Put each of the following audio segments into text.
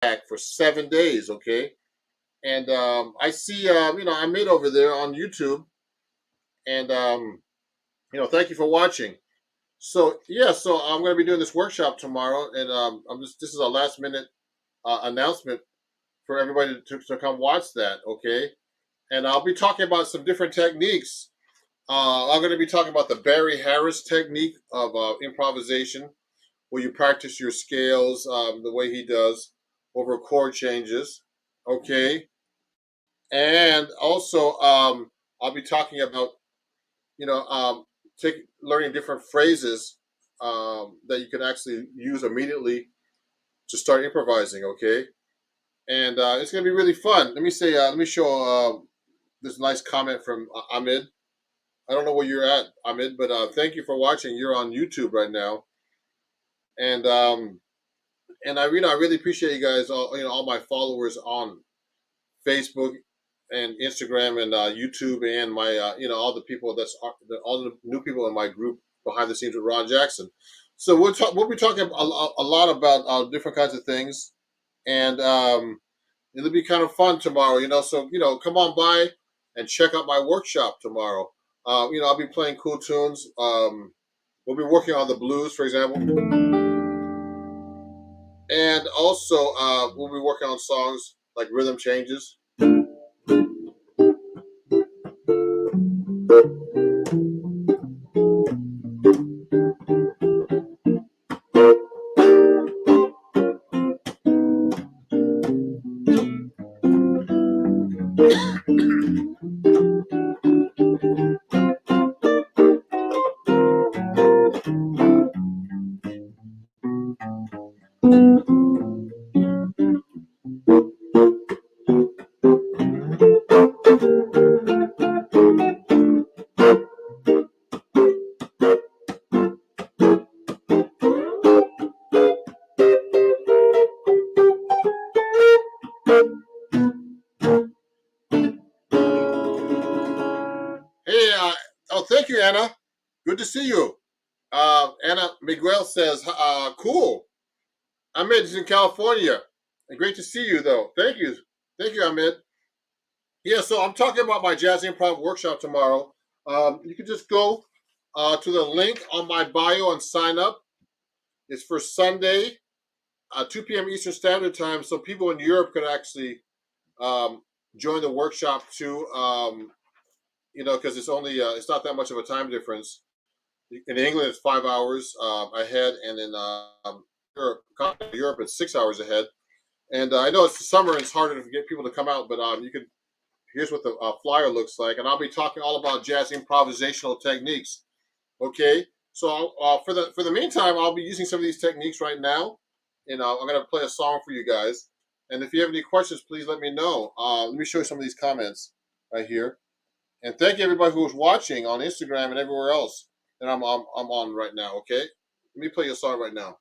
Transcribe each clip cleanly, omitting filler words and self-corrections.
for 7 days. Okay, and I see Amit over there on YouTube, and thank you for watching. So yeah, so I'm going to be doing this workshop tomorrow, and I'm just this is a last minute announcement for everybody to come watch that. Okay, and I'll be talking about some different techniques. I'm going to be talking about the Barry Harris technique of improvisation, where you practice your scales the way he does over chord changes. Okay, and also I'll be talking about you know take learning different phrases that you can actually use immediately to start improvising. Okay, and it's going to be really fun. Let me show this nice comment from Ahmed. I don't know where you're at, Ahmed, but thank you for watching. You're on YouTube right now, and I really appreciate you guys, all my followers on Facebook and Instagram and YouTube, and my all the people all the new people in my group behind the scenes with Ron Jackson. So we'll be talking a lot about different kinds of things, and it'll be kind of fun tomorrow. So come on by and check out my workshop tomorrow. I'll be playing cool tunes. We'll be working on the blues, for example, and also we'll be working on songs like rhythm changes. Hey, oh, thank you, Anna. Good to see you. Anna Miguel says, cool. Ahmed is in California. And great to see you, though. Thank you. Thank you, Ahmed. Yeah, so I'm talking about my jazz improv workshop tomorrow. You can just go to the link on my bio and sign up. It's for Sunday, 2 p.m. Eastern Standard Time, so people in Europe could actually um, join the workshop too. Because it's not that much of a time difference. In England, it's 5 hours ahead, and in Europe, it's 6 hours ahead. And I know it's the summer, and it's harder to get people to come out, but you can. Here's what the flyer looks like, and I'll be talking all about jazz improvisational techniques. Okay, so for the meantime, I'll be using some of these techniques right now, and I'm going to play a song for you guys. And if you have any questions, please let me know. Let me show you some of these comments right here. And thank you everybody who's watching on Instagram and everywhere else that I'm on right now. Okay, let me play you a song right now.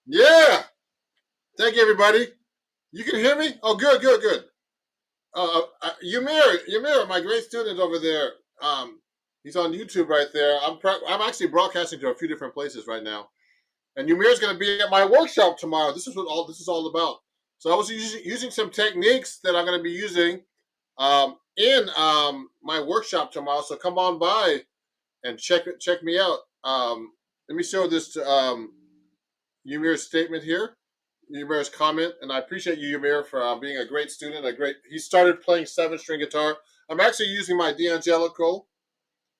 Yeah. Thank you, everybody. You can hear me? Oh, good, good, good. Ymir, my great student over there. He's on YouTube right there. I'm actually broadcasting to a few different places right now. And Ymir's going to be at my workshop tomorrow. This is what all this is all about. So I was using some techniques that I'm going to be using in my workshop tomorrow. So come on by and check me out. Let me show this to Ymir's statement here. Ymir's comment, and I appreciate you, Ymir, for being a great student. He started playing 7-string guitar. I'm actually using my D'Angelico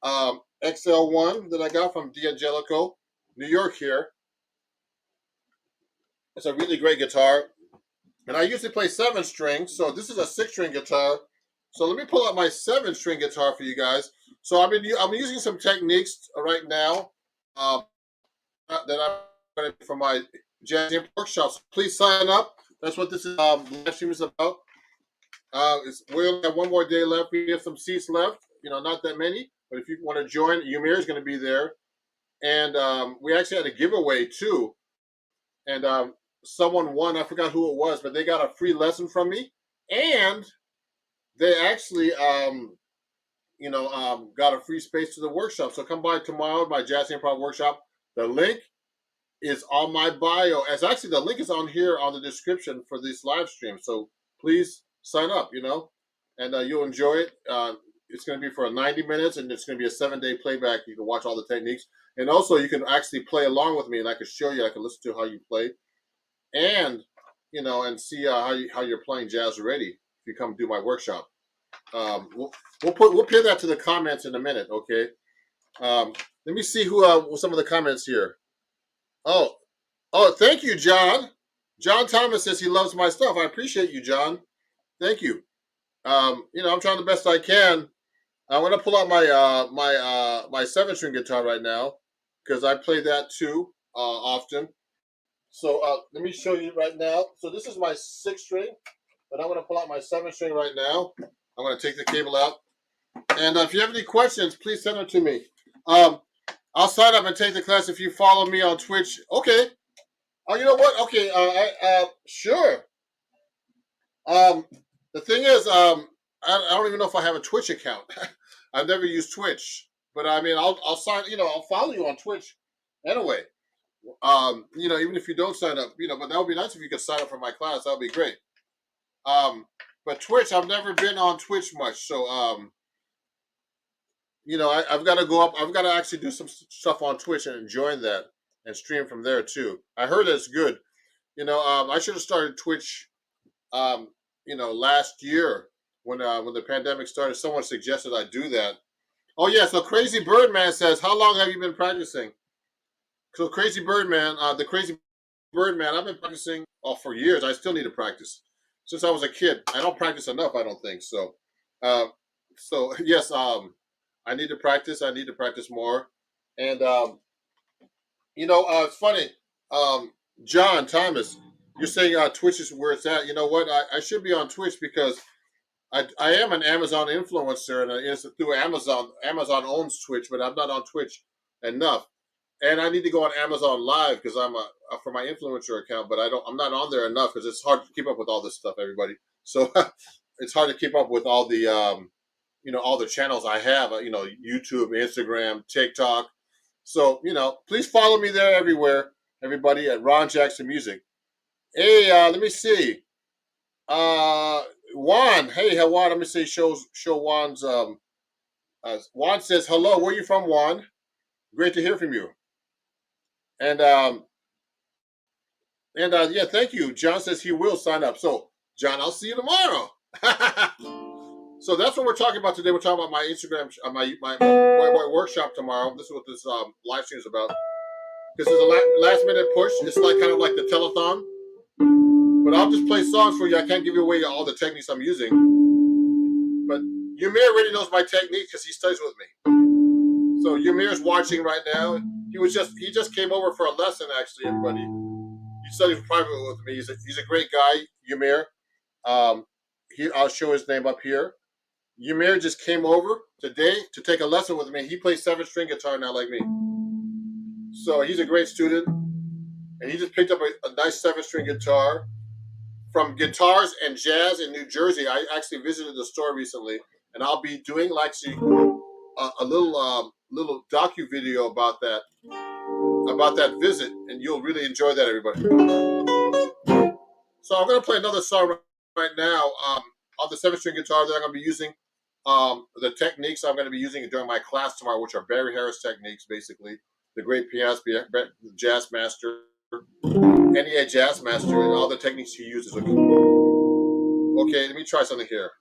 XL1 that I got from D'Angelico, New York here. It's a really great guitar. And I usually play 7-string, so this is a 6-string guitar. So let me pull out my 7-string guitar for you guys. So I'm using some techniques right now that I'm going to for my jazz workshops. Please sign up. That's what this is, live stream is about. We only have one more day left. We have some seats left. Not that many. But if you want to join, Ymir is going to be there. And we actually had a giveaway too. And someone won. I forgot who it was, but they got a free lesson from me, and they actually, got a free space to the workshop. So come by tomorrow, my Jazz Improv workshop. The link is on my bio. As actually, the link is on here on the description for this live stream. So please sign up. And you'll enjoy it. It's going to be for 90 minutes, and it's going to be a 7-day playback. You can watch all the techniques, and also you can actually play along with me, and I can show you. I can listen to how you play, and and see how you're playing jazz already if you come do my workshop. We'll pin that to the comments in a minute, okay? Let me see who some of the comments here. Oh, thank you, John. John Thomas says he loves my stuff. I appreciate you, John. Thank you. I'm trying the best I can. I want to pull out my 7-string guitar right now because I play that too often. So let me show you right now. So this is my 6-string, but I'm going to pull out my 7-string right now. I'm going to take the cable out. And if you have any questions, please send them to me. I'll sign up and take the class if you follow me on Twitch. Okay. Oh, you know what? Okay. Sure. The thing is, I don't even know if I have a Twitch account. I've never used Twitch, but I mean, I'll sign. I'll follow you on Twitch anyway. Even if you don't sign up, but that would be nice if you could sign up for my class. That would be great. But Twitch, I've never been on Twitch much, so I've got to go up. I've got to actually do some stuff on Twitch and join that and stream from there too. I heard it's good. I should have started Twitch. Last year when the pandemic started, someone suggested I do that. Oh yeah, so Crazy Birdman says, "How long have you been practicing?" So Crazy Birdman, the Crazy Birdman, I've been practicing for years. I still need to practice since I was a kid. I don't practice enough. I don't think so. So yes, I need to practice. I need to practice more. And it's funny, John Thomas. You're saying Twitch is where it's at. You know what? I should be on Twitch because I am an Amazon influencer, and it's through Amazon. Amazon owns Twitch, but I'm not on Twitch enough. And I need to go on Amazon Live because I'm for my influencer account, but I'm not on there enough because it's hard to keep up with all this stuff, everybody. So it's hard to keep up with all the all the channels I have. YouTube, Instagram, TikTok. So please follow me there everywhere, everybody at Ron Jackson Music. Hey, let me see. Juan. Hey, Juan. Let me see. Show Juan's. Juan says hello. Where are you from, Juan? Great to hear from you. And yeah, thank you. John says he will sign up. So, John, I'll see you tomorrow. So that's what we're talking about today. We're talking about my Instagram, my workshop tomorrow. This is what this live stream is about. This is a last minute push. It's like kind of like the telethon. But I'll just play songs for you. I can't give you away all the techniques I'm using. But Ymir already knows my technique because he studies with me. So Ymir's watching right now. He just came over for a lesson, actually, everybody. He studies privately with me. He's a great guy, Ymir. I'll show his name up here. Ymir just came over today to take a lesson with me. He plays 7-string guitar now like me. So he's a great student. And he just picked up a nice 7-string guitar from Guitars and Jazz in New Jersey. I actually visited the store recently, and I'll be doing a little docu video about that visit, and you'll really enjoy that, everybody. So I'm going to play another song right now on the 7-string guitar that I'm going to be using. The techniques I'm going to be using during my class tomorrow, which are Barry Harris techniques, basically. The great pianist, jazz master, NEA jazz master, and all the techniques he uses. Okay, let me try something here.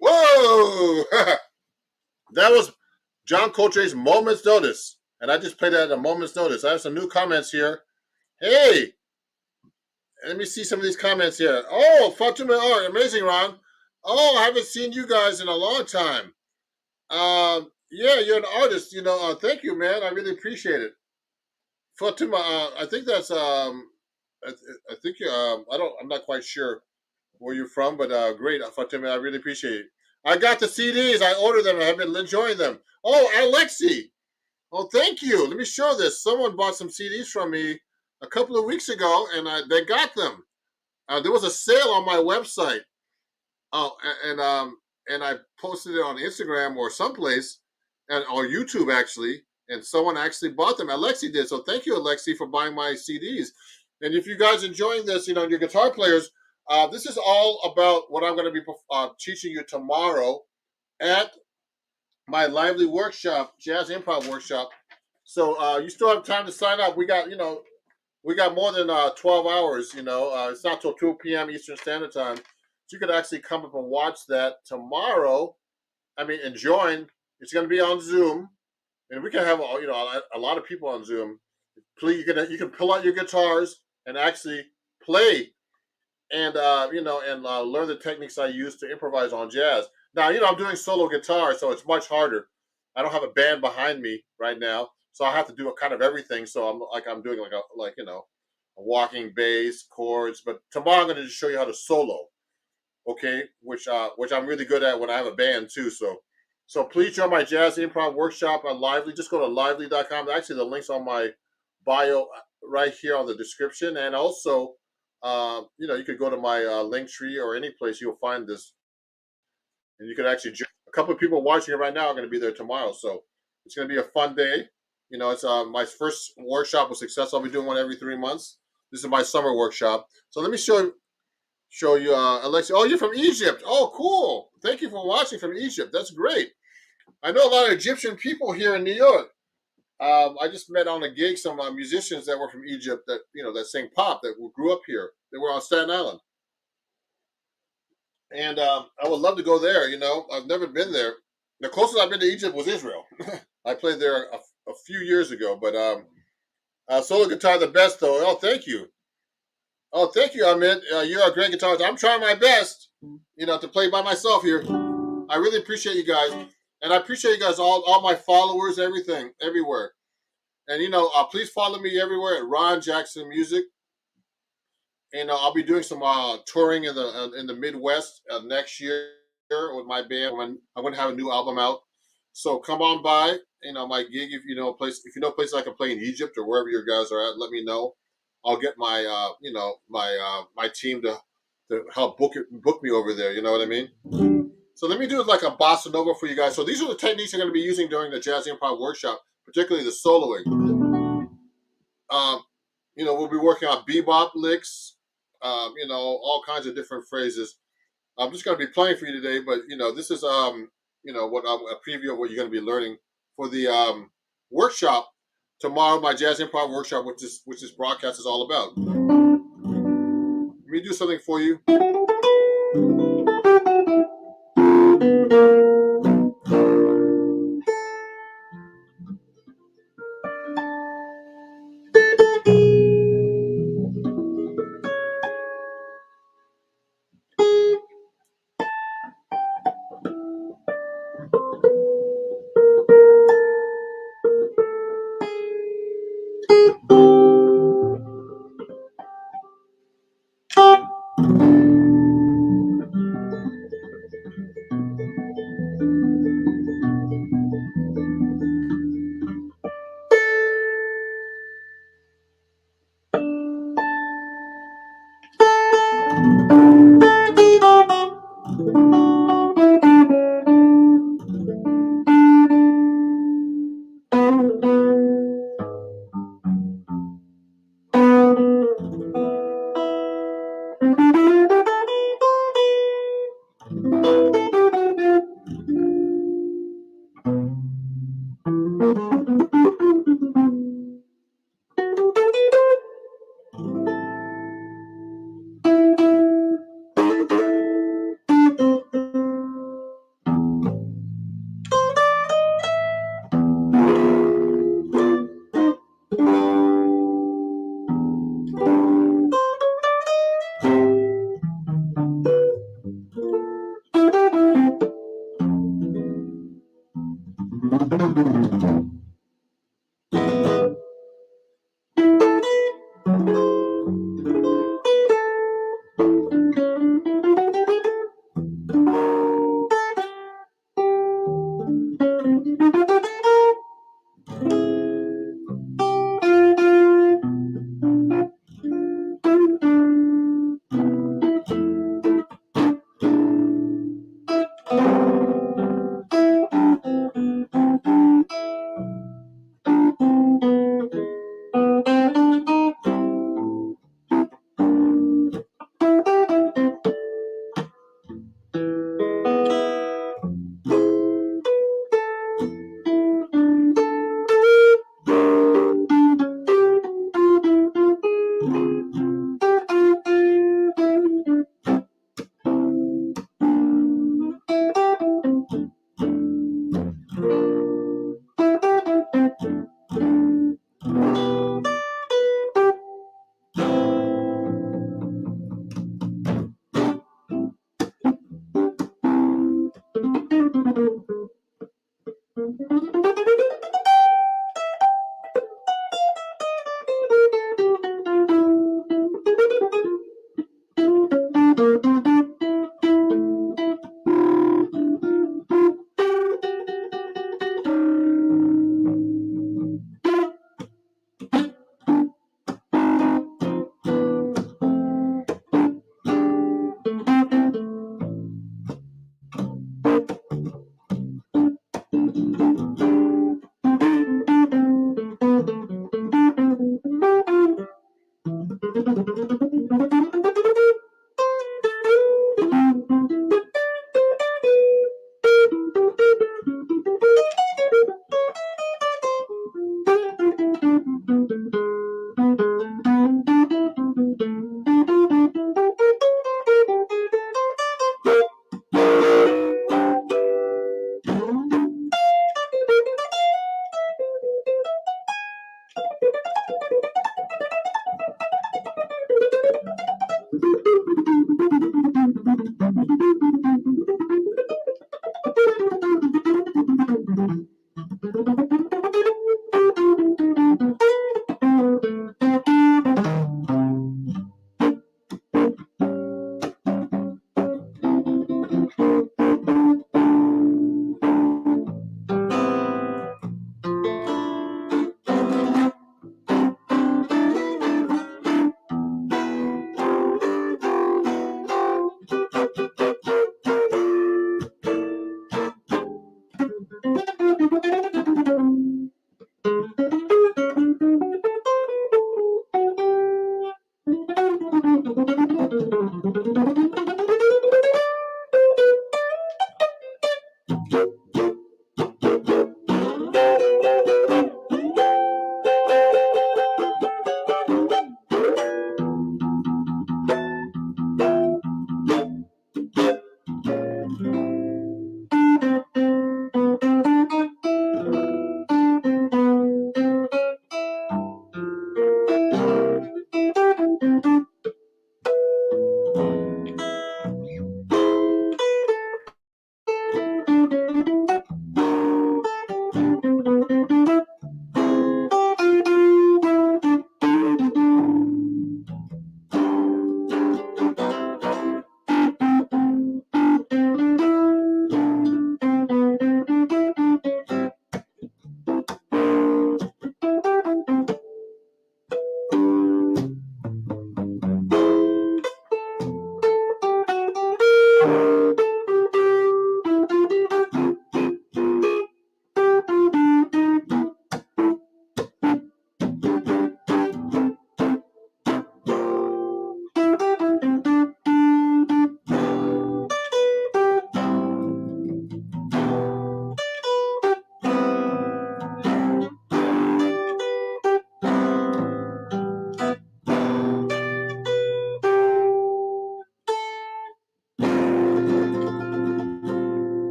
Whoa! That was John Coltrane's Moment's Notice. And I just played that at a moment's notice. I have some new comments here. Hey, let me see some of these comments here. Oh, Fatima Art, amazing, Ron. Oh, I haven't seen you guys in a long time. Yeah, you're an artist. Thank you, man. I really appreciate it. Fatima, I think that's I, I think I'm not quite sure where you're from, but great, Fatima. I really appreciate it. I got the CDs. I ordered them. I've been enjoying them. Oh, Alexi. Oh, thank you. Let me show this. Someone bought some CDs from me a couple of weeks ago, and they got them. There was a sale on my website. Oh, and I posted it on Instagram or someplace, and or YouTube actually, and someone actually bought them. Alexi did. So thank you, Alexi, for buying my CDs. And if you guys enjoying this, your guitar players, this is all about what I'm going to be teaching you tomorrow at my lively workshop, jazz improv workshop. So you still have time to sign up. We got more than 12 hours. It's not till 2 p.m. Eastern Standard Time. So you could actually come up and watch that tomorrow. I mean, and join. It's going to be on Zoom, and we can have a lot of people on Zoom. Please, you can pull out your guitars and actually play and learn the techniques I use to improvise on jazz. Now, I'm doing solo guitar, so it's much harder. I don't have a band behind me right now, So I have to do a kind of everything. So I'm doing like a walking bass chords. But tomorrow I'm going to just show you how to solo, okay? Which I'm really good at when I have a band too. So please join my jazz improv workshop on Lively. Just go to lively.com. Actually, the link's on my bio right here on the description, and also, you could go to my link tree or any place you'll find this, and you can actually. A couple of people watching it right now are going to be there tomorrow, so it's going to be a fun day. It's my first workshop was successful. I'll be doing one every 3 months. This is my summer workshop. So let me show you, Alexia. Oh, you're from Egypt. Oh, cool. Thank you for watching from Egypt. That's great. I know a lot of Egyptian people here in New York. I just met on a gig some musicians that were from Egypt that sing pop that grew up here. They were on Staten Island, and I would love to go there. I've never been there. The closest I've been to Egypt was Israel. I played there a few years ago, but solo guitar the best though. Oh, thank you. Oh, thank you, Ahmed. You're a great guitarist. I'm trying my best, to play by myself here. I really appreciate you guys, and I appreciate you guys all my followers, everything, everywhere. And please follow me everywhere at Ron Jackson Music. And I'll be doing some touring in the Midwest next year with my band. When I'm going to have a new album out, so come on by. My gig. Places I can play in Egypt or wherever you guys are at, let me know. I'll get my team to help book me over there. You know what I mean? So let me do like a bossa nova for you guys. So these are the techniques I'm going to be using during the Jazz Improv workshop, particularly the soloing. Um, we'll be working on bebop licks, all kinds of different phrases. I'm just going to be playing for you today, but this is what a preview of what you're going to be learning for the workshop tomorrow. My jazz improv workshop, which this broadcast is all about. Let me do something for you.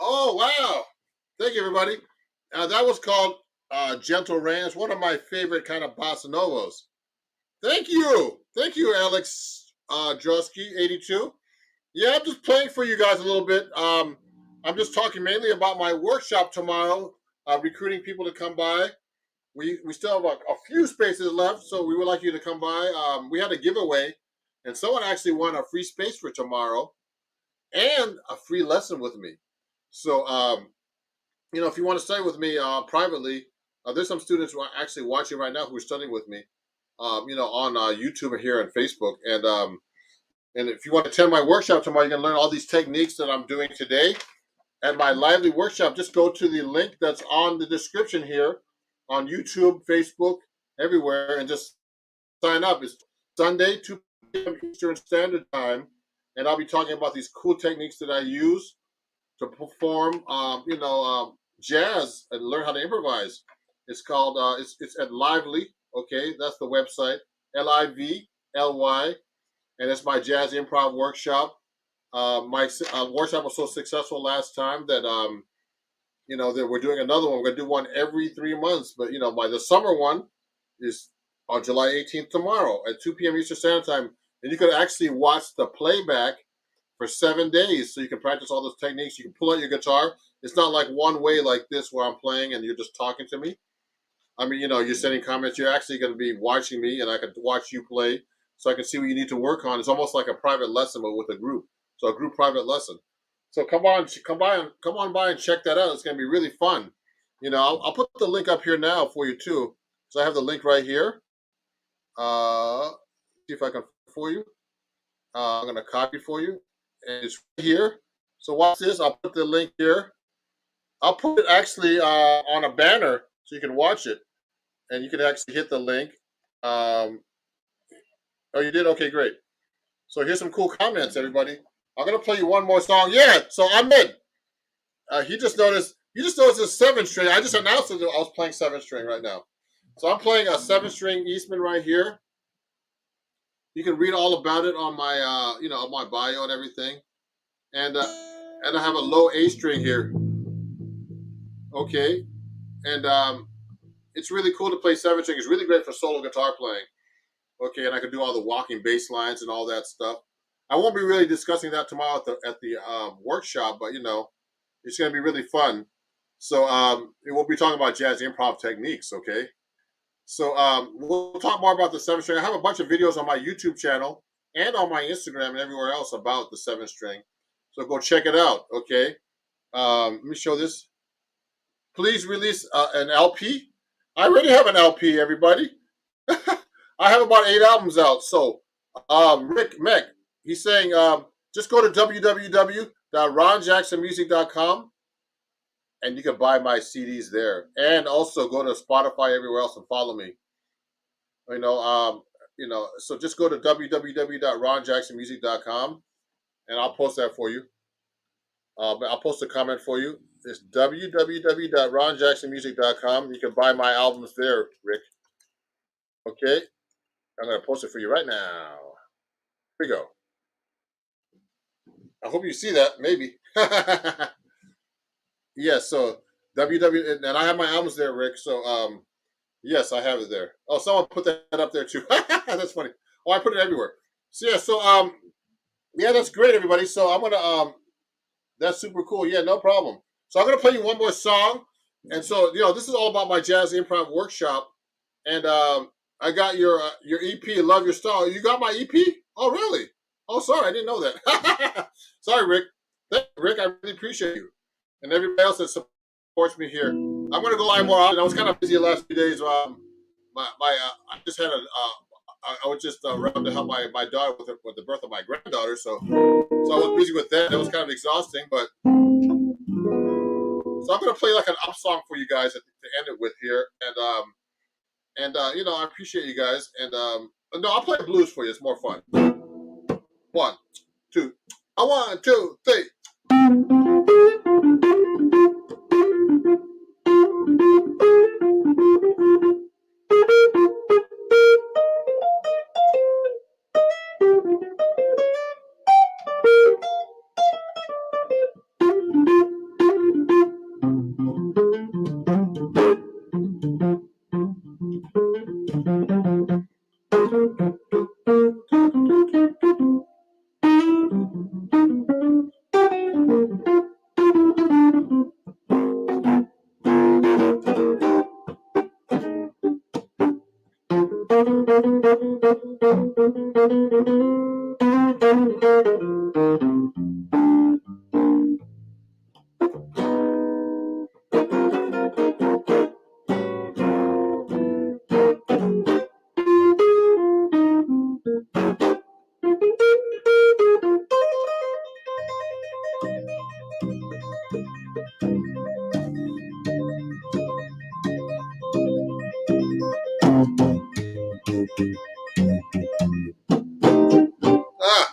Oh, wow. Thank you, everybody. That was called Gentle Rain. It's one of my favorite kind of bossa novas. Thank you. Thank you, Alex Drosky, 82. Yeah, I'm just playing for you guys a little bit. I'm just talking mainly about my workshop tomorrow, recruiting people to come by. We still have a few spaces left, so we would like you to come by. We had a giveaway, and someone actually won a free space for tomorrow and a free lesson with me. So, if you want to study with me privately, there's some students who are actually watching right now who are studying with me, on YouTube and here on Facebook. And if you want to attend my workshop tomorrow, you can learn all these techniques that I'm doing today. At my lively workshop, just go to the link that's on the description here on YouTube, Facebook, everywhere, and just sign up. It's Sunday, 2 p.m. Eastern Standard Time, and I'll be talking about these cool techniques that I use to perform, jazz and learn how to improvise. It's called, it's at Lively, okay? That's the website, Livly, and it's my jazz improv workshop. My workshop was so successful last time that that we're doing another one. We're gonna do one every 3 months, but the summer one is on July 18th tomorrow at 2 p.m. Eastern Standard Time, and you could actually watch the playback for 7 days, so you can practice all those techniques. You can pull out your guitar. It's not like one way like this where I'm playing and you're just talking to me. I mean, you're sending comments. You're actually going to be watching me, and I can watch you play, so I can see what you need to work on. It's almost like a private lesson, but with a group. So a group private lesson. So come on by and check that out. It's going to be really fun. I'll put the link up here now for you too. So I have the link right here. See if I can for you. I'm going to copy it for you. And it's right here. So watch this. I'll put the link here. I'll put it actually on a banner so you can watch it. And you can actually hit the link. Um, oh, you did? Okay, great. So here's some cool comments, everybody. I'm going to play you one more song. Yeah, so I'm in. He just noticed. You just noticed it's 7 string. I just announced that I was playing 7 string right now. So I'm playing a 7 string Eastman right here. You can read all about it on my, on my bio and everything. And I have a low A string here. Okay, and it's really cool to play 7 string. It's really great for solo guitar playing. Okay, and I can do all the walking bass lines and all that stuff. I won't be really discussing that tomorrow at the workshop, but it's going to be really fun. So we'll be talking about jazz improv techniques. Okay. So we'll talk more about the 7 string. I have a bunch of videos on my YouTube channel and on my Instagram and everywhere else about the 7 string. So go check it out, okay? Let me show this. Please release an LP. I already have an LP, everybody. I have about 8 albums out. So Rick Meck, he's saying just go to www.ronjacksonmusic.com and you can buy my CDs there. And also go to Spotify, everywhere else, and follow me. So just go to www.ronjacksonmusic.com and I'll post that for you. I'll post a comment for you. It's www.ronjacksonmusic.com. You can buy my albums there, Rick. Okay? I'm going to post it for you right now. Here we go. I hope you see that, maybe. Yes, so www, and I have my albums there, Rick. So yes, I have it there. Oh, someone put that up there too. That's funny. Oh, I put it everywhere. So yeah, that's great, everybody. So I'm gonna that's super cool. Yeah, no problem. So I'm gonna play you one more song, and so this is all about my jazz improv workshop, and I got your EP, Love Your Style. You got my EP? Oh, really? Oh, sorry, I didn't know that. Sorry, Rick. Thank you, Rick, I really appreciate you, and everybody else that supports me here. I'm gonna go live more often. I was kind of busy the last few days. I just had I was just around to help my daughter with the birth of my granddaughter, so I was busy with that. That was kind of exhausting, but so I'm gonna play like an up song for you guys to end it with here, and I appreciate you guys, and no, I'll play blues for you. It's more fun. 1, 2, 1, 2, 3. Ah.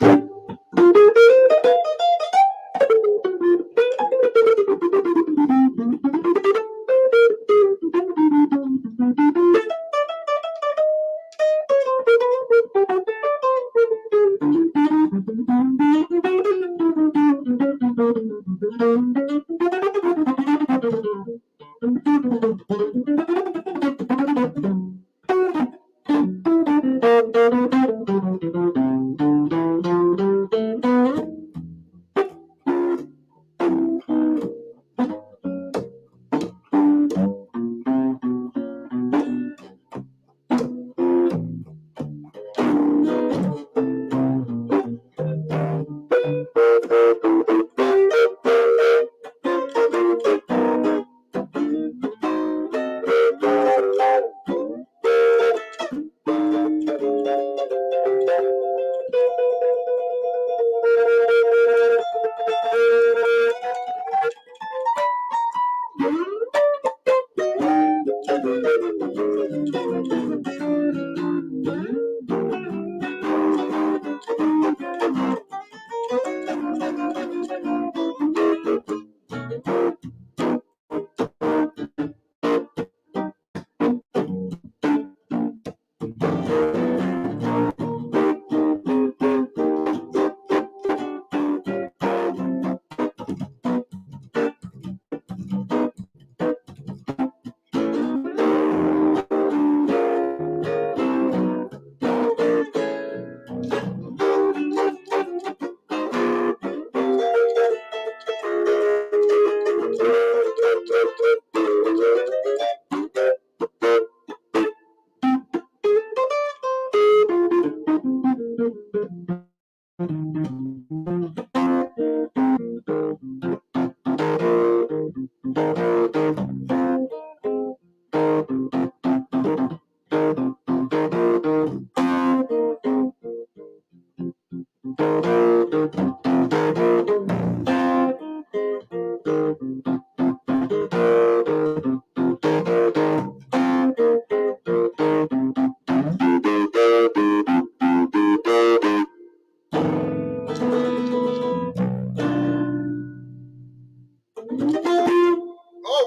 Oh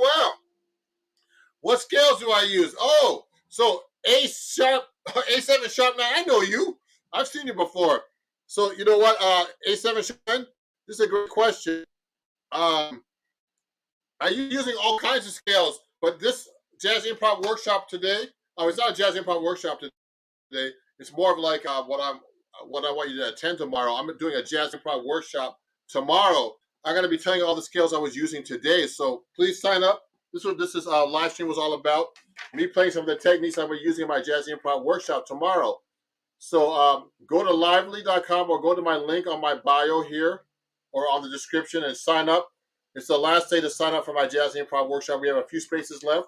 wow! What scales do I use? Oh, so A sharp, A7 sharp 9. I know you. I've seen you before. So you know what? A7 sharp 9. This is a great question. Um, I'm using all kinds of scales, but this jazz improv workshop today. Oh, it's not a jazz improv workshop today. It's more of like what I want you to attend tomorrow. I'm doing a jazz improv workshop tomorrow. I'm going to be telling you all the scales I was using today. So please sign up. This is what this is live stream was all about. Me playing some of the techniques I was using in my jazz improv workshop tomorrow. So go to lively.com or go to my link on my bio here or on the description and sign up. It's the last day to sign up for my jazz improv workshop. We have a few spaces left.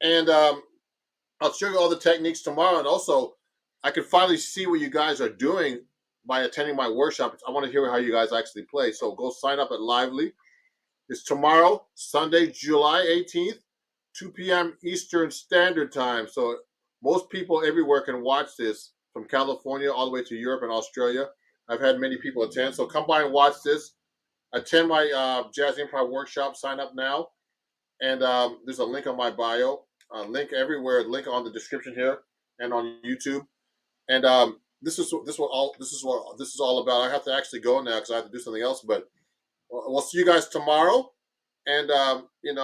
And I'll show you all the techniques tomorrow. And also, I can finally see what you guys are doing by attending my workshop. I want to hear how you guys actually play. So go sign up at Lively. It's tomorrow, Sunday, July 18th, 2 p.m. Eastern Standard Time. So most people everywhere can watch this, from California all the way to Europe and Australia. I've had many people attend. So come by and watch this. Attend my Jazz Improv workshop. Sign up now. And there's a link on my bio. Link everywhere. Link on the description here and on YouTube. And this is all about. I have to actually go now because I have to do something else. But we'll see you guys tomorrow. And I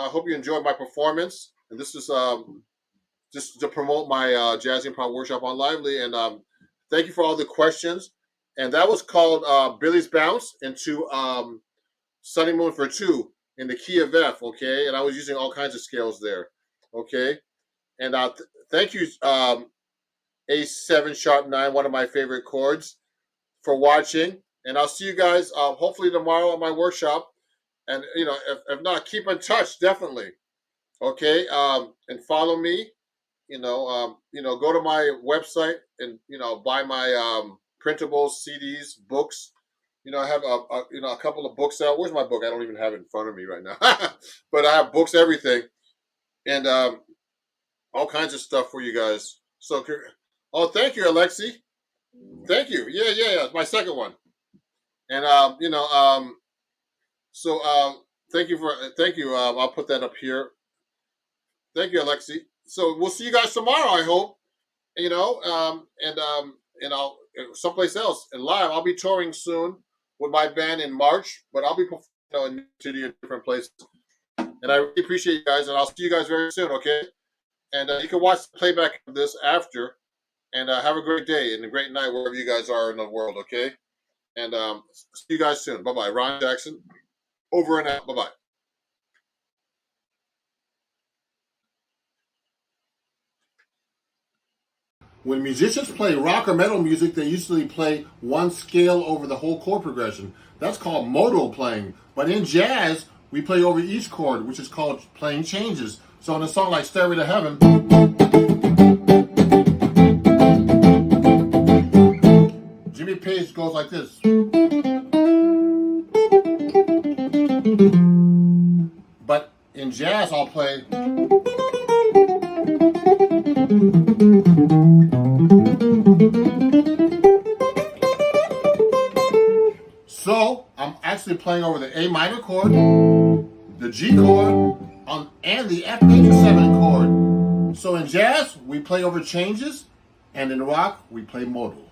hope you enjoyed my performance. And this is just to promote my Jazz Improv workshop on Lively. And thank you for all the questions. And that was called Billy's Bounce into Sunny Moon for Two in the key of F. Okay, and I was using all kinds of scales there. Okay, and thank you, A7 sharp 9, one of my favorite chords, for watching. And I'll see you guys hopefully tomorrow at my workshop. And if not, keep in touch definitely. Okay, and follow me. Go to my website and buy my printables, CDs, books. I have a couple of books out. Where's my book? I don't even have it in front of me right now. But I have books, everything, and all kinds of stuff for you guys. So, thank you, Alexi. Thank you. Yeah. My second one. And thank you. I'll put that up here. Thank you, Alexi. So we'll see you guys tomorrow, I hope. And I'll someplace else and live. I'll be touring soon with my band in March, but I'll be performing in different places. And I really appreciate you guys, and I'll see you guys very soon, okay? And you can watch the playback of this after. And have a great day and a great night wherever you guys are in the world, okay? And see you guys soon. Bye-bye. Ron Jackson, over and out. Bye-bye. When musicians play rock or metal music, they usually play one scale over the whole chord progression. That's called modal playing. But in jazz, we play over each chord, which is called playing changes. So in a song like Stairway to Heaven, Jimmy Page goes like this. But in jazz, I'll play. So I'm actually playing over the A minor chord, the G chord, and the F major 7 chord. So in jazz, we play over changes, and in rock, we play modal.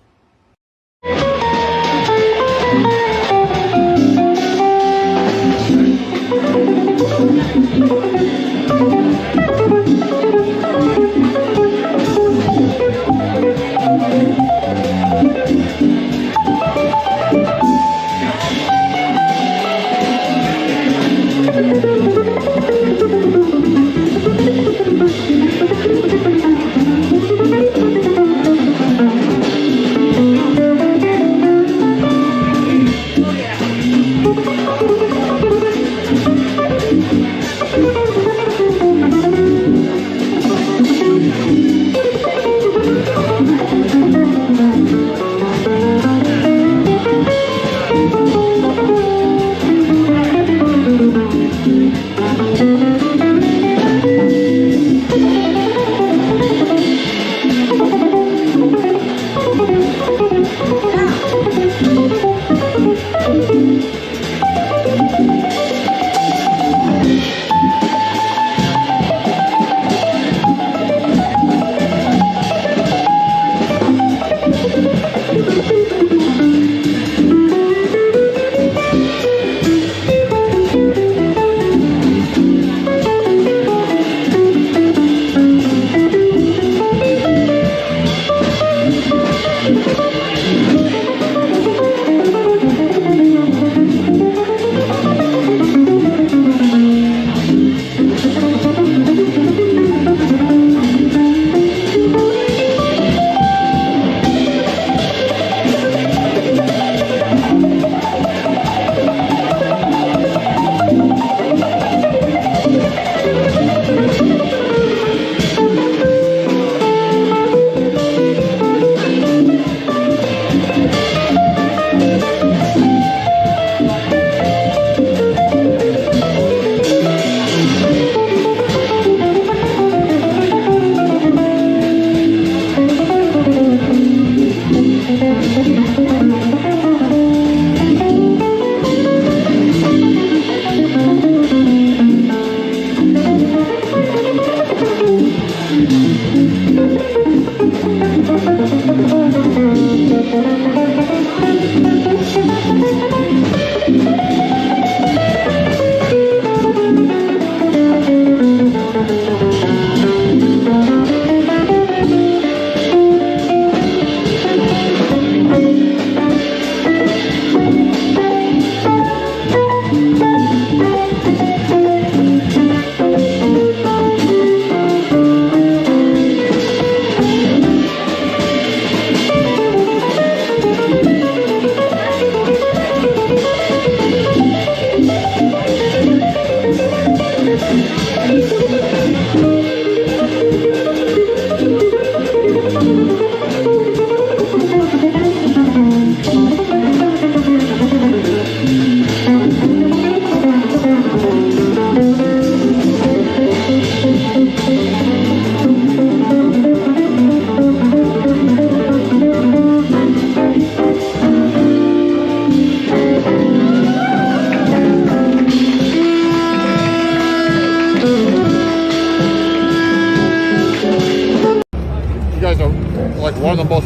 one of the most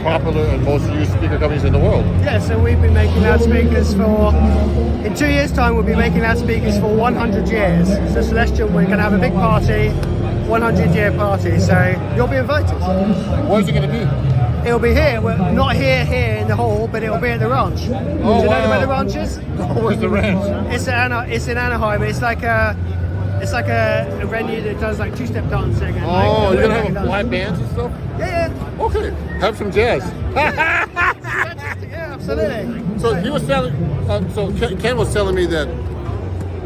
popular and most used speaker companies in the world. Yeah, so we've been making loudspeakers for, in 2 years' time, we'll be making loudspeakers for 100 years. So Celestial, we're going to have a big party, 100-year party, so you'll be invited. Where's it going to be? It'll be here. We're not here in the hall, but it'll be at the ranch. Oh, do you know where the wow. ranch is? Where's the ranch? It's in Anaheim. It's like a venue that does like two-step dancing. And, Oh, like, you're going to have live bands and stuff? Yeah. Okay, have some jazz. Yeah, absolutely. So he was telling, Ken was telling me that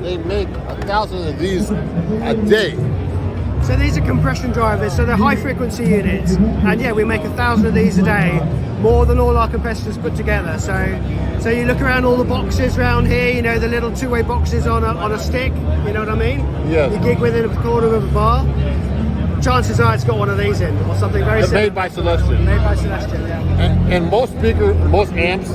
they make 1,000 of these a day. So these are compression drivers, so they're high frequency units, and yeah, we make 1,000 of these a day, more than all our competitors put together. So you look around all the boxes around here, you know, the little two-way boxes on a stick, you know what I mean? Yes. You gig within a corner of a bar, chances are it's got one of these in, or something very similar. Made by Celestial. Made by Celestial, yeah. And most amps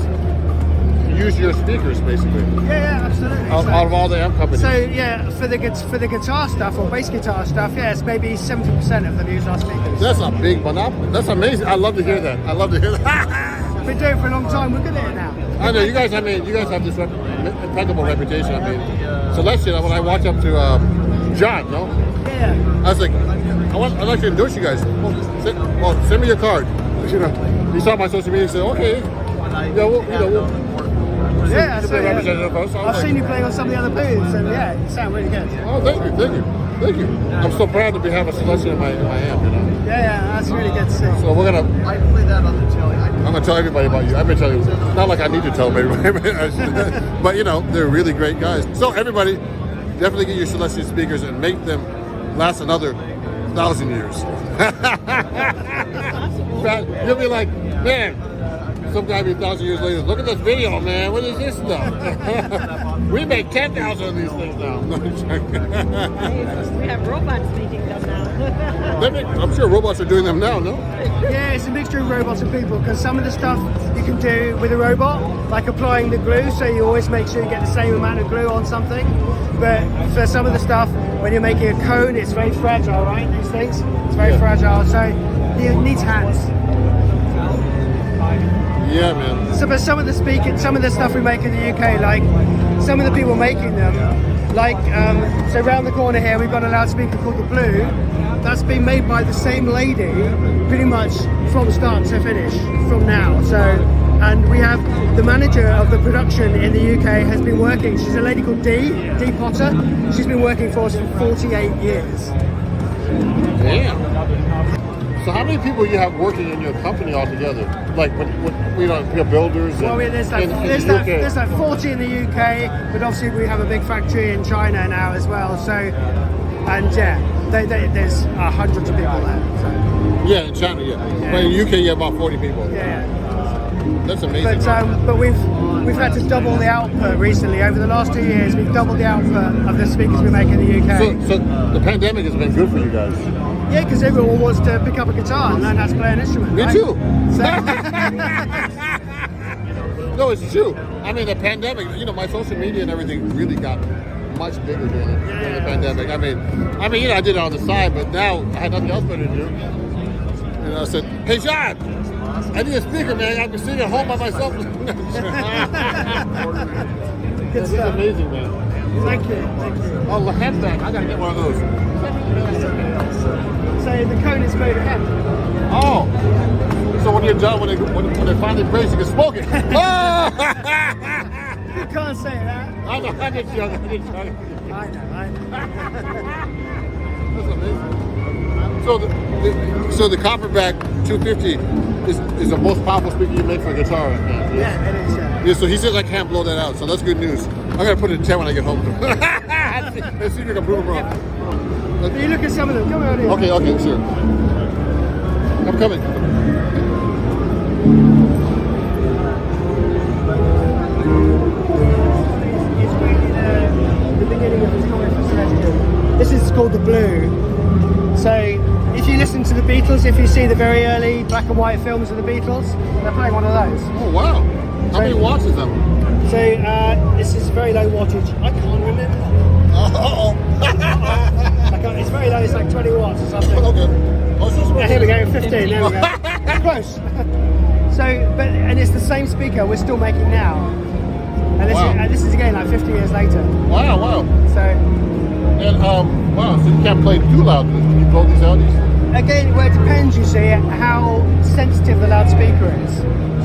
use your speakers, basically. Yeah, absolutely. Out of all the amp companies. So yeah, for the guitar stuff or bass guitar stuff, yes, maybe 70% of them use our speakers. That's a big monopoly. That's amazing. I love to hear that. Been doing it for a long time. We're good at it now. I know you guys. I mean, you guys have this impeccable reputation. I mean, Celestial. When I walked up to John, no, Yeah. I was like, I'd like to endorse you guys. Send me your card. You know, he saw my social media and said, okay, Yeah, you so, play representative of us. I've seen you playing on some of the other booths, and yeah, you sound really good. Oh, thank you. I'm so proud to have a Celestial in my amp. You know. Yeah, that's really good to see. So we're gonna. I play that on the telly. I'm gonna tell everybody about you. I've been telling you. Not like I need to tell everybody, but you know they're really great guys. So everybody, definitely get your Celestial speakers and make them last another 1,000 years. You'll be like, man. Some guy be 1,000 years later. Look at this video, man. What is this stuff? We make 10,000 of these things now. No, We have robots making them now. I'm sure robots are doing them now, no? Yeah, it's a mixture of robots and people, because some of the stuff you can do with a robot, like applying the glue, so you always make sure you get the same amount of glue on something. But for some of the stuff, when you're making a cone, it's very fragile, right? These things, it's very fragile, so it needs hands. Yeah, man. So, but some of the stuff we make in the UK, like some of the people making them, like so around the corner here, we've got a loudspeaker called the Blue. That's been made by the same lady, pretty much from start to finish, from now. So, and we have the manager of the production in the UK has been working. She's a lady called Dee Potter. She's been working for us for 48 years. Damn. So how many people you have working in your company altogether? Like, your builders? Well, there's like 40 in the UK, but obviously we have a big factory in China now as well. So, and yeah, there's hundreds of people there. So. Yeah, in China, yeah. But in the UK, you have about 40 people. Yeah. That's amazing. But we've had to double the output recently. Over the last 2 years, we've doubled the output of the speakers we make in the UK. So the pandemic has been good for you guys. Yeah, because everyone wants to pick up a guitar and learn how to play an instrument. Me right? too. So, No, it's true. I mean, the pandemic, you know, my social media and everything really got much bigger during the pandemic. I mean, you know, I did it on the side, but now I had nothing else better to do. And I said, hey, John, I need a speaker, man. I've been sitting at home by myself. This is amazing, man. Thank you. Oh, the headband. I got to get one of those. So the cone is made of hemp. Oh. So when you're done, when they finally break, you can smoke it. Oh! You can't say that. I know, I did joking. I know. That's amazing. So the Copperback 250 is the most powerful speaker you make for a guitar. Yeah, it is. Yeah, so he says I can't blow that out, so that's good news. I'm gonna put it in 10 when I get home. Let's see if we can prove it wrong. You look at some of them. Come on here. Okay, sure. I'm coming. It's really the beginning of the story for Celestial. This is called the Blue. So if you listen to the Beatles, if you see the very early black and white films of the Beatles, they're playing one of those. Oh wow! How many watts is that? So this is very low wattage. I can't remember. it's very low. It's like 20 watts or something. Okay. Oh, so Yeah, here we go. 15. There we go. Close. And it's the same speaker we're still making now. And this is again like 50 years later. Wow, wow. So And wow, so you can't play too loud. Can you blow these out? again, well, it depends. You see how sensitive the loudspeaker is.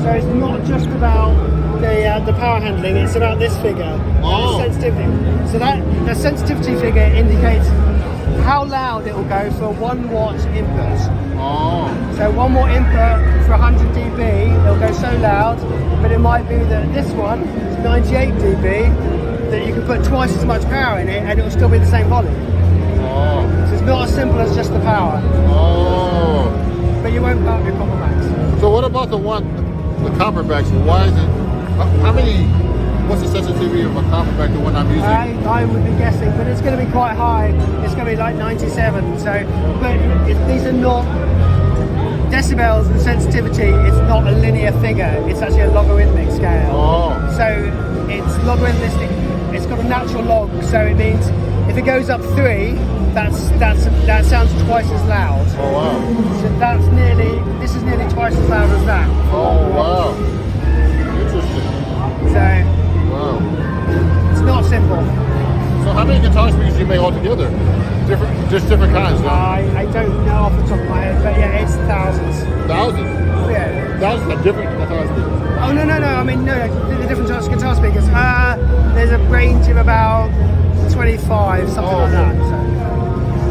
So it's not just about the power handling. It's about this figure. Oh. The sensitivity. So the sensitivity figure indicates how loud it will go for 1 watt input. Oh. So 1 watt input for 100 dB, it'll go so loud, but it might be that this one is 98 dB, that you can put twice as much power in it and it will still be the same volume. Oh. So it's not as simple as just the power. Oh. But you won't pump your copper backs. So what about the copper backs? Why is it? What's the sensitivity of a copper back to one I'm using? I would be guessing, but it's going to be quite high. It's going to be like 97. So, but these are not decibels and sensitivity. It's not a linear figure. It's actually a logarithmic scale. Oh. So it's logarithmic. It's got a natural log. So it means if it goes up 3, that sounds twice as loud. Oh wow. So this is nearly twice as loud as that. Oh wow. Interesting. So Wow. it's not simple. So how many guitar speakers do you make altogether? Different kinds, huh? I don't know off the top of my head, but yeah, it's thousands. Thousands? Yeah. Thousands of different guitar speakers. Oh no! I mean no, the different types of guitar speakers. There's a range of about 25, something like that. So.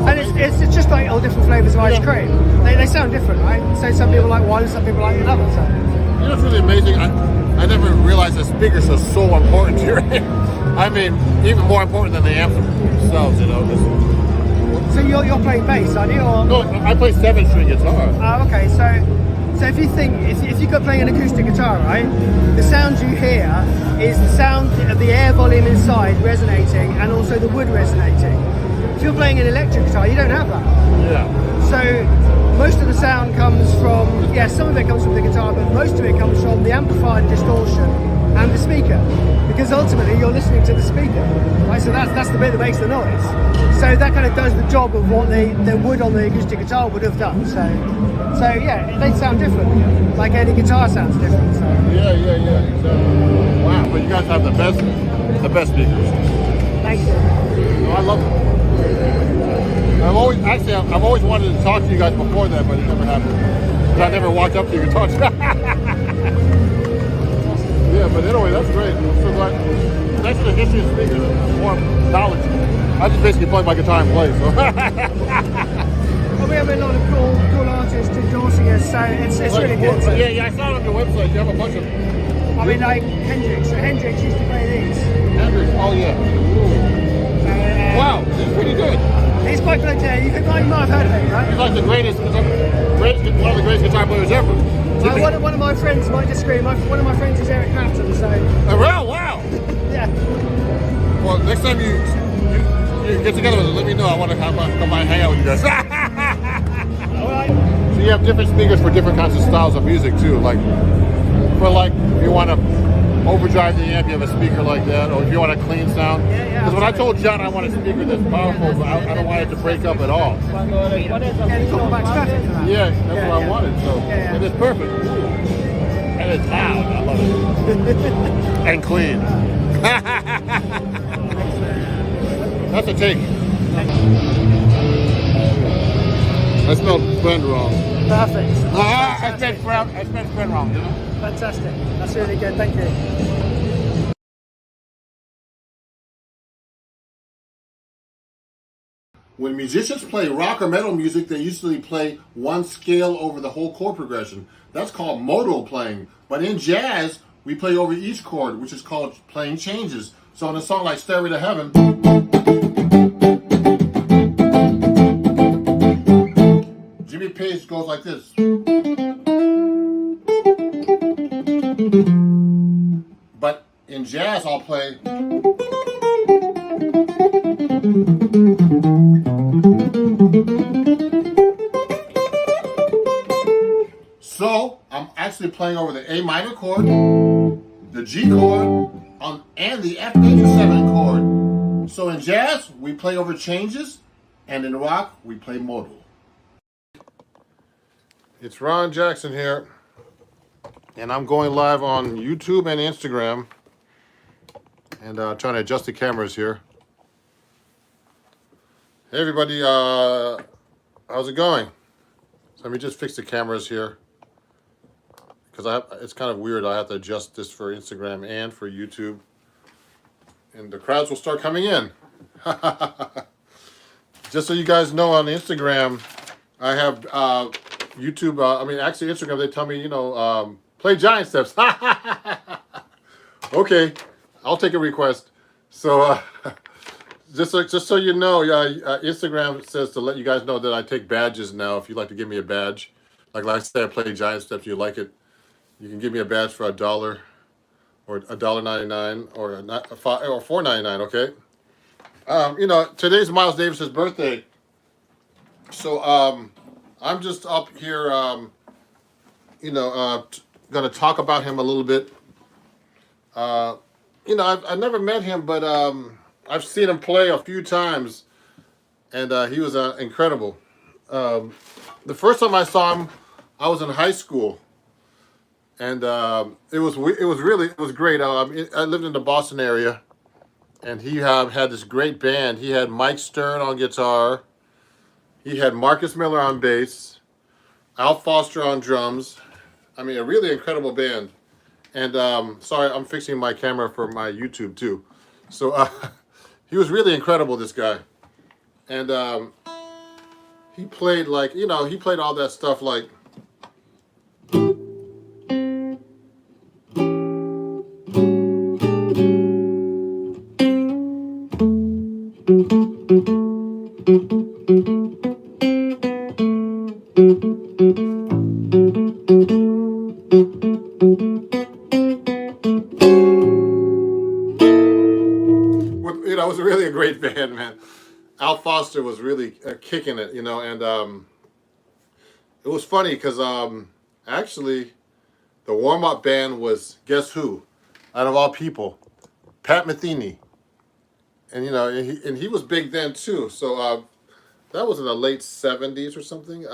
And it's just like all different flavors of ice cream. They sound different, right? So some people like one, some people like another. So. You know what's really amazing? I never realized that speakers are so important to your I mean, even more important than the amps themselves, you know. So you're playing bass, aren't you? Or? No, I play 7-string guitar. Oh, okay. So if you think, if you're playing an acoustic guitar, right, the sound you hear is the sound of the air volume inside resonating and also the wood resonating. If you're playing an electric guitar, you don't have that. Yeah. So most of the sound comes from, some of it comes from the guitar, but most of it comes from the amplified distortion and the speaker. Because ultimately you're listening to the speaker, right? So that's the bit that makes the noise. So that kind of does the job of what the wood on the acoustic guitar would have done. So yeah, they sound different. Like any guitar sounds different. So. Yeah, exactly. Wow, but you guys have the best speakers. Thank you. No, I love them. I've always wanted to talk to you guys before that, but it never happened. Because I never walked up to you and talked to you. Yeah, but anyway, that's great. I'm so glad. Thanks for the history of speakers and more knowledge. I just basically play my guitar and play, so. Well, we have a lot of cool artists endorsing us, so it's really good. So. Yeah, I saw it on your website. You have a bunch of. I mean, like Hendrix. So Hendrix used to play these. Hendrix, oh yeah. Wow, what are you doing? He's quite good. You might have heard of him, right? He's like the one of the greatest guitar players ever. One of my friends might disagree. One of my friends is Eric Clapton, so. Oh, wow! Yeah. Well, next time you get together with us, let me know. I want to come by and hang out with you guys. All right. So you have different speakers for different kinds of styles of music too. Like, if you want to overdrive the amp, you have a speaker like that, or if you want a clean sound. Because when I told John I want a speaker that's powerful, but I don't want it to break up at all. Yeah, the callback's perfect for that. Yeah, that's what I wanted. So and it's perfect. And it's loud. I love it. And clean. That's a take. I spelled friend wrong. Perfect. I spelled friend wrong, you know? Fantastic. That's really good. Thank you. When musicians play rock or metal music, they usually play one scale over the whole chord progression. That's called modal playing. But in jazz, we play over each chord, which is called playing changes. So in a song like Stairway to Heaven, Jimmy Page goes like this. But in jazz, I'll play. So I'm actually playing over the A minor chord, the G chord, and the F major 7 chord. So in jazz, we play over changes, And in rock, we play modal. It's Ron Jackson here, and I'm going live on YouTube and Instagram, and trying to adjust the cameras here. Hey everybody, how's it going? So let me just fix the cameras here, because it's kind of weird. I have to adjust this for Instagram and for YouTube, and the crowds will start coming in. Just so you guys know, on Instagram, I have YouTube. Actually, Instagram, they tell me, play giant steps. Okay, I'll take a request. So, just so you know, Instagram says to let you guys know that I take badges now. If you'd like to give me a badge, like I said, I play giant steps. You like it, you can give me a badge for $1 or $1.99 or $4.99. Okay. Today's Miles Davis's birthday, so I'm just up here, gonna talk about him a little bit. I've never met him, but I've seen him play a few times, and he was incredible. The first time I saw him, I was in high school, and it was great. I lived in the Boston area. And he had this great band. He had Mike Stern on guitar. He had Marcus Miller on bass. Al Foster on drums. A really incredible band. And sorry, I'm fixing my camera for my YouTube too. So he was really incredible, this guy. And he played he played all that stuff like. It was really a great band, man. Al Foster was really kicking it, and it was funny because actually the warm-up band was, guess who? Out of all people, Pat Metheny. And he was big then too. So that was in the late '70s or something.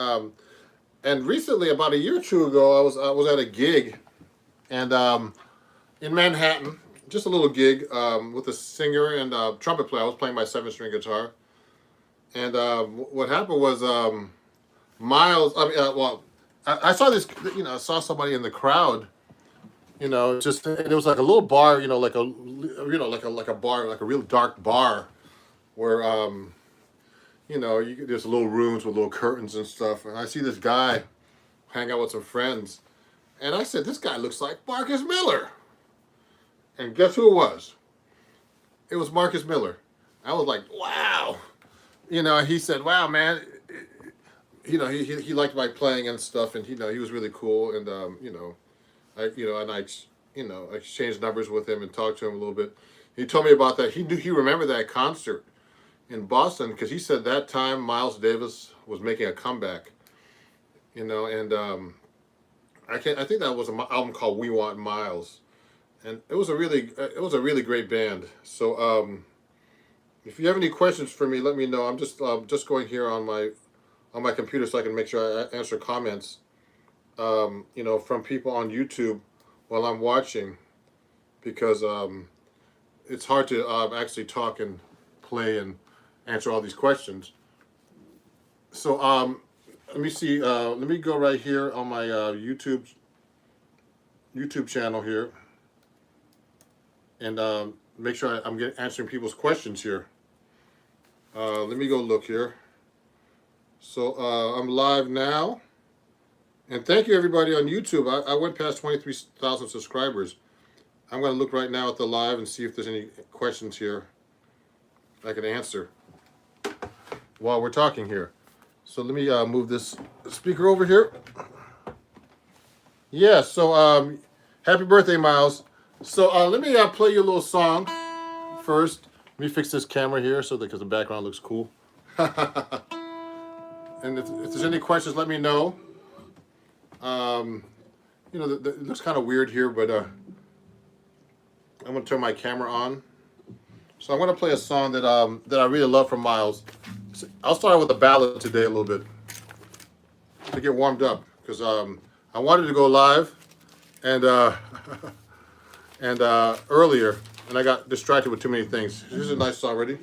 And recently, about a year or two ago, I was at a gig, and in Manhattan, just a little gig with a singer and a trumpet player. I was playing my 7-string guitar, and what happened was Miles. I saw this. I saw somebody in the crowd. Just it was like a little bar. Like a bar, like a real dark bar, where there's little rooms with little curtains and stuff. And I see this guy hang out with some friends, and I said, "This guy looks like Marcus Miller." And guess who it was? It was Marcus Miller. I was like, "Wow," He said, "Wow, man." He liked my playing and stuff, and he was really cool, and I exchanged numbers with him and talked to him a little bit. He told me about that. He remembered that concert in Boston because he said that time Miles Davis was making a comeback. And I think that was an album called We Want Miles, and it was a really great band. So if you have any questions for me, let me know. I'm just going here on my computer so I can make sure I answer comments. From people on YouTube while I'm watching, because it's hard to actually talk and play and answer all these questions. So let me see. Let me go right here on my YouTube channel here, and make sure I'm answering people's questions here. Let me go look here. So I'm live now. And thank you, everybody on YouTube. I went past 23,000 subscribers. I'm going to look right now at the live and see if there's any questions here I can answer while we're talking here. So let me move this speaker over here. Yeah, so happy birthday, Miles. So let me play you a little song first. Let me fix this camera here because the background looks cool. And if there's any questions, let me know. It looks kind of weird here, but I'm going to turn my camera on. So I'm going to play a song that I really love from Miles. I'll start with a ballad today a little bit to get warmed up because I wanted to go live and and earlier, and I got distracted with too many things. Here's a nice song. Ready?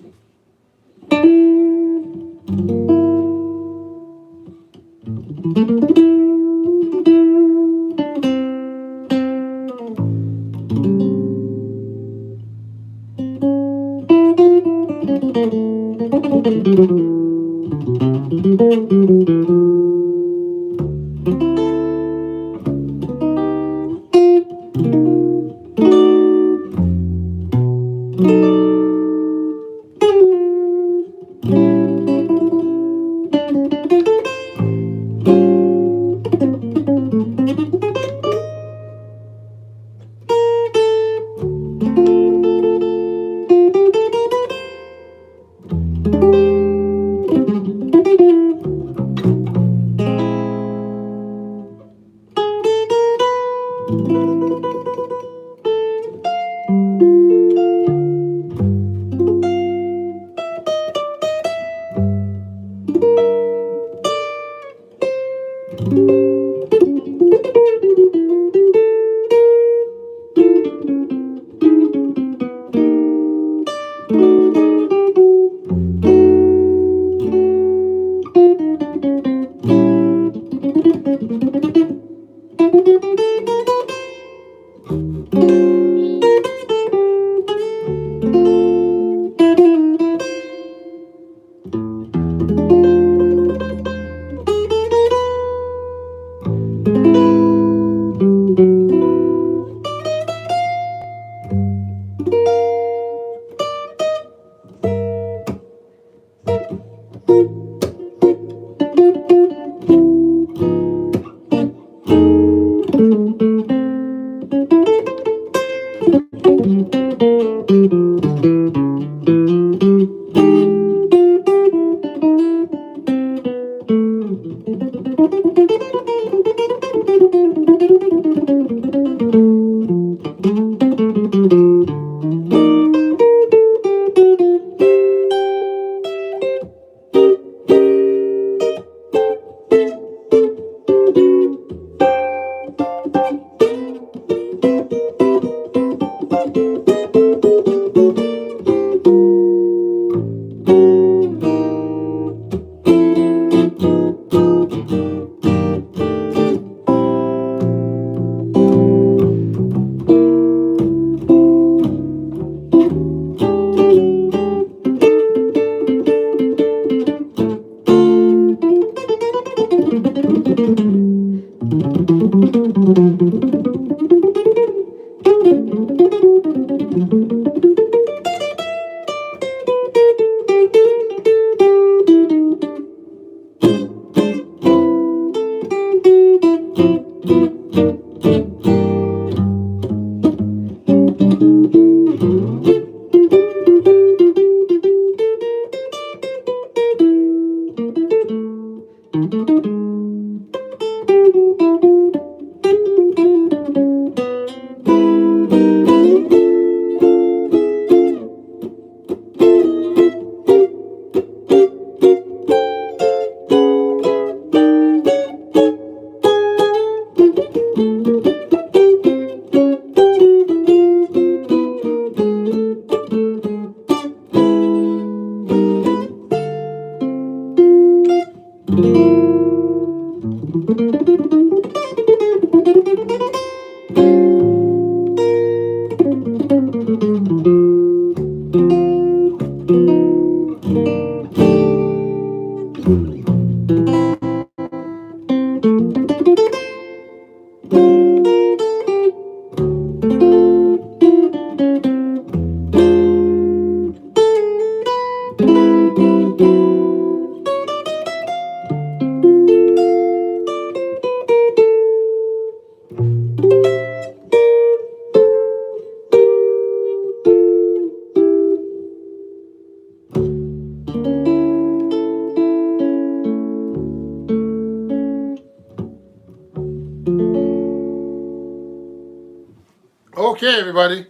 Okay, everybody.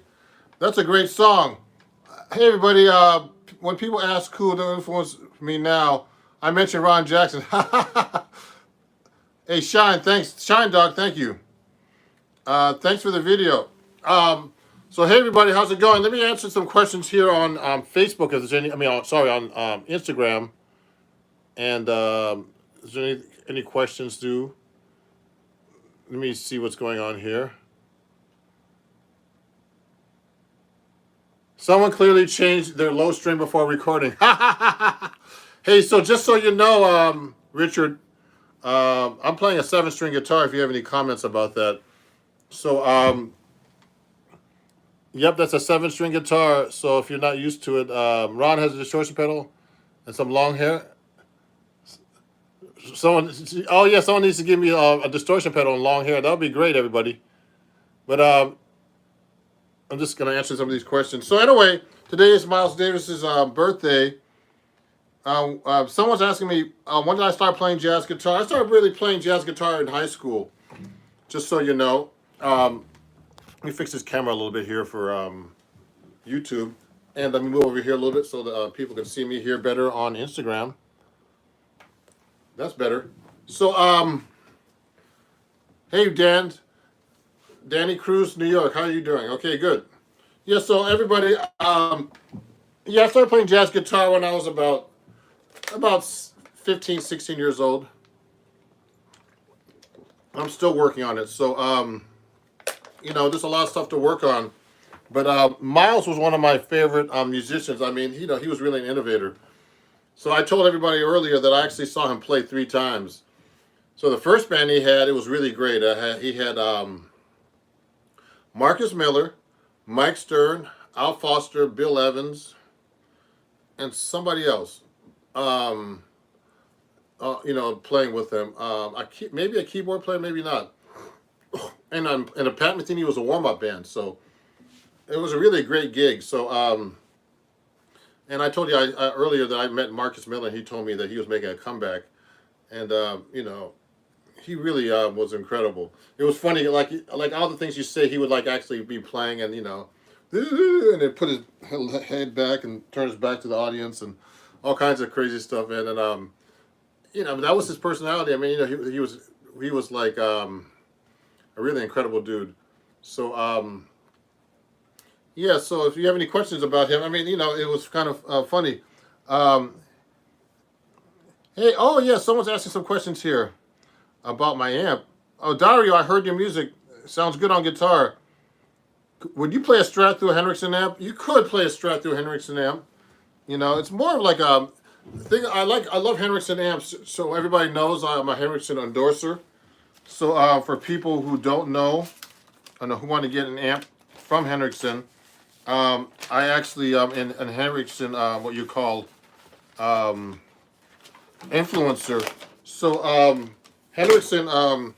That's a great song. Hey, everybody. when people ask who influenced me now, I mention Ron Jackson. Hey, Shine, thanks. Shine Dog, thank you. Thanks for the video. So hey everybody, how's it going? Let me answer some questions here on Facebook. If there's any, sorry, on Instagram. And is there any questions? Let me see what's going on here. Someone clearly changed their low string before recording. Hey, so just so you know, Richard, I'm playing a 7-string guitar. If you have any comments about that. So, yep, that's a 7-string guitar. So if you're not used to it, Ron has a distortion pedal and some long hair. Someone needs to give me a distortion pedal and long hair. That would be great, everybody. But I'm just going to answer some of these questions. So anyway, today is Miles Davis's birthday. Someone's asking me, when did I start playing jazz guitar? I started really playing jazz guitar in high school, just so you know. Let me fix this camera a little bit here for YouTube. And let me move over here a little bit so that people can see me here better on Instagram. That's better. So, hey, Danny Cruz, New York. How are you doing? Okay, good. Yeah, so everybody, I started playing jazz guitar when I was about 15, 16 years old. I'm still working on it. So, there's a lot of stuff to work on. But Miles was one of my favorite musicians. I mean, he was really an innovator. So I told everybody earlier that I actually saw him play 3 times. So the first band he had, it was really great. He had Marcus Miller, Mike Stern, Al Foster, Bill Evans, and somebody else, playing with him. Maybe a keyboard player, maybe not. And a Pat Metheny was a warm-up band, so it was a really great gig. So, and I told you earlier that I met Marcus Miller, and he told me that he was making a comeback. And, he really was incredible. It was funny, like all the things you say, he would actually be playing and, and then put his head back and turn his back to the audience and all kinds of crazy stuff. And that was his personality. I mean, he was like a really incredible dude. So, so if you have any questions about him, I mean, it was kind of funny. Someone's asking some questions here about my amp. Oh, Dario, I heard your music. Sounds good on guitar. Would you play a Strat through a Hendrickson amp? You could play a Strat through a Hendrickson amp. It's more of like a thing. I love Hendrickson amps, so everybody knows I'm a Hendrickson endorser. So for people who don't know, who want to get an amp from Hendrickson, I actually am in Hendrickson, what you call influencer. So Hendrickson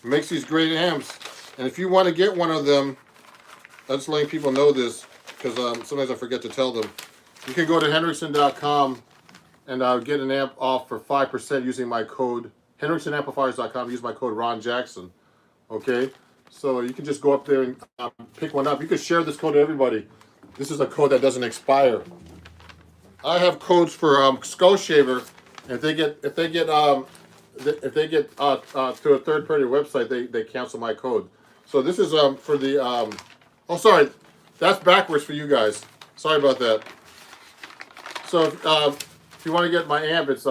makes these great amps, and if you want to get one of them, I'm just letting people know this because sometimes I forget to tell them. You can go to Hendrickson.com and get an amp off for 5% using my code HendricksonAmplifiers.com. Use my code Ron Jackson. Okay, so you can just go up there and pick one up. You can share this code to everybody. This is a code that doesn't expire. I have codes for Skull Shaver. If they get to a third-party website, they cancel my code. So this is for the oh, sorry, that's backwards for you guys. Sorry about that. So if you want to get my amp, it's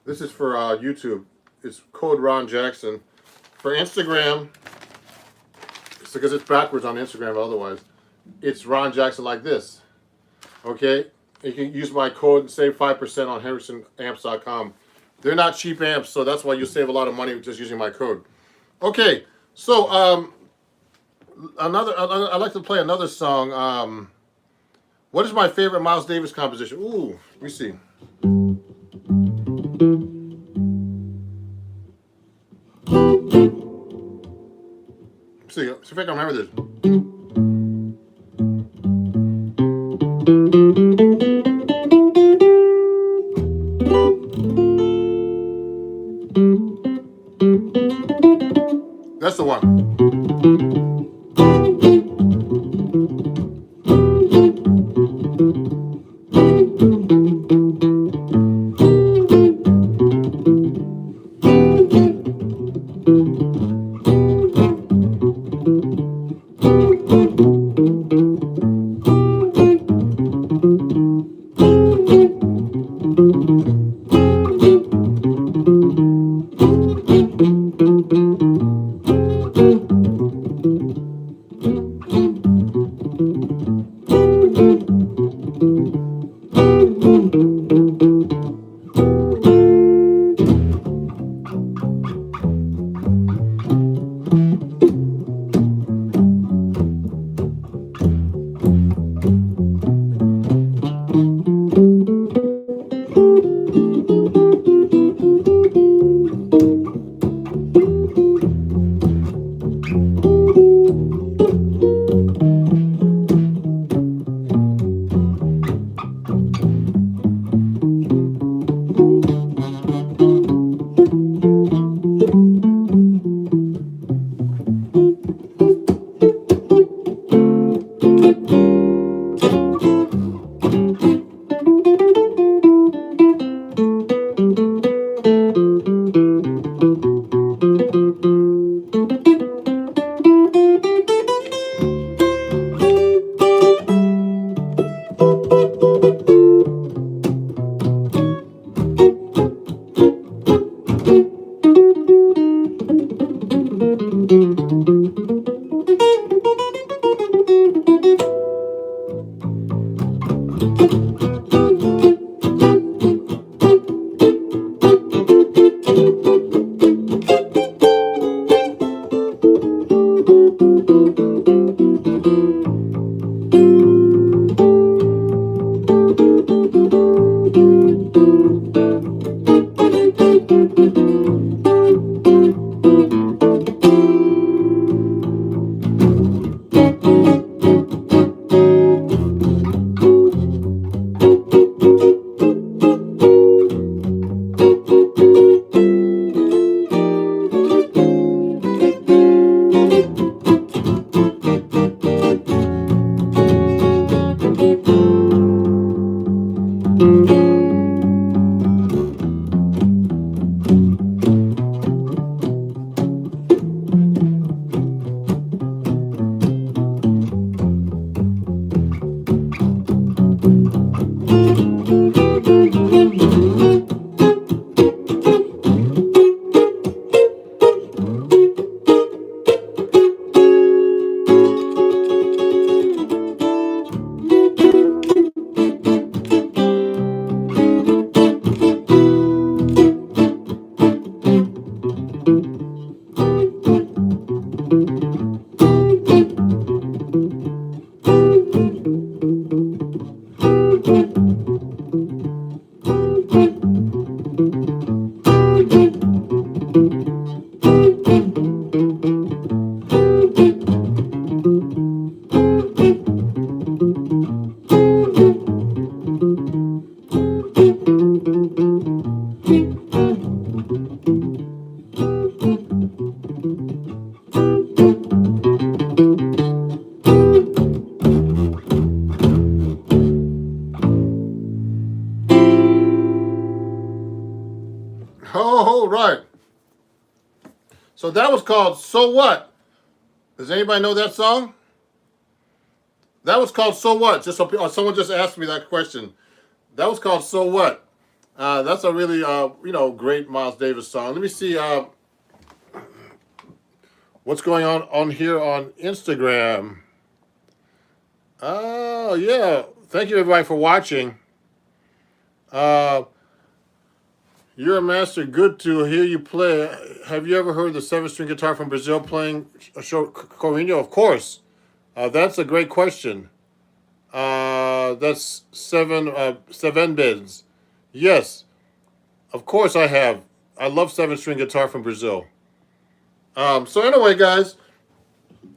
this is for YouTube. It's code Ron Jackson. For Instagram, it's because it's backwards on Instagram. Otherwise, it's Ron Jackson like this. Okay. You can use my code and save 5% on HendricksonAmps.com. They're not cheap amps, so that's why you save a lot of money just using my code. Okay, so I'd like to play another song. What is my favorite Miles Davis composition? Ooh, let me see. See if I can remember this. That's the one. Oh, right. So that was called "So What." Does anybody know that song? That was called "So What." Just so, someone just asked me that question. That was called "So What." That's a really great Miles Davis song. Let me see what's going on here on Instagram. Oh yeah, thank you everybody for watching. Uh, you're a master. Good to hear you play. Have you ever heard the seven-string guitar from Brazil playing a show Corino? Of course. That's a great question. That's seven beds. Yes, of course I have. I love seven-string guitar from Brazil. So anyway, guys.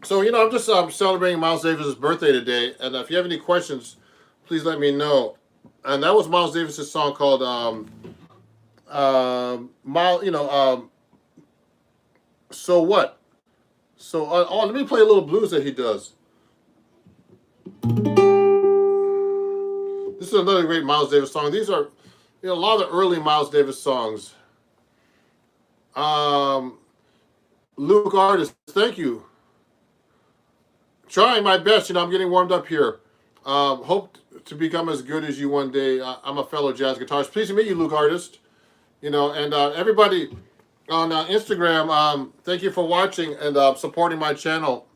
So I'm just celebrating Miles Davis's birthday today, and if you have any questions, please let me know. And that was Miles Davis's song called Miles. So what? So let me play a little blues that he does. This is another great Miles Davis song. These are, a lot of the early Miles Davis songs. Luke Artist, thank you. Trying my best. I'm getting warmed up here. Hope to become as good as you one day. I'm a fellow jazz guitarist. Pleased to meet you, Luke Artist. And everybody on Instagram, thank you for watching and supporting my channel.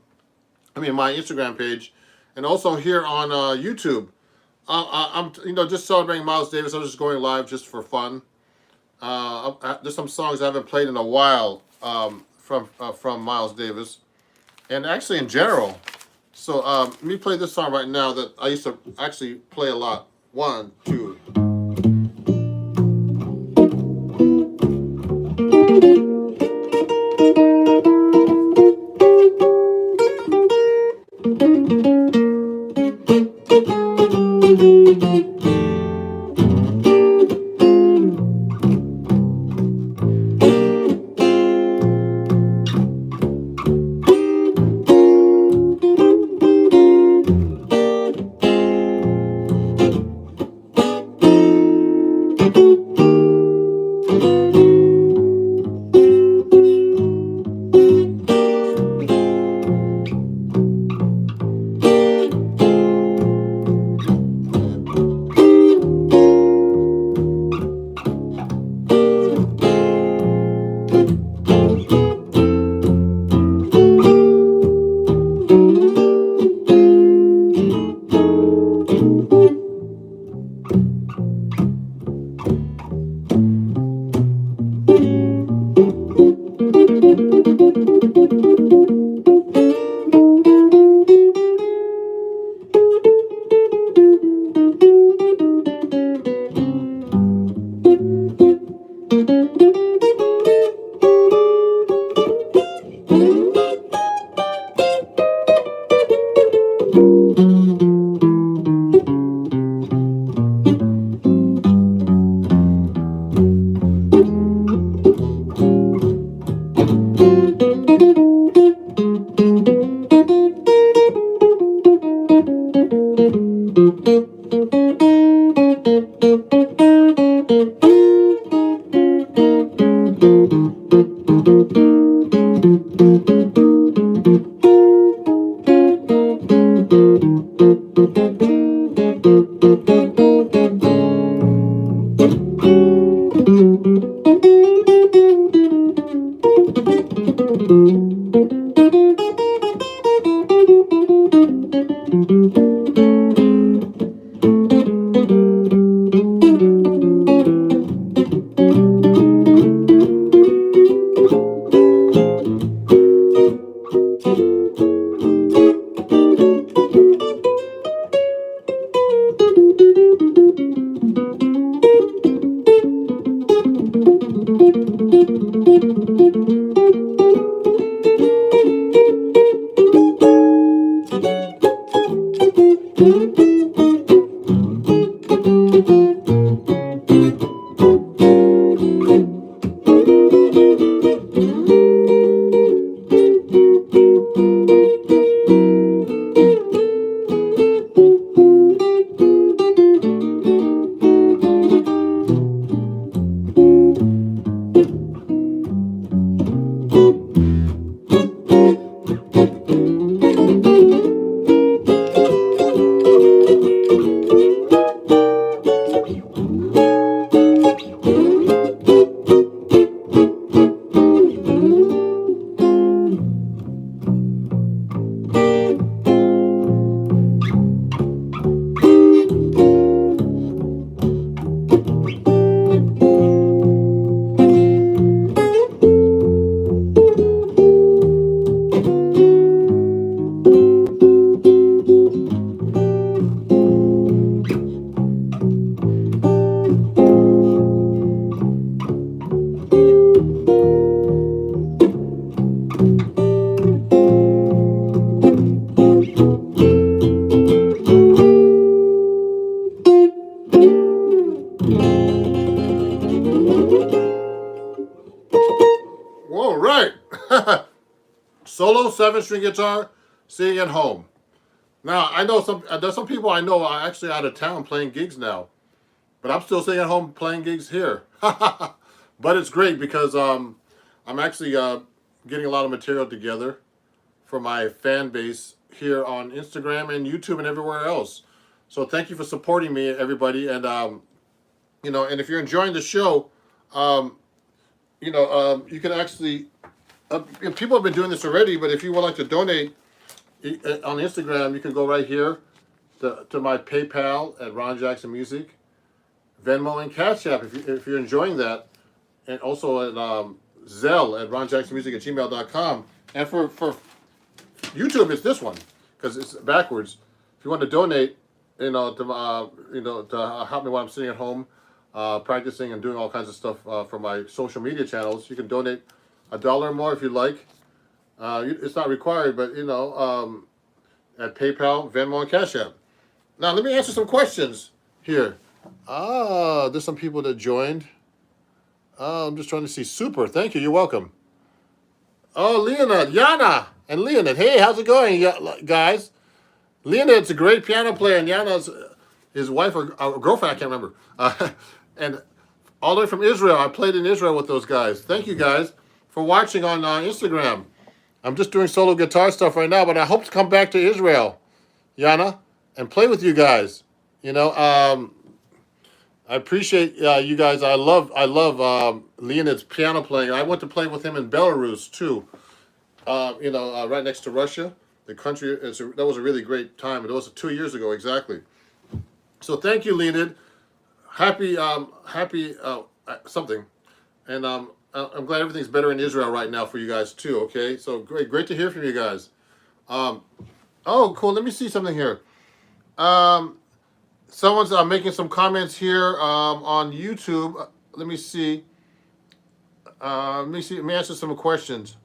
My Instagram page, and also here on YouTube. I'm just celebrating Miles Davis. I'm just going live just for fun. There's some songs I haven't played in a while from Miles Davis, and actually in general. So let me play this song right now that I used to actually play a lot. 1, 2. All right. Solo 7-string guitar, singing at home. Now I know there's some people I know are actually out of town playing gigs now, but I'm still sitting at home playing gigs here. But it's great because I'm actually getting a lot of material together for my fan base here on Instagram and YouTube and everywhere else. So thank you for supporting me, everybody, and and if you're enjoying the show, um, you can actually. People have been doing this already, but if you would like to donate on Instagram, you can go right here to my PayPal at Ron Jackson Music, Venmo, and Cash App if you're enjoying that, and also at Zelle at ronjacksonmusic at gmail.com. And for YouTube, it's this one because it's backwards. If you want to donate, to help me while I'm sitting at home, practicing and doing all kinds of stuff for my social media channels, you can donate $1 or more if you like. It's not required, but at PayPal, Venmo, and Cash App. Now let me answer some questions here. There's some people that joined. I'm just trying to see. Super, thank you. You're welcome. Oh, Leonid, Yana, and Leonid. Hey, how's it going, guys? Leonid's a great piano player, and Yana's his wife or girlfriend. I can't remember. And all the way from Israel. I played in Israel with those guys. Thank you guys for watching on Instagram. I'm just doing solo guitar stuff right now, but I hope to come back to Israel, Yana, and play with you guys. I appreciate you guys. I love Leonid's piano playing. I went to play with him in Belarus too. Right next to Russia. The country that was a really great time. It was 2 years ago exactly. So thank you, Leonid. Happy something, and I'm glad everything's better in Israel right now for you guys too. Okay, so great to hear from you guys. Oh, cool. Let me see something here. Someone's making some comments here on YouTube. Let me see. Let me answer some questions.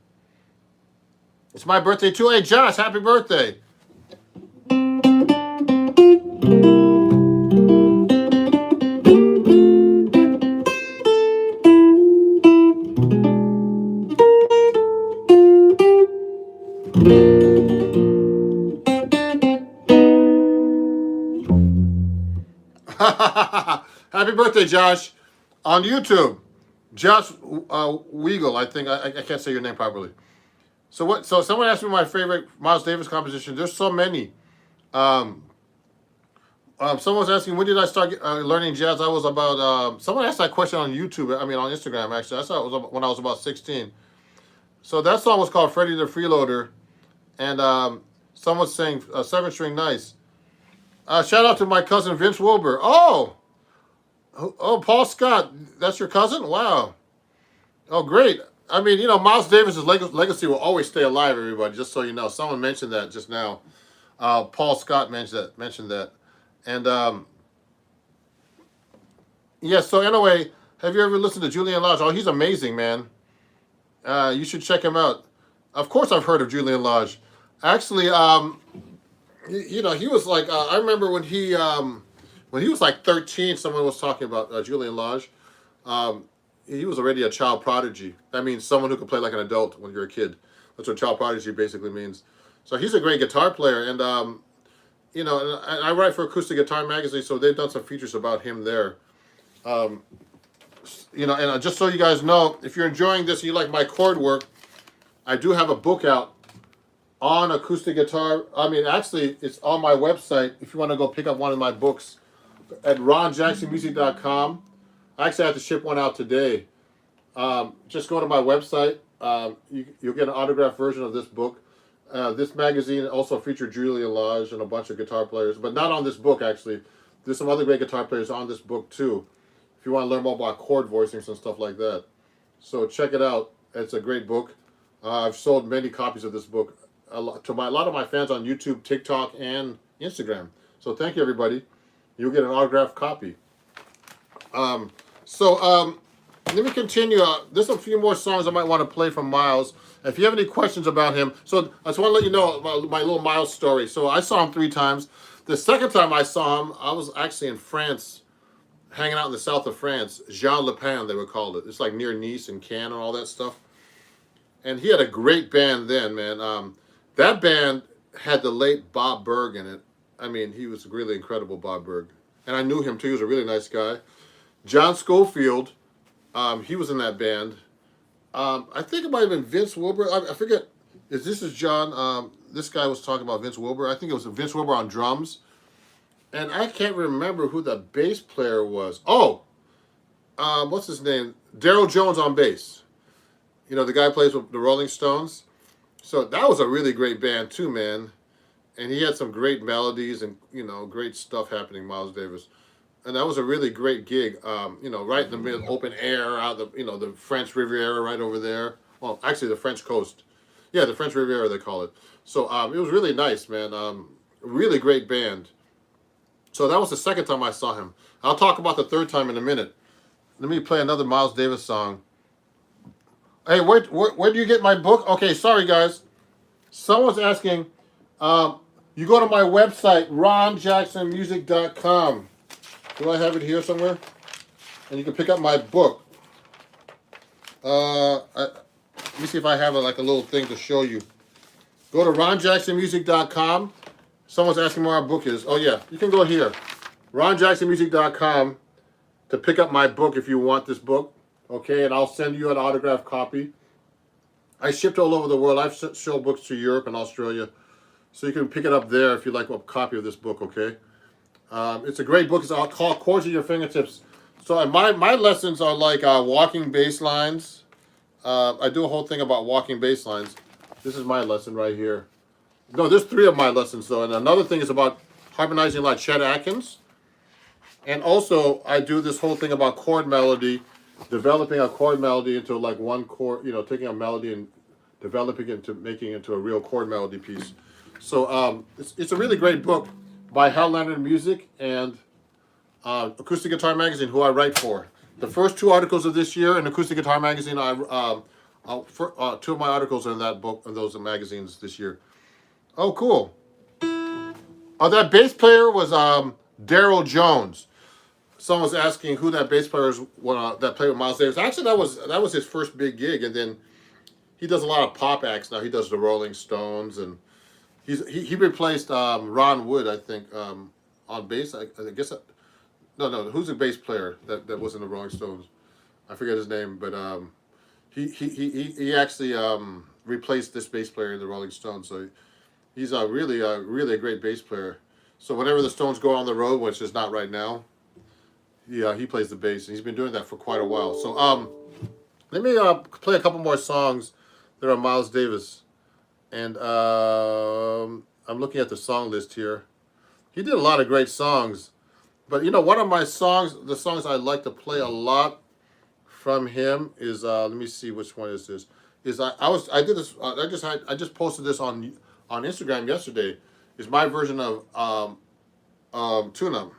It's my birthday too. Hey, Josh, happy birthday. Happy birthday, Josh. On YouTube, Josh Weigel, I think. I can't say your name properly. So someone asked me my favorite Miles Davis composition. There's so many. Someone was asking, when did I start learning jazz? I was about, someone asked that question on YouTube, on Instagram, actually. I saw it was when I was about 16. So that song was called Freddie the Freeloader. And Someone's saying 7 string, nice. Shout out to my cousin Vince Wilbur. Oh, Paul Scott. That's your cousin? Wow. Oh, great. I mean, Miles Davis's legacy will always stay alive. Everybody, just so you know. Someone mentioned that just now. Paul Scott mentioned that, and yeah. So anyway, have you ever listened to Julian Lodge? Oh, he's amazing, man. You should check him out. Of course, I've heard of Julian Lodge. Actually, he was like I remember when he was like 13. Someone was talking about Julian Lodge. He was already a child prodigy. That means someone who could play like an adult when you're a kid. That's what child prodigy basically means. So he's a great guitar player, and and I write for Acoustic Guitar Magazine, so they've done some features about him there. And just so you guys know, if you're enjoying this and you like my chord work, I do have a book out on acoustic guitar. I mean, actually, it's on my website if you want to go pick up one of my books at ronjacksonmusic.com. I actually have to ship one out today. Just go to my website. You'll get an autographed version of this book. This magazine also featured Julian Lodge and a bunch of guitar players, but not on this book, actually. There's some other great guitar players on this book, too, if you want to learn more about chord voicings and stuff like that. So check it out. It's a great book. I've sold many copies of this book to a lot of my fans on YouTube, TikTok, and Instagram. So thank you, everybody. You'll get an autographed copy. Let me continue. There's a few more songs I might want to play from Miles. If you have any questions about him, so I just want to let you know about my little Miles story. So I saw him 3 times. The second time I saw him, I was actually in France, hanging out in the south of France. Jean Le Pen, they would call it. It's like near Nice and Cannes and all that stuff. And he had a great band then, man. That band had the late Bob Berg in it. I mean, he was really incredible, Bob Berg. And I knew him, too. He was a really nice guy. John Schofield, he was in that band. I think it might have been Vince Wilbur. I forget. This is John. This guy was talking about Vince Wilbur. I think it was Vince Wilbur on drums. And I can't remember who the bass player was. What's his name? Daryl Jones on bass. The guy who plays with the Rolling Stones. So that was a really great band too, man. And he had some great melodies and, great stuff happening, Miles Davis. And that was a really great gig, right in the middle, open air, out the French Riviera right over there. Well, actually the French coast. Yeah, the French Riviera, they call it. So it was really nice, man. Really great band. So that was the second time I saw him. I'll talk about the third time in a minute. Let me play another Miles Davis song. Hey, where do you get my book? Okay, sorry, guys. Someone's asking, you go to my website, ronjacksonmusic.com. Do I have it here somewhere? And you can pick up my book. Let me see if I have a little thing to show you. Go to ronjacksonmusic.com. Someone's asking where our book is. Oh, yeah. You can go here. ronjacksonmusic.com to pick up my book if you want this book. Okay, and I'll send you an autographed copy. I shipped all over the world. I've sold books to Europe and Australia. So you can pick it up there if you like a copy of this book, okay? It's a great book. It's called Chords at Your Fingertips. So my lessons are like walking bass lines. I do a whole thing about walking bass lines. This is my lesson right here. No, there's 3 of my lessons, though. And another thing is about harmonizing like Chet Atkins. And also, I do this whole thing about chord melody, developing a chord melody into like one chord, taking a melody and developing it into making it into a real chord melody piece. So it's a really great book by Hal Leonard Music and Acoustic Guitar Magazine, who I write for. The first 2 articles of this year in Acoustic Guitar Magazine, 2 of my articles are in that book, in those magazines this year. Oh, cool. That bass player was Daryl Jones. Someone was asking who that bass player is that played with Miles Davis. Actually, that was his first big gig, and then he does a lot of pop acts now. He does the Rolling Stones, and he replaced Ron Wood, I think, on bass. I guess no. Who's the bass player that was in the Rolling Stones? I forget his name, but he actually replaced this bass player in the Rolling Stones. So he's a really great bass player. So whenever the Stones go on the road, which is not right now, yeah, he plays the bass, and he's been doing that for quite a while. So let me play a couple more songs that are Miles Davis. And I'm looking at the song list here. He did a lot of great songs, but you know, one of my songs, the songs I like to play a lot from him is let me see which one is this. Is I did this I just posted this on Instagram yesterday. Is my version of Tuna.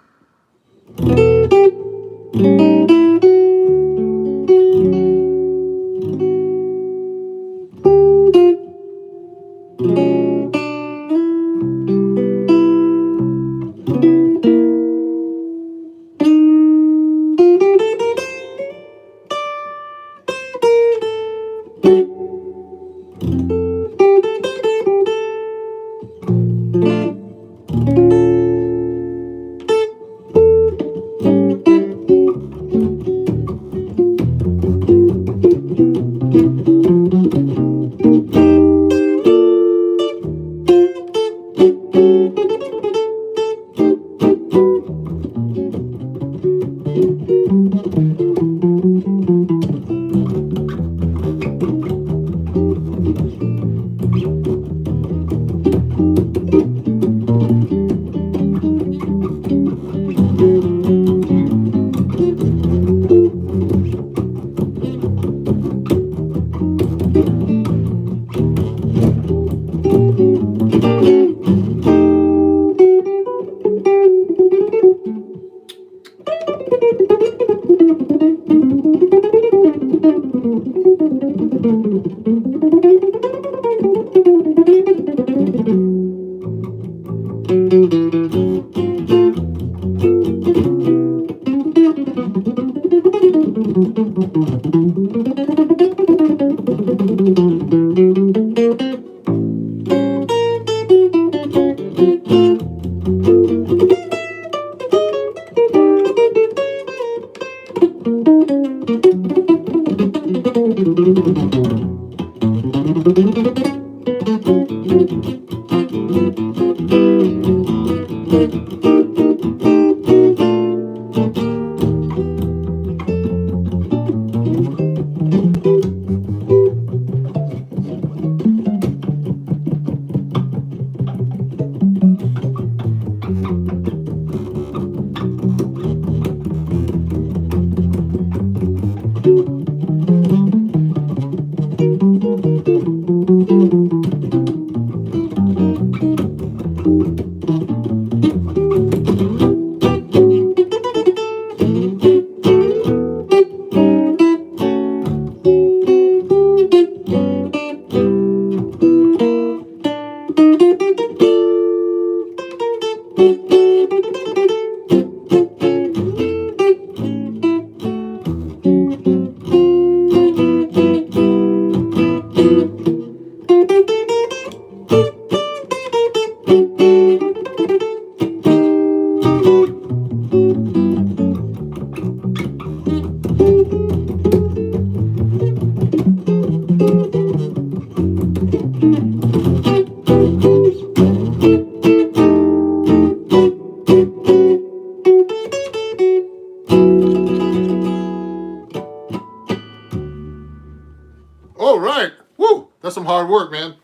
All right. Woo! That's some hard work, man.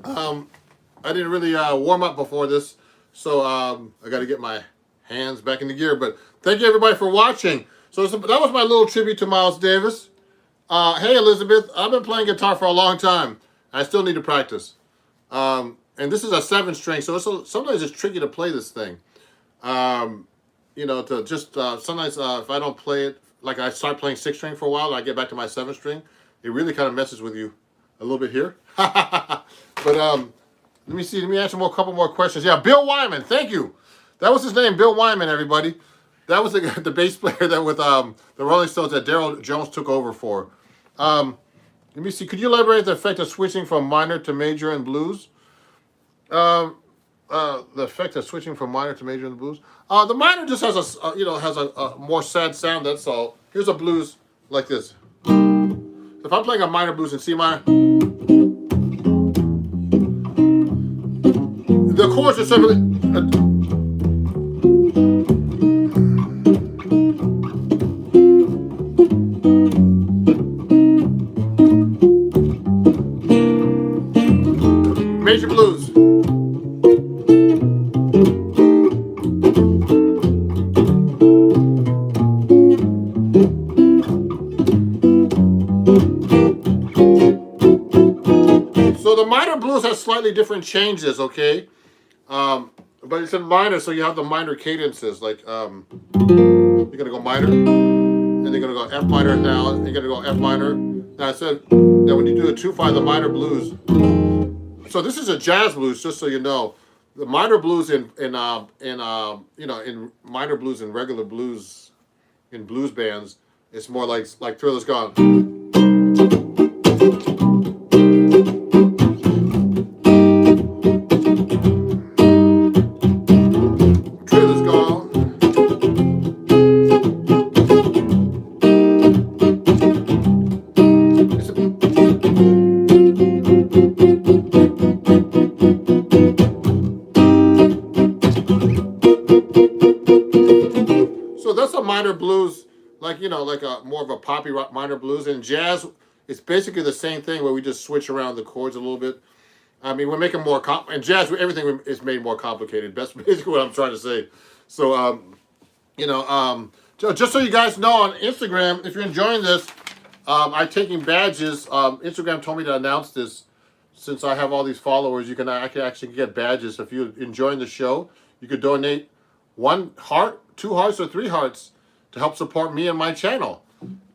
I didn't really warm up before this, so I got to get my hands back into gear. But thank you, everybody, for watching. So that was my little tribute to Miles Davis. Hey, Elizabeth, I've been playing guitar for a long time. I still need to practice. And this is a 7-string, so sometimes it's tricky to play this thing. You know, to just sometimes if I don't play it, like I start playing 6-string for a while, and I get back to my 7-string, it really kind of messes with you a little bit here. But let me see. Let me answer a couple more questions. Yeah, Bill Wyman. Thank you. That was his name, Bill Wyman. Everybody. That was the bass player that with the Rolling Stones that Daryl Jones took over for. Let me see. Could you elaborate the effect of switching from minor to major in blues? The effect of switching from minor to major in the blues. The minor just has a more sad sound. That's all. Here's a blues like this. If I'm playing a minor blues in C minor, the chords are separately. Major blues. slightly different changes, okay? But it's in minor, so you have the minor cadences. Like you're gonna go minor, and you're gonna go F minor now. You're gonna go F minor. Now I said that when you do a 2/5, the minor blues. So this is a jazz blues, just so you know. The minor blues in minor blues and regular blues in blues bands, it's more like Thriller's gone. Thriller's gone. So that's a minor blues, like like a more of a poppy rock minor blues. And jazz, it's basically the same thing where we just switch around the chords a little bit. I mean, we're making more and jazz, everything is made more complicated. That's basically what I'm trying to say. So, just so you guys know, on Instagram, if you're enjoying this, I'm taking badges. Instagram told me to announce this. Since I have all these followers, I can actually get badges. If you're enjoying the show, you could donate 1 heart, 2 hearts, or 3 hearts to help support me and my channel.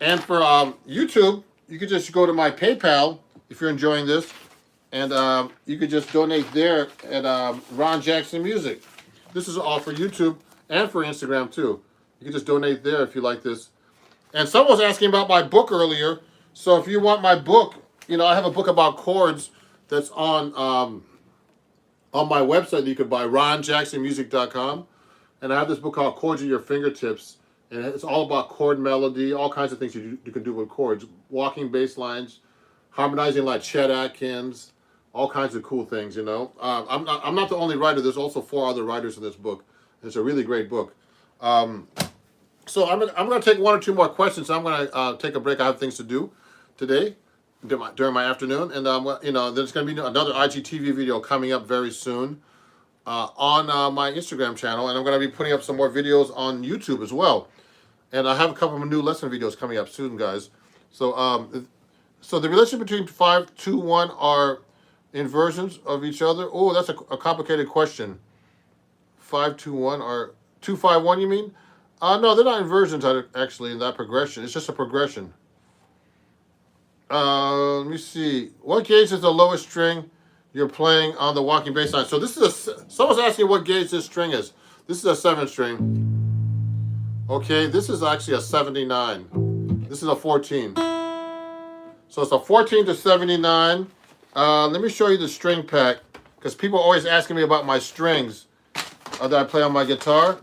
And for YouTube, you could just go to my PayPal if you're enjoying this, and you could just donate there at Ron Jackson Music. This is all for YouTube and for Instagram too. You can just donate there if you like this. And someone was asking about my book earlier. So if you want my book, I have a book about chords that's on my website that you could buy, ronjacksonmusic.com. And I have this book called Chords at Your Fingertips. And it's all about chord melody, all kinds of things you can do with chords. Walking bass lines, harmonizing like Chet Atkins, all kinds of cool things, I'm not the only writer. There's also 4 other writers in this book. It's a really great book. So I'm gonna take 1 or 2 more questions. I'm gonna take a break. I have things to do today during my afternoon, and there's gonna be another IGTV video coming up very soon on my Instagram channel, and I'm gonna be putting up some more videos on YouTube as well. And I have a couple of new lesson videos coming up soon, guys. So so the relation between 5, 2, 1 are inversions of each other. Oh, that's a complicated question. 5, 2, 1 are 2, 5, 1. You mean? No, they're not inversions actually in that progression. It's just a progression. Let me see. What gauge is the lowest string you're playing on the walking bass line? So this is someone's asking what gauge this string is. This is a 7 string. Okay, this is actually a 79. This is a 14. So it's a 14 to 79. Let me show you the string pack, because people are always asking me about my strings that I play on my guitar.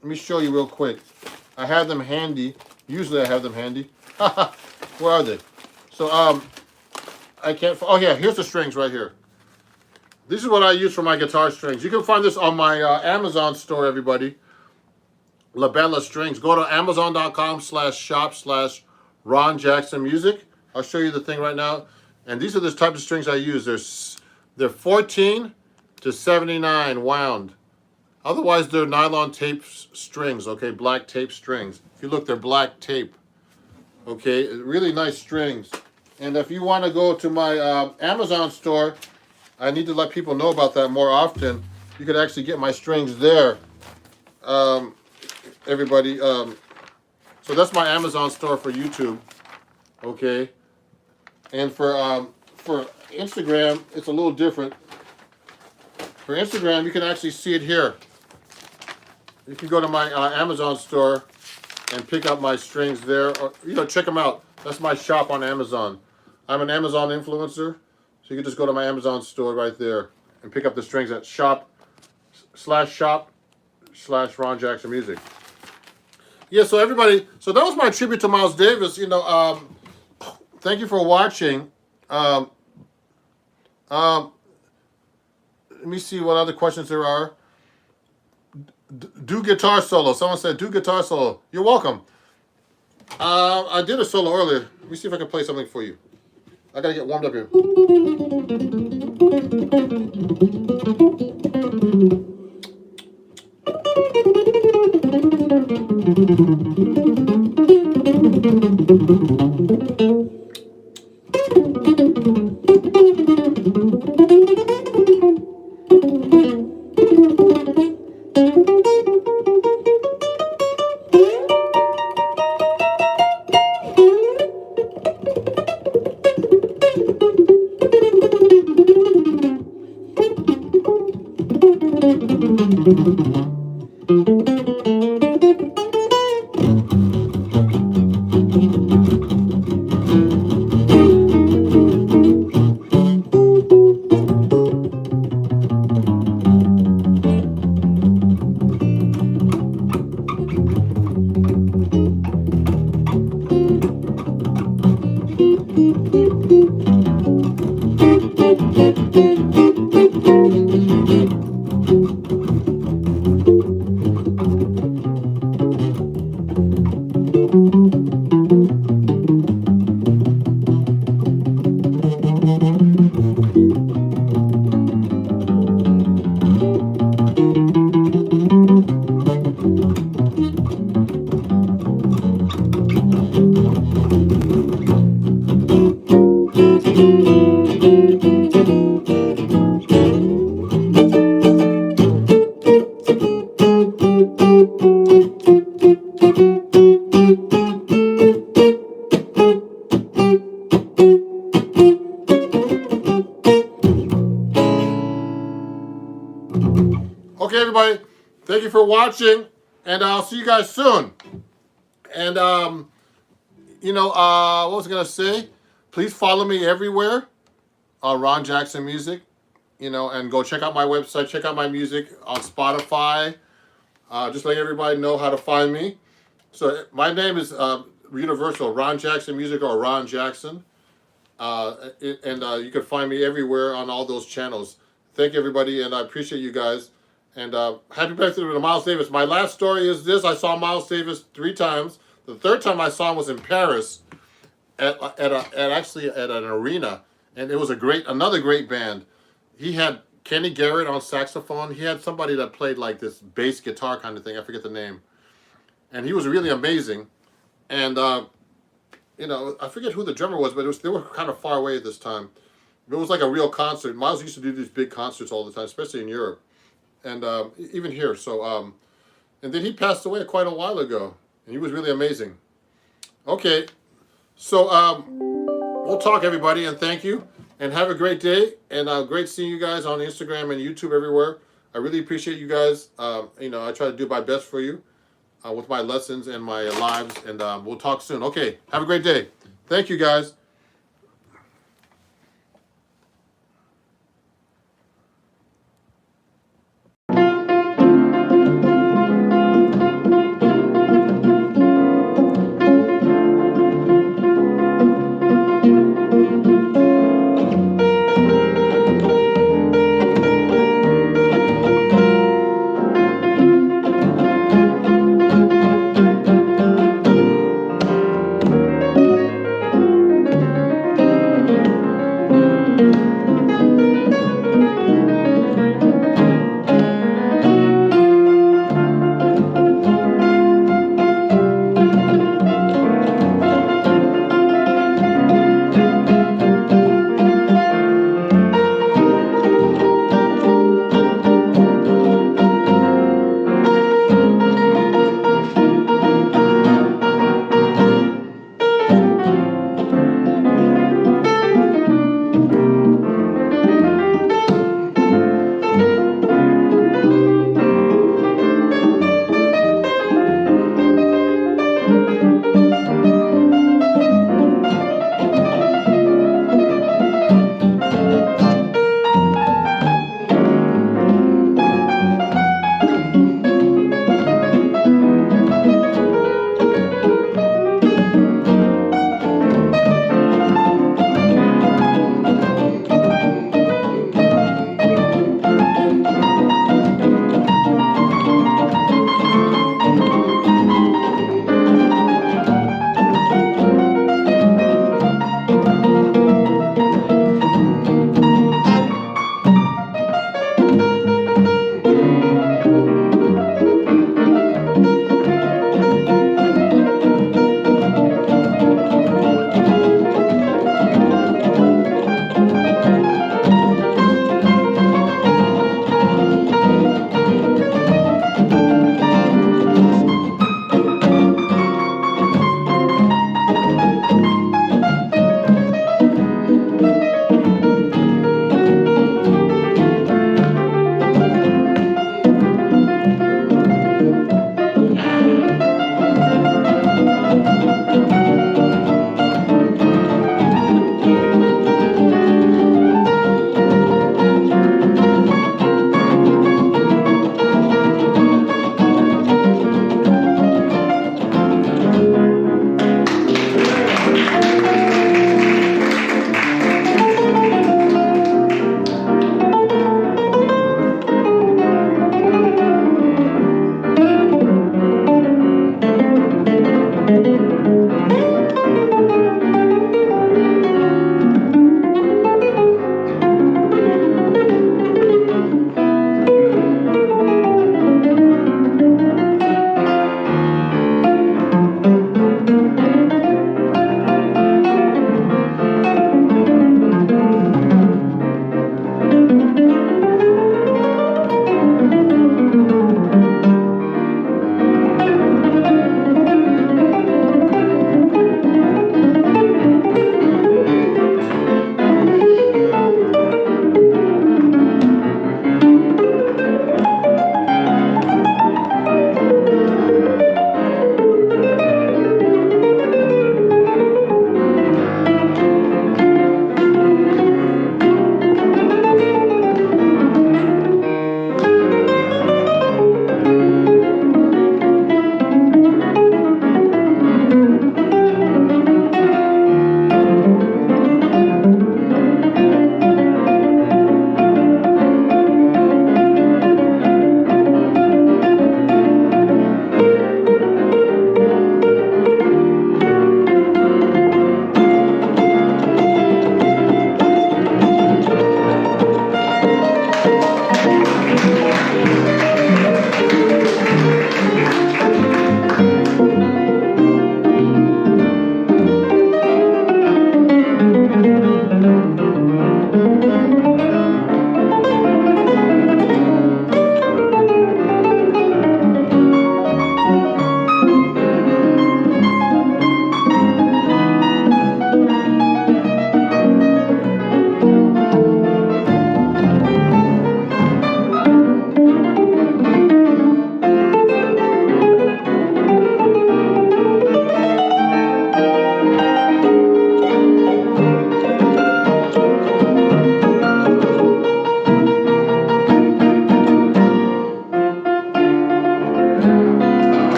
Let me show you real quick. I have them handy. Usually I have them handy. Where are they? So I can't. Oh yeah, here's the strings right here. This is what I use for my guitar strings. You can find this on my Amazon store, everybody. Labella Strings. Go to amazon.com/shop/Ron Jackson Music. I'll show you the thing right now. And these are the type of strings I use. They're 14 to 79 wound. Otherwise, they're nylon tape strings, okay? Black tape strings. If you look, they're black tape. Okay, really nice strings. And if you want to go to my Amazon store, I need to let people know about that more often. You could actually get my strings there. Everybody, so that's my Amazon store for YouTube, okay? And for Instagram, it's a little different. For Instagram, you can actually see it here. You can go to my Amazon store and pick up my strings there, or check them out. That's my shop on Amazon. I'm an Amazon influencer, so you can just go to my Amazon store right there and pick up the strings at shop/Ron Jackson Music. Yeah, so everybody, so that was my tribute to Miles Davis. Thank you for watching. Let me see what other questions there are. Do guitar solo. Someone said, do guitar solo. You're welcome. I did a solo earlier. Let me see if I can play something for you. I gotta get warmed up here. Okay, everybody, thank you for watching, and I'll see you guys soon. And what was I gonna say? Please follow me everywhere on Ron Jackson Music. And go check out my website, check out my music on Spotify. Just letting everybody know how to find me. So my name is Universal Ron Jackson Music, or Ron Jackson, and you can find me everywhere on all those channels. Thank you, everybody, and I appreciate you guys. And happy birthday to Miles Davis. My last story is this: I saw Miles Davis 3 times. The third time I saw him was in Paris at an arena, and it was another great band. He had Kenny Garrett on saxophone. He had somebody that played like this bass guitar kind of thing. I forget the name. And he was really amazing. And, I forget who the drummer was, but they were kind of far away at this time. It was like a real concert. Miles used to do these big concerts all the time, especially in Europe. And even here. So, and then he passed away quite a while ago. And he was really amazing. Okay. So, we'll talk, everybody, and thank you. And have a great day, and great seeing you guys on Instagram and YouTube everywhere. I really appreciate you guys. I try to do my best for you with my lessons and my lives, and we'll talk soon. Okay, have a great day. Thank you, guys.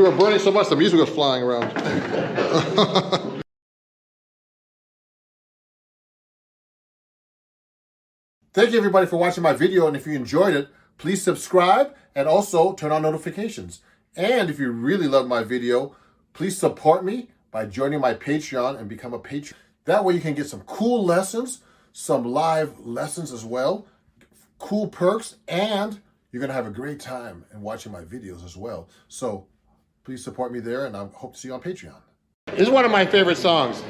were burning so much, the music was flying around. Thank you everybody for watching my video, and if you enjoyed it, please subscribe and also turn on notifications. And if you really love my video, please support me by joining my Patreon and become a patron. That way you can get some cool lessons, some live lessons as well, cool perks, and you're going to have a great time in watching my videos as well. So please support me there, and I hope to see you on Patreon. This is one of my favorite songs.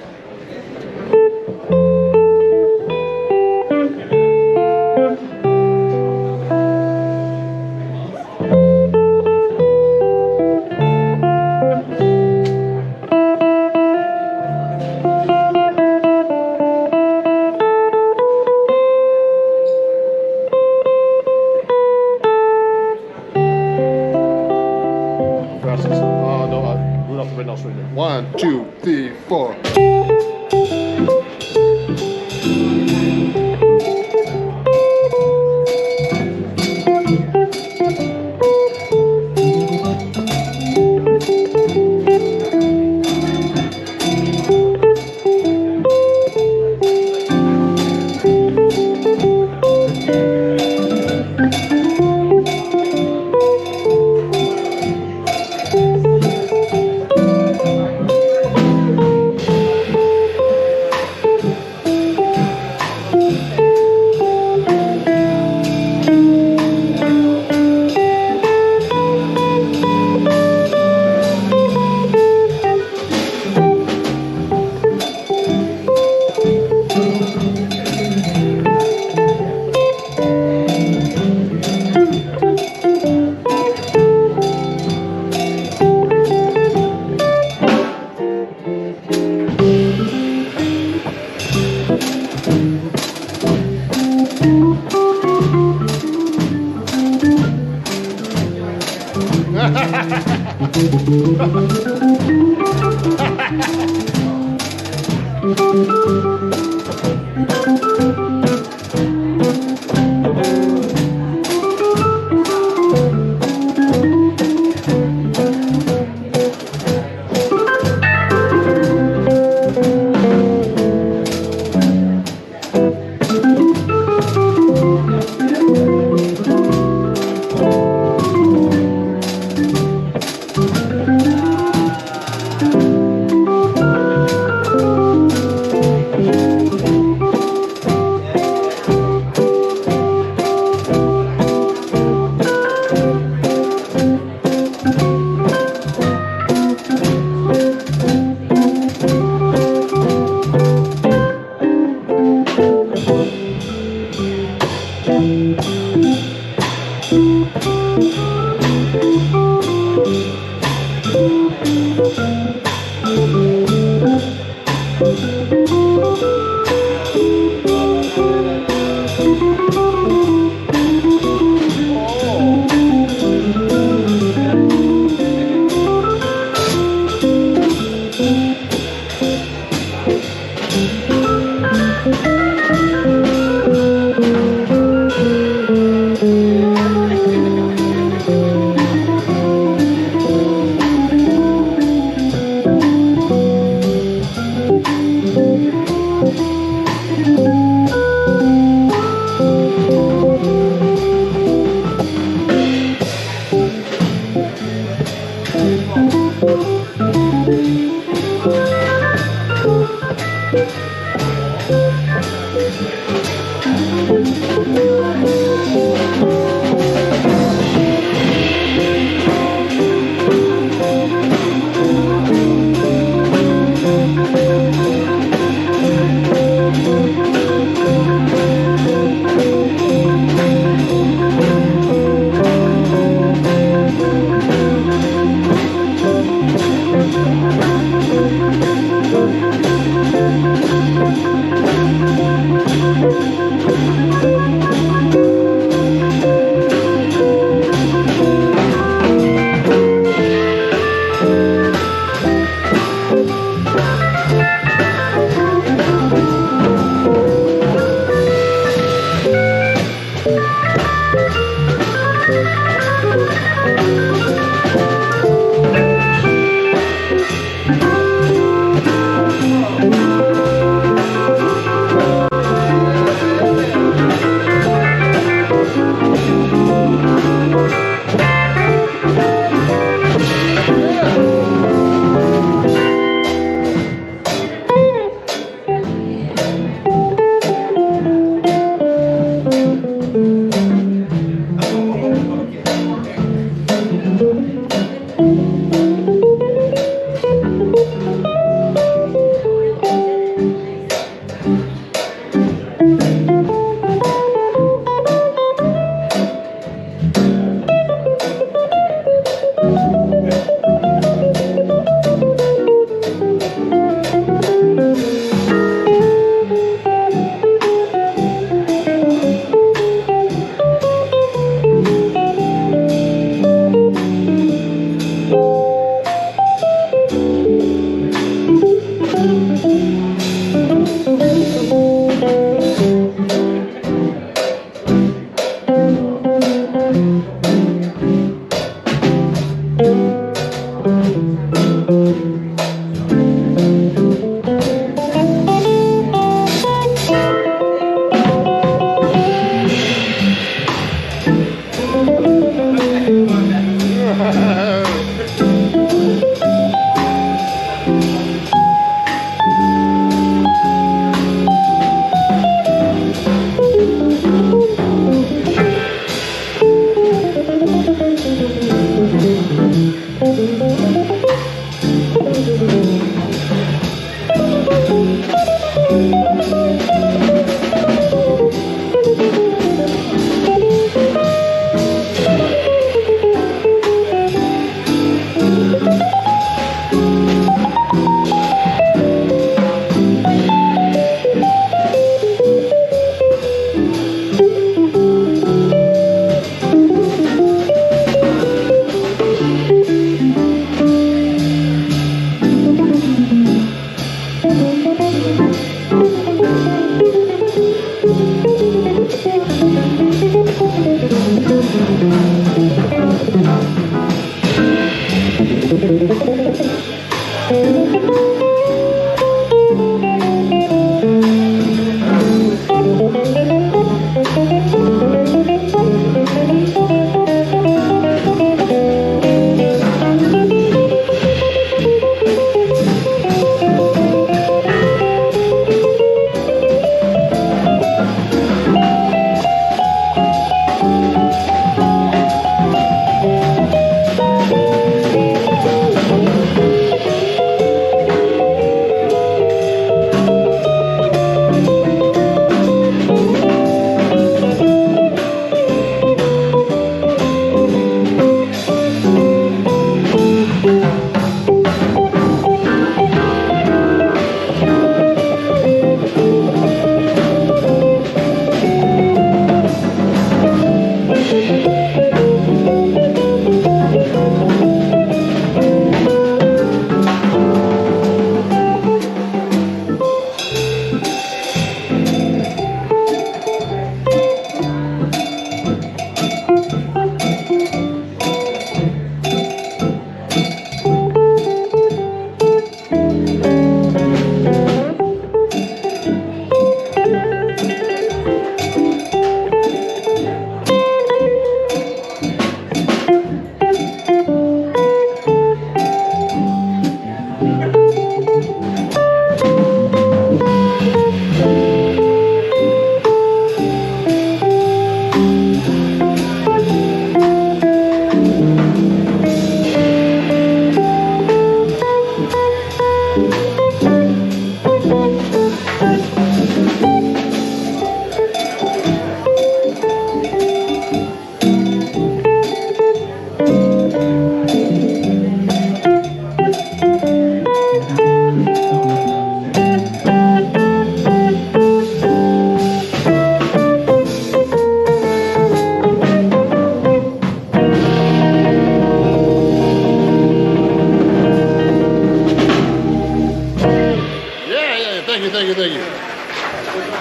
One, two, three, four.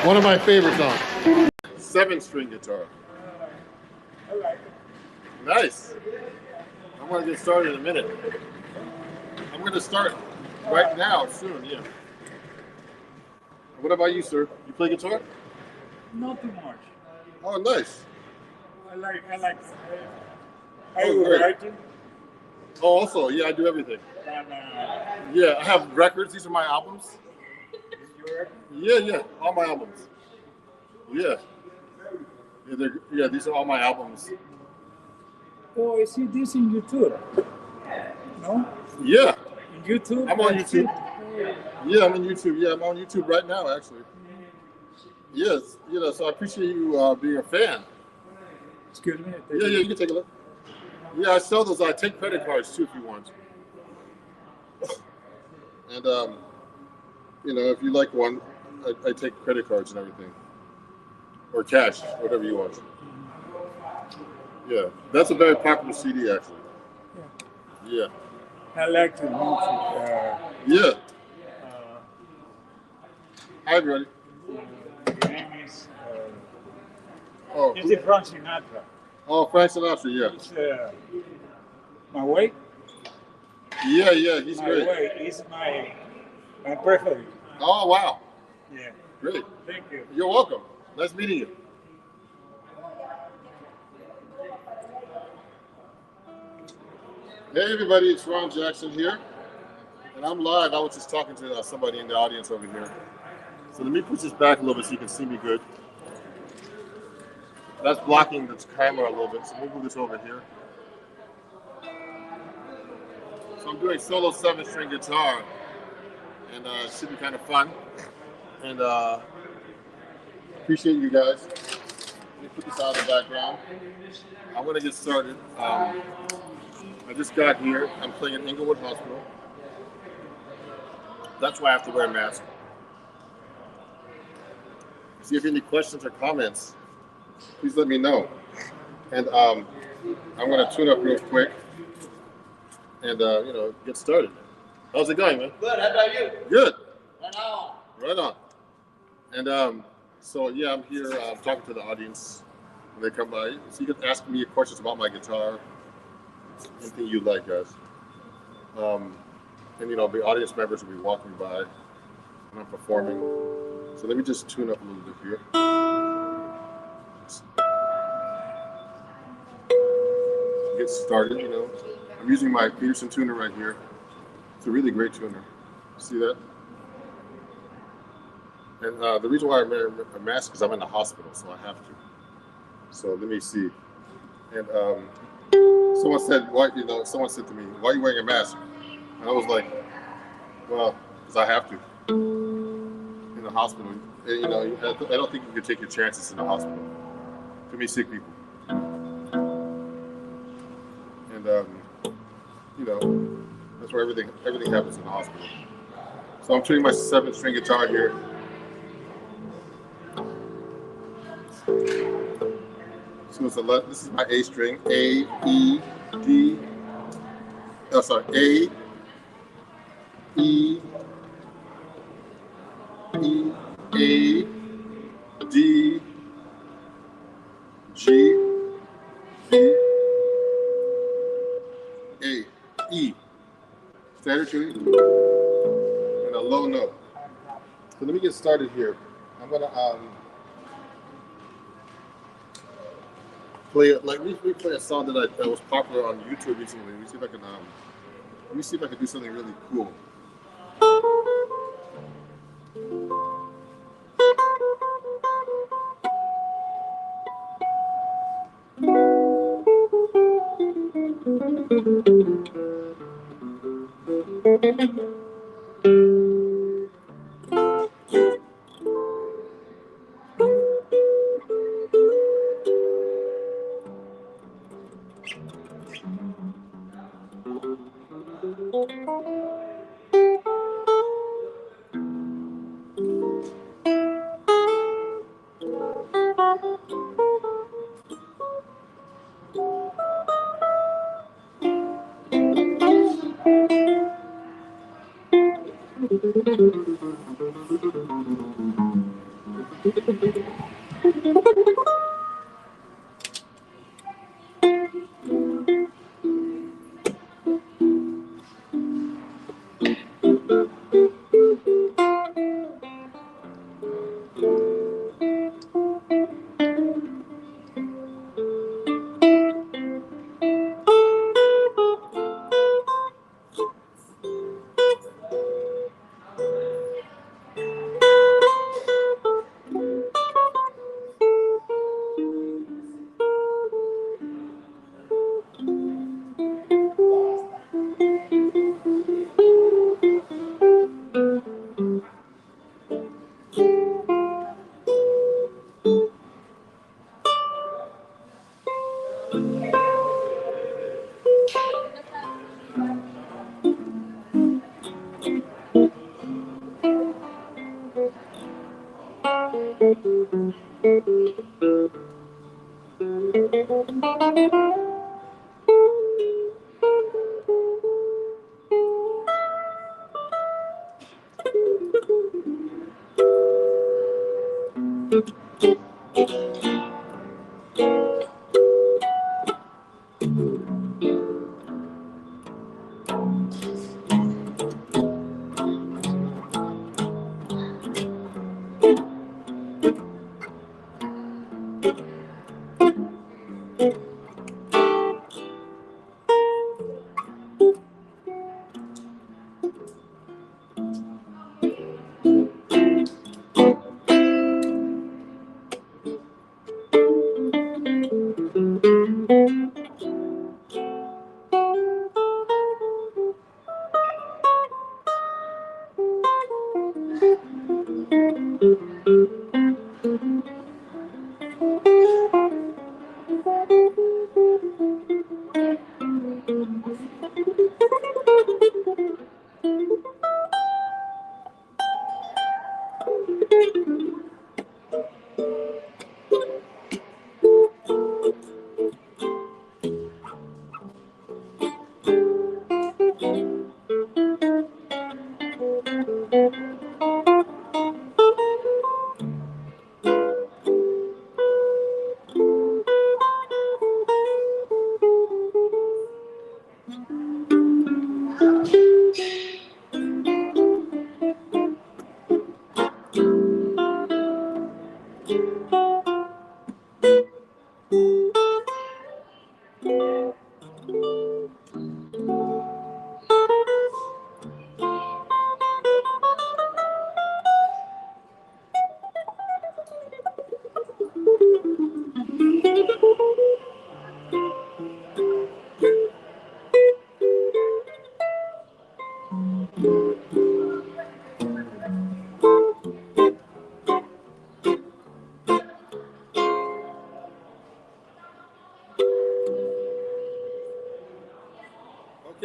One of my favorites on. 7-string guitar. I like it. Nice. I'm gonna get started in a minute. I'm gonna start right now, soon, yeah. What about you, sir? You play guitar? Not too much. Oh, nice. I like. Oh, was great. writing. Oh, also, yeah, I do everything. And, Yeah, I have records. These are my albums. Yeah, all my albums. Yeah. Yeah, these are all my albums. oh, I see this in YouTube. No? Yeah, In YouTube? I'm on I YouTube. see- yeah, I'm on YouTube. Yeah, I'm on YouTube right now, actually. Yes, so I appreciate you being a fan. Excuse me. Yeah, you can take a look. Yeah, I sell those. I take credit cards too if you want. And if you like one, I take credit cards and everything, or cash, whatever you want. Yeah, that's a very popular CD actually. Yeah, I like to yeah. uh, Hi, everybody. the name is Oh, it's the Frank Sinatra. oh, Frank Sinatra. Yeah, It's my way. yeah, he's My great. way is my preferred. Oh, wow, Yeah. great. Thank you. You're welcome. Nice meeting you. Hey, everybody, it's Ron Jackson here, and I'm live. I was just talking to somebody in the audience over here. So let me push this back a little bit so you can see me good. That's blocking the camera a little bit, so we'll move this over here. So I'm doing solo 7-string guitar, and it should be kind of fun. And appreciate you guys. Let me put this out in the background. I'm gonna get started. I just got here. I'm playing at Inglewood Hospital. That's why I have to wear a mask. See if you have any questions or comments, please let me know. And I'm gonna tune up real quick and get started. How's it going, man? Good. How about you? Good. Right on. Right on. And so yeah, I'm here talking to the audience when they come by. So you can ask me questions about my guitar, anything you like, guys. And the audience members will be walking by when I'm performing. So let me just tune up a little bit here. Get started, I'm using my Peterson tuner right here. It's a really great tuner. See that? And the reason why I wear a mask is I'm in the hospital, so I have to. So let me see. And someone said, someone said to me, "Why are you wearing a mask?" And I was like, "Well, because I have to." In the hospital, I don't think you can take your chances in the hospital. Too many sick people. And that's where everything happens in the hospital. So I'm tuning my 7-string guitar here. So this is my A string, A, E, D. Oh, sorry, A, E, E, A, D, G, E, A, E. Standard tuning, and a low note. So let me get started here. I'm gonna play it. Like we play a song that was popular on YouTube recently. Let me see if I can do something really cool.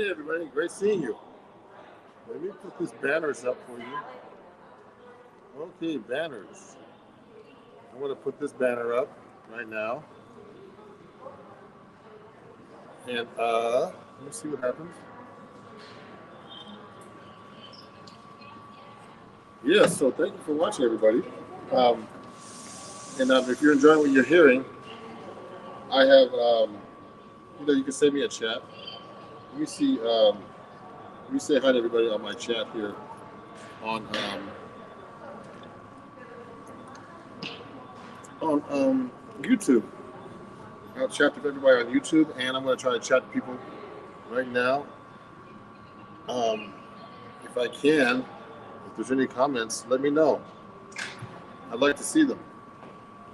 Okay, everybody, great seeing you. Let me put these banners up for you. Okay, banners. I'm going to put this banner up right now. And let me see what happens. Yes, so thank you for watching, everybody. Um, and if you're enjoying what you're hearing, I have, you can send me a chat. Let me see, let me say hi to everybody on my chat here on YouTube. I'll chat with everybody on YouTube, and I'm going to try to chat to people right now. If I can, if there's any comments, let me know. I'd like to see them.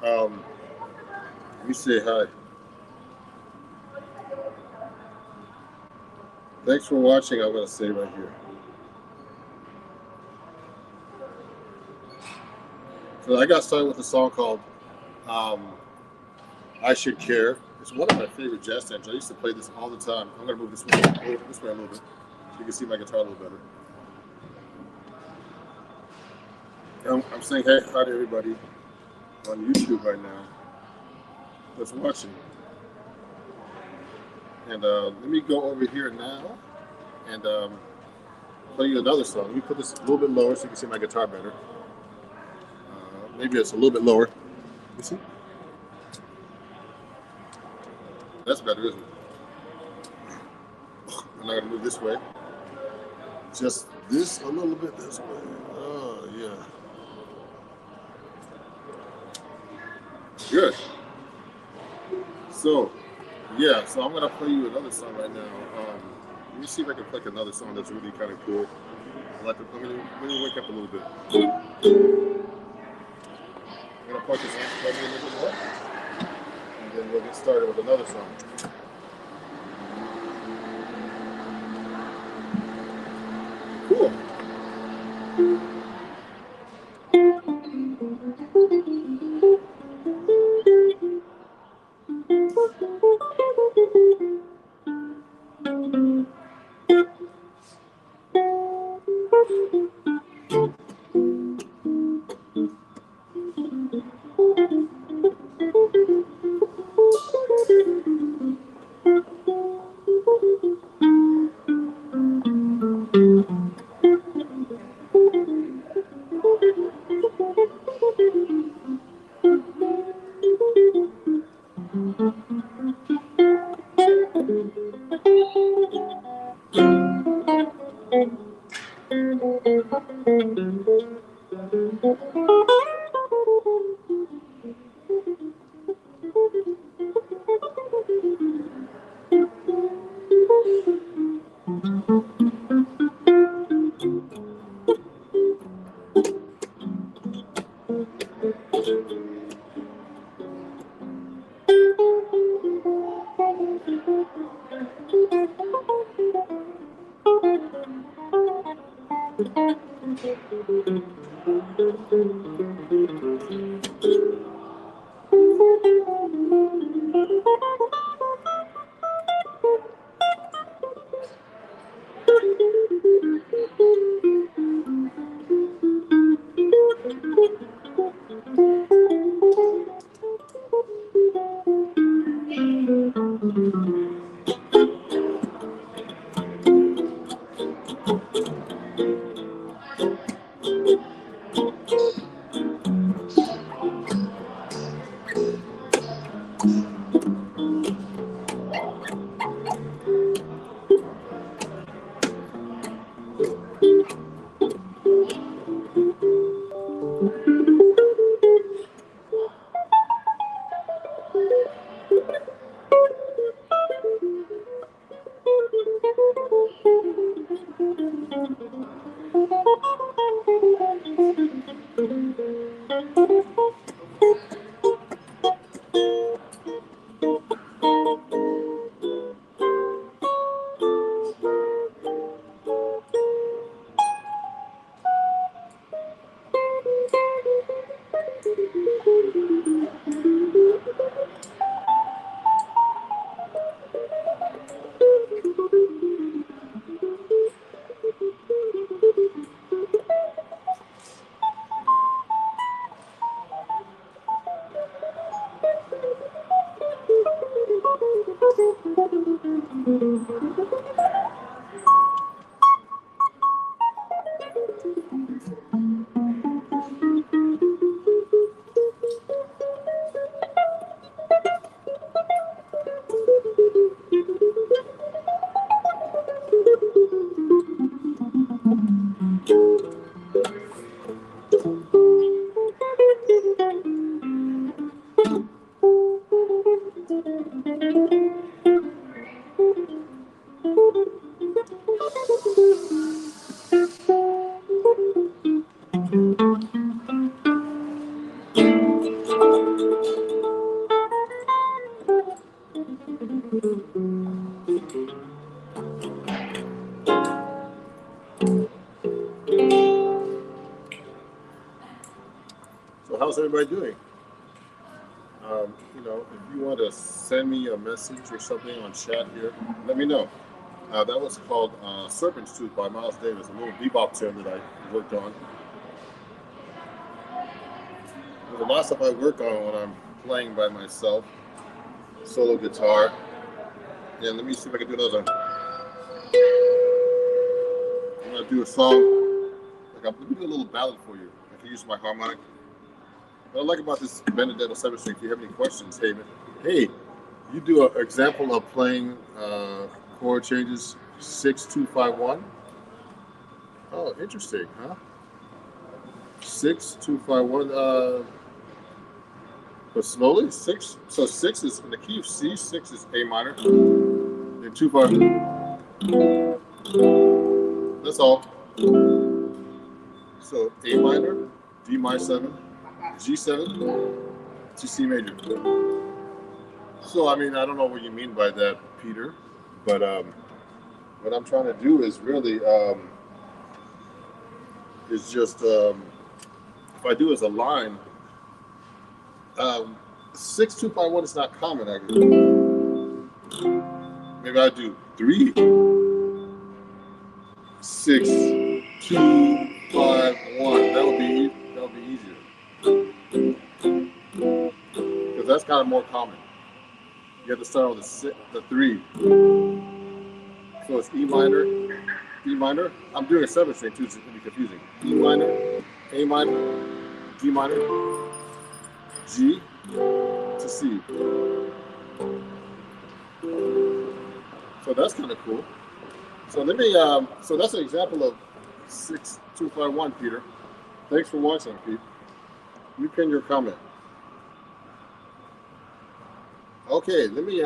Let me say hi. Thanks for watching, I'm going to say right here. So I got started with a song called I Should Care. It's one of my favorite jazz standards. I used to play this all the time. I'm going to move this way a little bit so you can see my guitar a little better. I'm saying hey, hi to everybody on YouTube right now that's watching. And let me go over here now and play you another song. Let me put this a little bit lower so you can see my guitar better. Maybe it's a little bit lower. You see? That's better, isn't it? I'm not gonna move this way. Just this a little bit this way. Oh yeah. Good. So yeah, so I'm gonna play you another song right now. Let me see if I can play another song that's really kind of cool. Let me wake up a little bit. I'm gonna plug this in, plug me a little bit more, and then we'll get started with another song. Cool. So how's everybody doing? If you want to send me a message or something on chat here, let me know. That was called Serpent's Tooth by Miles Davis, a little bebop tune that I worked on. There's a lot of stuff I work on when I'm playing by myself, solo guitar. Yeah, let me see if I can do another one. I'm gonna do a song. Let me do a little ballad for you. I can use my harmonic. What I like about this Benedetto 7 string, if you have any questions, hey, man, hey, you do an example of playing chord changes 6-2-5-1. Oh, interesting, huh? 6-2-5-1. But slowly, six. So six is in the key of C. Six is A minor. Then 2-5. That's all. So A minor, D minor 7, G7 to C major. So I mean, I don't know what you mean by that, Peter, but what I'm trying to do is really is just if I do as a line, um, 6-2-5-1 is not common. Actually, maybe I do 3-6-2-5-1. That would be easier because that's kind of more common. You have to start with the three. So it's E minor, E minor. I'm doing a 7 string too, so it's gonna be confusing. E minor, A minor, D minor, G to C. So that's kind of cool. So let me. So that's an example of 6-2-5-1, Peter. Thanks for watching, Pete. You pin your comment. Okay, let me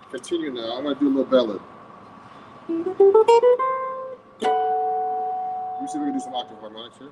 continue now. I'm gonna do a little ballad. Let me see if we can do some octave harmonics here.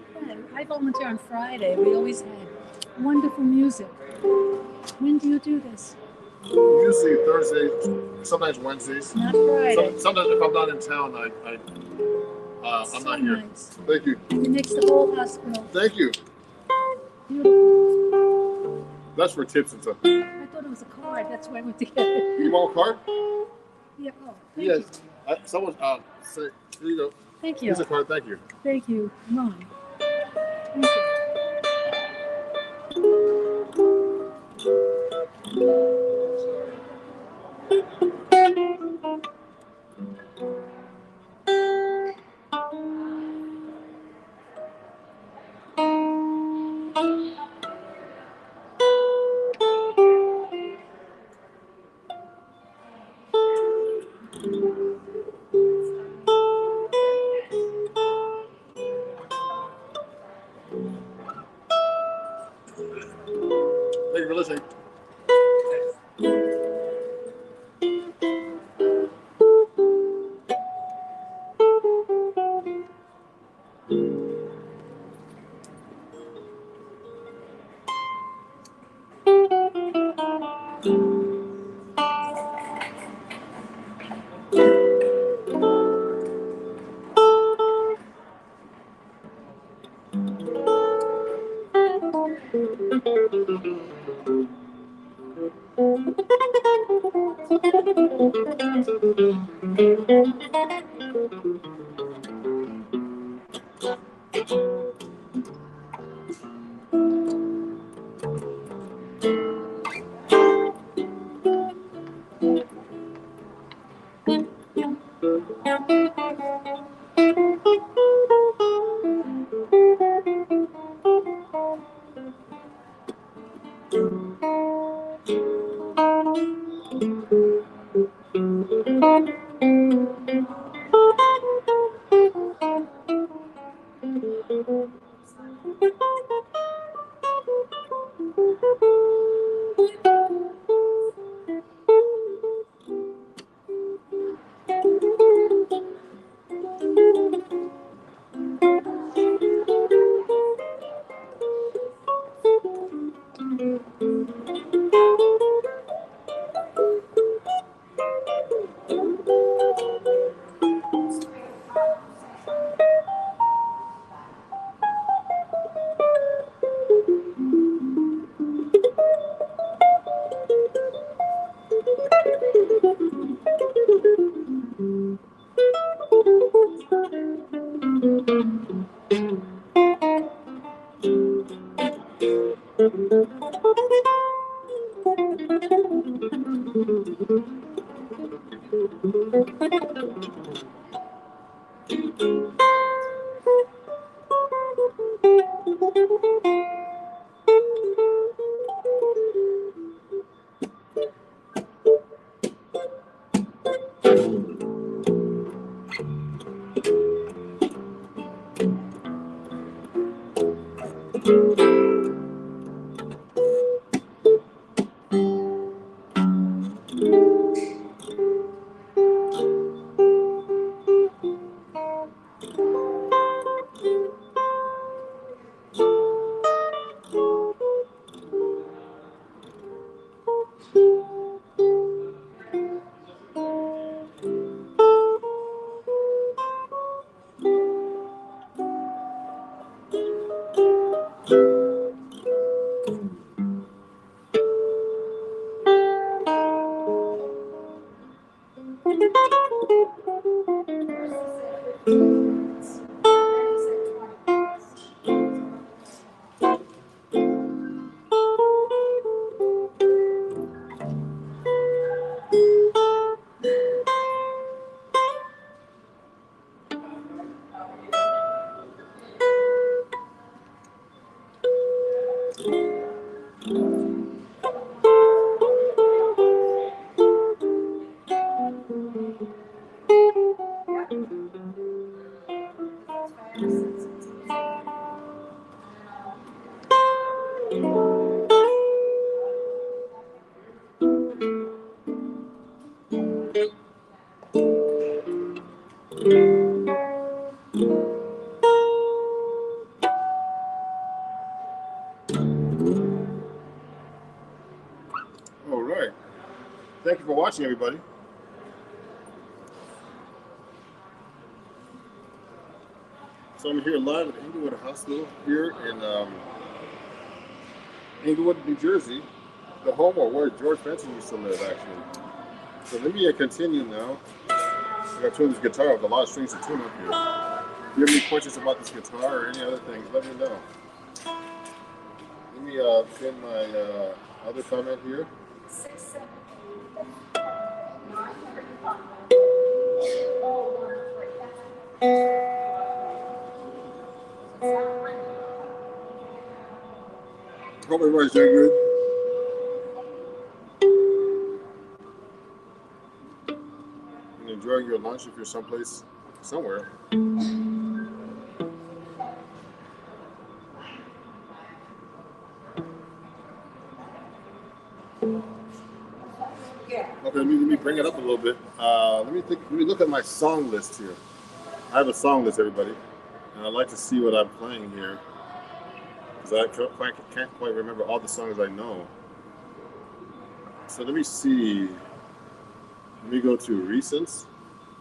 Yeah, I volunteer on Friday. We always had wonderful music. When do you do this? Usually Thursdays, sometimes Wednesdays. Not Friday. Sometimes if I'm not in town, I'm So not here. nice. Thank you. It makes the whole hospital Thank you. beautiful. That's for tips and stuff. I thought it was a card. That's why I went to get it. You want a card? Yeah. Oh, thank Yes. you. Someone say, here you go. Thank you. Here's a card. Thank you. Thank you, Mom. Thank you. Thank you for listening. thank you for watching, everybody. So I'm here live at Inglewood Hospital here in Inglewood, New Jersey, the home or where George Benson used to live, actually. So let me continue now. I got to tune this guitar with a lot of strings to tune up here. If you have any questions about this guitar or any other things, let me know. Let me pin my other comment here. Hope everybody's doing good. And enjoying your lunch if you're someplace, somewhere. Okay, let me bring it up a little bit. Let me look at my song list here. I have a song list, everybody, and I'd like to see what I'm playing here because I can't quite remember all the songs I know. So let me see. Let me go to recents,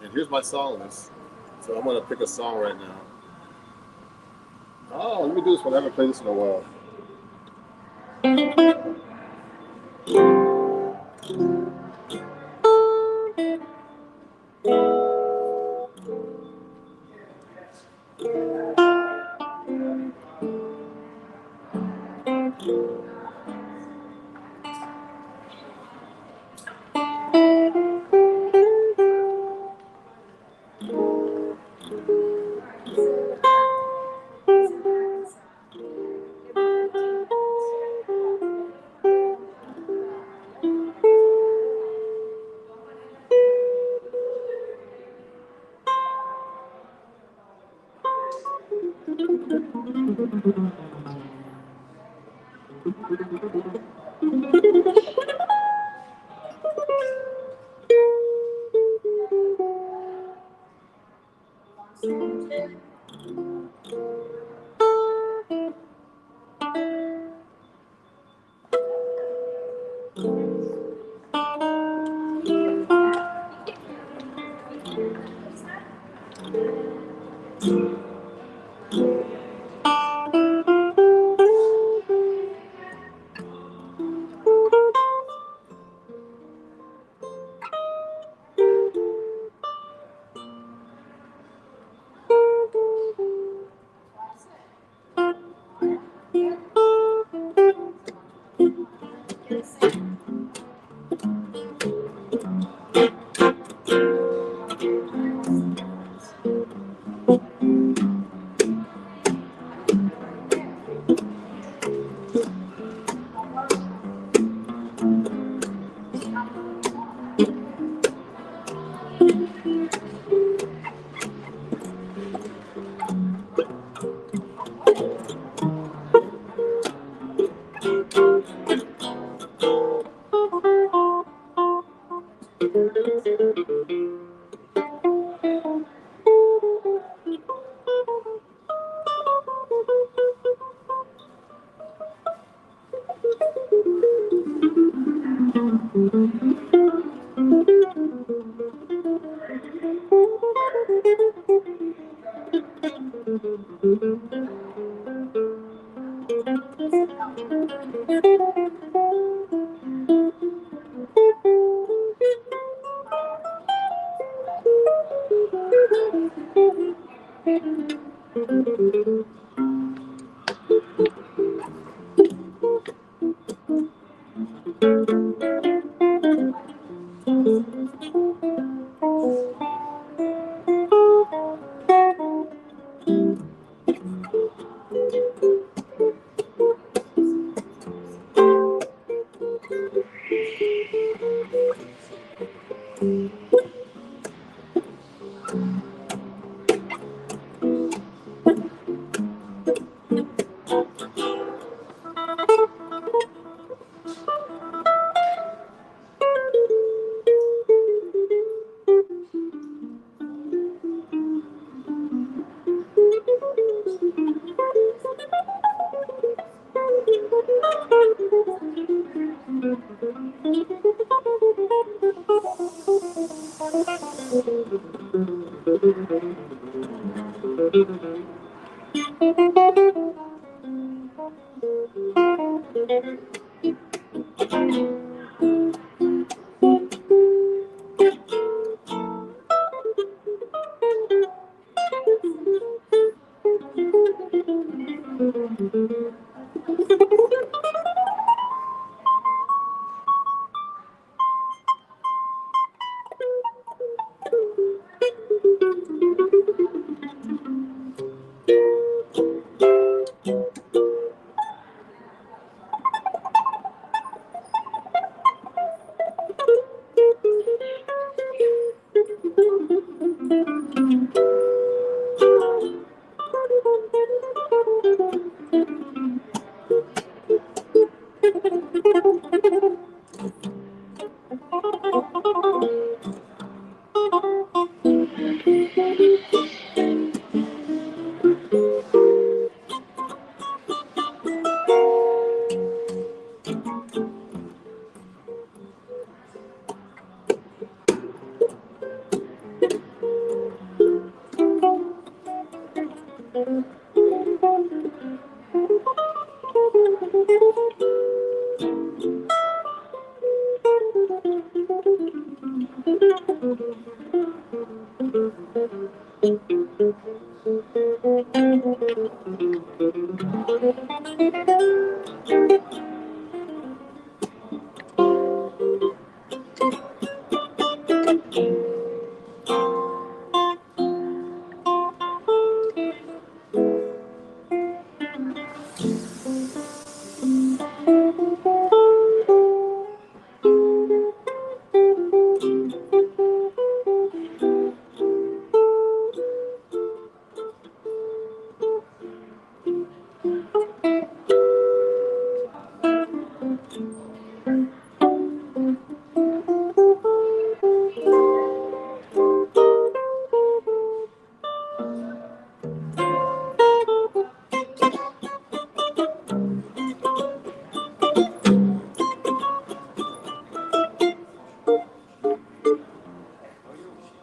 and here's my song list. So I'm gonna pick a song right now. Oh, let me do this one. I haven't played this in a while.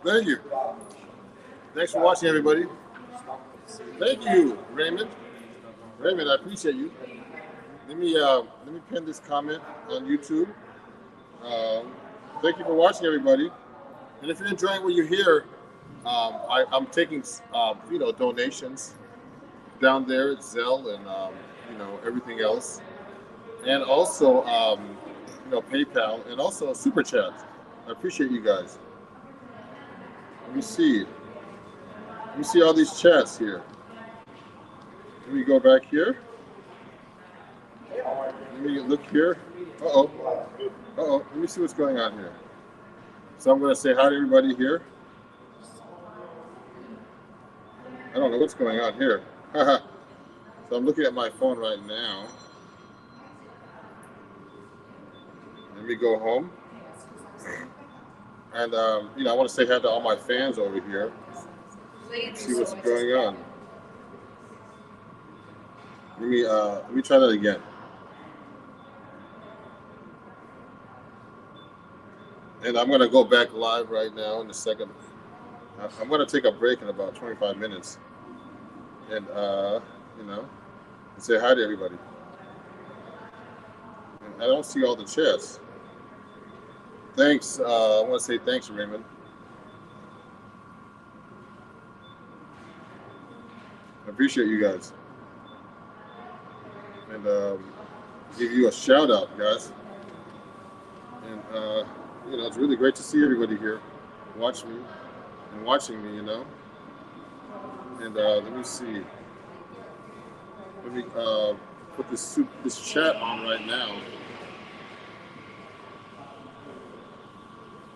Thank you. Thanks for watching, everybody. Thank you, Raymond. Raymond, I appreciate you. Let me pin this comment on YouTube. Thank you for watching, everybody. And if you're enjoying what you hear, I'm taking donations down there at Zelle and everything else, and also PayPal and also Super Chat. I appreciate you guys. Let me see. Let me see all these chats here. Let me go back here. Let me look here. Uh-oh. Uh-oh. Let me see what's going on here. So I'm going to say hi to everybody here. I don't know what's going on here. So I'm looking at my phone right now. Let me go home. And, I want to say hi to all my fans over here. See what's going on. Let me try that again. And I'm going to go back live right now in a second. I'm going to take a break in about 25 minutes. And, say hi to everybody. And I don't see all the chats. Thanks. I want to say thanks, Raymond. I appreciate you guys. And give you a shout out, guys. And, it's really great to see everybody here watching me. And let me see. Let me put this chat on right now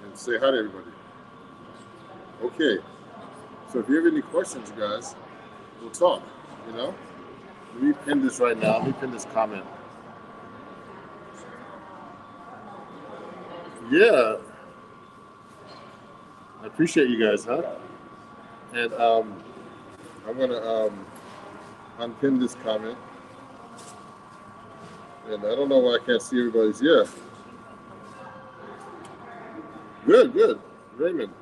and say hi to everybody. Okay. So if you have any questions, guys, we'll talk. Let me pin this right now. Let me pin this comment. Yeah. I appreciate you guys, huh? And I'm gonna unpin this comment. And I don't know why I can't see everybody's. Yeah. Good. Raymond.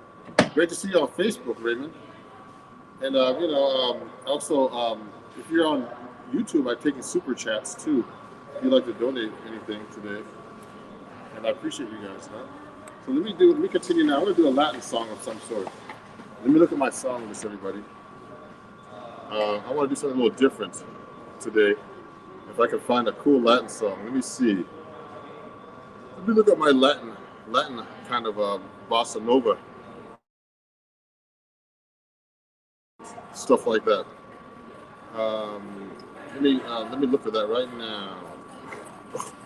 Great to see you on Facebook, Raymond. And also, if you're on YouTube, I'm taking super chats too. If you'd like to donate anything today, and I appreciate you guys. Huh? So let me continue now. I'm gonna do a Latin song of some sort. Let me look at my song list, everybody. I want to do something a little different today. If I can find a cool Latin song, let me see. Let me look at my Latin kind of bossa nova stuff like that. Um, let me look for that right now.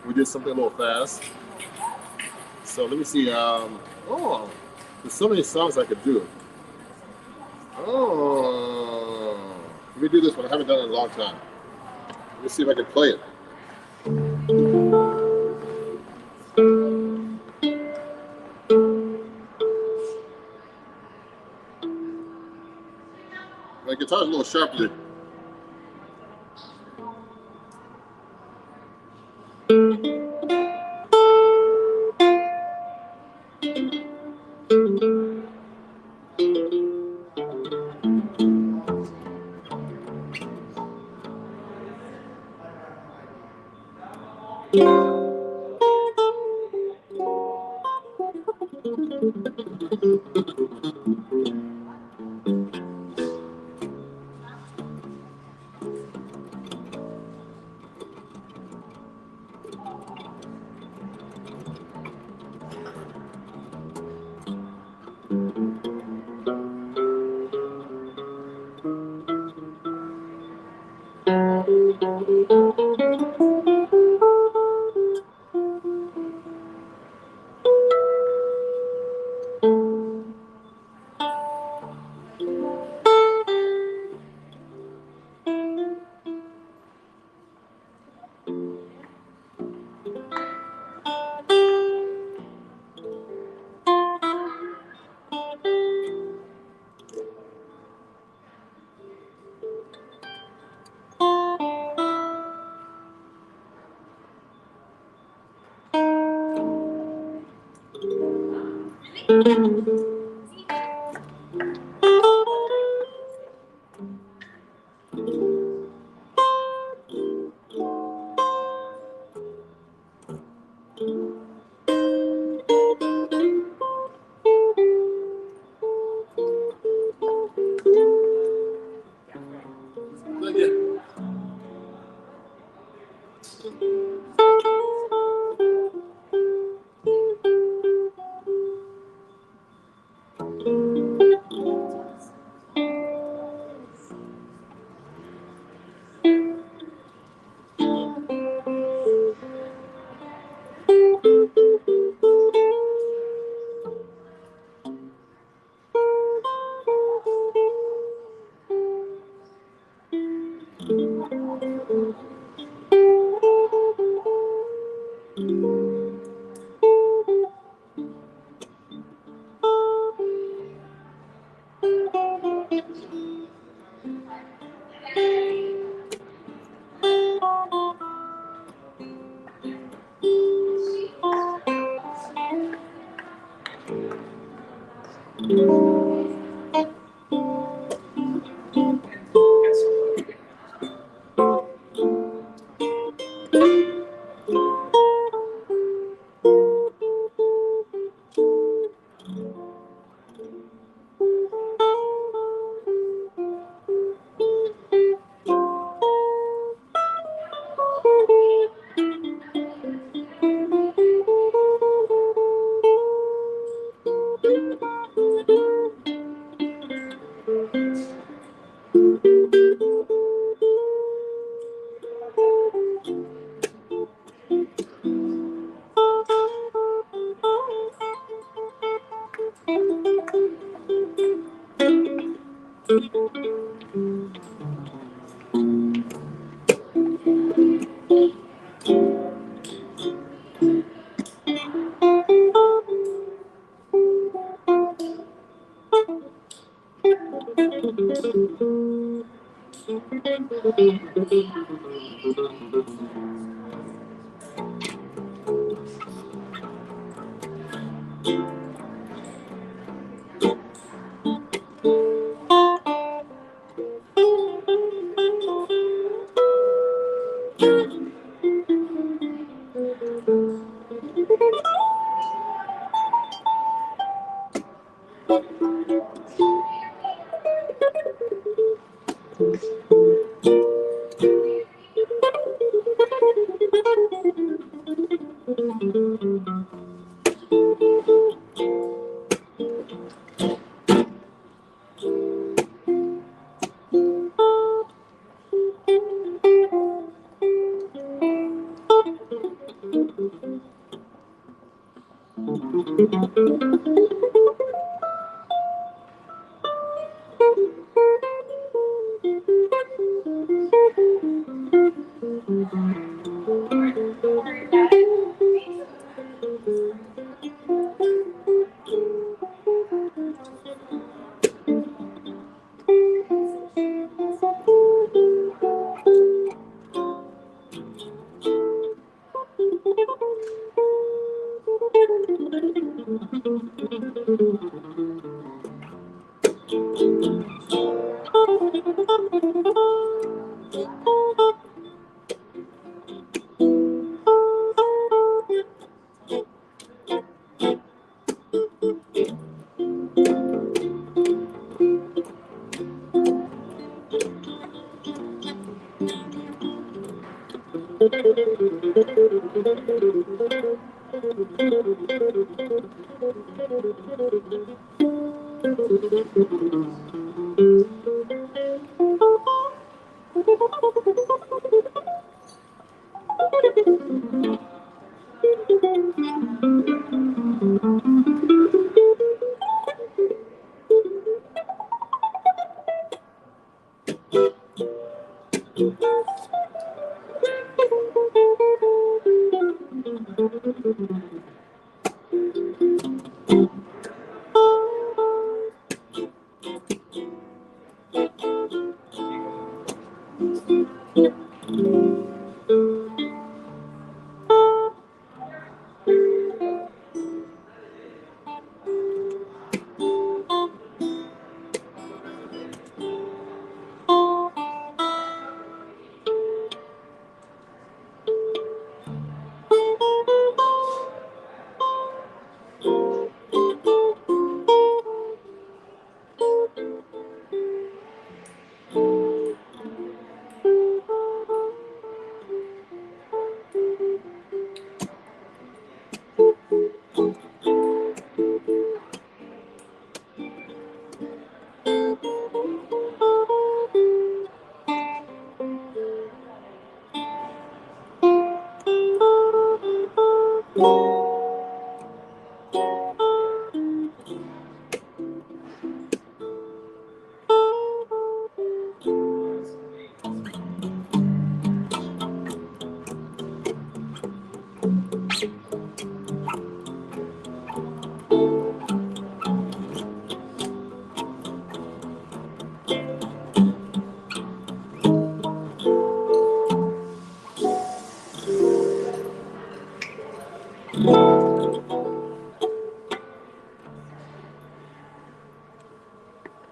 We did something a little fast, so let me see. Oh, there's so many songs I could do. Oh, let me do this one. I haven't done it in a long time. Let me see if I can play it. My guitar's a little sharp today.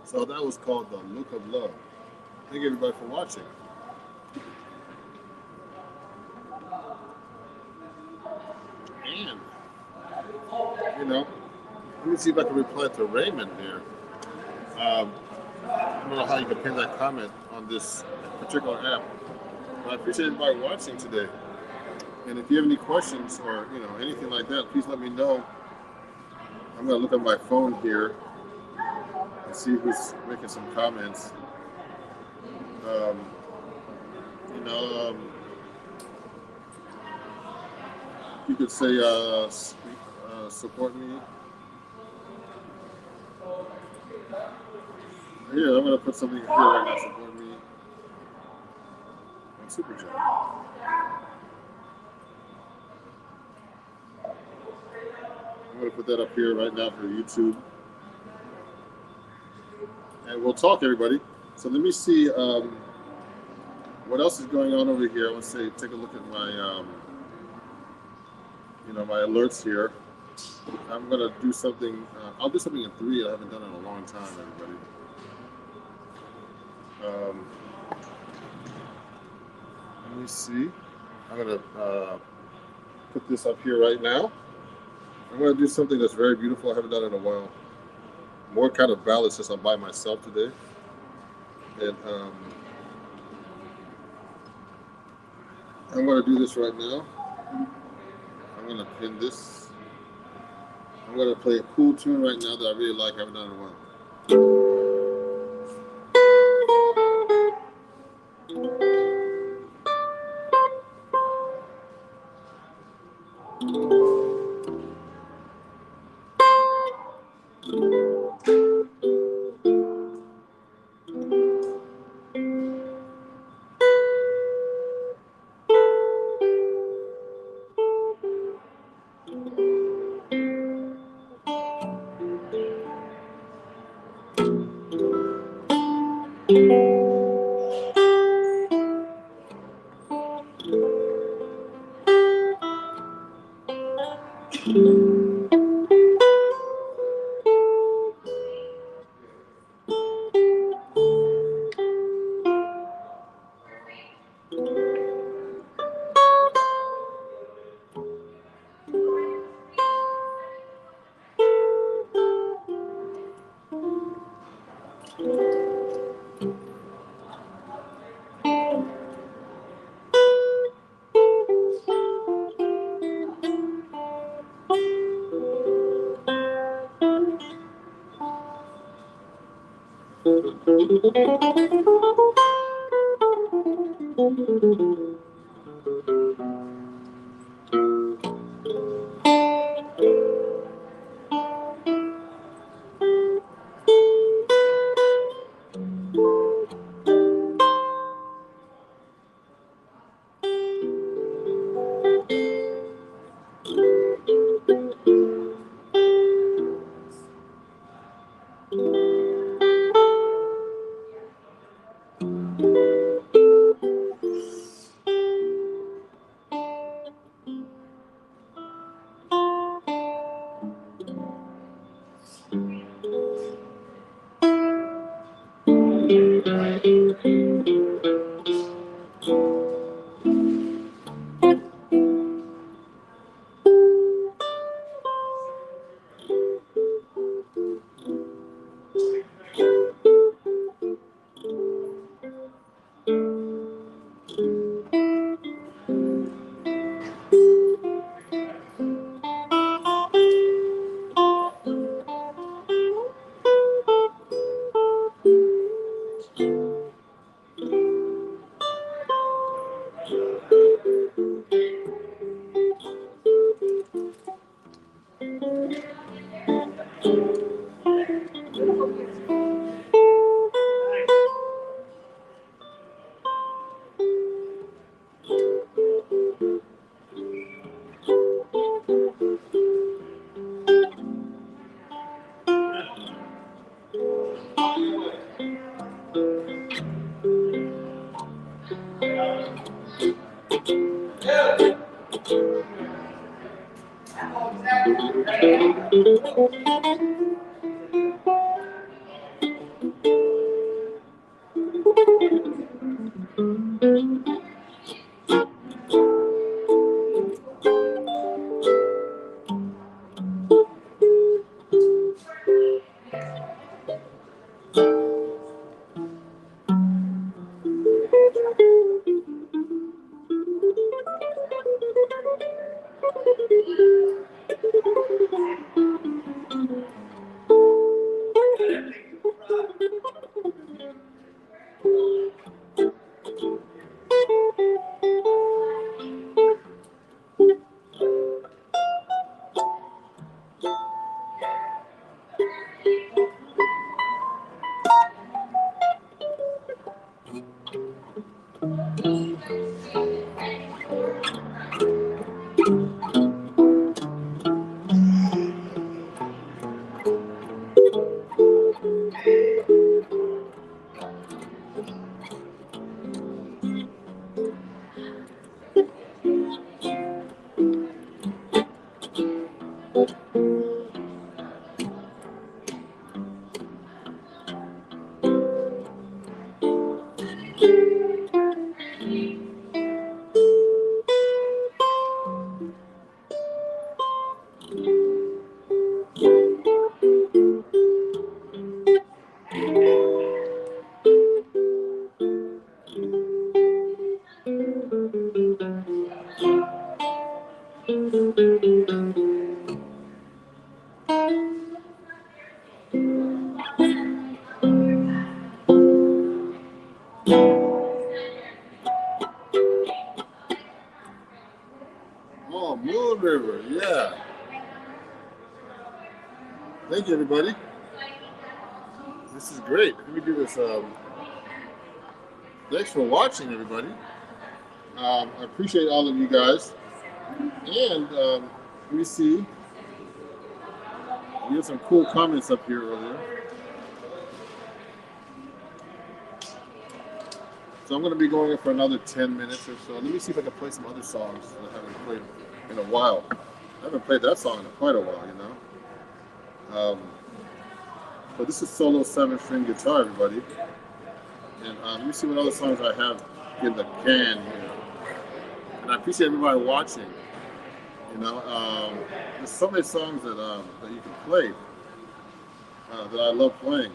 So that was called The Look of Love. Thank you everybody for watching. And, you know, let me see if I can reply to Raymond here. I don't know how you can pin that comment on this particular app. But I appreciate everybody watching today. And if you have any questions or, you know, anything like that, please let me know. I'm going to look at my phone here and see who's making some comments. Um, you know, you could say support me. Here, I'm going to put something here right now. Support me on Super Chat. I'm going to put that up here right now for YouTube. And we'll talk, everybody. So let me see what else is going on over here. I want to say, take a look at my, you know, my alerts here. I'm going to do something. I'll do something in 3. I haven't done it in a long time, everybody. Let me see. I'm gonna put this up here right now. I'm gonna do something that's very beautiful. I haven't done it in a while. More kind of ballad since I'm by myself today. And I'm gonna do this right now. I'm gonna pin this. I'm gonna play a cool tune right now that I really like. I haven't done it in a while. Oh, Moon River. Yeah. Thank you, everybody. This is great. Let me do this. Thanks for watching, everybody. I appreciate all of you guys. And let me see. We had some cool comments up here earlier. So I'm going to be going in for another 10 minutes or so. Let me see if I can play some other songs that I haven't played in a while. I haven't played that song in quite a while, you know. But this is solo 7-string guitar, everybody. And let me see what other songs I have in the can here. And I appreciate everybody watching. You know, there's so many songs that you can play that I love playing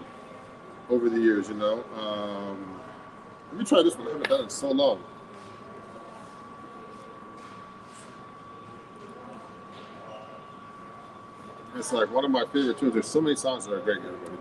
over the years. You know, let me try this one. I haven't done it in so long. It's like one of my favorite tunes. There's so many songs that are great, everybody.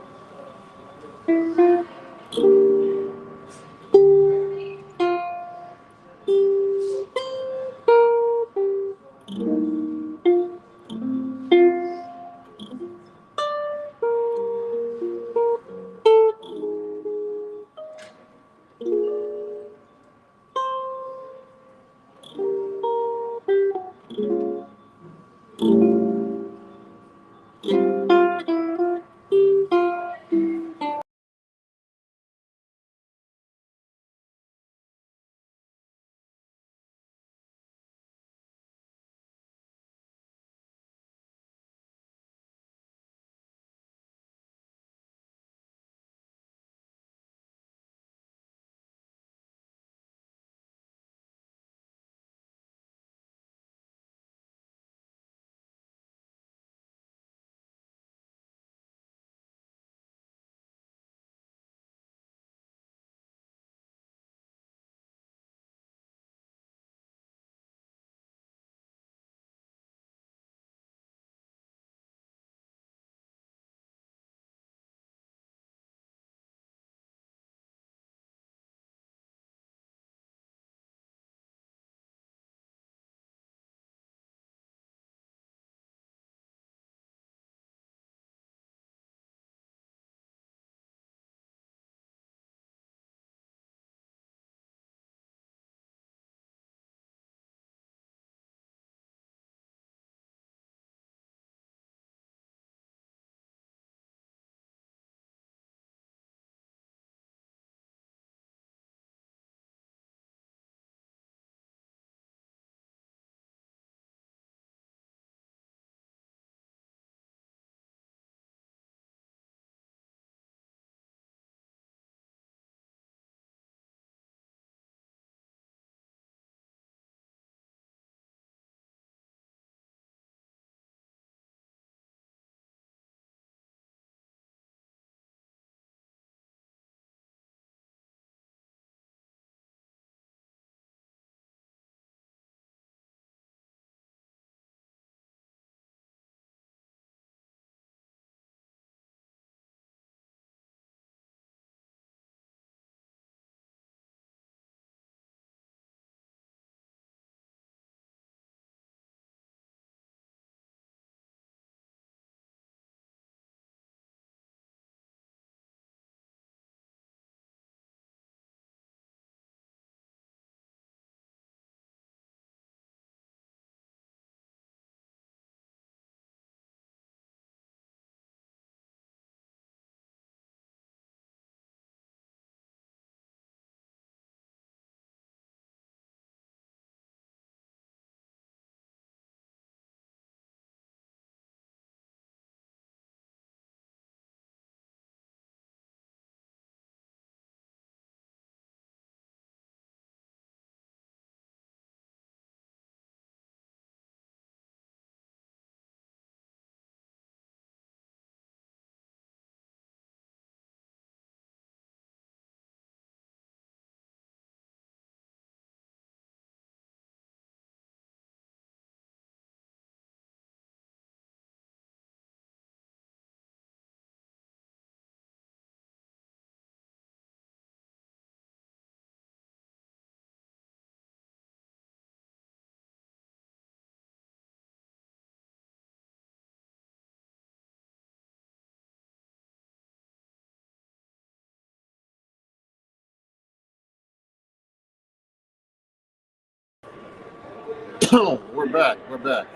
We're back. We're back.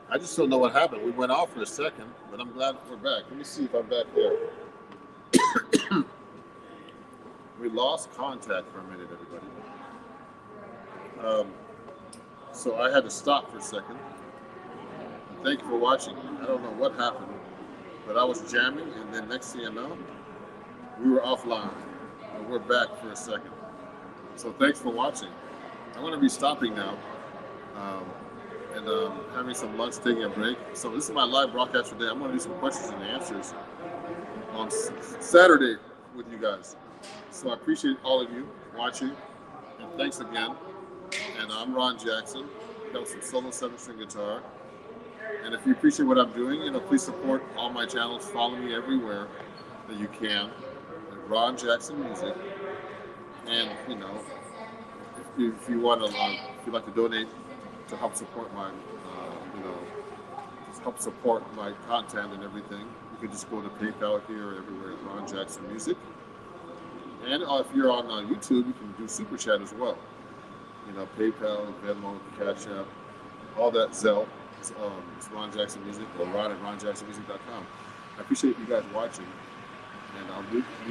I just don't know what happened. We went off for a second, but I'm glad we're back. Let me see if I'm back there. We lost contact for a minute, everybody. So I had to stop for a second. And thank you for watching. I don't know what happened, but I was jamming, and then next thing you know, we were offline. And we're back for a second. So thanks for watching. I'm going to be stopping now. And having some lunch, taking a break. So this is my live broadcast today. I'm going to do some questions and answers on Saturday with you guys. So I appreciate all of you watching, and thanks again. And I'm Ron Jackson. That was some solo 7-string guitar. And if you appreciate what I'm doing, please support all my channels. Follow me everywhere that you can. Ron Jackson Music. And if you want to, if you'd like to donate to help support my, just help support my content and everything, you can just go to PayPal here or everywhere at Ron Jackson Music. And if you're on YouTube, you can do Super Chat as well. PayPal, Venmo, Cash App, all that Zelle. It's Ron Jackson Music or Ron at RonJacksonMusic.com. I appreciate you guys watching. And I'll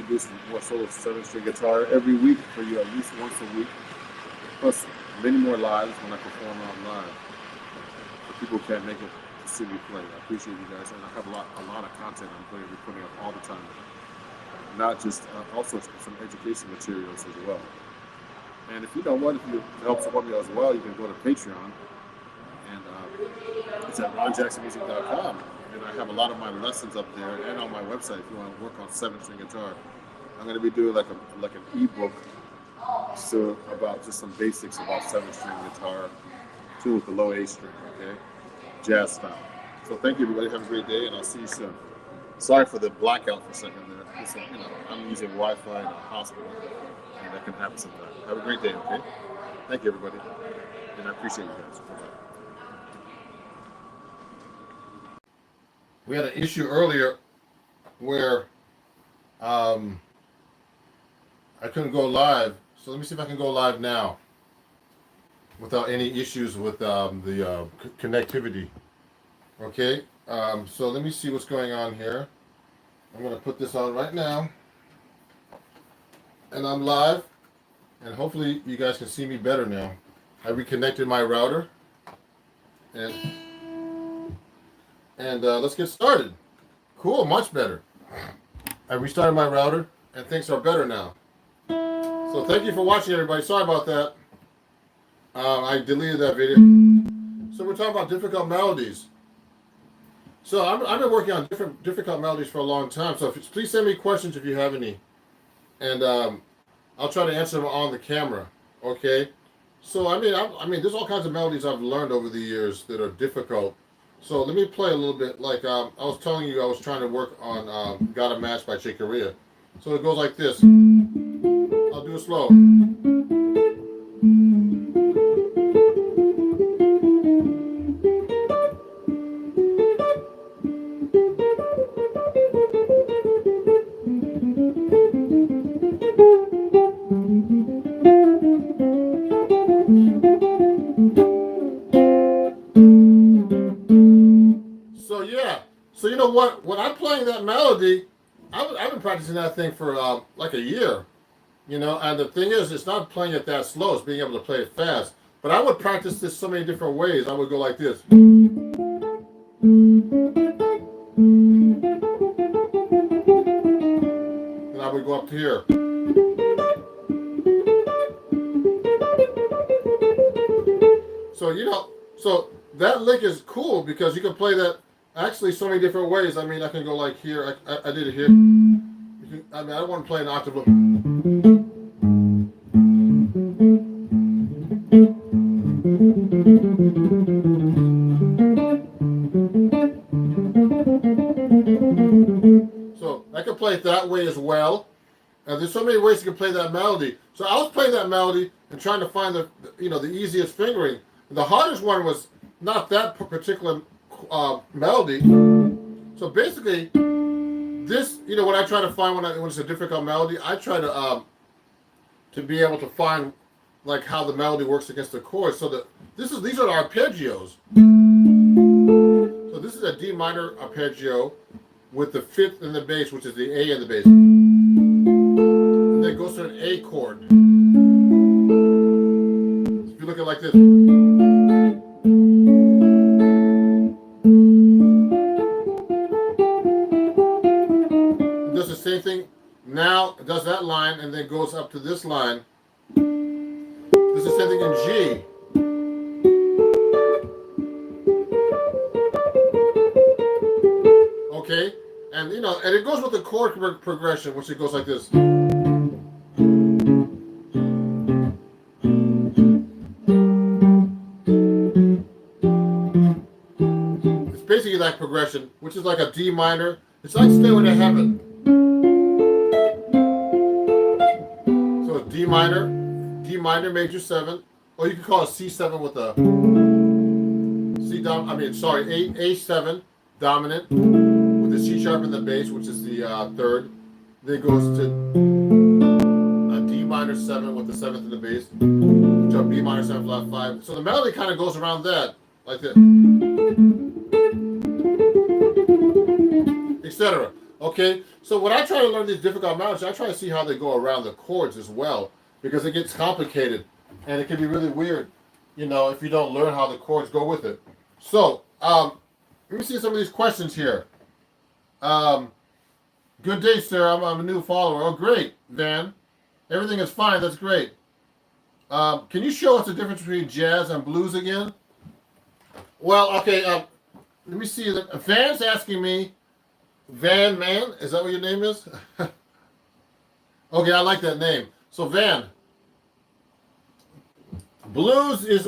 do some more solo 7-string guitar every week for you, at least once a week. Plus many more lives when I perform online. For people who can't make it to see me play. I appreciate you guys. And I have a lot of content I'm going to be putting up all the time. Not just, also some education materials as well. And if you help support me as well, you can go to Patreon. And it's at RonJacksonMusic.com. And I have a lot of my lessons up there and on my website if you want to work on 7-string guitar. I'm going to be doing like an ebook so about just some basics about 7-string guitar, tuned with the low A string, okay? Jazz style. So thank you, everybody. Have a great day, and I'll see you soon. Sorry for the blackout for a second there. Listen, I'm using Wi-Fi in a hospital, and that can happen sometimes. Have a great day, okay? Thank you, everybody. And I appreciate you guys. Bye-bye. We had an issue earlier where I couldn't go live. So let me see if I can go live now without any issues with the connectivity. Okay, so let me see what's going on here. I'm going to put this on right now. And I'm live. And hopefully you guys can see me better now. I reconnected my router. And let's get started. Cool, much better. I restarted my router and things are better now. So thank you for watching, everybody. Sorry about that. I deleted that video. So we're talking about difficult melodies. So I've been working on difficult melodies for a long time. So please send me questions if you have any. And I'll try to answer them on the camera. Okay? So I mean, there's all kinds of melodies I've learned over the years that are difficult. So let me play a little bit. Like I was telling you, I was trying to work on "Got a Match" by Chick Corea. So it goes like this. I'll do it slow. So yeah. So you know what? When I'm playing that melody, I've been practicing that thing for like a year. And the thing is, it's not playing it that slow, it's being able to play it fast. But I would practice this so many different ways. I would go like this. And I would go up to here. So that lick is cool because you can play that actually so many different ways. I mean, I can go like here. I did it here. I don't want to play an octave. So I can play it that way as well. And there's so many ways you can play that melody. So I was playing that melody and trying to find the easiest fingering. The hardest one was not that particular melody. So basically, this, when I try to find when it's a difficult melody, I try to be able to find like how the melody works against the chords. So these are the arpeggios. So this is a D minor arpeggio with the fifth in the bass, which is the A in the bass. And then it goes to an A chord. If you look at it like this. It does the same thing. Now it does that line and then goes up to this line. This is the same thing in G. Okay, and and it goes with the chord progression, which it goes like this. It's basically that progression, which is like a D minor. It's like Stairway to Heaven. So it's D minor major 7, or you can call it C7 with a A7 dominant with the C sharp in the bass, which is the third. Then it goes to a D minor 7 with the 7th in the bass, which are B minor 7 flat 5. So the melody kind of goes around that, like that, etc. Okay, so when I try to learn these difficult melodies, I try to see how they go around the chords as well, because it gets complicated and it can be really weird, if you don't learn how the chords go with it. So, let me see some of these questions here. Good day, sir. I'm a new follower. Oh, great, Van. Everything is fine. That's great. Can you show us the difference between jazz and blues again? Well, okay. Let me see. Van's asking me. Van Man? Is that what your name is? Okay, I like that name. So, Van. Blues is,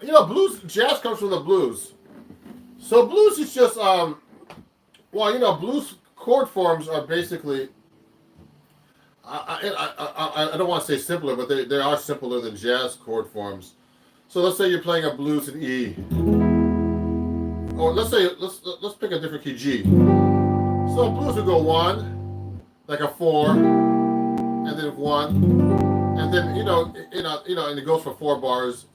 blues, jazz comes from the blues. So blues is just, blues chord forms are basically, I don't want to say simpler, but they are simpler than jazz chord forms. So let's say you're playing a blues in E. Or let's pick a different key, G. So blues would go 1, like a 4, and then 1. And then, and it goes for 4 bars,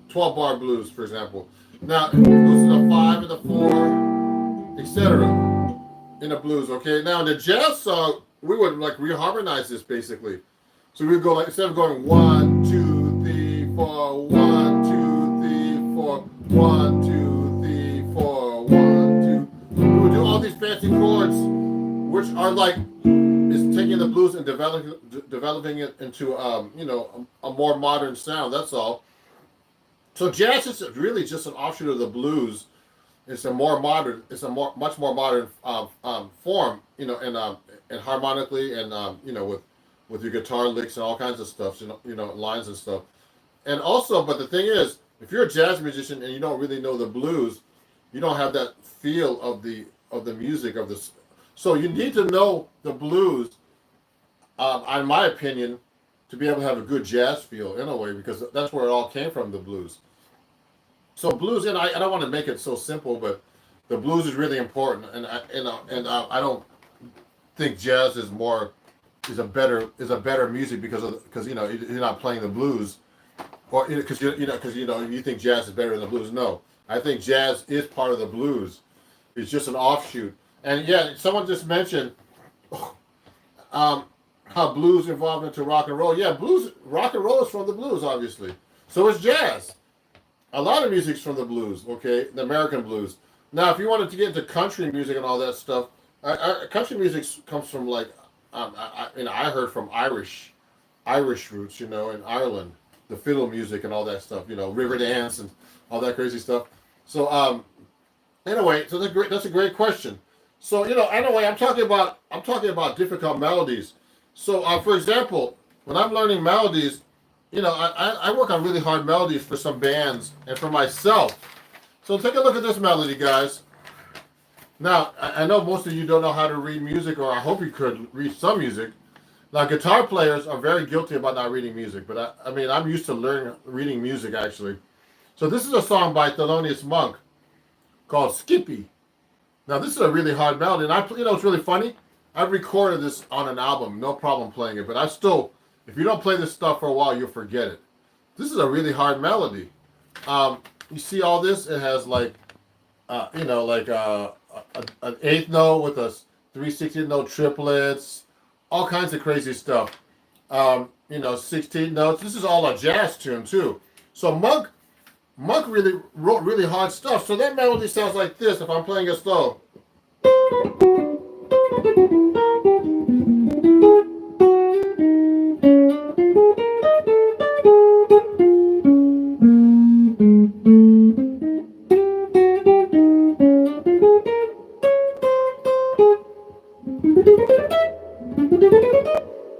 12 bar blues, for example. Now, it goes to the 5 and the 4, etc. in the blues, okay? Now, in the jazz song, we would, reharmonize this, basically. So we would go, instead of going 1, 2, 3, 4, 1, 2, 3, 4, 1, 2, 3, 4, 1, 2. We would do all these fancy chords, which are is taking the blues and developing it into a more modern sound. That's all. So jazz is really just an offshoot of the blues. It's a much more modern form, and harmonically, and with your guitar licks and all kinds of stuff, lines and stuff. And also, but the thing is, if you're a jazz musician and you don't really know the blues, you don't have that feel of the music of this. So you need to know the blues, in my opinion, to be able to have a good jazz feel in a way, because that's where it all came from, the blues. So blues, and I don't want to make it so simple, but the blues is really important, and I don't think jazz is a better music because you're not playing the blues, or because you think jazz is better than the blues. No, I think jazz is part of the blues. It's just an offshoot. And yeah, someone just mentioned how blues evolved into rock and roll. Yeah, rock and roll is from the blues, obviously. So is jazz. A lot of music's from the blues, okay? The American blues. Now, if you wanted to get into country music and all that stuff, country music comes from I heard from Irish roots, in Ireland, the fiddle music and all that stuff, river dance and all that crazy stuff. So anyway, so that's a great question. So anyway, I'm talking about difficult melodies. So for example, when I'm learning melodies, I work on really hard melodies for some bands and for myself. So take a look at this melody, guys. Now, I know most of you don't know how to read music, or I hope you could read some music. Now, guitar players are very guilty about not reading music, but I'm used to reading music, actually. So this is a song by Thelonious Monk called Skippy. Now, this is a really hard melody, and it's really funny. I recorded this on an album, no problem playing it, but if If you don't play this stuff for a while, you'll forget it. This is a really hard melody. You see all this? It has like, like an eighth note with a 3/16 note triplets, all kinds of crazy stuff. 16 notes. This is all a jazz tune too. So Monk really wrote really hard stuff. So that melody sounds like this if I'm playing it slow.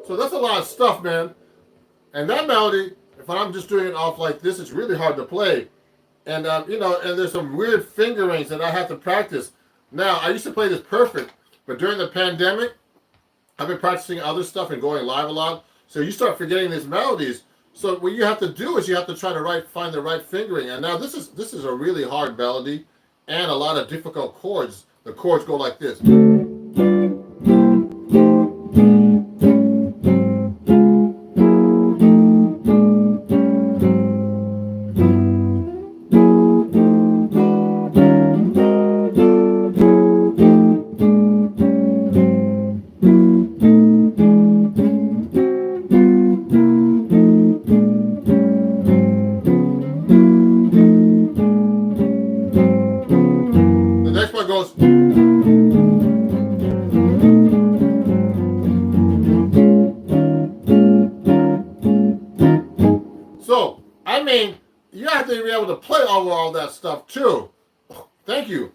So that's a lot of stuff, man. And that melody, if I'm just doing it off like this, it's really hard to play. And and there's some weird fingerings that I have to practice. Now, I used to play this perfect, but during the pandemic, I've been practicing other stuff and going live a lot. So you start forgetting these melodies. So what you have to do is you have to try to find the right fingering. And now this is a really hard melody and a lot of difficult chords. The chords go like this. The next one goes. So, I mean, you have to be able to play over all that stuff too. Thank you.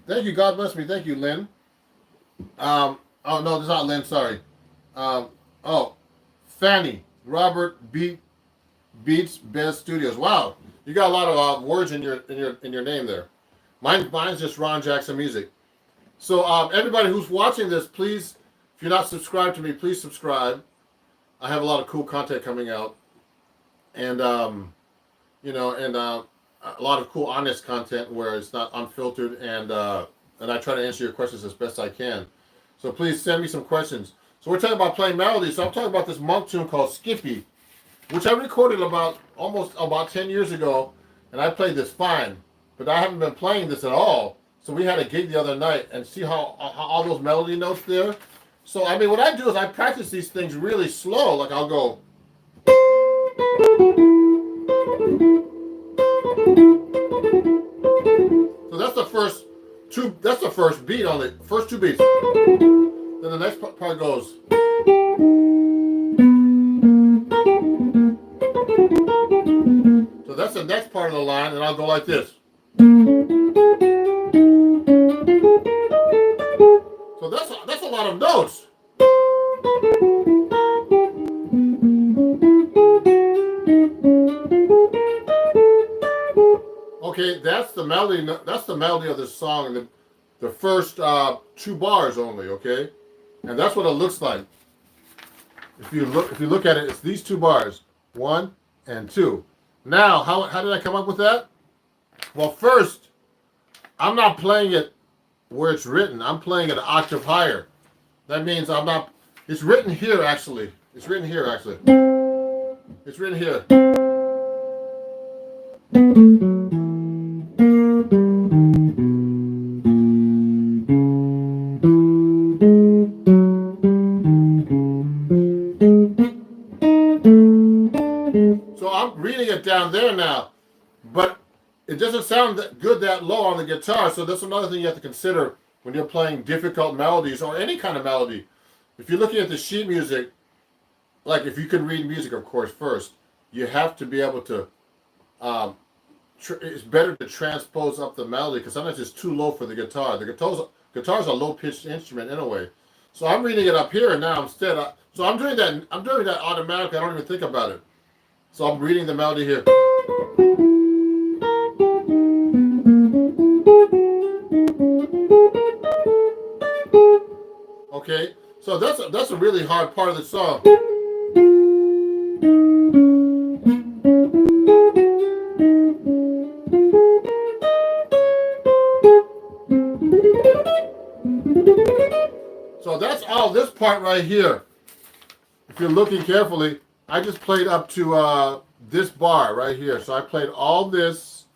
Thank you. God bless me. Thank you, Lynn. Oh, no, it's not Lynn. Sorry. Fanny. Robert Beats Bez Studios. Wow. You got a lot of words in your name there. Mine's just Ron Jackson Music. So everybody who's watching this, please, if you're not subscribed to me, please subscribe. I have a lot of cool content coming out, and a lot of cool, honest content where it's not unfiltered, and I try to answer your questions as best I can. So please send me some questions. So we're talking about playing melodies. So I'm talking about this Monk tune called Skippy, which I recorded about 10 years ago, and I played this fine. But I haven't been playing this at all. So we had a gig the other night, and see how all those melody notes there? So, I mean, what I do is I practice these things really slow. Like I'll go. So that's the first beat on the first two beats. Then the next part goes. So that's the next part of the line, and I'll go like this. So that's a lot of notes. Okay, that's the melody. That's the melody of this song. The first two bars only. Okay, and that's what it looks like. If you look at it, it's these two bars, 1 and 2. Now, how did I come up with that? Well, first, I'm not playing it where it's written. I'm playing it an octave higher. That means I'm not. It's written here actually. It's written here actually. It's written here. So I'm reading it down there now, but it doesn't sound that good that low on the guitar. So that's another thing you have to consider when you're playing difficult melodies or any kind of melody. If you're looking at the sheet music, like if you can read music, of course, first, you have to be able to, it's better to transpose up the melody because sometimes it's too low for the guitar. The guitar's a low-pitched instrument anyway. So I'm reading it up here now instead. So I'm doing that automatically. I don't even think about it. So I'm reading the melody here. Okay, so that's a really hard part of the song. So that's all this part right here. If you're looking carefully, I just played up to this bar right here. So I played all this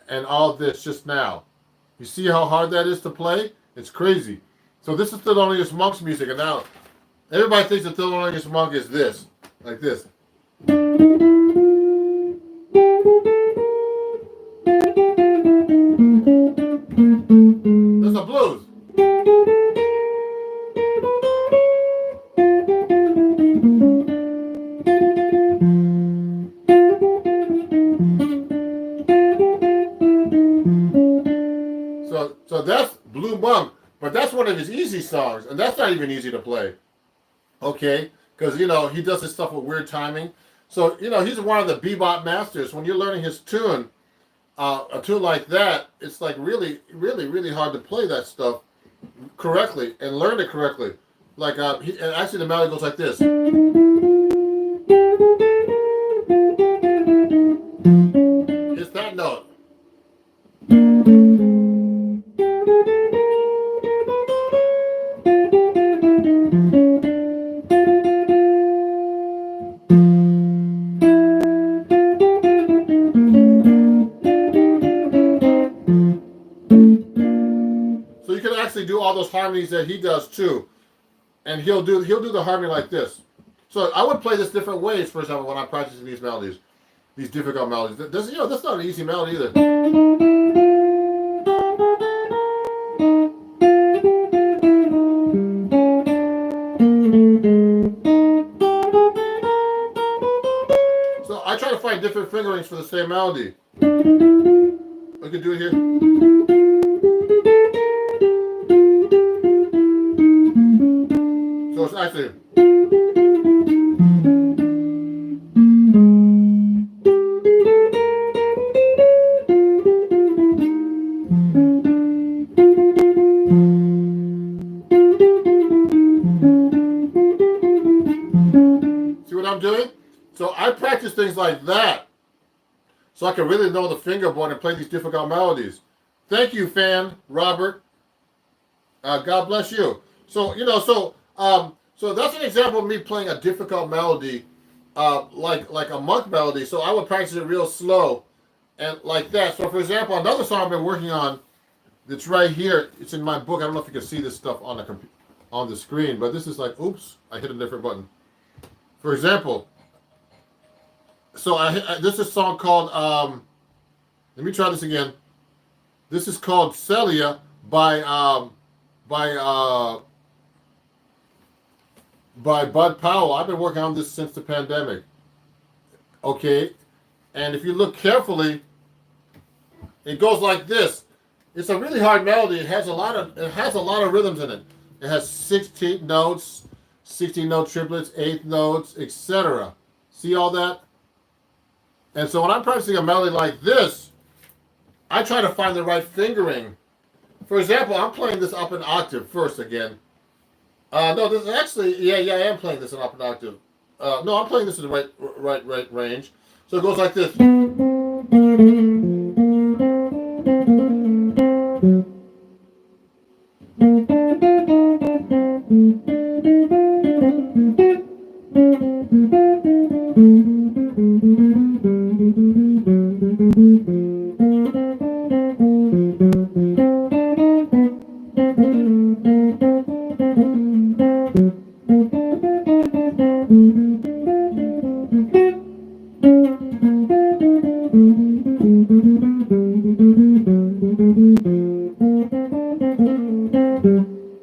and all this just now. You see how hard that is to play? It's crazy. So this is Thelonious Monk's music, and now everybody thinks that Thelonious Monk is this, like this. That's a blues. So that's Blue Monk, but that's one of his easy songs, and that's not even easy to play. Okay, because he does his stuff with weird timing. So he's one of the bebop masters. When you're learning his tune, a tune like that, it's like really, really, really hard to play that stuff correctly and learn it correctly. Like and actually, the melody goes like this. It's that note. So you can actually do all those harmonies that he does too, and he'll do the harmony like this. So I would play this different ways. For example, when I'm practicing these melodies, these difficult melodies. That's not an easy melody either. So I try to find different fingerings for the same melody. We can do it here. So it's actually. See what I'm doing? So I practice things like that so I can really know the fingerboard and play these difficult melodies. Thank you, fan Robert. God bless you. So so that's an example of me playing a difficult melody, like a monk melody. So I would practice it real slow, and like that. So for example, another song I've been working on, that's right here. It's in my book. I don't know if you can see this stuff on the screen, but this is like, oops, I hit a different button. For example, so this is a song called. Let me try this again. This is called Celia by Bud Powell. I've been working on this since the pandemic. Okay, and if you look carefully, it goes like this. It's a really hard melody. It has a lot of rhythms in it. It has 16 notes, 16 note triplets, eighth notes, etc. See all that? And so when I'm practicing a melody like this, I try to find the right fingering. For example, I'm playing this up an octave first again. No, this is actually, yeah, I am playing this in up an octave. No, I'm playing this in the right range. So it goes like this.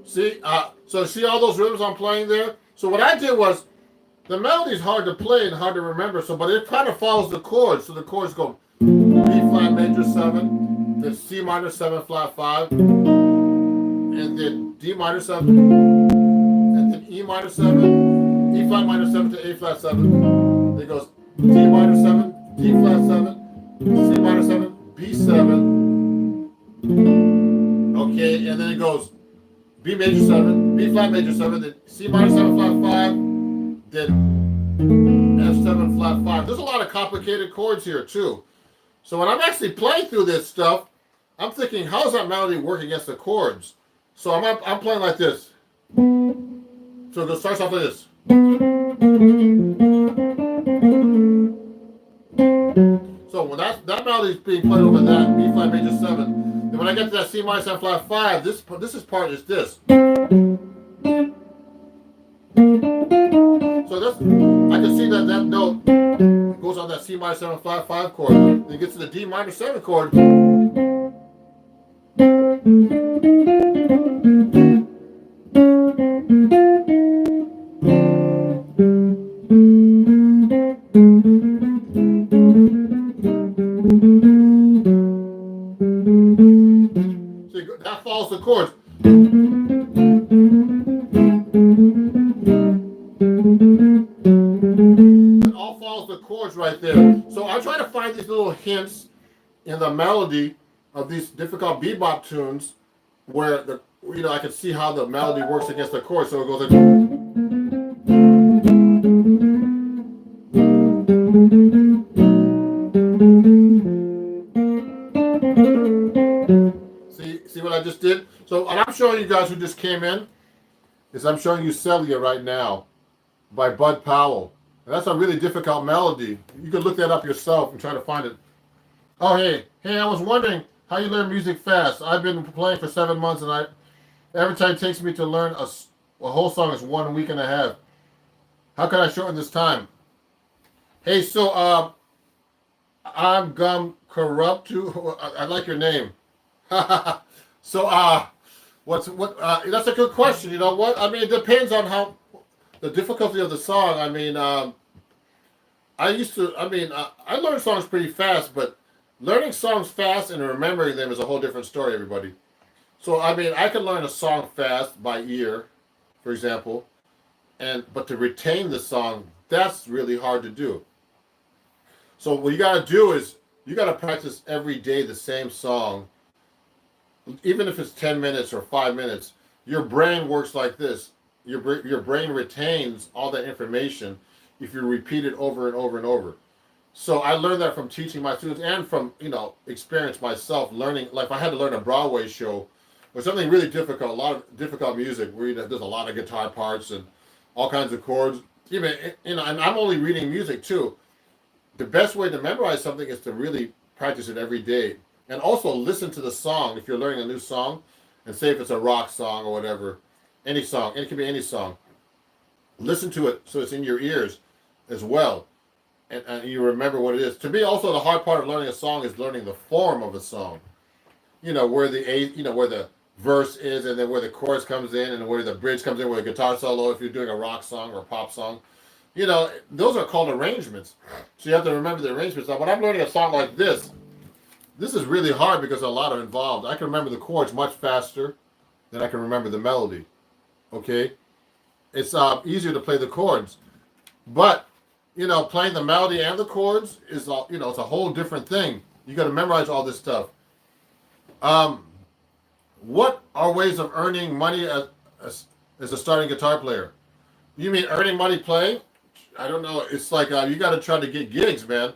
See, so see all those rhythms I'm playing there? So what I did was, the melody's hard to play and hard to remember, but it kind of follows the chords. So the chords go B flat major 7, then C minor 7 flat 5, and then D minor 7, and then E minor 7, E flat minor 7 to A flat 7. Then it goes D minor 7, D flat 7, C minor 7, B7. Okay, and then it goes B major 7, B flat major 7, then C minor 7 flat 5, then F7 flat 5. There's a lot of complicated chords here too. So when I'm actually playing through this stuff, I'm thinking, how does that melody work against the chords? So I'm playing like this. So it starts off like this. So when that melody is being played over that B flat major 7, then when I get to that C minor 7 flat 5, this is part is this. So this I can see that that note goes on that C minor 7 flat 5 chord. Then it gets to the D minor 7 chord. See, that follows the chords. It all follows the chords right there. So I try to find these little hints in the melody of these difficult bebop tunes where the I can see how the melody works against the chord. So it goes like see what I just did? So what I'm showing you guys who just came in is I'm showing you Zelle right now by Bud Powell. And that's a really difficult melody. You can look that up yourself and try to find it. Oh, hey, I was wondering how you learn music fast. I've been playing for 7 months, and every time it takes me to learn a whole song is 1 week and a half. How can I shorten this time? Hey, so I'm Gum Corrupt too. I like your name. So that's a good question. You know what? I mean, it depends on how the difficulty of the song. I mean, I learned songs pretty fast, but learning songs fast and remembering them is a whole different story, everybody. So, I mean, I can learn a song fast by ear, for example, but to retain the song, that's really hard to do. So what you got to do is you got to practice every day the same song, even if it's 10 minutes or 5 minutes. Your brain works like this. Your brain retains all that information if you repeat it over and over and over. So I learned that from teaching my students and from experience myself learning. Like if I had to learn a Broadway show or something really difficult, a lot of difficult music where there's a lot of guitar parts and all kinds of chords. Even and I'm only reading music too. The best way to memorize something is to really practice it every day, and also listen to the song if you're learning a new song, and say if it's a rock song or whatever, any song, and it can be any song. Listen to it so it's in your ears as well, and you remember what it is. To me, also the hard part of learning a song is learning the form of a song. Where the verse is, and then where the chorus comes in, and where the bridge comes in, where the guitar solo. If you're doing a rock song or a pop song, those are called arrangements. So you have to remember the arrangements. Now, when I'm learning a song like this is really hard because a lot are involved. I can remember the chords much faster than I can remember the melody. Okay, it's easier to play the chords, but playing the melody and the chords is it's a whole different thing. You got to memorize all this stuff. What are ways of earning money as a starting guitar player? You mean earning money playing? I don't know. It's like you got to try to get gigs, man.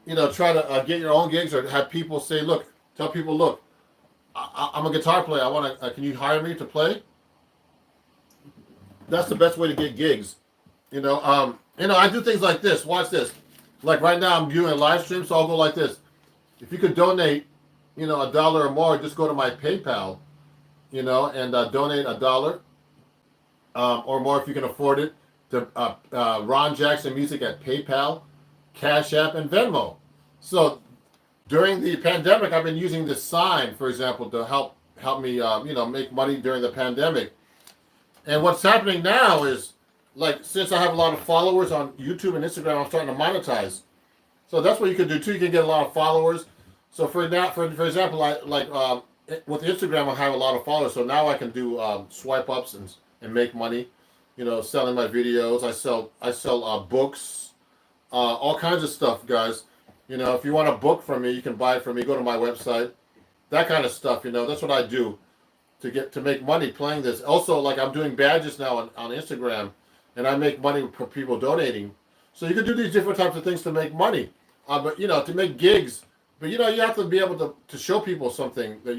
Try to get your own gigs or have people say, tell people, look, I'm a guitar player. I want to. Can you hire me to play? That's the best way to get gigs. I do things like this. Watch this. Like right now, I'm doing a live stream, so I'll go like this. If you could donate, $1 or more, just go to my PayPal, and donate $1 or more if you can afford it to Ron Jackson Music at PayPal, Cash App, and Venmo. So during the pandemic, I've been using this sign, for example, to help me, make money during the pandemic. And what's happening now is, like, since I have a lot of followers on YouTube and Instagram, I'm starting to monetize. So that's what you can do too. You can get a lot of followers. So for example, with Instagram, I have a lot of followers. So now I can do swipe ups and make money. Selling my videos. I sell books, all kinds of stuff, guys. If you want a book from me, you can buy it from me. Go to my website. That kind of stuff. That's what I do to make money playing this. Also, like I'm doing badges now on Instagram, and I make money for people donating. So you can do these different types of things to make money. But to make gigs. But you have to be able to show people something that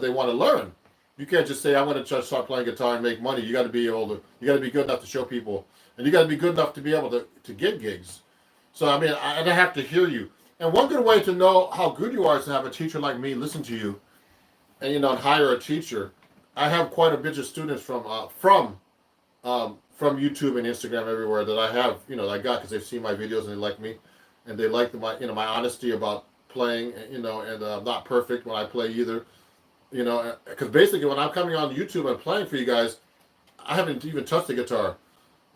they want to learn. You can't just say I'm going to start playing guitar and make money. You got to be good enough to show people and you got to be good enough to be able to get gigs. So I mean, I have to hear you. And one good way to know how good you are is to have a teacher like me listen to you, and and hire a teacher. I have quite a bunch of students from YouTube and Instagram everywhere that I have, I got because they've seen my videos and they like me, and they like my honesty about playing, and I'm not perfect when I play either, because basically when I'm coming on YouTube and playing for you guys, I haven't even touched the guitar,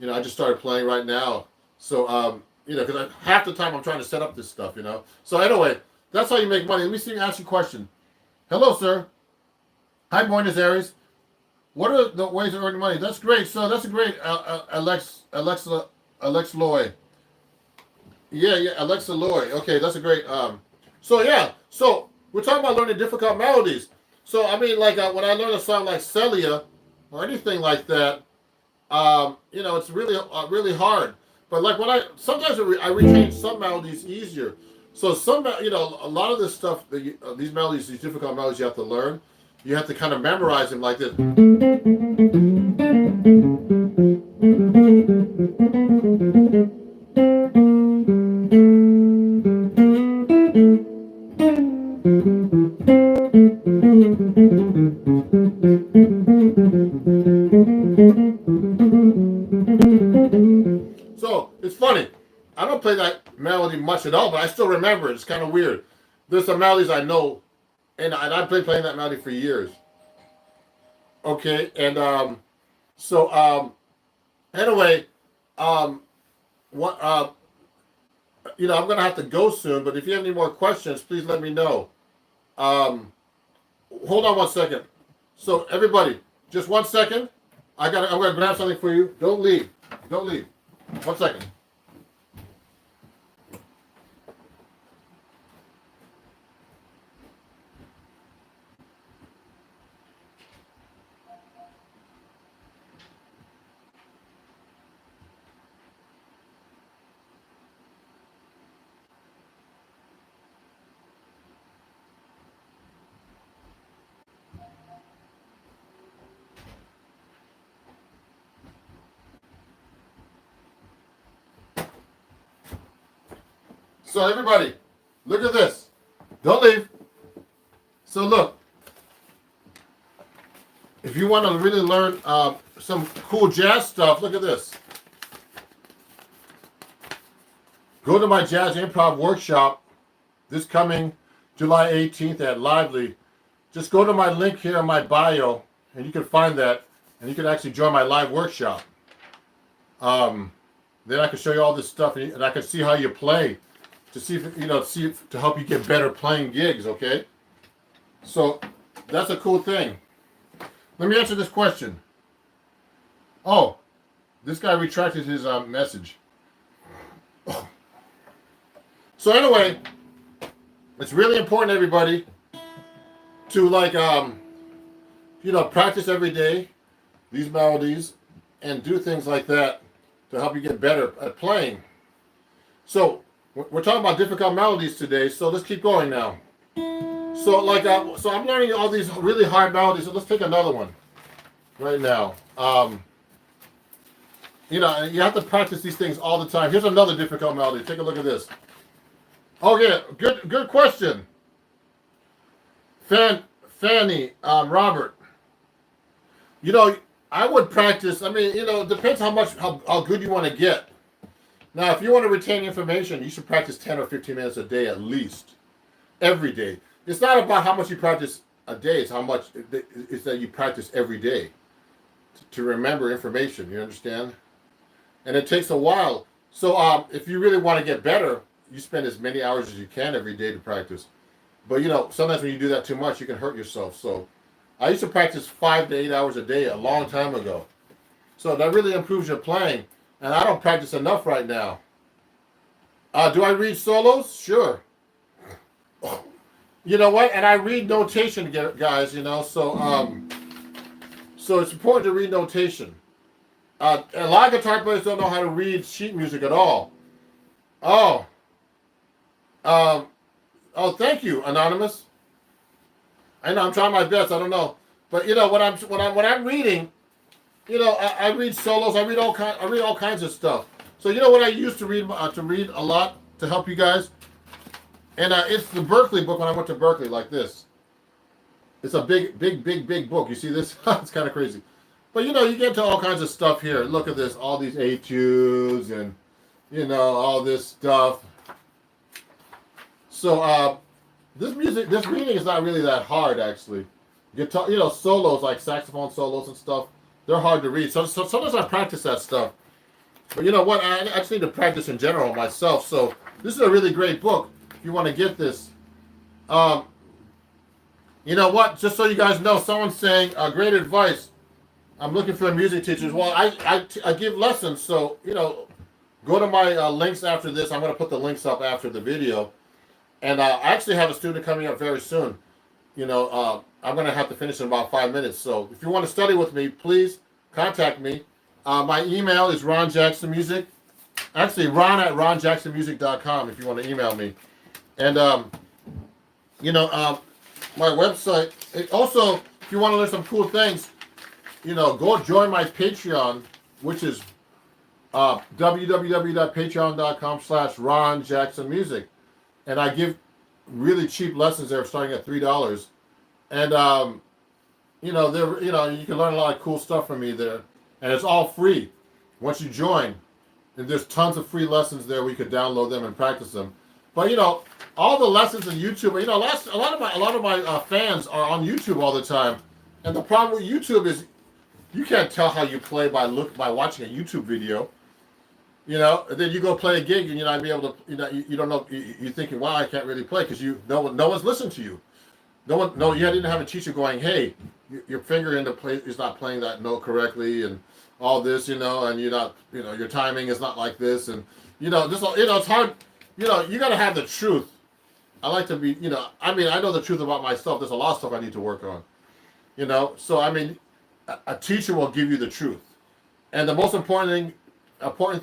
I just started playing right now, so because half the time I'm trying to set up this stuff, So anyway, that's how you make money. Let me see. Ask you a question. Hello, sir. Hi, Buenos Aires. What are the ways of earning money? That's great. So that's a great Alexa Loy. Yeah, Alexa Loy. Okay, that's a great. So yeah, so we're talking about learning difficult melodies. So I mean, like when I learn a song like Celia or anything like that, it's really hard. But like when sometimes I retain some melodies easier. So a lot of this stuff, these melodies, these difficult melodies, you have to learn. You have to kind of memorize them like this. So it's funny. I don't play that melody much at all, but I still remember it. It's kind of weird. There's some melodies I know, and I've been playing that melody for years. Okay, and anyway, what I'm gonna have to go soon. But if you have any more questions, please let me know. Um, Hold on one second. So everybody, just 1 second. I'm gonna grab something for you. Don't leave. Don't leave. 1 second. So everybody, look at this. Don't leave. So look, if you want to really learn some cool jazz stuff, look at this. Go to my jazz improv workshop this coming July 18th at Lively. Just go to my link here in my bio, and you can find that, and you can actually join my live workshop. Then I can show you all this stuff, and I can see how you play to see if, to help you get better playing gigs. Okay, so that's a cool thing. Let me answer this question. Oh, this guy retracted his message. So anyway, it's really important, everybody, to practice every day these melodies and do things like that to help you get better at playing. So we're talking about difficult melodies today, so let's keep going now. So I'm learning all these really hard melodies, so let's take another one right now. You have to practice these things all the time. Here's another difficult melody. Take a look at this. Oh yeah, good question. Fanny, Robert. I would practice. I mean, it depends how good you want to get. Now, if you want to retain information, you should practice 10 or 15 minutes a day at least, every day. It's not about how much you practice a day; it's how much it's that you practice every day to remember information. You understand? And it takes a while. So, if you really want to get better, you spend as many hours as you can every day to practice. But sometimes when you do that too much, you can hurt yourself. So I used to practice 5 to 8 hours a day a long time ago. So that really improves your playing. And I don't practice enough right now. Do I read solos? Sure. You know what? And I read notation, guys. So it's important to read notation. A lot of guitar players don't know how to read sheet music at all. Oh. Thank you, Anonymous. I know I'm trying my best. I don't know, but when I'm reading, I read solos. I read all kinds of stuff. So you know what I used to read a lot to help you guys, and it's the Berkeley book when I went to Berkeley, like this. It's a big, big, big, big book. You see this? It's kind of crazy. But you get to all kinds of stuff here. Look at this, all these etudes and all this stuff. So this reading is not really that hard actually. Guitar, solos like saxophone solos and stuff. They're hard to read. So sometimes I practice that stuff. But you know what? I just need to practice in general myself. So this is a really great book. If you want to get this, you know what? Just so you guys know, someone's saying great advice. I'm looking for music teachers. Well, I give lessons, so go to my links after this. I'm going to put the links up after the video, and I actually have a student coming up very soon. I'm going to have to finish in about 5 minutes. So if you want to study with me, please contact me. My email is Ron Jackson Music. Actually, Ron at ronjacksonmusic.com if you want to email me. And my website. Also, if you want to learn some cool things, go join my Patreon, which is www.patreon.com/ronjacksonmusic, and I give really cheap lessons there, starting at $3. And there, you can learn a lot of cool stuff from me there, and it's all free once you join. And there's tons of free lessons there where you could download them and practice them. But all the lessons on YouTube. A lot of my fans are on YouTube all the time, and the problem with YouTube is you can't tell how you play by watching a YouTube video. And then you go play a gig and you're not be able to. You don't know. You're thinking, wow, I can't really play because no one's listened to you. You didn't have a teacher going, hey, your finger in the play is not playing that note correctly, and all this, and you're not, your timing is not like this, and this, it's hard. You got to have the truth. I like to be, I know the truth about myself. There's a lot of stuff I need to work on, So a teacher will give you the truth, and the most important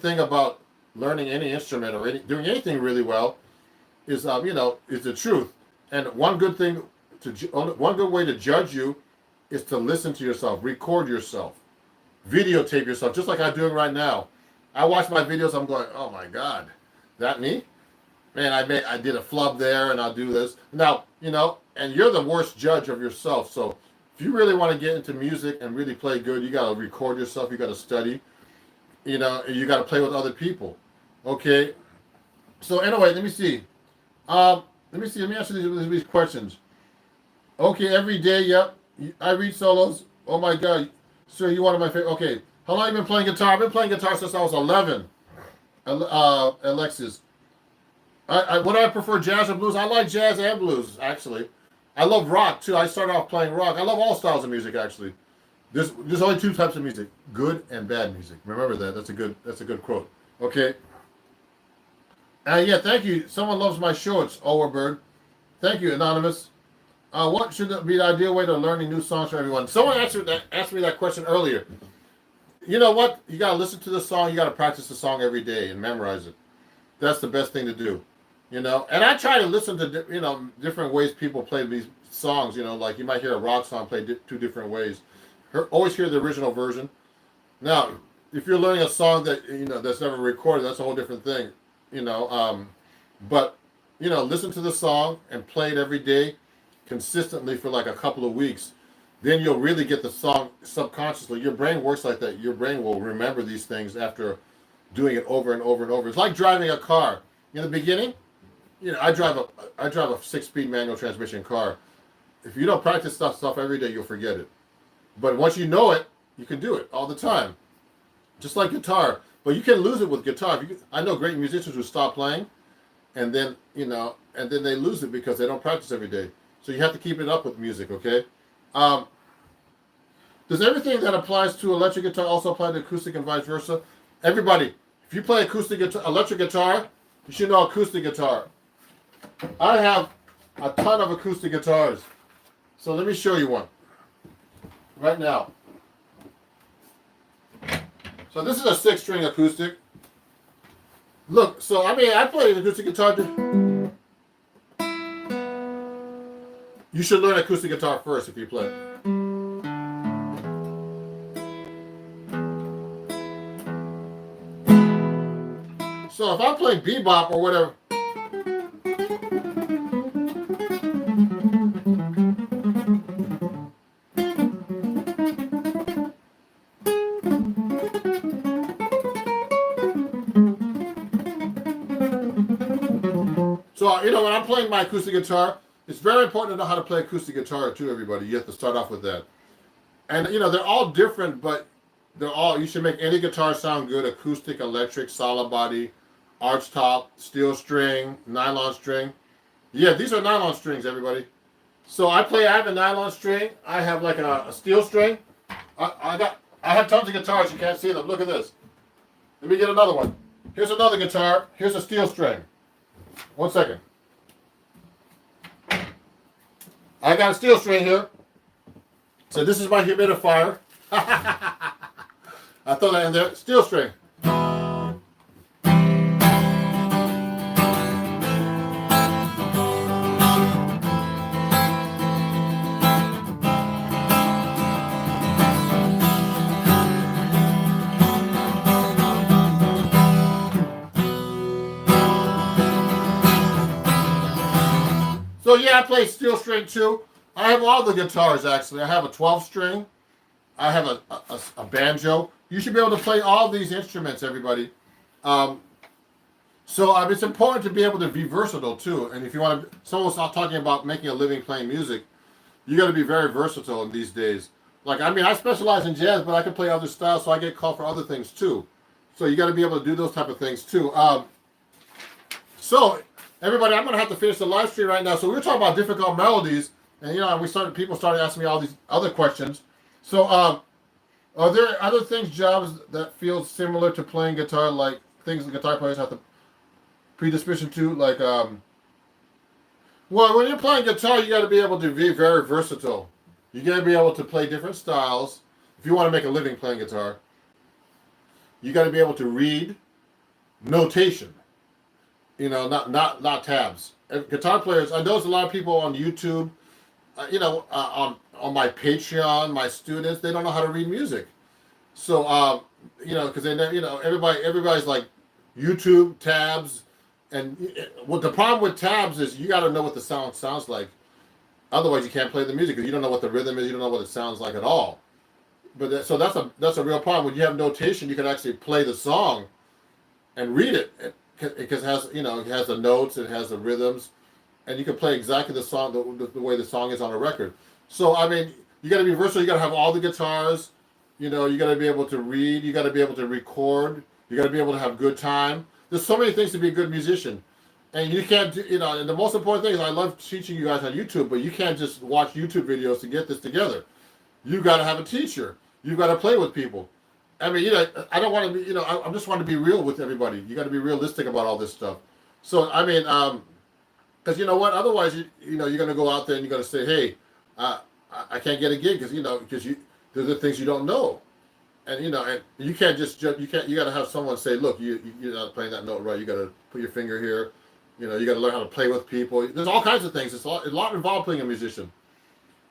thing about learning any instrument or doing anything really well is, is the truth. And one good way to judge you is to listen to yourself, record yourself, videotape yourself, just like I'm doing right now. I watch my videos. I'm going, oh my God, that me? Man, I did a flub there, and I'll do this now. And you're the worst judge of yourself. So if you really want to get into music and really play good, you got to record yourself. You got to study. You got to play with other people. Okay. So anyway, let me see. Let me answer these questions. Okay, every day. Yep. I read solos. Oh my God, sir, you one of my favorite. Okay, how long have you been playing guitar? I've been playing guitar since I was 11. Alexis. What do I prefer, jazz or blues? I like jazz and blues, actually. I love rock, too. I started off playing rock. I love all styles of music, actually. There's only two types of music, good and bad music. Remember that. That's a good quote. Okay. Yeah, thank you. Someone loves my shorts, Overberg. Thank you, Anonymous. What should be the ideal way to learning new songs for everyone? Someone asked me that question earlier. You know what? You got to listen to the song. You got to practice the song every day and memorize it. That's the best thing to do. And I try to listen to, different ways people play these songs, like you might hear a rock song played two different ways. Always hear the original version. Now, if you're learning a song that, that's never recorded, that's a whole different thing, but, listen to the song and play it every day consistently for like a couple of weeks. Then you'll really get the song subconsciously. Your brain works like that. Your brain will remember these things after doing it over and over and over. It's like driving a car. In the beginning, I drive a 6-speed manual transmission car. If you don't practice stuff every day, you'll forget it. But once you know it, you can do it all the time. Just like guitar. But you can lose it with guitar. I know great musicians who stop playing, and then they lose it because they don't practice every day. So you have to keep it up with music, okay? Does everything that applies to electric guitar also apply to acoustic and vice versa? Everybody, if you play electric guitar, you should know acoustic guitar. I have a ton of acoustic guitars. So let me show you one right now. So this is a 6-string acoustic. Look, so I play an acoustic guitar. You should learn acoustic guitar first if you play. So if I'm playing bebop or whatever. So, when I'm playing my acoustic guitar, it's very important to know how to play acoustic guitar too, everybody. You have to start off with that. And, they're all different, but you should make any guitar sound good: acoustic, electric, solid body, arch top, steel string, nylon string. Yeah, these are nylon strings, everybody. So I have a nylon string. I have like a steel string. I have tons of guitars. You can't see them. Look at this. Let me get another one. Here's another guitar. Here's a steel string. 1 second. I got a steel string here. So this is my humidifier. I throw that in there. Steel string. So yeah, I play steel string too. I have all the guitars actually. I have a 12 string. I have a banjo. You should be able to play all these instruments, everybody. It's important to be able to be versatile too. And if you want to, someone's not talking about making a living playing music, you got to be very versatile in these days. Like, I specialize in jazz, but I can play other styles, so I get called for other things too. So you got to be able to do those type of things too. So everybody, I'm gonna have to finish the live stream right now. So we were talking about difficult melodies, and people started asking me all these other questions. So are there other jobs that feel similar to playing guitar, like things the guitar players have to predisposition to, like well, when you're playing guitar, you got to be able to be very versatile. You got to be able to play different styles. If you want to make a living playing guitar, you got to be able to read notation. Not tabs. Guitar players, I notice a lot of people on YouTube, on my Patreon, my students, they don't know how to read music. So, because they never, everybody's like YouTube tabs, and what the problem with tabs is you got to know what the sound sounds like. Otherwise, you can't play the music because you don't know what the rhythm is. You don't know what it sounds like at all. But so that's a real problem. When you have notation, you can actually play the song and read it. Because it has the notes, it has the rhythms, and you can play exactly the song the way the song is on a record. So you got to be versatile. You got to have all the guitars. You got to be able to read. You got to be able to record. You got to be able to have good time. There's so many things to be a good musician, and you can't do. And the most important thing is I love teaching you guys on YouTube, but you can't just watch YouTube videos to get this together. You got to have a teacher. You got to play with people. I don't want to be, I just want to be real with everybody. You got to be realistic about all this stuff. So, because you know what? Otherwise, you're going to go out there and you're going to say, hey, I can't get a gig because there's the things you don't know. And, and you can't just, you got to have someone say, look, you're not playing that note right. You got to put your finger here. You got to learn how to play with people. There's all kinds of things. It's a lot involved playing a musician.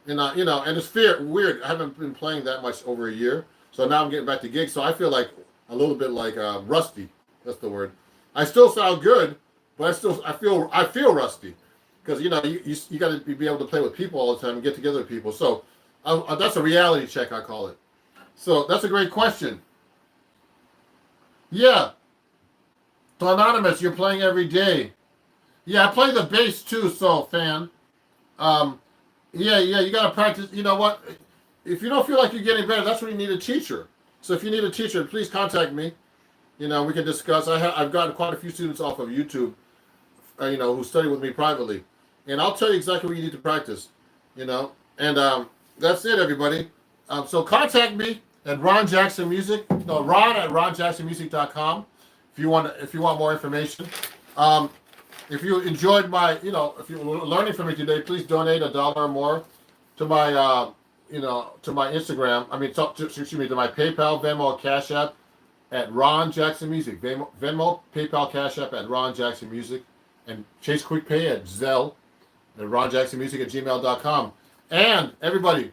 And, and it's weird. I haven't been playing that much over a year. So now I'm getting back to gigs, so I feel like a little bit like rusty. That's the word. I still sound good, but I feel rusty because you got to be able to play with people all the time and get together with people. So that's a reality check, I call it. So that's a great question. Yeah. So Anonymous, you're playing every day. Yeah, I play the bass too. So fan. Yeah, you got to practice. You know what? If you don't feel like you're getting better, that's when you need a teacher. So if you need a teacher, please contact me. We can discuss. I've gotten quite a few students off of YouTube, who study with me privately. And I'll tell you exactly what you need to practice, And that's it, everybody. So contact me at Ron Jackson Music. No, Ron at ronjacksonmusic.com if you want more information. If you enjoyed my, if you're learning from me today, please donate $1 or more to my, to my Instagram. To my PayPal, Venmo, Cash App at Ron Jackson Music. Venmo, PayPal, Cash App at Ron Jackson Music, and Chase Quick Pay at Zelle at ronjacksonmusic@gmail.com. And everybody,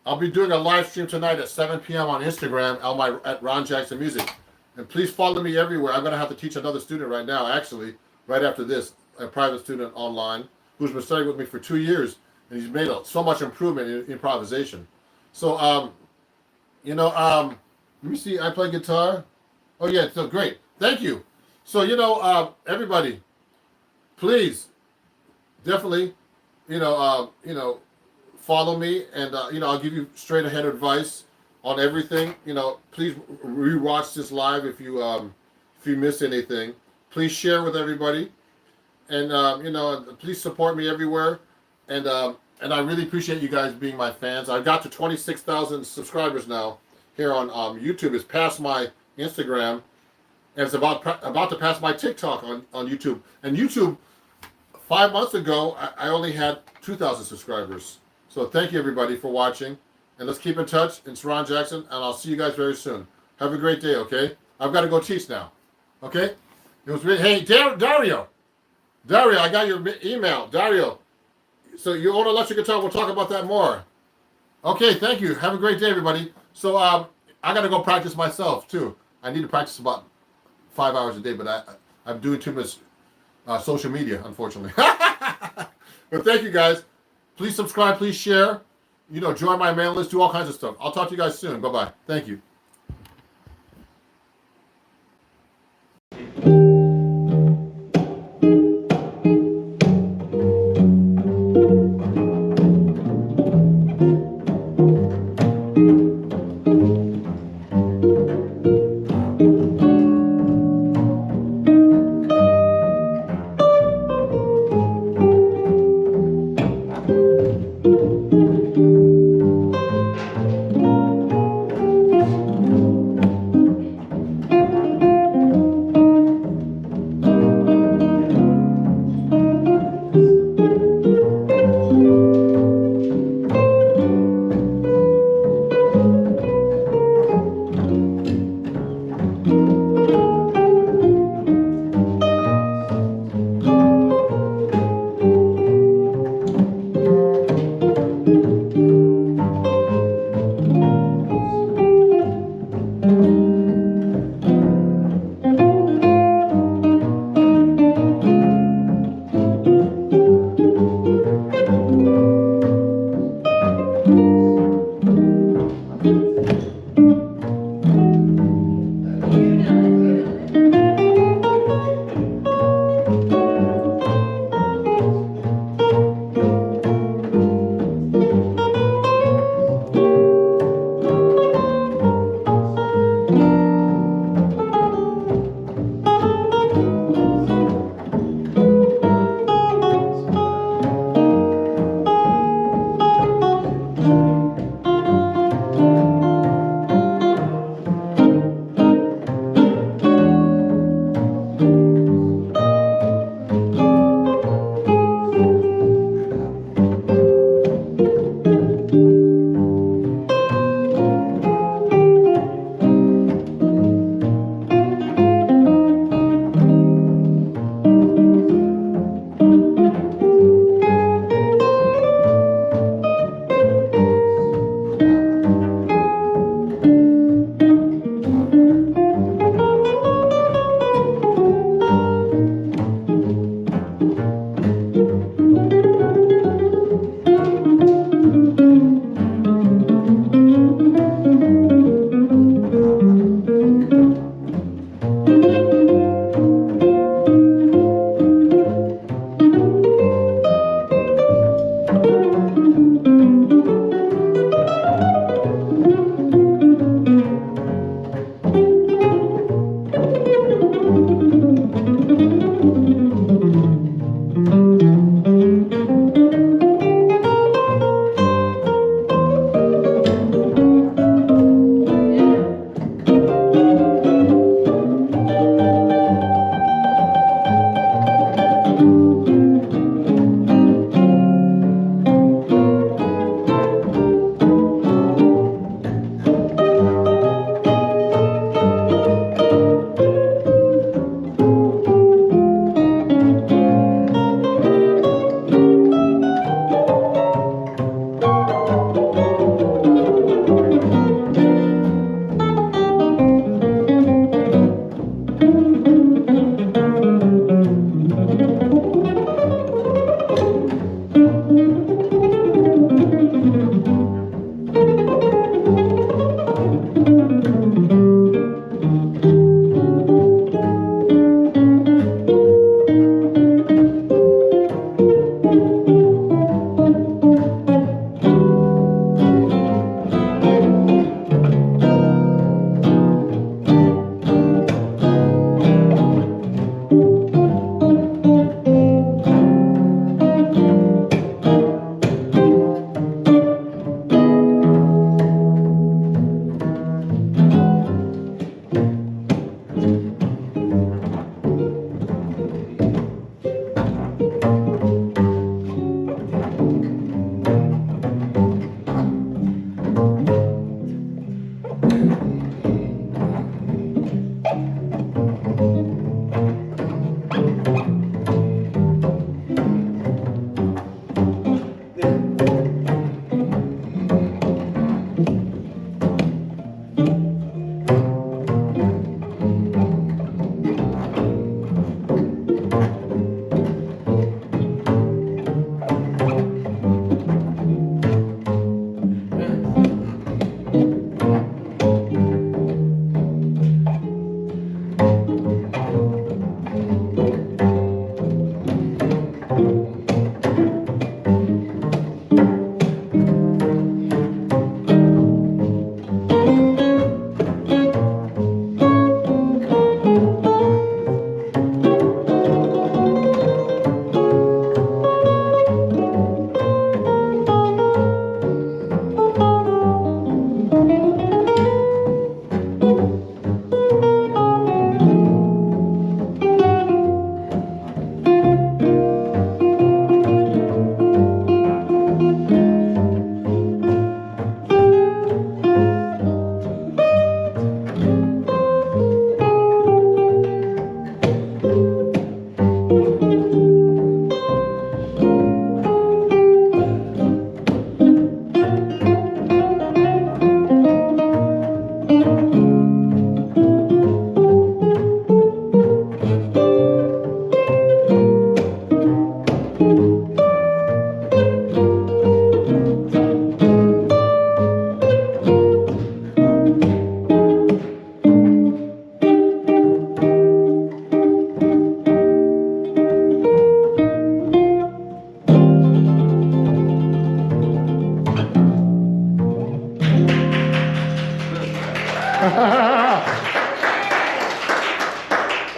I'll be doing a live stream tonight at 7 p.m. on Instagram at Ron Jackson Music. And please follow me everywhere. I'm going to have to teach another student right now, actually, right after this, a private student online who's been studying with me for 2 years, and he's made so much improvement in improvisation. So, let me see. I play guitar. Oh yeah, so great. Thank you. So everybody, please, definitely, follow me, and I'll give you straight ahead advice on everything. Please rewatch this live if you miss anything. Please share with everybody, and please support me everywhere. And I really appreciate you guys being my fans. I got to 26,000 subscribers now here on YouTube. It's past my Instagram, and it's about to pass my TikTok on YouTube. And YouTube, 5 months ago, I only had 2,000 subscribers. So thank you everybody for watching, and let's keep in touch. It's Ron Jackson, and I'll see you guys very soon. Have a great day, okay? I've got to go teach now, okay? It was really, hey, Dario, I got your email, Dario. So you own an electric guitar. We'll talk about that more. Okay, thank you. Have a great day, everybody. So I got to go practice myself, too. I need to practice about 5 hours a day, but I'm doing too much social media, unfortunately. But thank you, guys. Please subscribe. Please share. Join my mailing list. Do all kinds of stuff. I'll talk to you guys soon. Bye-bye. Thank you.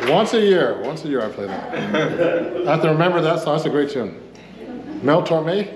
Once a year I play that. I have to remember that song. That's a great tune. Mel Torme.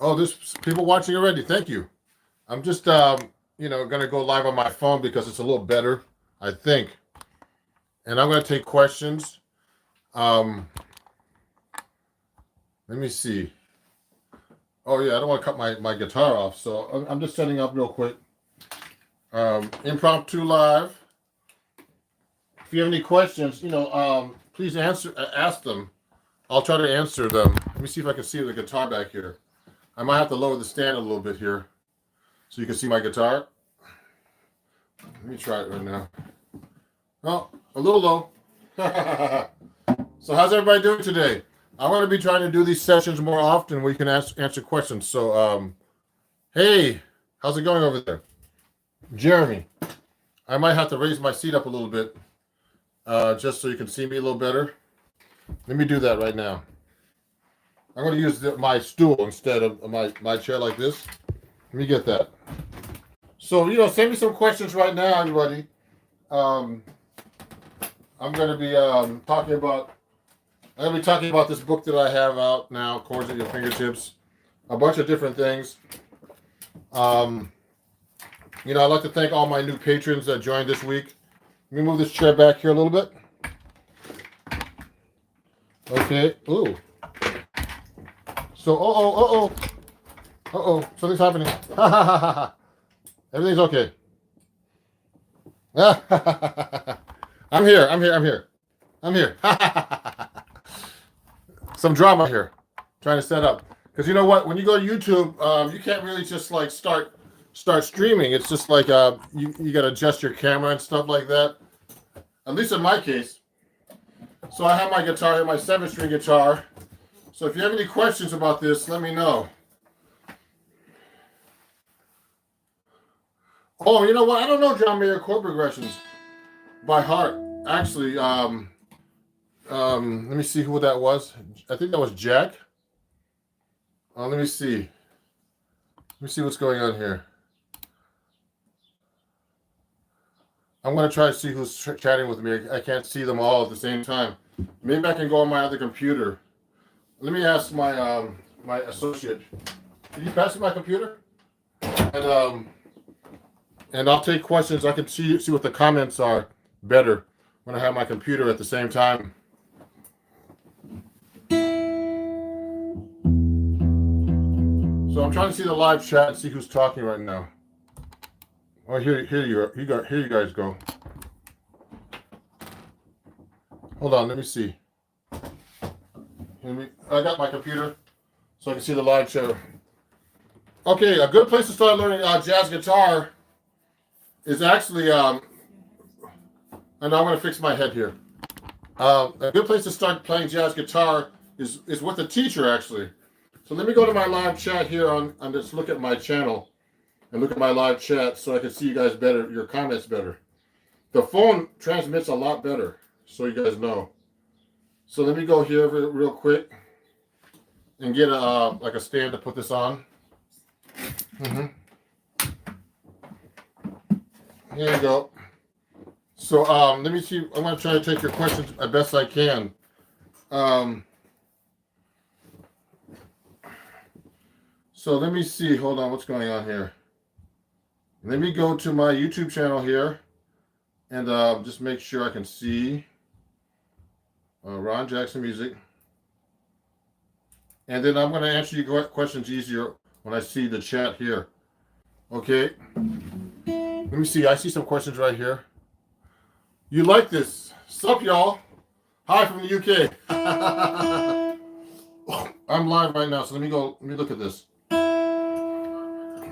Oh, there's people watching already. Thank you. I'm just, gonna go live on my phone because it's a little better, I think. And I'm gonna take questions. Let me see. Oh yeah, I don't want to cut my guitar off, so I'm just setting up real quick. Impromptu live. If you have any questions, please ask them. I'll try to answer them. Let me see if I can see the guitar back here. I might have to lower the stand a little bit here so you can see my guitar. Let me try it right now. Oh, a little low. So how's everybody doing today? I'm going to be trying to do these sessions more often where you can answer questions. So, hey, how's it going over there? Jeremy, I might have to raise my seat up a little bit just so you can see me a little better. Let me do that right now. I'm going to use my stool instead of my chair like this. Let me get that. So, send me some questions right now, everybody. I'm going to be talking about this book that I have out now, Chords at Your Fingertips. A bunch of different things. I'd like to thank all my new patrons that joined this week. Let me move this chair back here a little bit. Okay. Ooh. So, something's happening. Everything's okay. I'm here. Some drama here. Trying to set up. Because you know what? When you go to YouTube, you can't really just like start streaming. It's just like you got to adjust your camera and stuff like that. At least in my case. So I have my guitar here, my 7-string guitar. So if you have any questions about this, let me know. Oh, you know what? I don't know John Mayer chord progressions by heart. Actually, let me see who that was. I think that was Jack. Let me see. Let me see what's going on here. I'm going to try to see who's chatting with me. I can't see them all at the same time. Maybe I can go on my other computer. Let me ask my my associate. Can you pass me my computer? And I'll take questions. I can see what the comments are better when I have my computer at the same time. So I'm trying to see the live chat and see who's talking right now. Oh, here you guys go. Hold on, let me see. I got my computer so I can see the live show. Okay, a good place to start learning jazz guitar is actually, and I'm going to fix my head here. A good place to start playing jazz guitar is with a teacher, actually. So let me go to my live chat here and just look at my channel and look at my live chat so I can see you guys better, your comments better. The phone transmits a lot better, so you guys know. So let me go here real quick and get a stand to put this on. Here you go. So let me see. I'm going to try to take your questions as best I can. Um, so let me see. Hold on, what's going on here? Let me go to my YouTube channel here and just make sure I can see Ron Jackson Music. And then I'm going to answer your questions easier when I see the chat here. Okay. Let me see. I see some questions right here. You like this? Sup, y'all? Hi from the UK. I'm live right now, so let me look at this. I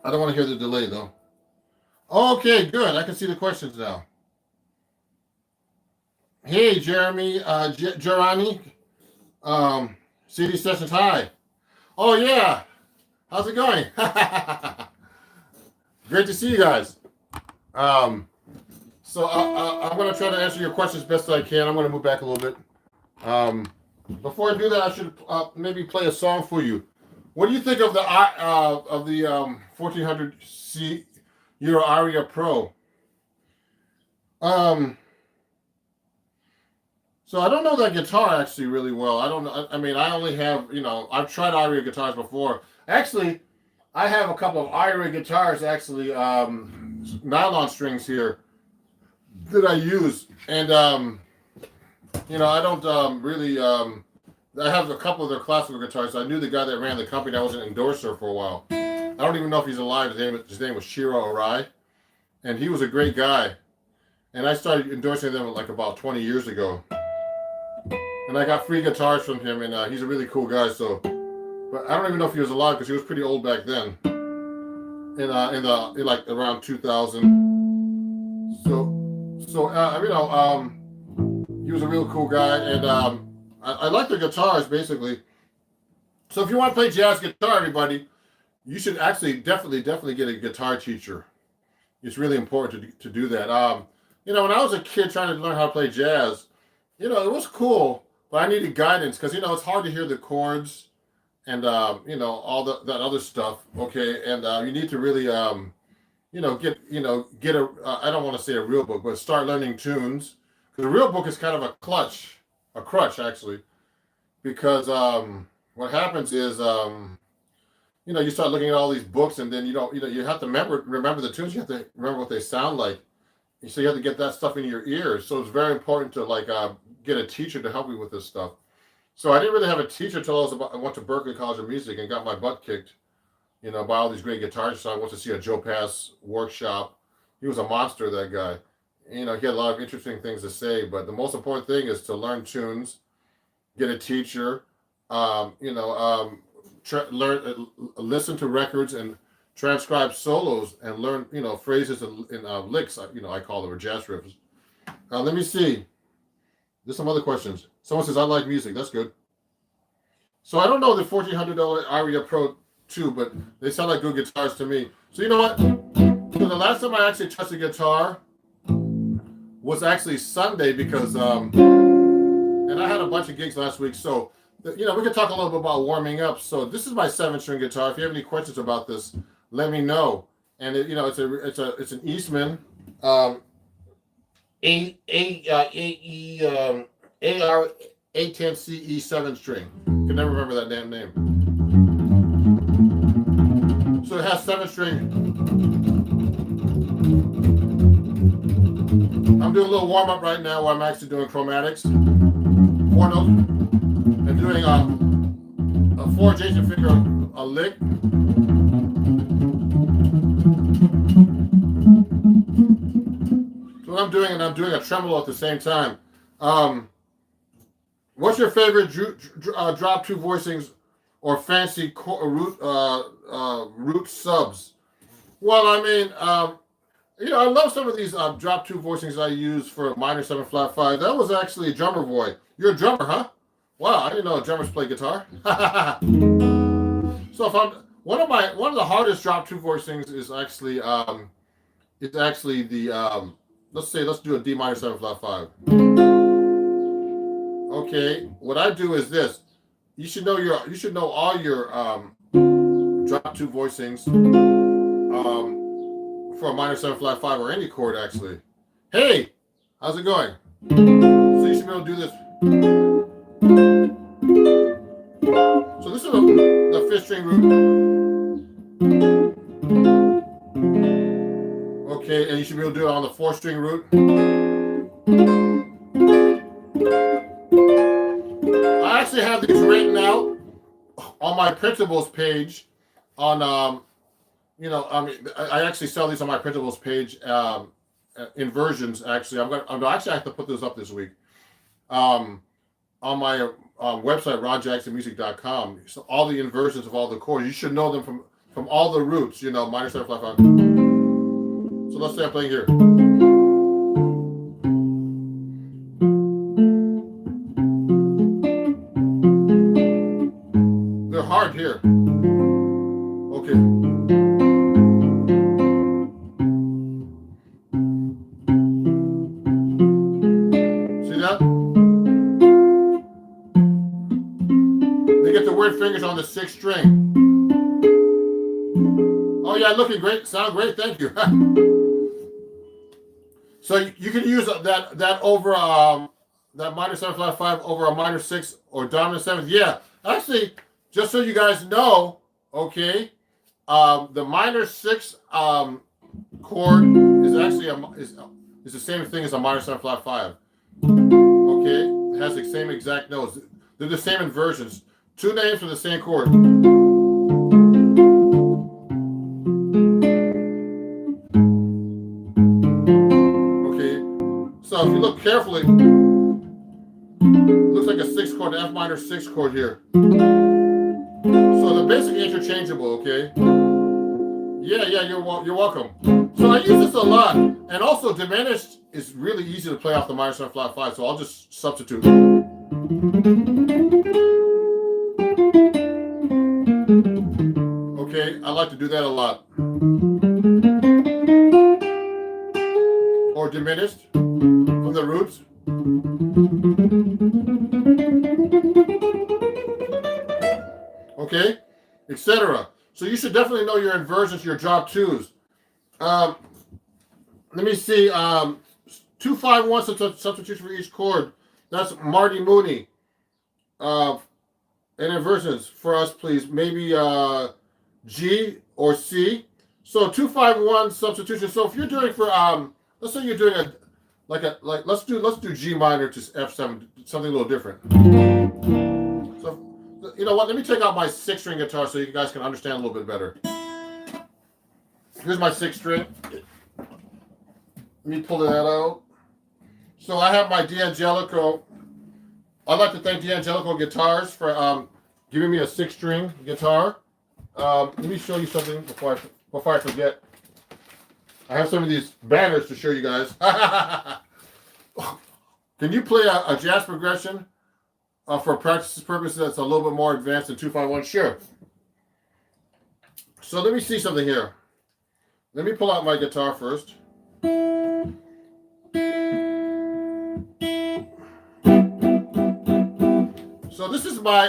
don't want to hear the delay, though. Okay, good. I can see the questions now. Hey, Jeremy, Jeremy. CD Sessions, hi. Oh, yeah. How's it going? Great to see you guys. So I'm going to try to answer your questions best I can. I'm going to move back a little bit. Before I do that, I should maybe play a song for you. What do you think of the 1400 Euro Aria Pro? So I don't know that guitar actually really well. I don't know. I mean, I only have, I've tried Aria guitars before. Actually, I have a couple of Aria guitars, actually, nylon strings here that I use. And, I don't really, I have a couple of their classical guitars. I knew the guy that ran the company. I was an endorser for a while. I don't even know if he's alive. His name was Shiro Arai. And he was a great guy. And I started endorsing them like about 20 years ago. And I got free guitars from him, and he's a really cool guy. So, but I don't even know if he was alive because he was pretty old back then. In like around 2000. He was a real cool guy, and I like their guitars basically. So if you want to play jazz guitar, everybody, you should actually definitely get a guitar teacher. It's really important to do that. When I was a kid trying to learn how to play jazz, it was cool. But I needed guidance because it's hard to hear the chords and all that other stuff. Okay, and you need to really get a I don't want to say a real book, but start learning tunes. Because a real book is kind of a crutch actually, because what happens is you start looking at all these books and then you have to remember the tunes. You have to remember what they sound like. So you have to get that stuff in your ears. So it's very important to get a teacher to help you with this stuff. So I didn't really have a teacher until I went to Berklee College of Music and got my butt kicked, by all these great guitarists. So I went to see a Joe Pass workshop. He was a monster, that guy. He had a lot of interesting things to say. But the most important thing is to learn tunes, get a teacher, listen to records and transcribe solos and learn, phrases and licks. I call them, or jazz riffs. Let me see. There's some other questions. Someone says, I like music. That's good. So I don't know the $1,400 Aria Pro 2, but they sound like good guitars to me. So you know what? So the last time I actually touched a guitar was actually Sunday because, and I had a bunch of gigs last week. So, we can talk a little bit about warming up. So this is my 7-string guitar. If you have any questions about this, let me know. And it's an Eastman AR810CE 7-string. Can never remember that damn name. So it has 7-string. I'm doing a little warm up right now where I'm actually doing chromatics, 4 notes, and doing a 4 adjacent finger a lick. So what I'm doing, and I'm doing a tremolo at the same time. What's your favorite drop 2 voicings or fancy root subs? Well, I mean, I love some of these drop 2 voicings I use for minor 7 flat 5. That was actually a drummer boy. You're a drummer, huh? Wow, I didn't know drummers play guitar. So if I'm one of the hardest drop 2 voicings is actually the let's do a D minor 7 flat 5. Okay, what I do is this. You should know all your drop 2 voicings for a minor 7 flat 5 or any chord actually. Hey, how's it going? So you should be able to do this. So this is the fifth string root. Okay, and you should be able to do it on the fourth string root. I actually have these written out on my printables page. On I actually sell these on my printables page in versions. Actually, I'm actually have to put those up this week. On my website, rodjacksonmusic.com. So all the inversions of all the chords, you should know them from all the roots. You know, minor 7 flat 5. So let's say I'm playing here. They're hard here. Okay. See that? They get the weird fingers on the sixth string. Oh yeah, looking great. Sound great. Thank you. So you can use that over that minor 7 flat 5 over a minor 6 or dominant 7th. Yeah, actually, just so you guys know, okay, the minor 6 chord is actually is the same thing as a minor 7 flat 5. Okay, it has the same exact notes. They're the same inversions. Two names for the same chord. So if you look carefully, it looks like a 6 chord, an F minor 6 chord here. So they're basically interchangeable, okay? Yeah, you're welcome. So I use this a lot, and also diminished is really easy to play off the minor 7 flat 5. So I'll just substitute. Okay, I like to do that a lot. Or diminished. From the roots. Okay, etc. So you should definitely know your inversions, your drop twos. Let me see. 2-5-1 substitution for each chord. That's Marty Mooney. And inversions for us, please. Maybe G or C. So 2-5-1 substitution. So if you're doing for let's say you're doing let's do G minor to F7, something a little different. So you know what? Let me take out my 6-string guitar so you guys can understand a little bit better. Here's my 6th string. Let me pull that out. So I have my D'Angelico. I'd like to thank D'Angelico Guitars for giving me a 6-string guitar. Let me show you something before I forget. I have some of these banners to show you guys. Can you play a jazz progression for practice purposes that's a little bit more advanced than 2-5-1? Sure. So let me see something here. Let me pull out my guitar first. So this is my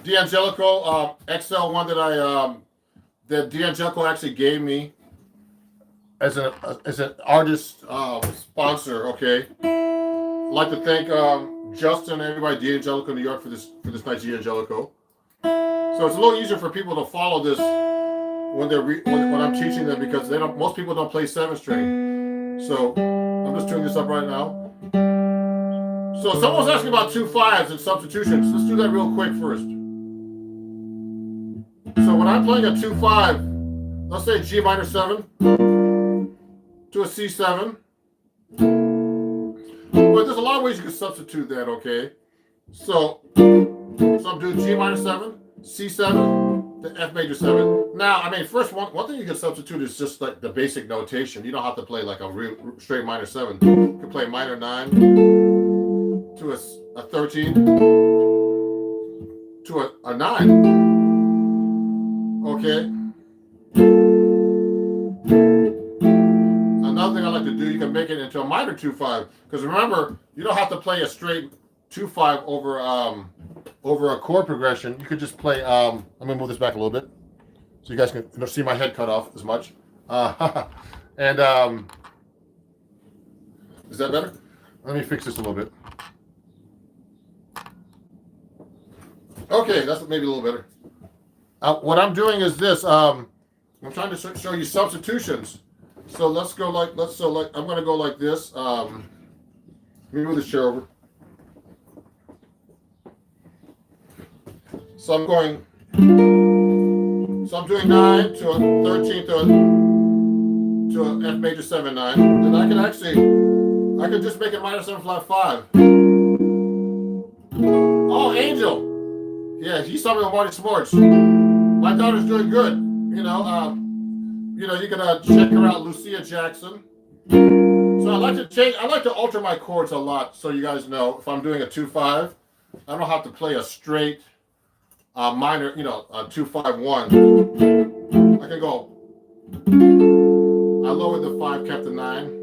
D'Angelico XL1 that D'Angelico actually gave me as an artist sponsor. Okay, I'd like to thank Justin and everybody at D'Angelico New York for this nice D'Angelico. So it's a little easier for people to follow this when I'm teaching them, because most people don't play 7-string. So I'm just tuning this up right now. So someone was asking about 2-5s and substitutions. Let's do that real quick first. So when I'm playing a 2-5, let's say G minor 7 to a C7. But there's a lot of ways you can substitute that, okay? So I'm doing G minor 7, C7 to F major 7. Now, I mean, first one thing you can substitute is just like the basic notation. You don't have to play like a real straight minor 7. You can play minor 9 to a 13 to a 9. Okay. Another thing I like to do, you can make it into a minor 2-5, because remember, you don't have to play a straight 2-5 over a chord progression. You could just play. Let me move this back a little bit so you guys can see my head cut off as much. And is that better? Let me fix this a little bit. Okay, that's maybe a little better. What I'm doing is this. I'm trying to show you substitutions. So let's go like I'm gonna go like this. Let me move this chair over. So I'm going. So I'm doing 9 to a 13 to a F major 7 9. Then I can just make it minor 7 flat 5. Oh, Angel. Yeah, he saw me on Marty Sports. My daughter's doing good. You can check her out, Lucia Jackson. So I like to alter my chords a lot, so you guys know. If I'm doing a 2-5, I don't have to play a straight minor, a 2-5-1. I can go. I lowered the 5, kept the 9.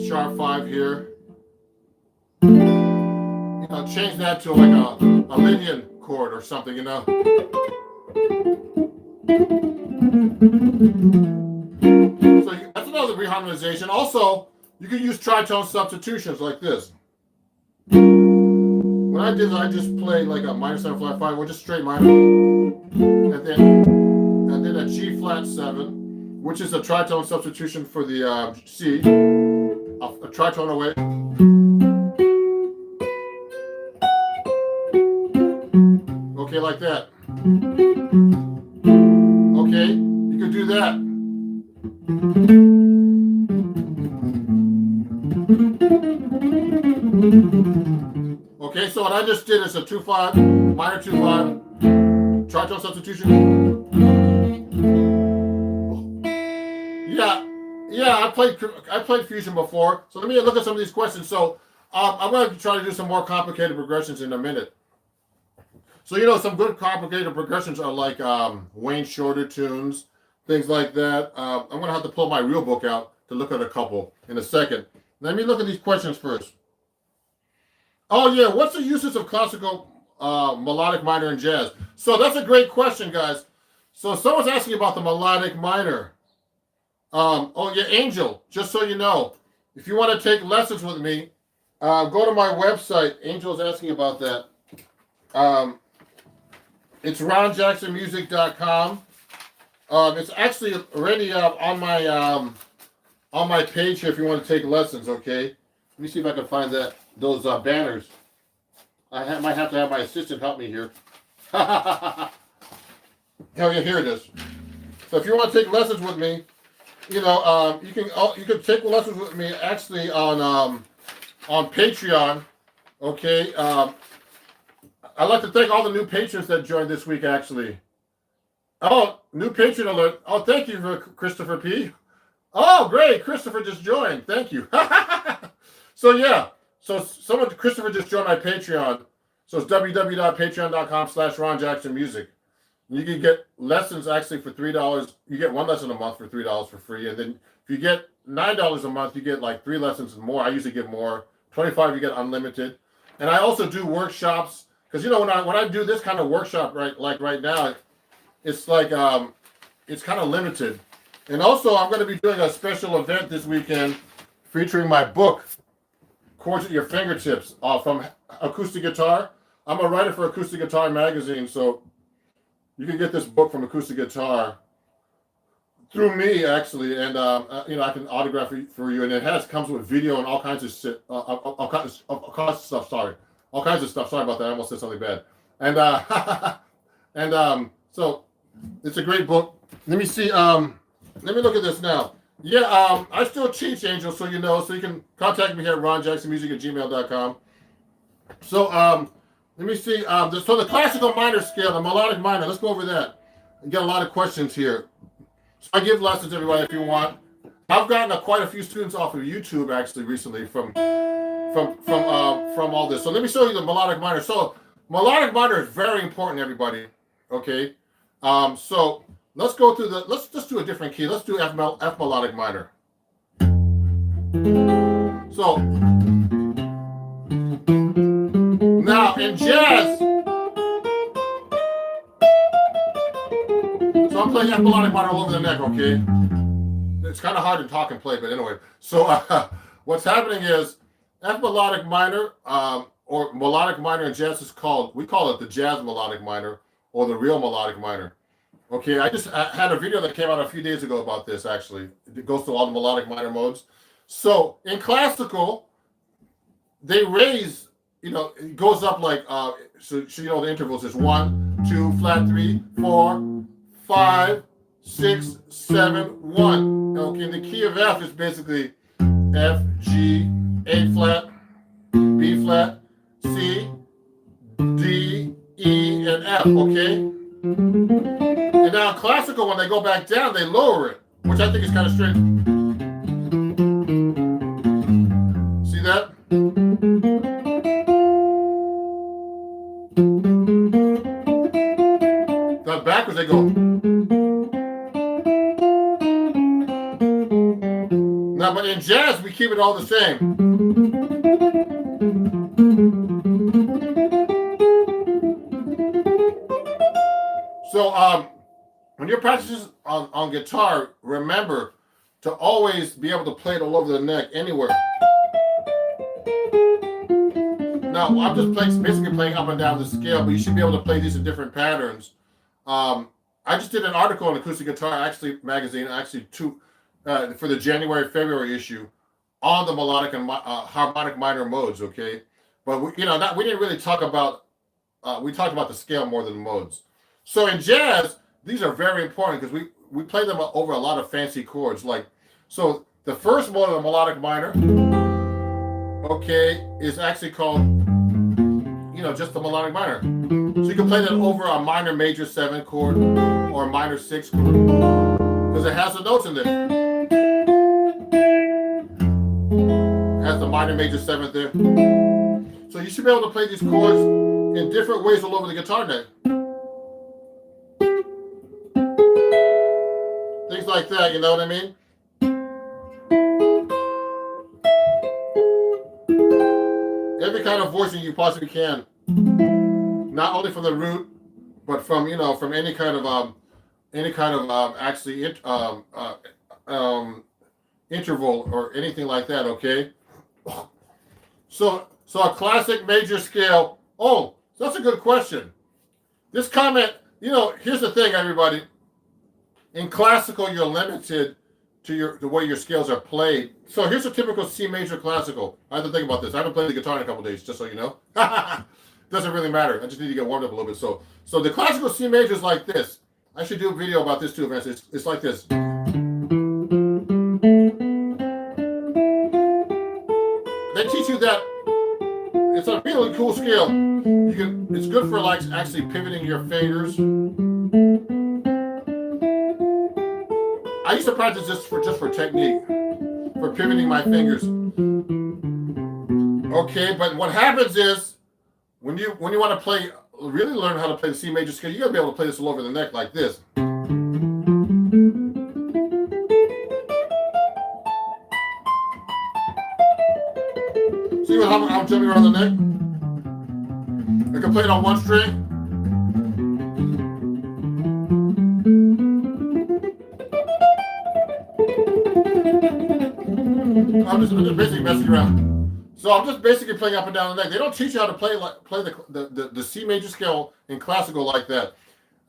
Sharp 5 here. Change that to like a Lydian chord or something, So that's another reharmonization. Also, you can use tritone substitutions like this. When I did, I just played like a minor 7 flat 5, or just straight minor, and then a G flat 7, which is a tritone substitution for the C. A tritone away. Okay, like that. Okay, you can do that. Okay, so what I just did is a 2-5, minor 2-5, tritone substitution. Yeah, I played fusion before. So let me look at some of these questions. So I'm going to try to do some more complicated progressions in a minute. So some good complicated progressions are like Wayne Shorter tunes, things like that. I'm going to have to pull my real book out to look at a couple in a second. Let me look at these questions first. Oh yeah, what's the uses of classical melodic minor in jazz? So that's a great question, guys. So someone's asking about the melodic minor. Oh yeah, Angel, just so you know, if you want to take lessons with me, go to my website. Angel's asking about that. It's ronjacksonmusic.com. It's actually already on my page here if you want to take lessons, okay? Let me see if I can find those banners. Might have to have my assistant help me here. Oh yeah, here it is. So if you want to take lessons with me, you can take lessons with me actually on Patreon, okay? I'd like to thank all the new patrons that joined this week, actually. Oh, new patron alert. Oh, thank you, Christopher P. Oh, great. Christopher just joined. Thank you. So, yeah. So, Christopher just joined my Patreon. So, it's www.patreon.com/RonJacksonMusic. You can get lessons actually for $3. You get one lesson a month for $3 for free. And then if you get $9 a month, you get like 3 lessons and more. I usually get more. 25 you get unlimited. And I also do workshops. Because when I do this kind of workshop right now, it's like it's kind of limited. And also I'm going to be doing a special event this weekend featuring my book, Chords at Your Fingertips, from Acoustic Guitar. I'm a writer for Acoustic Guitar magazine, so you can get this book from Acoustic Guitar through me actually, and I can autograph it for you. And it comes with video and all kinds of shit, all kinds of stuff. All kinds of stuff. Sorry about that. I almost said something bad. And so it's a great book. Let me see. Let me look at this now. Yeah, I still teach, Angel, so you know. So you can contact me here at ronjacksonmusic@gmail.com. So let me see. So the classical minor scale, the melodic minor. Let's go over that. I get a lot of questions here. So I give lessons, everybody, if you want. I've gotten quite a few students off of YouTube actually recently from all this. So let me show you the melodic minor. So melodic minor is very important, everybody. Okay. So let's go through let's just do a different key. Let's do F melodic minor. So now in jazz, so I'm playing F melodic minor all over the neck, okay? It's kind of hard to talk and play, but anyway. So what's happening is F melodic minor, or melodic minor in jazz is called, we call it the jazz melodic minor or the real melodic minor. Okay, I had a video that came out a few days ago about this, actually. It goes through all the melodic minor modes. So in classical, they raise, it goes up like, so the intervals is 1, 2, flat 3, 4, 5, 6, 7, 1. Okay, and the key of F is basically F, G, A flat, B flat, C, D, E, and F, okay? And now in classical, when they go back down, they lower it, which I think is kind of strange. See that? Now backwards they go. Now, but in jazz, we keep it all the same. So, when you're practicing on guitar, remember to always be able to play it all over the neck, anywhere. Now, I'm just basically playing up and down the scale, but you should be able to play these in different patterns. I just did an article on Acoustic Guitar magazine, for the January-February issue on the melodic and harmonic minor modes, okay? But we didn't really talk about, we talked about the scale more than the modes. So in jazz, these are very important because we play them over a lot of fancy chords. So the first mode of the melodic minor, okay, is actually called, just the melodic minor. So you can play that over a minor major 7 chord or a minor 6 chord because it has the notes in there. It has the minor major 7th there. So you should be able to play these chords in different ways all over the guitar neck. Things like that, you know what I mean? Every kind of voicing you possibly can. Not only from the root, but from from any kind of interval or anything like that, okay? So a classic major scale. Oh, that's a good question. This comment, here's the thing, everybody. In classical, you're limited to the way your scales are played. So here's a typical C major classical. I have to think about this. I haven't played the guitar in a couple days, just so you know. Doesn't really matter. I just need to get warmed up a little bit. So the classical C major is like this. I should do a video about this too, Vince. It's like this. They teach you that it's a really cool scale. It's good for actually pivoting your fingers. I used to practice this just for technique, for pivoting my fingers. Okay, but what happens is when you want to really learn how to play the C major scale, you gotta be able to play this all over the neck like this. See how I'm jumping around the neck? I can play it on one string. I'm just basically messing around. So I'm just basically playing up and down the neck. They don't teach you how to play the C major scale in classical like that.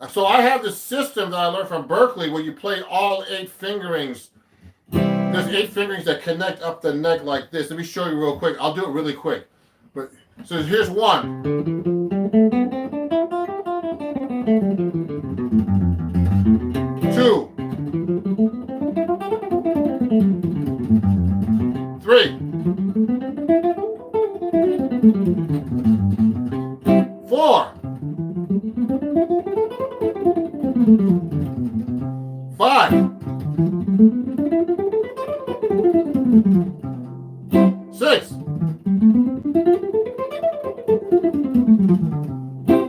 So I have this system that I learned from Berkeley where you play all 8 fingerings. There's 8 fingerings that connect up the neck like this. Let me show you real quick. I'll do it really quick. So here's 1. 2. 3. 4. 5. 6.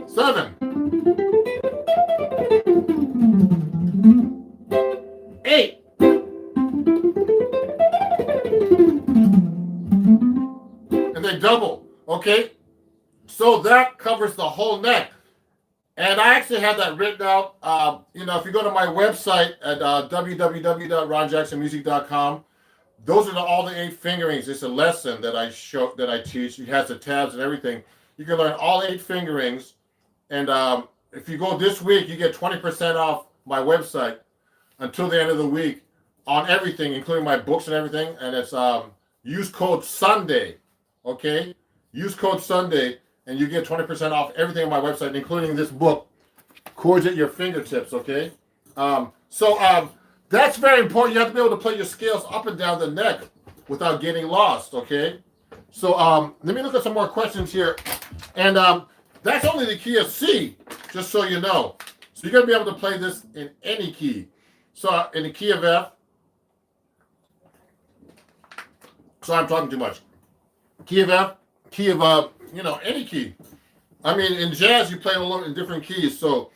7. 8. And they double, okay? So that covers the whole neck. And I actually have that written out. If you go to my website at www.ronjacksonmusic.com, Those are all the 8 fingerings. It's a lesson that I teach. It has the tabs and everything. You can learn all 8 fingerings. And if you go this week, you get 20% off my website until the end of the week on everything, including my books and everything. And it's use code Sunday, okay? Use code Sunday, and you get 20% off everything on my website, including this book, Chords at Your Fingertips, okay? That's very important. You have to be able to play your scales up and down the neck without getting lost, okay? So let me look at some more questions here. And that's only the key of C, just so you know. So you're going to be able to play this in any key. So in the key of F. Sorry, I'm talking too much. Key of F, key of, any key. I mean, in jazz, you play a little in different keys. So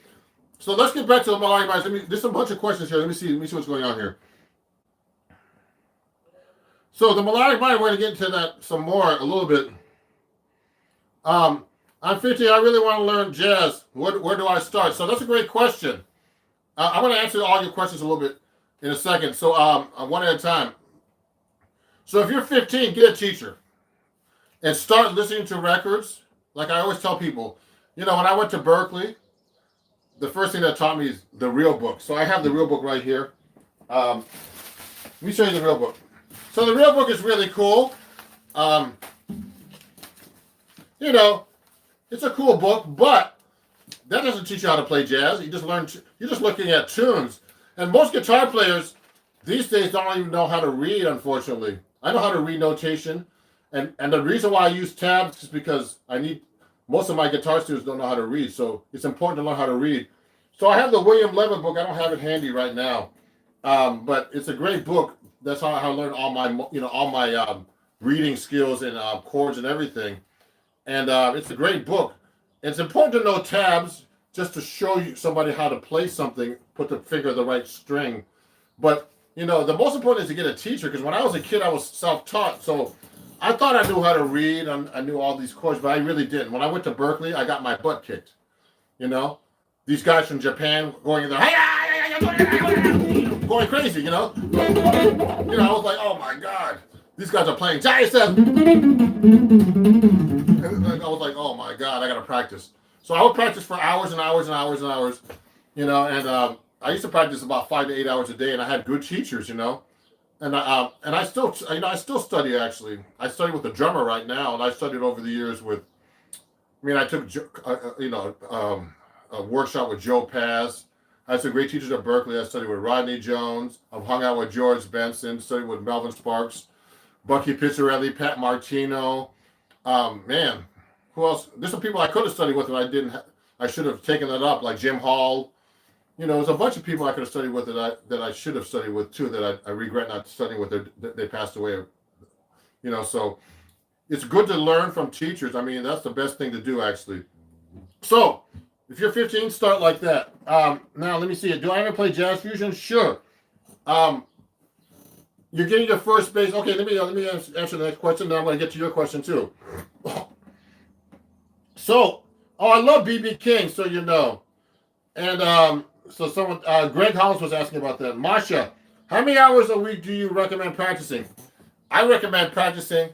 let's get back to the melodic minds. There's a bunch of questions here. Let me see what's going on here. So the melodic mind, we're going to get into that some more a little bit. I'm 50. I really want to learn jazz. Where do I start? So that's a great question. I'm going to answer all your questions a little bit in a second. So one at a time. So if you're 15, get a teacher and start listening to records. Like I always tell people, when I went to Berkeley, the first thing that taught me is the real book. So I have the real book right here. Let me show you the real book. So the real book is really cool. It's a cool book, but that doesn't teach you how to play jazz. You're just looking at tunes. And most guitar players these days don't even know how to read, unfortunately. I know how to read notation. And the reason why I use tabs is because most of my guitar students don't know how to read. So it's important to learn how to read. So I have the William Levin book. I don't have it handy right now. But it's a great book. That's how I learned all my reading skills and chords and everything. And it's a great book. It's important to know tabs just to show you somebody how to play something, put the finger in the right string. But, the most important is to get a teacher, because when I was a kid, I was self-taught. So I thought I knew how to read. I knew all these chords, but I really didn't. When I went to Berkeley, I got my butt kicked. These guys from Japan going in there, going crazy, I was like, oh my God, these guys are playing jazz. And I was like, oh my God, I got to practice. So I would practice for hours and hours and hours and hours, and I used to practice about 5 to 8 hours a day, and I had good teachers, and I still study actually. I study with a drummer right now, and I studied over the years with. I took a workshop with Joe Paz. I had some great teachers at Berkeley. I studied with Rodney Jones. I've hung out with George Benson. Studied with Melvin Sparks, Bucky Pizzarelli, Pat Martino. Who else? There's some people I could have studied with, and I didn't. I should have taken that up, like Jim Hall. There's a bunch of people I could have studied with that I should have studied with too. That I regret not studying with. They passed away. So it's good to learn from teachers. That's the best thing to do, actually. So if you're 15, start like that. Now let me see. Do I ever play jazz fusion? Sure. You're getting your first bass. Okay, let me answer the next question. Then I'm going to get to your question too. So, I love BB King, so you know. And so someone, Greg Hollis was asking about that. Masha, how many hours a week do you recommend practicing? I recommend practicing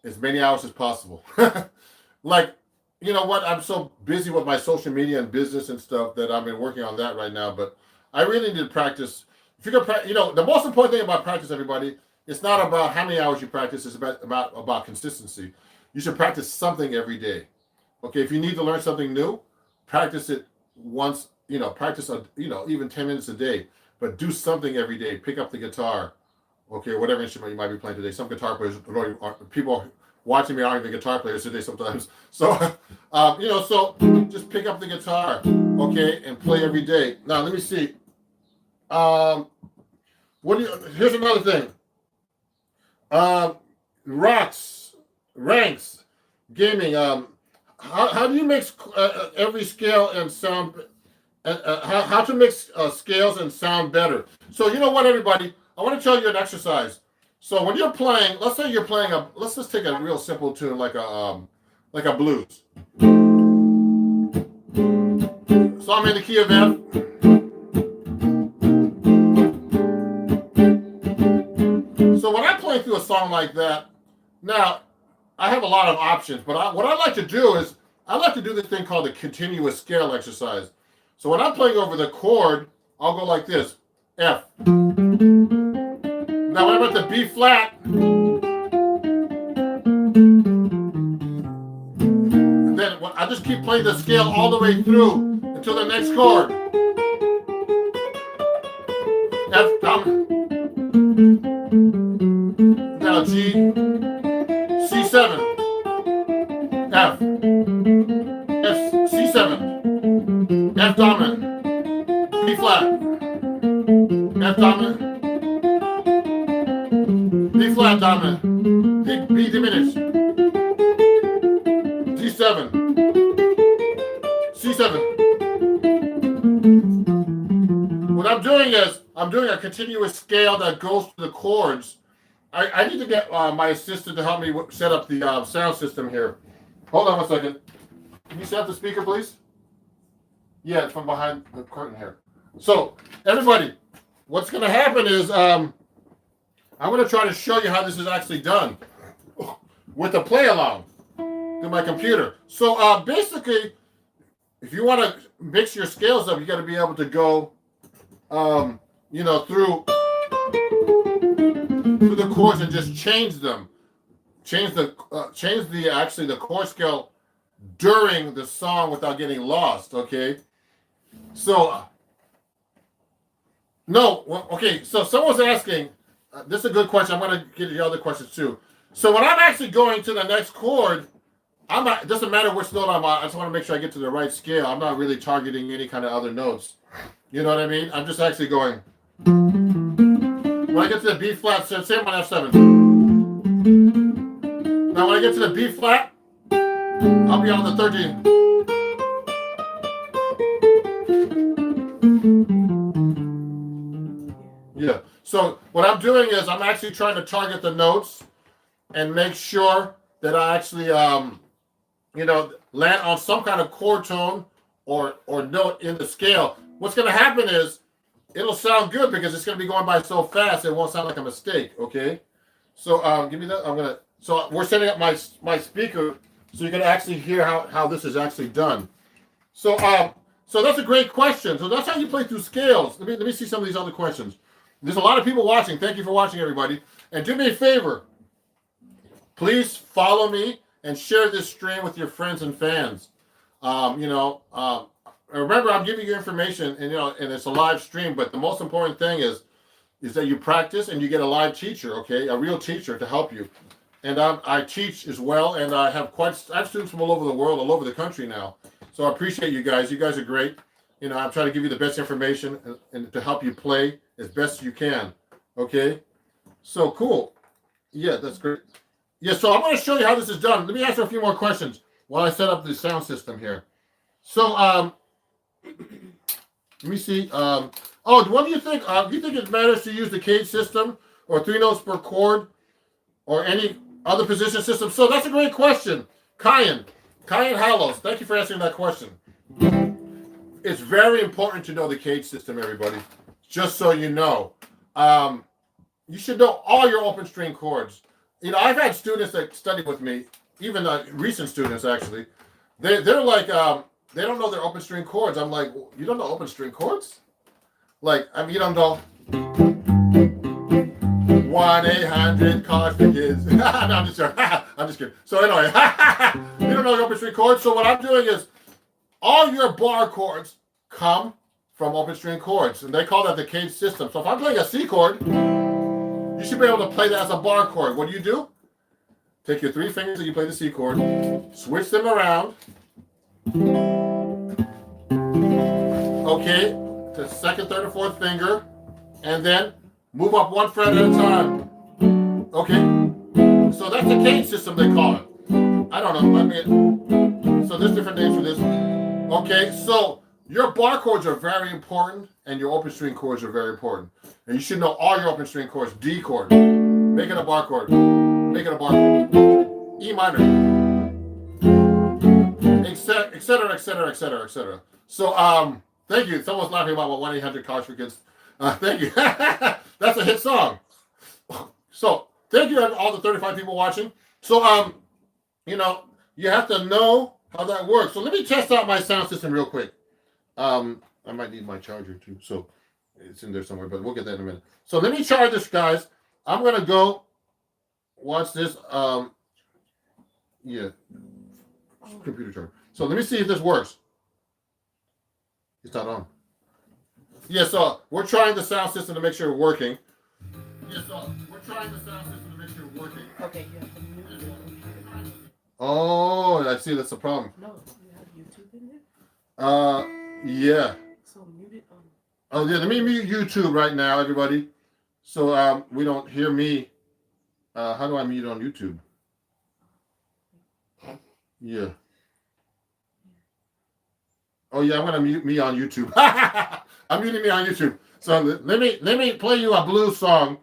as many hours as possible. Like, you know what? I'm so busy with my social media and business and stuff that I've been working on that right now. But I really need to practice. If you can, the most important thing about practice, everybody, it's not about how many hours you practice. It's about consistency. You should practice something every day. Okay, if you need to learn something new, practice it once. Practice even 10 minutes a day. But do something every day. Pick up the guitar. Okay, whatever instrument you might be playing today. Some guitar players, people watching me aren't even guitar players today sometimes. So, so just pick up the guitar, okay, and play every day. Now, let me see. Here's another thing. Ranks, gaming. How do you mix every scale and sound? How to mix scales and sound better? So you know what, everybody? I want to tell you an exercise. So when you're playing, let's say you're playing let's just take a real simple tune like a blues. So I'm in the key of F. So when I play playing through a song like that, now I have a lot of options, but what I like to do is I like to do this thing called the continuous scale exercise. So when I'm playing over the chord, I'll go like this, F. Now when I'm at the B flat, and then I just keep playing the scale all the way through until the next chord. F dominant. Now G, C7, F, C7, F dominant, B flat, F dominant, B flat dominant, B diminished, D7, C7. What I'm doing is I'm doing a continuous scale that goes to the chords. I need to get my assistant to help me set up the sound system here. Hold on 1 second. Can you set up the speaker, please? Yeah, it's from behind the curtain here. So, everybody, what's going to happen is I'm going to try to show you how this is actually done with the play along through my computer. So, basically, if you want to mix your scales up, you got to be able to go, through the chords and just change them. Change the chord scale during the song without getting lost. Okay. So So someone's asking. This is a good question. I'm going to get the other questions too. So when I'm actually going to the next chord, it doesn't matter which note I'm on. I just want to make sure I get to the right scale. I'm not really targeting any kind of other notes. You know what I mean? I'm just actually going. When I get to the B flat, same on F7. Now when I get to the B flat, I'll be on the 13. Yeah. So what I'm doing is I'm actually trying to target the notes and make sure that I actually, land on some kind of chord tone or note in the scale. What's going to happen is it'll sound good because it's going to be going by so fast it won't sound like a mistake. Okay. So give me that. So we're setting up my speaker so you can actually hear how this is actually done. So that's a great question. So that's how you play through scales. Let me see some of these other questions. There's a lot of people watching. Thank you for watching, everybody. And do me a favor. Please follow me and share this stream with your friends and fans. Remember, I'm giving you information, and it's a live stream. But the most important thing is that you practice and you get a live teacher, okay, a real teacher to help you. And I teach as well, and I have students from all over the world, all over the country now. So I appreciate you guys. You guys are great. I'm trying to give you the best information and to help you play as best you can. Okay, so cool. Yeah, that's great. Yeah, so I'm going to show you how this is done. Let me answer a few more questions while I set up the sound system here. So, let me see. What do you think? Do you think it matters to use the cage system or 3 notes per chord or any other position system? So that's a great question. Kyan Hallows, thank you for answering that question. It's very important to know the cage system, everybody. Just so you know. You should know all your open string chords. I've had students that study with me, even recent students actually. They're like, they don't know their open string chords. I'm like, you don't know open string chords? You don't know 1-800 for kids. No, I'm just kidding. I'm just kidding. So anyway, you don't know your open string chords. So what I'm doing is all your bar chords come from open string chords, and they call that the cage system. So if I'm playing a C chord, you should be able to play that as a bar chord. What do? Take your 3 fingers and you play the C chord, switch them around. Okay, to second, third, and fourth finger, and then move up 1 fret at a time. Okay, so that's the cage system they call it. I don't know. So there's different names for this. Okay, so your bar chords are very important, and your open string chords are very important. And you should know all your open string chords. D chord, make it a bar chord. Make it a bar chord. E minor, etc., etc., etc., etc. So, thank you. Someone's laughing about 1-800 College for Kids. Thank you. That's a hit song. So, thank you to all the 35 people watching. So you know, you have to know how that works. So let me test out my sound system real quick. I might need my charger too, so it's in there somewhere, but we'll get that in a minute. So let me charge this, guys. I'm gonna go watch this. Yeah, computer charger. So let me see if this works. It's not on. Yeah, so we're trying the sound system to make sure it's working. Yeah, so we're trying the sound system to make sure it's working. Okay, you have to mute your computer. Oh, I see. That's the problem. No, you have YouTube in there. Yeah. So mute it on. Oh, yeah. Let me mute YouTube right now, everybody. So we don't hear me. How do I mute on YouTube? Yeah. Oh yeah, I'm gonna mute me on YouTube. I'm muting me on YouTube. So let me play you a blues song.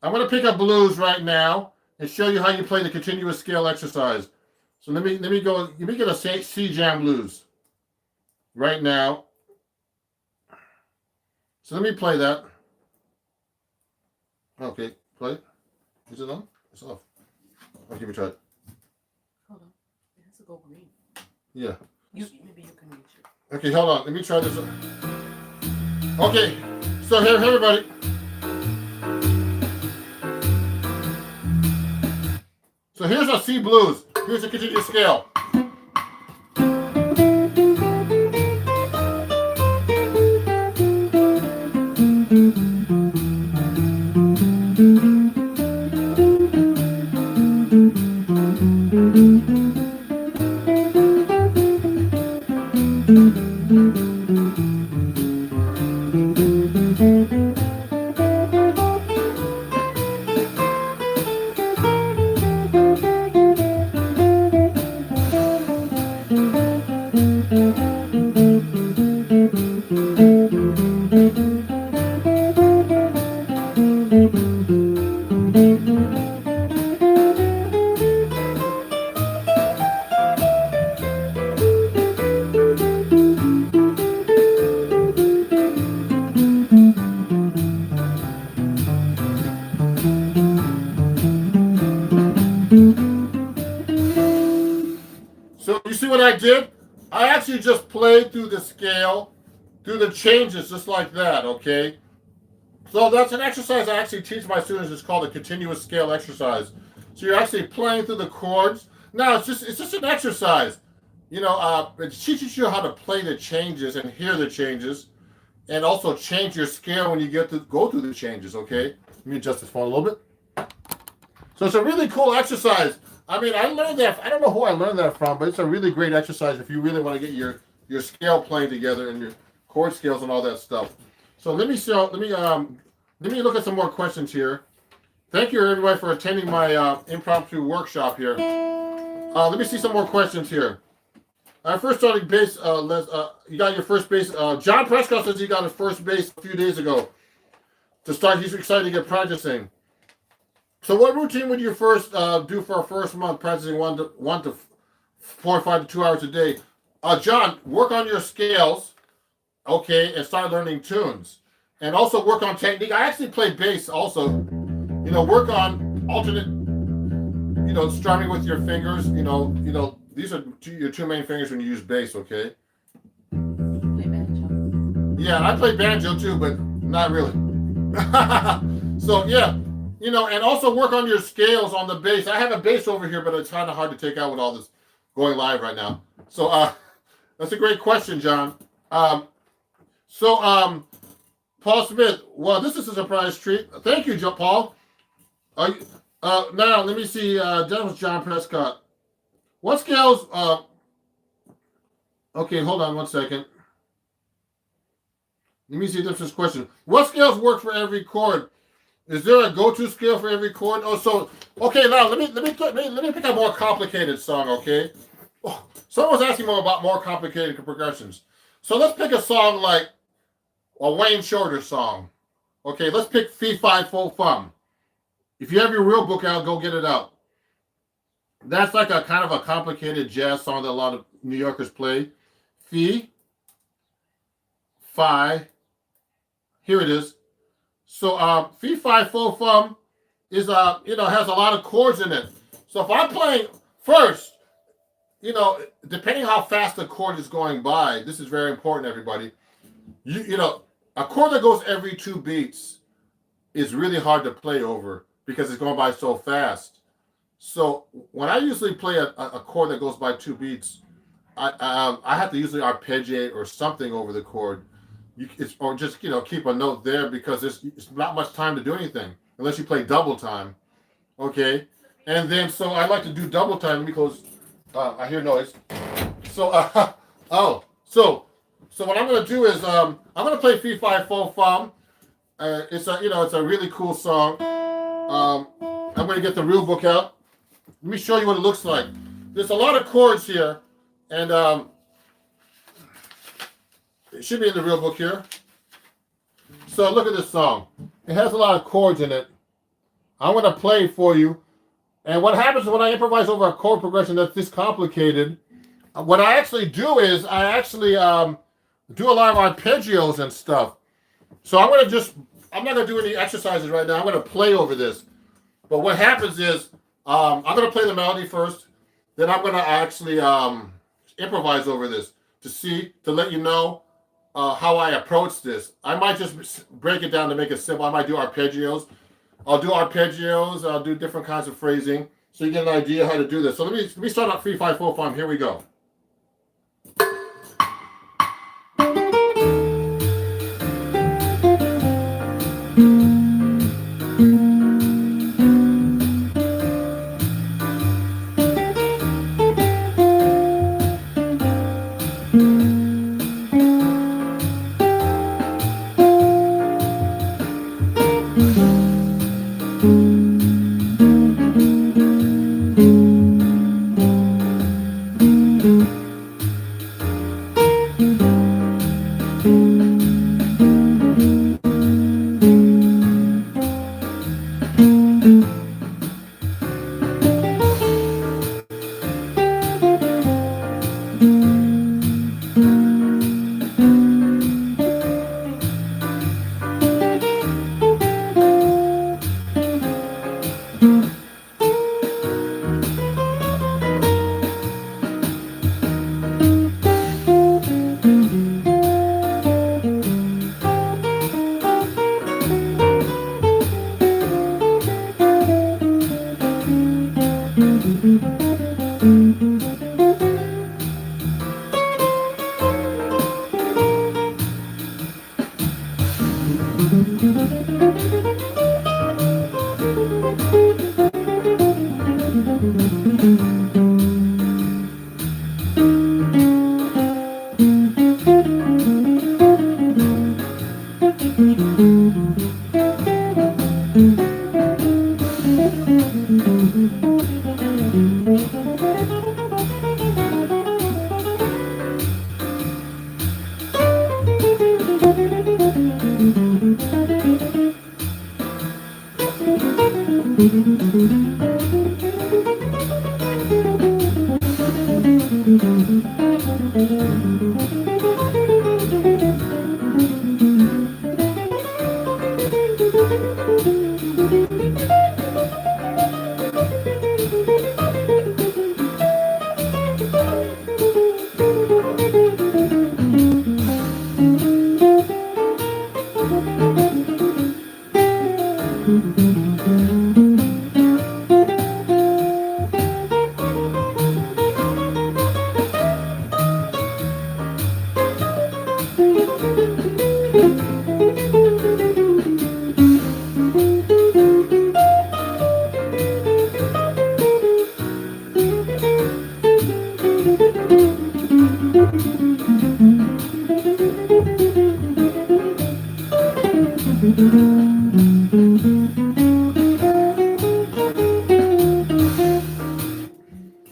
I'm gonna pick up blues right now and show you how you play the continuous scale exercise. So let me get a C jam blues right now. So let me play that. Okay, play. Is it on? It's off. Oh, give me a try it. Hold on. It has to go green. Yeah. Maybe you can reach it. Okay, hold on. Let me try this. Okay, so here, everybody. So here's a C blues. Here's a continuous scale. So you see what I did? I actually just played through the scale, through the changes, just like that, okay? So that's an exercise I actually teach my students. It's called a continuous scale exercise. So you're actually playing through the chords. Now it's just an exercise. You know, it teaches you how to play the changes and hear the changes, and also change your scale when you get to go through the changes, okay? Let me adjust this phone a little bit. So it's a really cool exercise. I mean, I learned that. I don't know who I learned that from, but it's a really great exercise if you really want to get your scale playing together and your chord scales and all that stuff. So let me look at some more questions here. Thank you everybody for attending my impromptu workshop here. Let me see some more questions here. First starting base, you got your first base. John Prescott says he got his first base a few days ago. To start, he's excited to get practicing. So what routine would you first do for a first month practicing 1 to 0.5 to 2 hours a day? John, work on your scales, okay, and start learning tunes. And also work on technique. I actually play bass also. You know, work on alternate, you know, strumming with your fingers. You know, these are your two main fingers when you use bass, okay? Play banjo. Yeah, I play banjo too, but not really. So yeah. You know, and also work on your scales on the bass. I have a bass over here, but it's kind of hard to take out with all this going live right now. So that's a great question, John. Paul Smith, well, this is a surprise treat. Thank you, Paul. Now, let me see. That was John Prescott. What scales? Okay, hold on one second. Let me see this question. What scales work for every chord? Is there a go-to scale for every chord? Oh, so okay. Now let me pick a more complicated song. Okay. Oh, someone's asking me about more complicated progressions. So let's pick a song like a Wayne Shorter song. Okay. Let's pick Fee Fi Fo Fum. If you have your real book out, go get it out. That's like a kind of a complicated jazz song that a lot of New Yorkers play. Fee, Fi. Here it is. So, Fee Fi Fo Fum is has a lot of chords in it. So if I'm playing first, depending how fast the chord is going by, this is very important, everybody. A chord that goes every 2 beats is really hard to play over because it's going by so fast. So when I usually play a chord that goes by 2 beats, I have to usually arpeggiate or something over the chord, or just keep a note there because it's not much time to do anything unless you play double time. Okay, and then so I like to do double time because I hear noise. So oh so what I'm gonna do is I'm gonna play Fee Fi Fo Fum. It's a really cool song. I'm gonna get the real book out. Let me show you what it looks like. There's a lot of chords here, and it should be in the real book here. So look at this song. It has a lot of chords in it. I'm gonna play for you. And what happens when I improvise over a chord progression that's this complicated? What I actually do is I actually do a lot of arpeggios and stuff. So I'm not gonna do any exercises right now. I'm gonna play over this. But what happens is I'm gonna play the melody first, then I'm gonna actually improvise over this to let you know how I approach this. I might just break it down to make it simple. I might do arpeggios. I'll do different kinds of phrasing so you get an idea how to do this. So let me start out 3, 5, 4, 5. Here we go.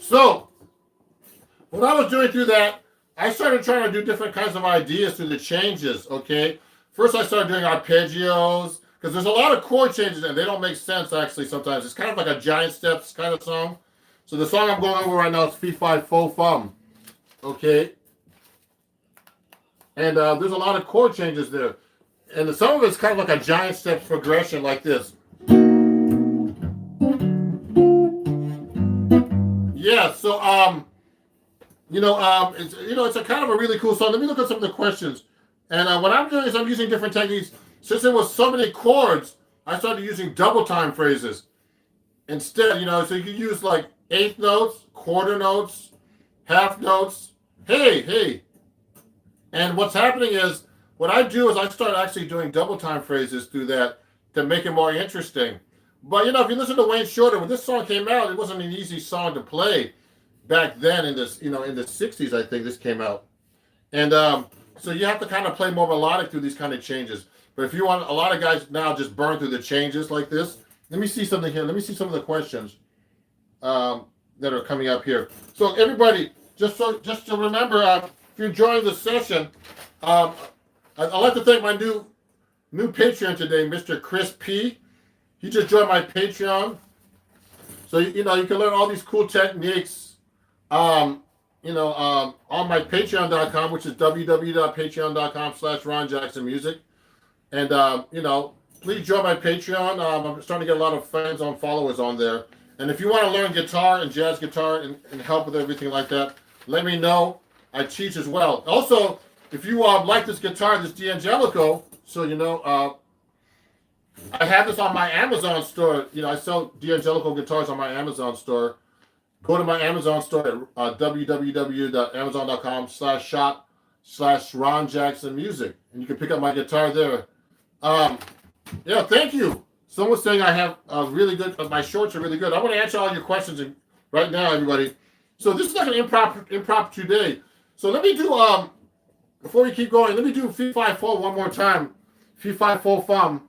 So, when I was doing through that, I started trying to do different kinds of ideas through the changes, okay? First, I started doing arpeggios, because there's a lot of chord changes, and they don't make sense, actually, sometimes. It's kind of like a giant steps kind of song. So the song I'm going over right now is Fee Fi Fo Fum, okay? And there's a lot of chord changes there. And some of it's kind of like a giant steps progression like this. It's a kind of a really cool song. Let me look at some of the questions. And what I'm doing is I'm using different techniques. Since there was so many chords, I started using double time phrases instead. So you can use like eighth notes, quarter notes, half notes. Hey, hey. And what's happening is, what I do is I start actually doing double time phrases through that to make it more interesting. But if you listen to Wayne Shorter, when this song came out, it wasn't an easy song to play back then in this, in the 60s, I think this came out. And so you have to kind of play more melodic through these kind of changes. But if you want, a lot of guys now just burn through the changes like this. Let me see something here. Let me see some of the questions that are coming up here. So everybody, just to remember, if you're enjoying the session, I'd like to thank my new Patreon today, Mr. Chris P. He just joined my Patreon. So, you can learn all these cool techniques, on my patreon.com, which is www.patreon.com/RonJacksonMusic. And, please join my Patreon. I'm starting to get a lot of fans and followers on there. And if you want to learn guitar and jazz guitar and help with everything like that, let me know. I teach as well. Also, if you like this guitar, this D'Angelico, so I have this on my Amazon store. I sell D'Angelico guitars on my Amazon store. Go to my Amazon store at www.amazon.com/shop/RonJacksonMusic, and you can pick up my guitar there. Thank you. Someone's saying I have really good. My shorts are really good. I want to answer all your questions right now, everybody. So this is like an impromptu day. So let me do before we keep going. Let me do Fee Fi Fo one more time. Fee Fi Fo Fum.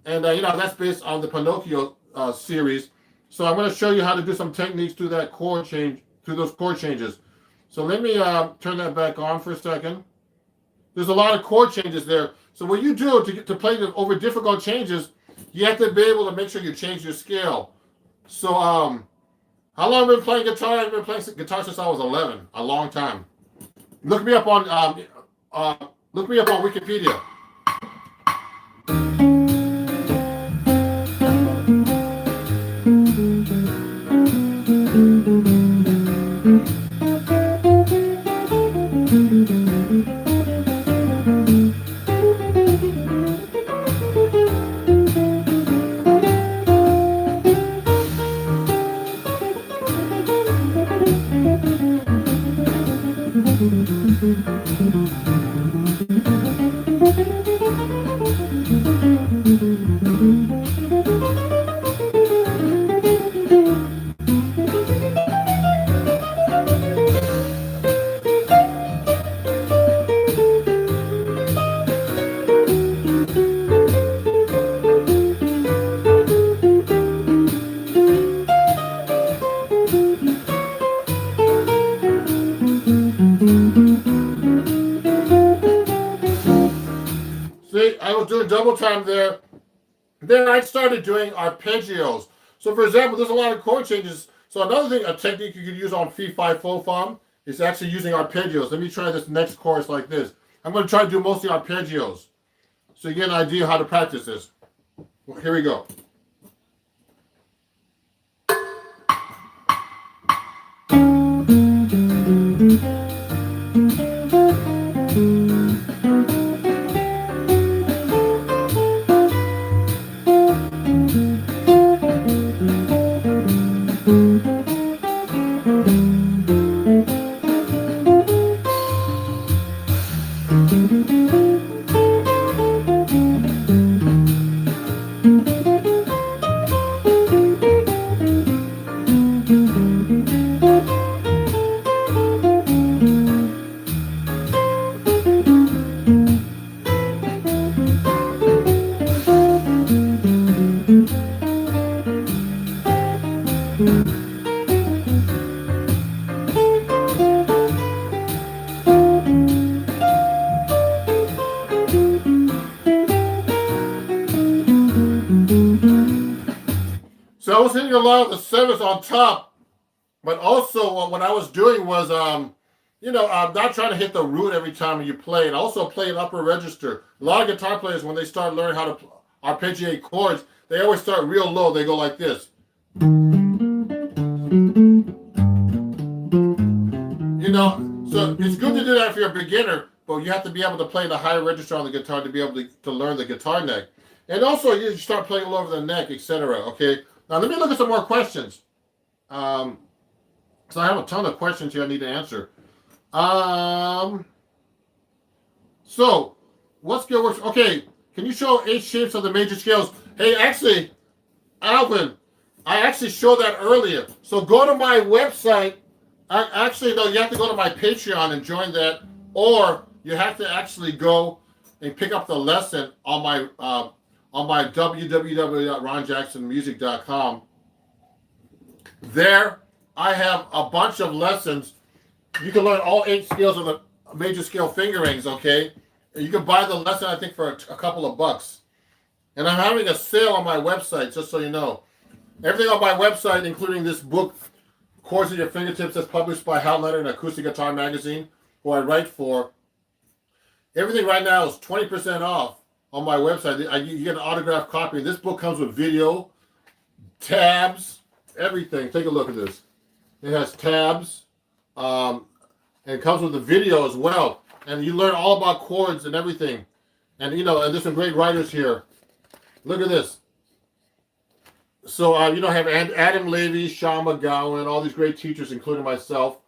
And, that's based on the Pinocchio series. So I'm going to show you how to do some techniques through those chord changes. So let me turn that back on for a second. There's a lot of chord changes there. So what you do to play over difficult changes, you have to be able to make sure you change your scale. So how long have I been playing guitar? I've been playing guitar since I was 11, a long time. Look me up on Wikipedia. See, I was doing double time there. Then I started doing arpeggios. So, for example, there's a lot of chord changes. So another thing, a technique you can use on Fee Fi Fo Fum is actually using arpeggios. Let me try this next chorus like this. I'm going to try to do mostly arpeggios, so you get an idea how to practice this. Well, here we go. So I was hitting a lot of the sevenths on top, but also what I was doing was, I'm not trying to hit the root every time you play, and also play an upper register. A lot of guitar players, when they start learning how to arpeggiate chords, they always start real low. They go like this. know, so it's good to do that if you're a beginner, but you have to be able to play the higher register on the guitar to be able to learn the guitar neck. And also, you start playing all over the neck, etc. Okay. Now, let me look at some more questions. So I have a ton of questions here I need to answer. So, what scale works? Okay, can you show 8 shapes of the major scales? Hey, actually, Alvin, I actually showed that earlier. So go to my website. Actually, no, you have to go to my Patreon and join that, or you have to actually go and pick up the lesson on my www.ronjacksonmusic.com. There, I have a bunch of lessons. You can learn all 8 scales of the major scale fingerings, okay? You can buy the lesson, I think, for a couple of bucks. And I'm having a sale on my website, just so you know. Everything on my website, including this book, Chords at Your Fingertips, that's published by Hal Leonard and Acoustic Guitar Magazine, who I write for. Everything right now is 20% off on my website. You get an autographed copy. This book comes with video, tabs, everything. Take a look at this. It has tabs, and it comes with the video as well. And you learn all about chords and everything. And, and there's some great writers here. Look at this. So, I have Adam Levy, Sean McGowan, all these great teachers, including myself,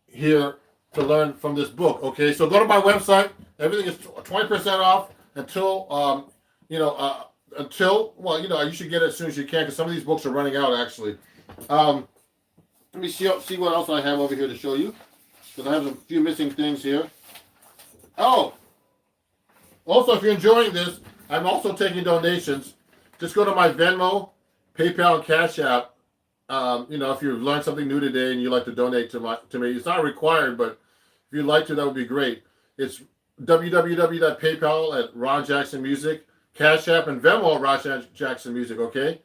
here to learn from this book. Okay, so go to my website. Everything is 20% off until, you should get it as soon as you can, because some of these books are running out, actually. Let me see what else I have over here to show you, because I have a few missing things here. Oh, also, if you're enjoying this, I'm also taking donations. Just go to my Venmo, PayPal, and Cash App. If you've learned something new today and you'd like to donate to me, it's not required, but if you'd like to, that would be great. It's www.paypal at Ron Jackson Music, Cash App, and Venmo at Ron Jackson Music. Okay.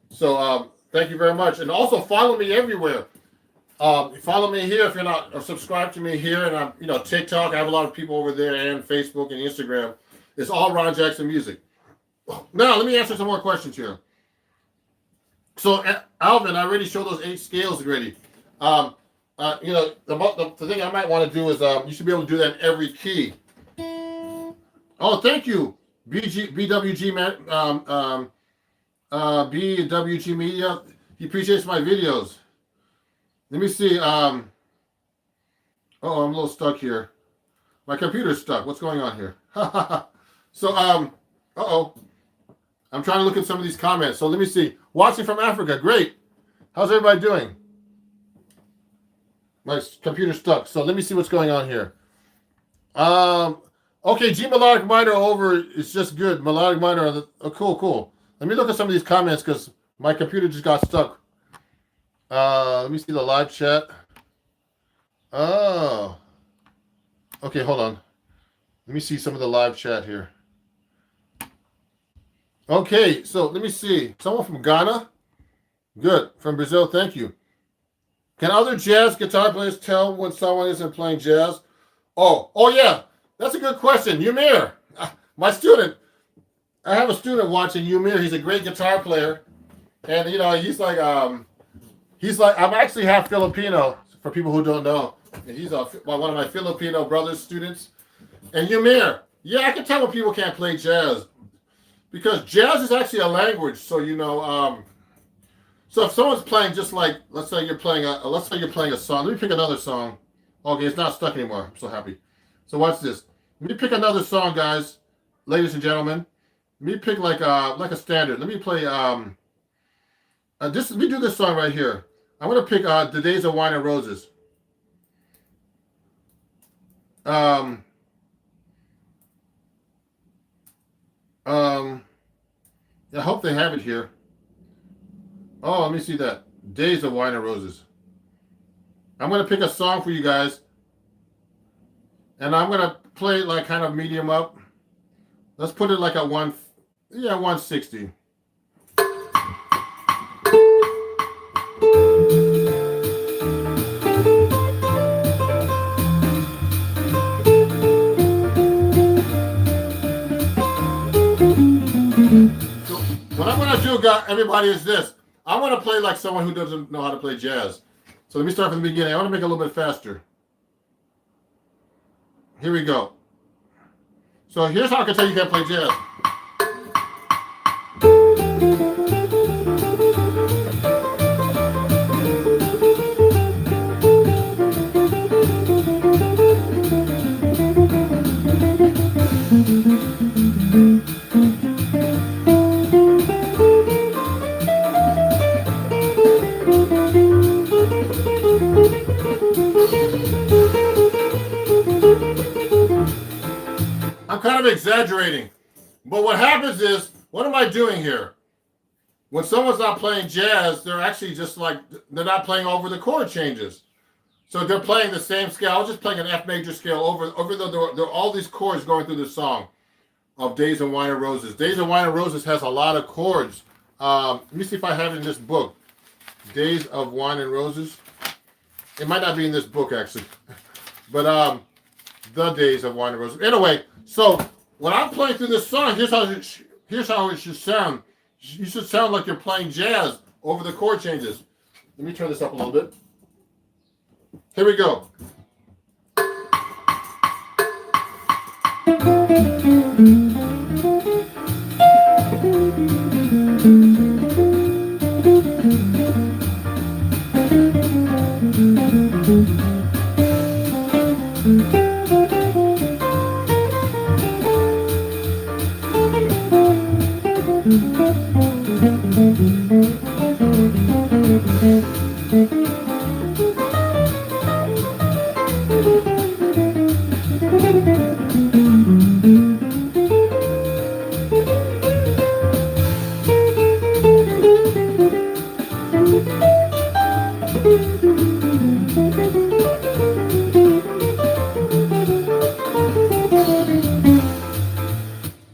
So thank you very much, and also follow me everywhere. Follow me here if you're not, or subscribe to me here, and I'm TikTok. I have a lot of people over there, and Facebook and Instagram. It's all Ron Jackson Music. Now let me answer some more questions here. So, Alvin, I already showed those 8 scales already. The thing I might want to do is you should be able to do that in every key. Oh, thank you, BWG BWG Media. He appreciates my videos. Let me see. I'm a little stuck here. My computer's stuck. What's going on here? So, I'm trying to look at some of these comments. So let me see. Watching from Africa. Great. How's everybody doing? My computer's stuck. So let me see what's going on here. Okay, G melodic minor over. It's just good. Melodic minor. Cool. Let me look at some of these comments because my computer just got stuck. Let me see the live chat. Oh. Okay, hold on. Let me see some of the live chat here. Okay, so let me see. Someone from Ghana? Good. From Brazil, thank you. Can other jazz guitar players tell when someone isn't playing jazz? Oh yeah. That's a good question. Yumir, my student. I have a student watching Yumir. He's a great guitar player. And, he's like, I'm actually half Filipino, for people who don't know. And he's one of my Filipino brothers' students. And Yumir, yeah, I can tell when people can't play jazz. Because jazz is actually a language, so so if someone's playing just like, let's say you're playing a song. Let me pick another song. Okay, it's not stuck anymore. I'm so happy. So watch this. Let me pick another song, guys, ladies and gentlemen. Let me pick like a standard. Let me play let me do this song right here. I'm gonna pick "The Days of Wine and Roses." I hope they have it here. Oh, let me see that. Days of Wine and Roses. I'm going to pick a song for you guys. And I'm going to play it like kind of medium up. Let's put it like a 160. What I'm going to do, everybody, is this. I want to play like someone who doesn't know how to play jazz. So let me start from the beginning. I want to make it a little bit faster. Here we go. So here's how I can tell you can't play jazz. I'm kind of exaggerating, but what happens is, what am I doing here? When someone's not playing jazz, they're actually just like, they're not playing over the chord changes. So they're playing the same scale. I was just playing an F major scale over there are all these chords going through the song of Days of Wine and Roses. Days of Wine and Roses has a lot of chords. Let me see if I have it in this book. Days of Wine and Roses. It might not be in this book actually, but the Days of Wine and Roses. Anyway, so when I'm playing through this song, here's how it should sound. You should sound like you're playing jazz over the chord changes. Let me turn this up a little bit. Here we go.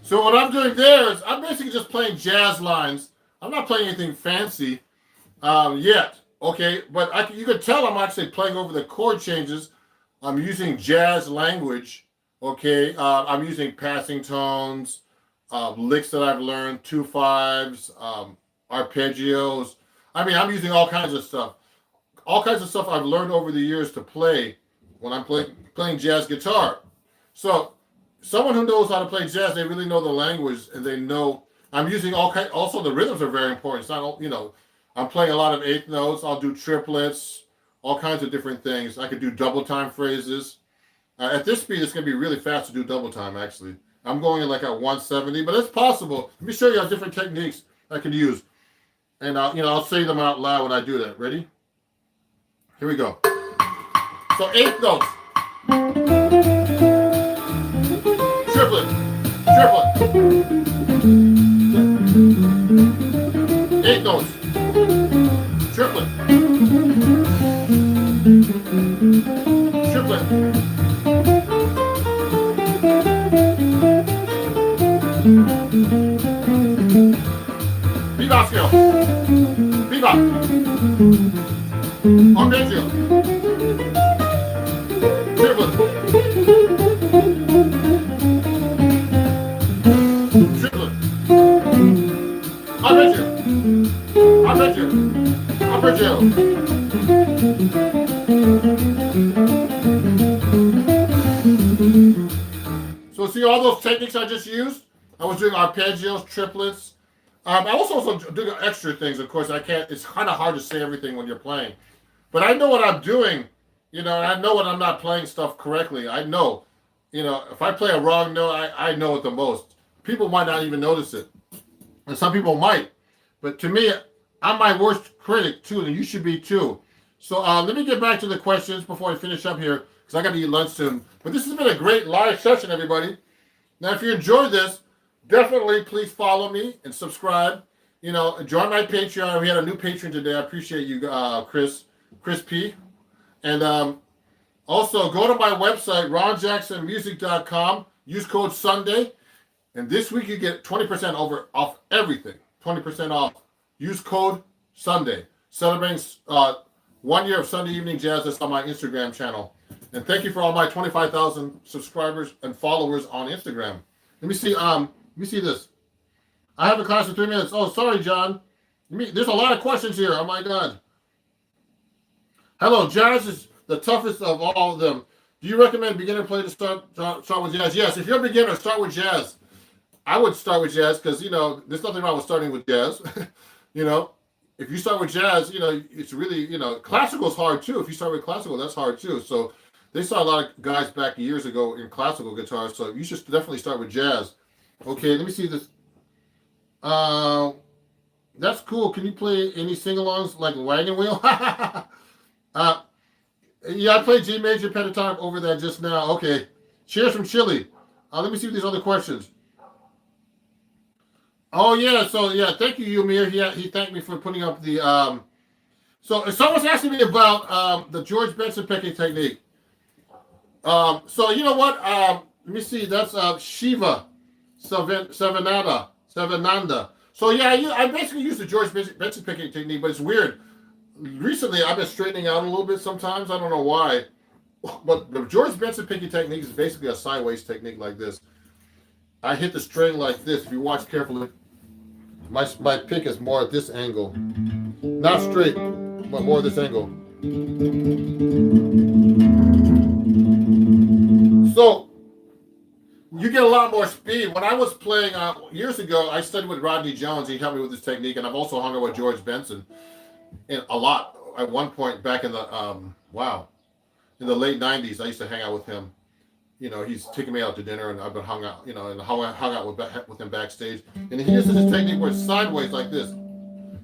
So what I'm doing there is I'm basically just playing jazz lines. I'm not playing anything fancy yet, okay? But you can tell I'm actually playing over the chord changes. I'm using jazz language, okay? I'm using passing tones, licks that I've learned, 2/5s, arpeggios. I mean, I'm using all kinds of stuff. All kinds of stuff I've learned over the years to play when I'm playing jazz guitar. So someone who knows how to play jazz, they really know the language and they know. I'm using all kinds. Also, the rhythms are very important. It's not, I'm playing a lot of eighth notes. I'll do triplets, all kinds of different things. I could do double time phrases. At this speed, it's going to be really fast to do double time, actually. I'm going in like at 170, but it's possible. Let me show you how different techniques I can use. And I'll say them out loud when I do that. Ready? Here we go. So eighth notes. Triplet. Eighth notes. Triplet. Bebop scale. Bebop. Arpeggio. Triplet. Triplet. Arpeggio. Arpeggio. So see all those techniques I just used? I was doing arpeggios, triplets. I was also doing extra things, of course. It's kind of hard to say everything when you're playing. But I know what I'm doing, and I know when I'm not playing stuff correctly. I know, if I play a wrong note, I know it the most. People might not even notice it. And some people might. But to me, I'm my worst critic too, and you should be too. So let me get back to the questions before I finish up here, because I got to eat lunch soon. But this has been a great live session, everybody. Now, if you enjoyed this, definitely please follow me and subscribe. Join my Patreon. We had a new patron today. I appreciate you, Chris P. And also go to my website, ronjacksonmusic.com. Use code Sunday. And this week you get 20% off everything. 20% off. Use code Sunday. Celebrating 1 year of Sunday Evening Jazz. That's on my Instagram channel. And thank you for all my 25,000 subscribers and followers on Instagram. Let me see. Let me see this. I have a class in 3 minutes. Oh, sorry, John. There's a lot of questions here. Oh my God. Hello, jazz is the toughest of all of them. Do you recommend beginner play to start with jazz? Yes, if you're a beginner, start with jazz. I would start with jazz because there's nothing wrong with starting with jazz. you know, if you start with jazz, it's really classical is hard too. If you start with classical, that's hard too. So they saw a lot of guys back years ago in classical guitars. So you should definitely start with jazz. Okay, let me see this. That's cool. Can you play any sing-alongs like Wagon Wheel? uh, yeah, I played G major pentatonic over that just now. Okay, cheers from Chile. Let me see these other questions. Oh yeah, so yeah, thank you, Yumir. He thanked me for putting up the So someone's asking me about the George Benson picking technique. So you know what? Let me see. That's Shiva Savananda. So yeah, I basically use the George Benson picking technique, but it's weird. Recently, I've been straightening out a little bit sometimes. I don't know why. But the George Benson picking technique is basically a sideways technique like this. I hit the string like this. If you watch carefully, my pick is more at this angle. Not straight, but more at this angle. So you get a lot more speed. When I was playing years ago, I studied with Rodney Jones. He helped me with this technique, and I've also hung out with George Benson a lot. At one point back in the in the late '90s, I used to hang out with him. He's taking me out to dinner, and I've been hung out, and hung out with him backstage. And he uses this technique where it's sideways like this.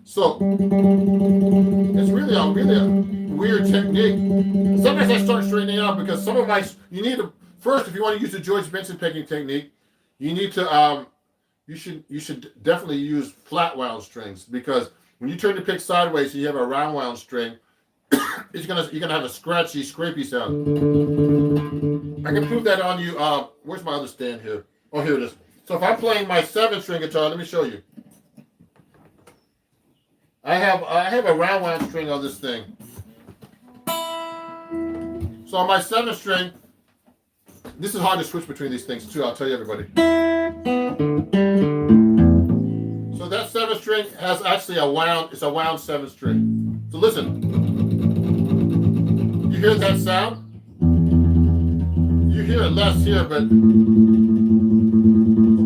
So it's really a weird technique. Sometimes I start straightening out because you need to first, if you want to use the George Benson picking technique, you need to you should definitely use flat wound strings, because when you turn the pick sideways and you have a round wound string, you're gonna have a scratchy, scrapey sound. I can prove that on you. Where's my other stand here? Oh, here it is. So if I'm playing my 7-string guitar, let me show you. I have a round wound string on this thing. So on my 7-string, this is hard to switch between these things too. I'll tell you, everybody. So that 7-string has actually it's a wound 7-string. So listen. You hear that sound? You hear it less here, but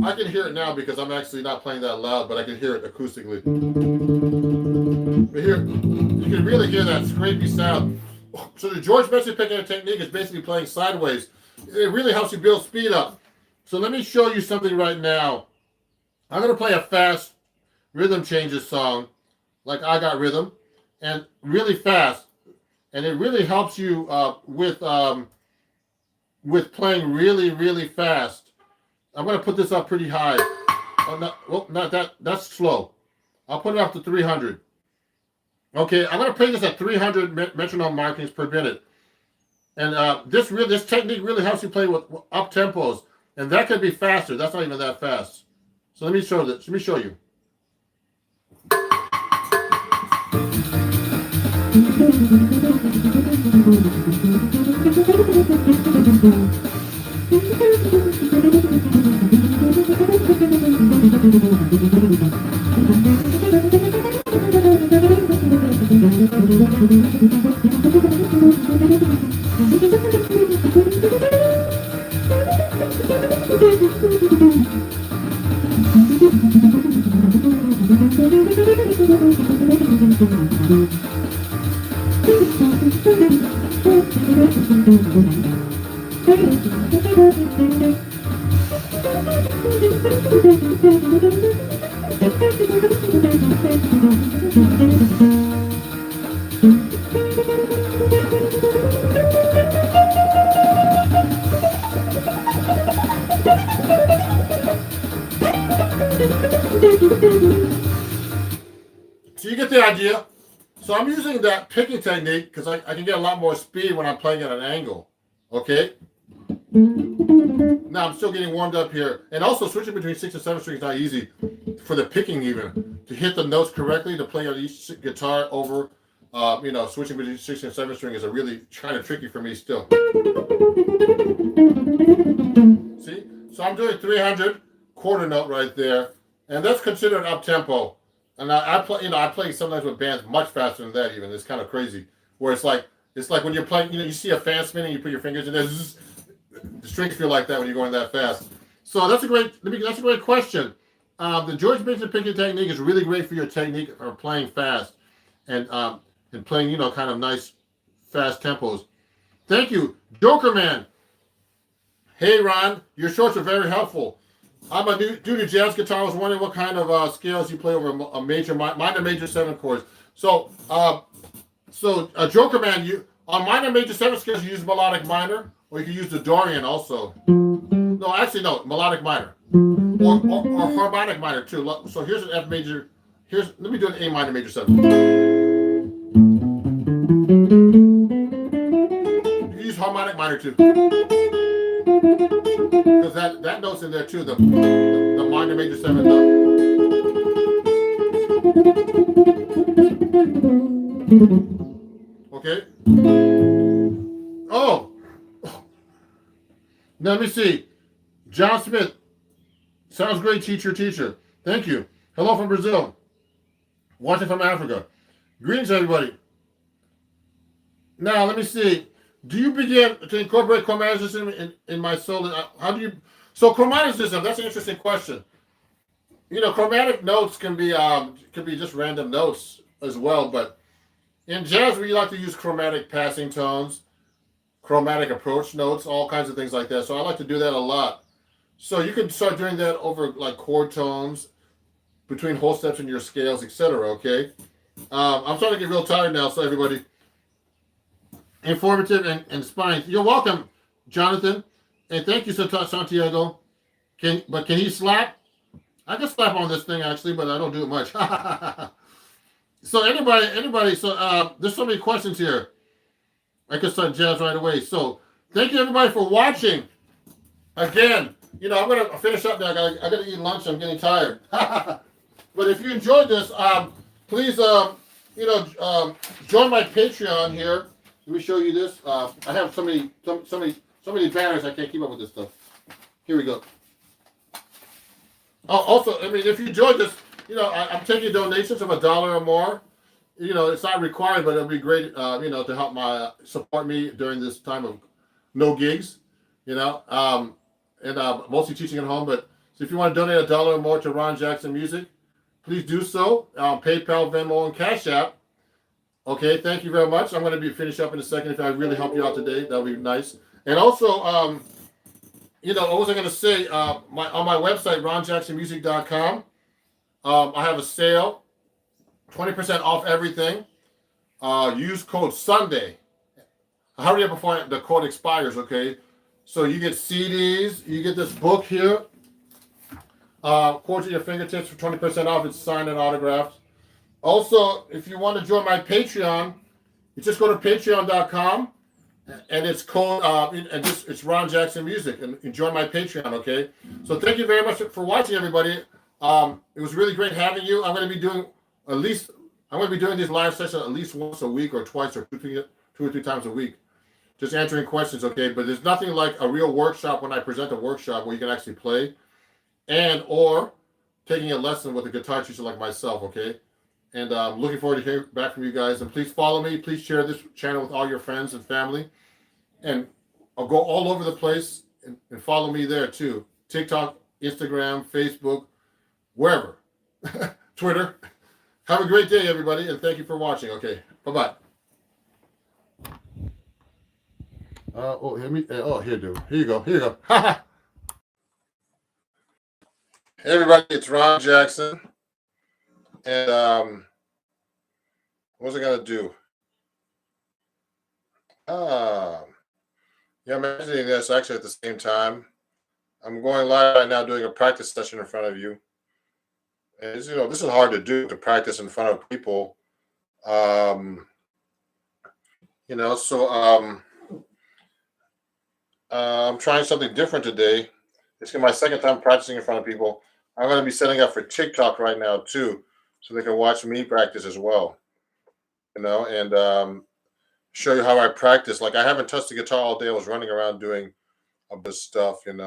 I can hear it now because I'm actually not playing that loud, but I can hear it acoustically. But here, you can really hear that scrapey sound. So the George Benson picking technique is basically playing sideways. It really helps you build speed up. So let me show you something right now. I'm going to play a fast rhythm changes song, like I Got Rhythm, and really fast. And it really helps you with playing really, really fast. I'm going to put this up pretty high. Not that. That's slow. I'll put it up to 300. Okay, I'm going to play this at 300 metronome markings per minute. And this technique really helps you play with up tempos, and that could be faster. That's not even that fast. So let me show this. Let me show you. So you get the idea. So I'm using that picking technique because I can get a lot more speed when I'm playing at an angle. Okay? Now I'm still getting warmed up here. And also switching between 6 and 7 strings is not easy for the picking even. To hit the notes correctly, to play on each guitar over, switching between 6 and 7 string is a really kind of tricky for me still. See? So I'm doing 300 quarter note right there. And that's considered up tempo. And I play sometimes with bands much faster than that even. It's kind of crazy. Where it's like It's like when you're playing, you see a fan spinning, you put your fingers in there. The strings feel like that when you're going that fast. So that's a great question. The George Benson picking technique is really great for your technique for playing fast and playing, kind of nice fast tempos. Thank you, Joker Man. Hey Ron, your shorts are very helpful. I'm a new due to jazz guitar. I was wondering what kind of scales you play over a major, minor, major seven chords. So, Joker Man, you on minor, major seven scales, you use melodic minor, or you can use the Dorian also. No, actually, no, melodic minor, or harmonic minor too. So here's an F major. Let me do an A minor, major seven. You can use harmonic minor too, because that note's in there too. The minor, major seven. Okay. Oh, now let me see. John Smith. Sounds great, teacher. Thank you. Hello from Brazil. Watching from Africa. Greetings, everybody. Now, let me see. Do you begin to incorporate chromatic system in my solo? How do you? So, chromatic system. That's an interesting question. Chromatic notes can be just random notes as well. But in jazz, we like to use chromatic passing tones, chromatic approach notes, all kinds of things like that. So I like to do that a lot. So you can start doing that over like chord tones, between whole steps in your scales, etc. Okay. I'm starting to get real tired now, so everybody, informative and inspiring. You're welcome, Jonathan, and thank you, Santiago. Can he slap? I can slap on this thing actually, but I don't do it much. So anybody. So there's so many questions here. I could start jazz right away. So thank you everybody for watching. Again, I'm gonna finish up now. I gotta eat lunch. I'm getting tired. But if you enjoyed this, please, join my Patreon here. Let me show you this. I have so many banners. I can't keep up with this stuff. Here we go. Oh, also, if you enjoyed this, I'm taking donations of $1 or more. It's not required, but it'll be great, to help support me during this time of no gigs, and mostly teaching at home. But so if you want to donate $1 or more to Ron Jackson Music, please do so. PayPal, Venmo, and Cash App. Okay, thank you very much. I'm going to be finished up in a second. If I really help you out today, that would be nice. And also, what was I going to say? On my website, ronjacksonmusic.com, I have a sale, 20% off everything. Use code Sunday. Hurry up before the code expires, okay? So you get CDs, you get this book here, Chords at Your Fingertips for 20% off. It's signed and autographed. Also, if you want to join my Patreon, you just go to patreon.com and it's called it's Ron Jackson Music, and join my Patreon, okay? So thank you very much for watching, everybody. It was really great having you. I'm going to be doing these live sessions at least once a week or twice or two or three times a week, just answering questions, okay? But there's nothing like a real workshop when I present a workshop where you can actually play or taking a lesson with a guitar teacher like myself, okay? And I'm looking forward to hearing back from you guys. And please follow me. Please share this channel with all your friends and family. And I'll go all over the place and follow me there too. TikTok, Instagram, Facebook, wherever. Twitter. Have a great day, everybody, and thank you for watching. Okay, bye-bye. Here you go. Hey, everybody, it's Ron Jackson. And what was I gonna do? Yeah, I'm editing this actually at the same time. I'm going live right now doing a practice session in front of you. And this is hard to do, to practice in front of people. I'm trying something different today. It's my second time practicing in front of people. I'm going to be setting up for TikTok right now too, so they can watch me practice as well. And show you how I practice. Like, I haven't touched the guitar all day. I was running around doing a bit of stuff, and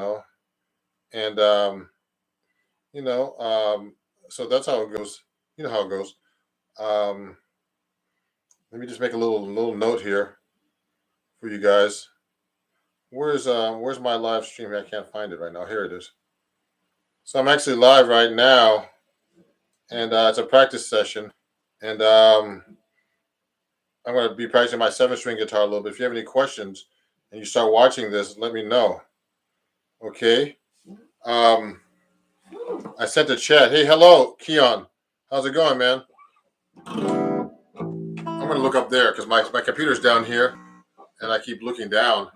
so that's how it goes. You know how it goes. Let me just make a little note here. for you guys. Where's my live stream? I can't find it right now. Here it is. So I'm actually live right now, and it's a practice session, and I'm going to be practicing my 7-string guitar a little bit. If you have any questions and you start watching this, let me know. Okay. I sent a chat. Hey, hello, Keon. How's it going, man? I'm going to look up there because my computer's down here, and I keep looking down.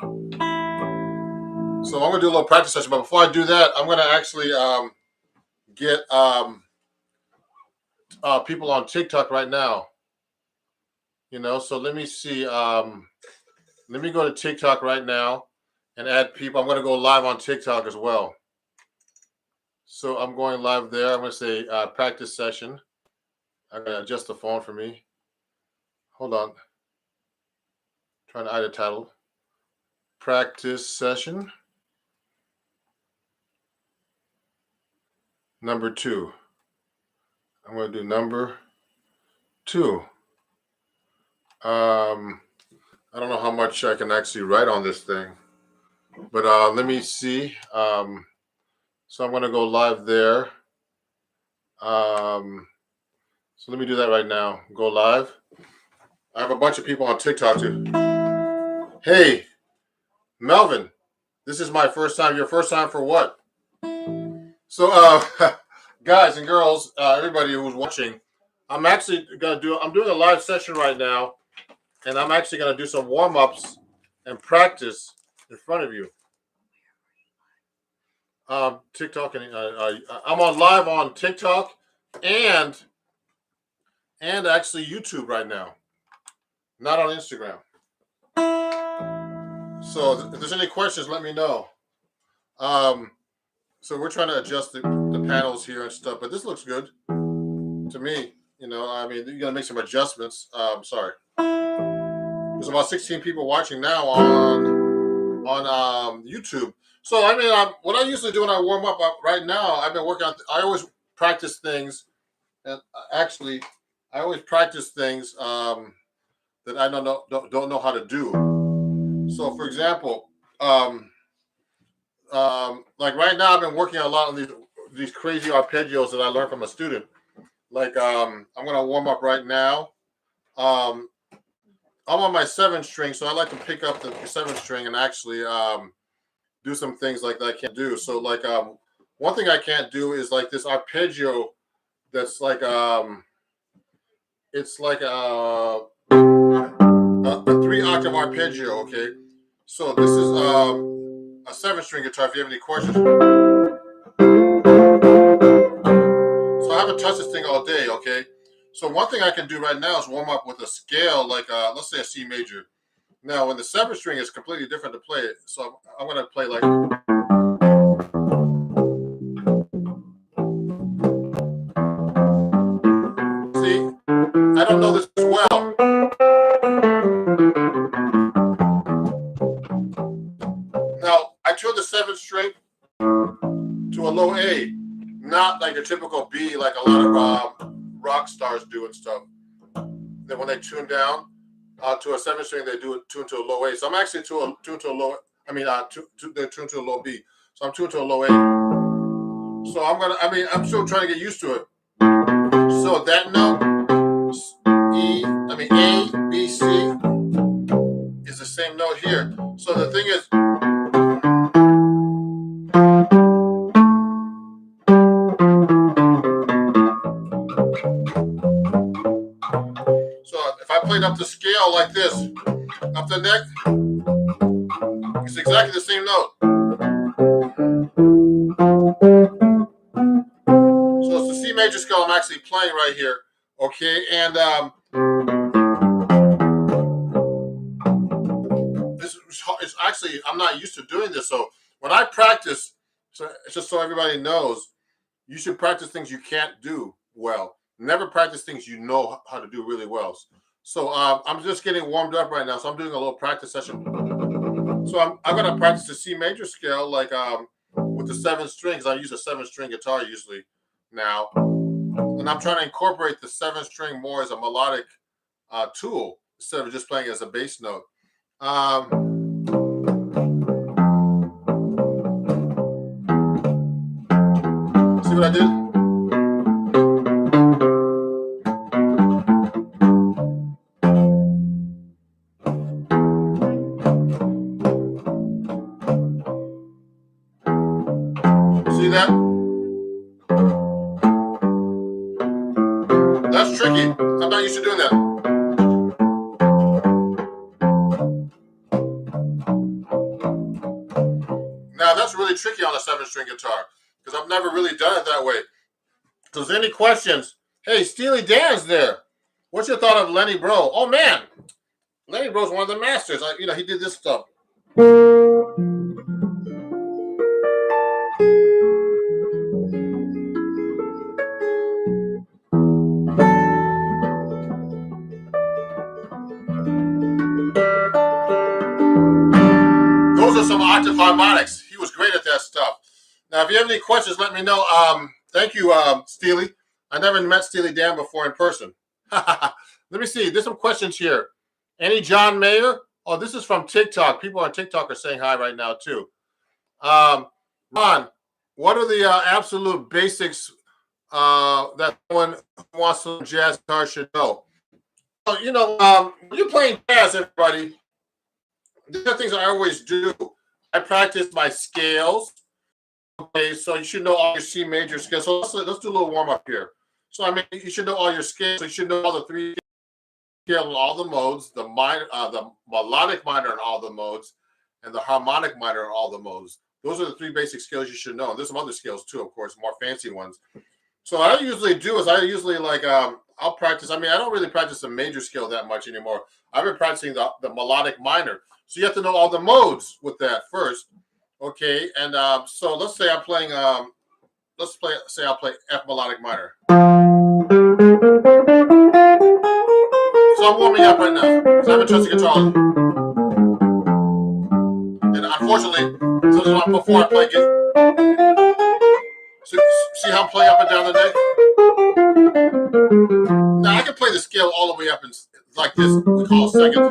So I'm going to do a little practice session. But before I do that, I'm going to actually get people on TikTok right now. So let me see. Let me go to TikTok right now and add people. I'm going to go live on TikTok as well. So I'm going live there. I'm going to say practice session. I'm going to adjust the phone for me. Hold on. Trying to add a title. Practice session. Number 2. I'm going to do number 2. I don't know how much I can actually write on this thing, but let me see. So I'm going to go live there. So let me do that right now. Go live. I have a bunch of people on TikTok too. Hey, Melvin, this is my first time. Your first time for what? So, guys and girls, everybody who's watching, I'm doing a live session right now, and I'm actually gonna do some warm-ups and practice in front of you. TikTok and I'm on live on TikTok and actually YouTube right now, not on Instagram. So if there's any questions, let me know. So we're trying to adjust the panels here and stuff, but this looks good to me. I mean, you gotta make some adjustments. Sorry. There's about 16 people watching now on YouTube. So I mean, what I usually do when I warm up right now, I've been working on. I always practice things, and actually, I always practice things that I don't know how to do. So, for example, like right now, I've been working a lot on these crazy arpeggios that I learned from a student. Like I'm gonna warm up right now. I'm on my 7-string, so I like to pick up the 7-string and actually do some things like that I can't do. So like one thing I can't do is like this arpeggio that's like it's like a 3-octave arpeggio. Okay, so this is a 7-string guitar. If you have any questions, so I haven't touched this thing all day. Okay, so one thing I can do right now is warm up with a scale like let's say a C major. Now, when the 7-string is completely different to play it, so I'm going to play like. See, I don't know this as well. Now, I tune the 7-string to a low A, not like a typical B, like a lot of rock stars do and stuff. Then when they tune down to a 7-string, they do it tune to a low A. So I'm actually tuned to a low. I mean, they're tuned to a low B. So I'm tuned to a low A. So I'm still trying to get used to it. So that note, A, B, C is the same note here. So the thing is, so if I played up the scale like this, up the neck, it's exactly the same note. So it's the C major scale I'm actually playing right here. Okay, and this is actually, I'm not used to doing this. So when I practice, so just so everybody knows, you should practice things you can't do well. Never practice things you know how to do really well. So I'm just getting warmed up right now. So I'm doing a little practice session. So I'm going to practice the C major scale like with the 7 strings. I use a 7-string guitar usually now. And I'm trying to incorporate the 7-string more as a melodic tool instead of just playing it as a bass note. See what I did? See that? That's tricky. I'm not used to doing that. Now that's really tricky on a 7-string guitar because I've never really done it that way. If there's any questions, hey, Steely Dan's there. What's your thought of Lenny Bro? Oh man, Lenny Bro's one of the masters. He did this stuff. Those are some octave harmonics. He was great at that stuff. Now, if you have any questions, let me know. Thank you, Steely. I never met Steely Dan before in person. Let me see. There's some questions here. Any John Mayer? Oh, this is from TikTok. People on TikTok are saying hi right now, too. Ron, what are the absolute basics that someone who wants to jazz guitar should know? Well, when you're playing jazz, everybody, these are things I always do. I practice my scales. Okay, so you should know all your C major scales. So let's do a little warm up here. So you should know all your scales. So you should know all the 3 scales in all the modes, the melodic minor in all the modes, and the harmonic minor in all the modes. Those are the 3 basic scales you should know. And there's some other scales too, of course, more fancy ones. So what I usually do is I'll practice. I don't really practice the major scale that much anymore. I've been practicing the melodic minor. So you have to know all the modes with that first. Okay, and so let's say I'm playing. Say I'll play F melodic minor. So I'm warming up right now. So I'm adjusting guitar. And unfortunately, before I play it, so see how I'm playing up and down the neck. Now I can play the scale all the way up and like this. We call it second.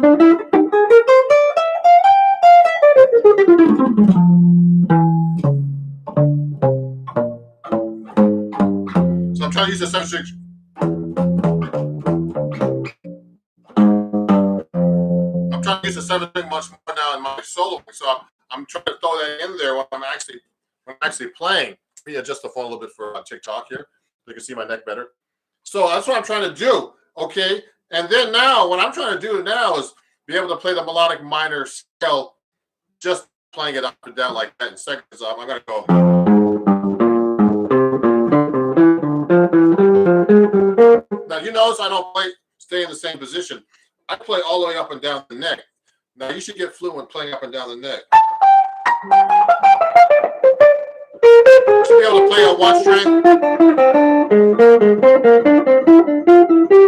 So I'm trying to use the 7-string. I'm trying to use the 7-string much more now in my solo. So I'm trying to throw that in there when I'm actually playing. Let me adjust the phone a little bit for TikTok here so you can see my neck better. So that's what I'm trying to do. Okay, and then now what I'm trying to do now is be able to play the melodic minor scale, just playing it up and down like that in seconds. I'm gonna go. Now you notice I don't stay in the same position. I play all the way up and down the neck. Now you should get fluent playing up and down the neck. You should be able to play on 1 string.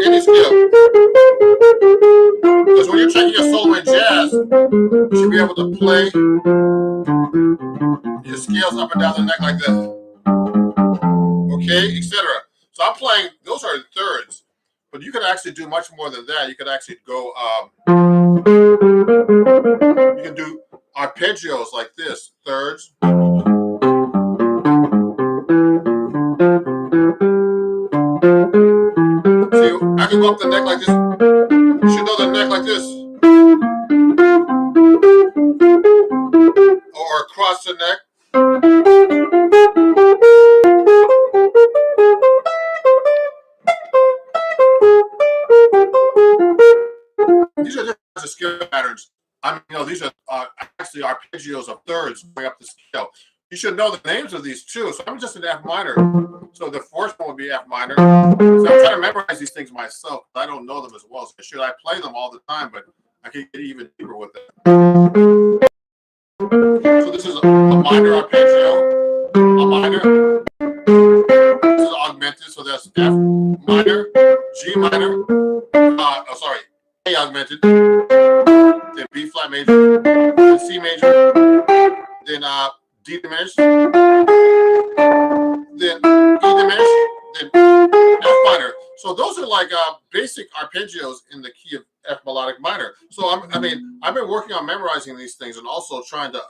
Any scale. Because when you're taking your solo in jazz, you should be able to play your scales up and down the neck like this. Okay, etc. So I'm playing, those are in thirds, but you can actually do much more than that. You can actually go, you can do arpeggios like this, thirds. See, I can go up the neck like this. You should know the neck like this. Or across the neck. These are different scale patterns. These are actually arpeggios of thirds going up the scale. You should know the names of these too. So I'm just in F minor. So the first one would be F minor. So I'm trying to memorize these things myself. I don't know them as well. So should I play them all the time? But I can get even deeper with it. So this is a minor arpeggio. A minor. This is augmented. So that's F minor, G minor. A augmented. Then B flat major. Then C major. Then D diminished, then E diminished, then F minor. So those are like basic arpeggios in the key of F melodic minor. So I mean, I've been working on memorizing these things and also trying to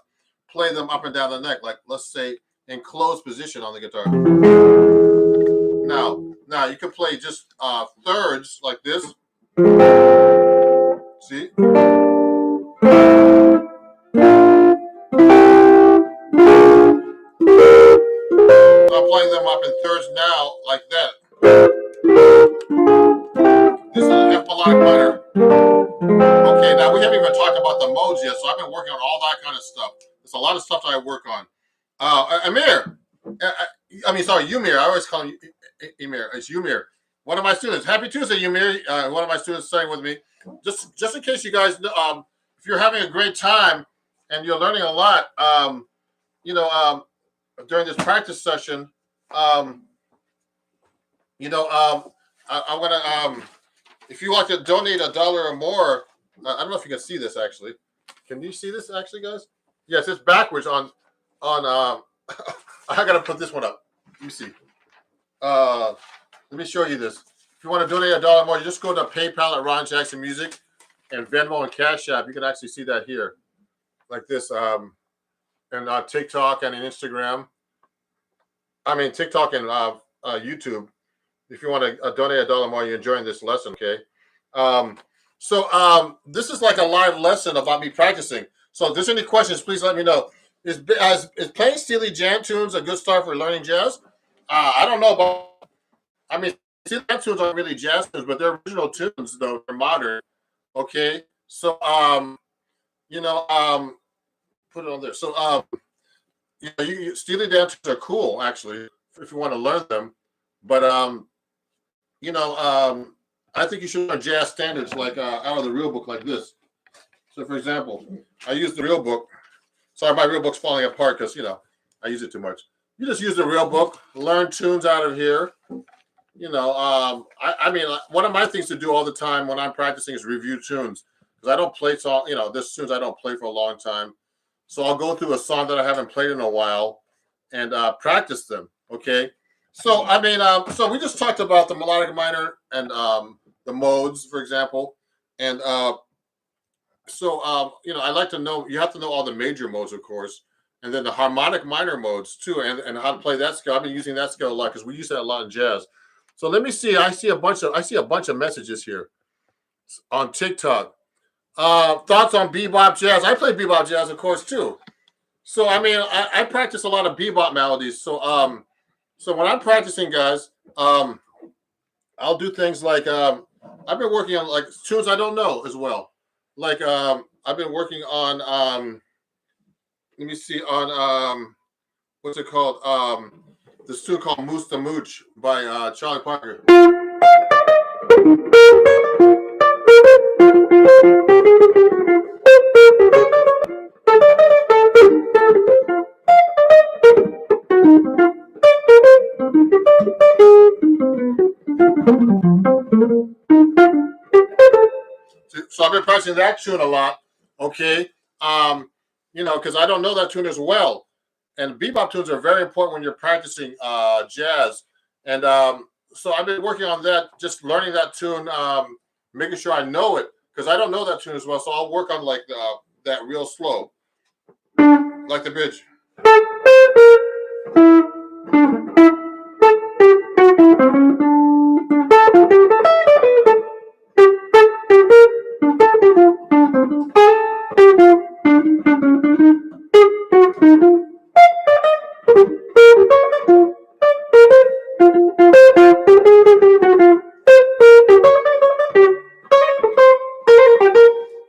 play them up and down the neck, like let's say in closed position on the guitar. Now you can play just thirds like this. See? I'm playing them up in thirds now, like that. This is an F melodic minor. Okay, now we haven't even talked about the modes yet, so I've been working on all that kind of stuff. There's a lot of stuff that I work on. Amir, sorry, Umir. I always call him Emir. It's Umir. One of my students. Happy Tuesday, Umir. One of my students studying with me. Just in case you guys, if you're having a great time and you're learning a lot, during this practice session, I'm gonna if you want to donate $1 or more, I don't know if you can see this actually. Can you see this actually, guys? Yes, it's backwards on. I gotta put this one up. Let me see. Let me show you this. If you want to donate $1 more, you just go to PayPal at Ron Jackson Music and Venmo and Cash App. You can actually see that here, like this, and TikTok and in Instagram. I mean TikTok and YouTube. If you want to donate $1 more, you're enjoying this lesson, okay? This is like a live lesson about me practicing. So if there's any questions, please let me know. Is playing Steely Jam tunes a good start for learning jazz? I don't know about. I mean, Steely Jam tunes aren't really jazz tunes, but they're original tunes, though they're modern. Okay, so put it on there. So Steely Jam tunes are cool actually if you want to learn them, but I think you should learn jazz standards like out of the real book like this. So, for example, I use the real book. Sorry, my real book's falling apart because, I use it too much. You just use the real book, learn tunes out of here. One of my things to do all the time when I'm practicing is review tunes because I don't play there's tunes I don't play for a long time. So I'll go through a song that I haven't played in a while and practice them, okay? So, so we just talked about the melodic minor and the modes, for example. And I like to know, you have to know all the major modes, of course, and then the harmonic minor modes, too, and how to play that scale. I've been using that scale a lot because we use that a lot in jazz. So let me see. I see a bunch of messages here on TikTok. Thoughts on bebop jazz? I play bebop jazz, of course, too. So, I practice a lot of bebop melodies. So, so when I'm practicing, guys, I'll do things like I've been working on like tunes I don't know as well. Like I've been working on let me see on what's it called? This tune called Moose the Mooch by Charlie Parker. So I've been practicing that tune a lot, okay? Because I don't know that tune as well. And bebop tunes are very important when you're practicing jazz. And so I've been working on that, just learning that tune, making sure I know it, because I don't know that tune as well. So I'll work on like that real slow, like the bridge.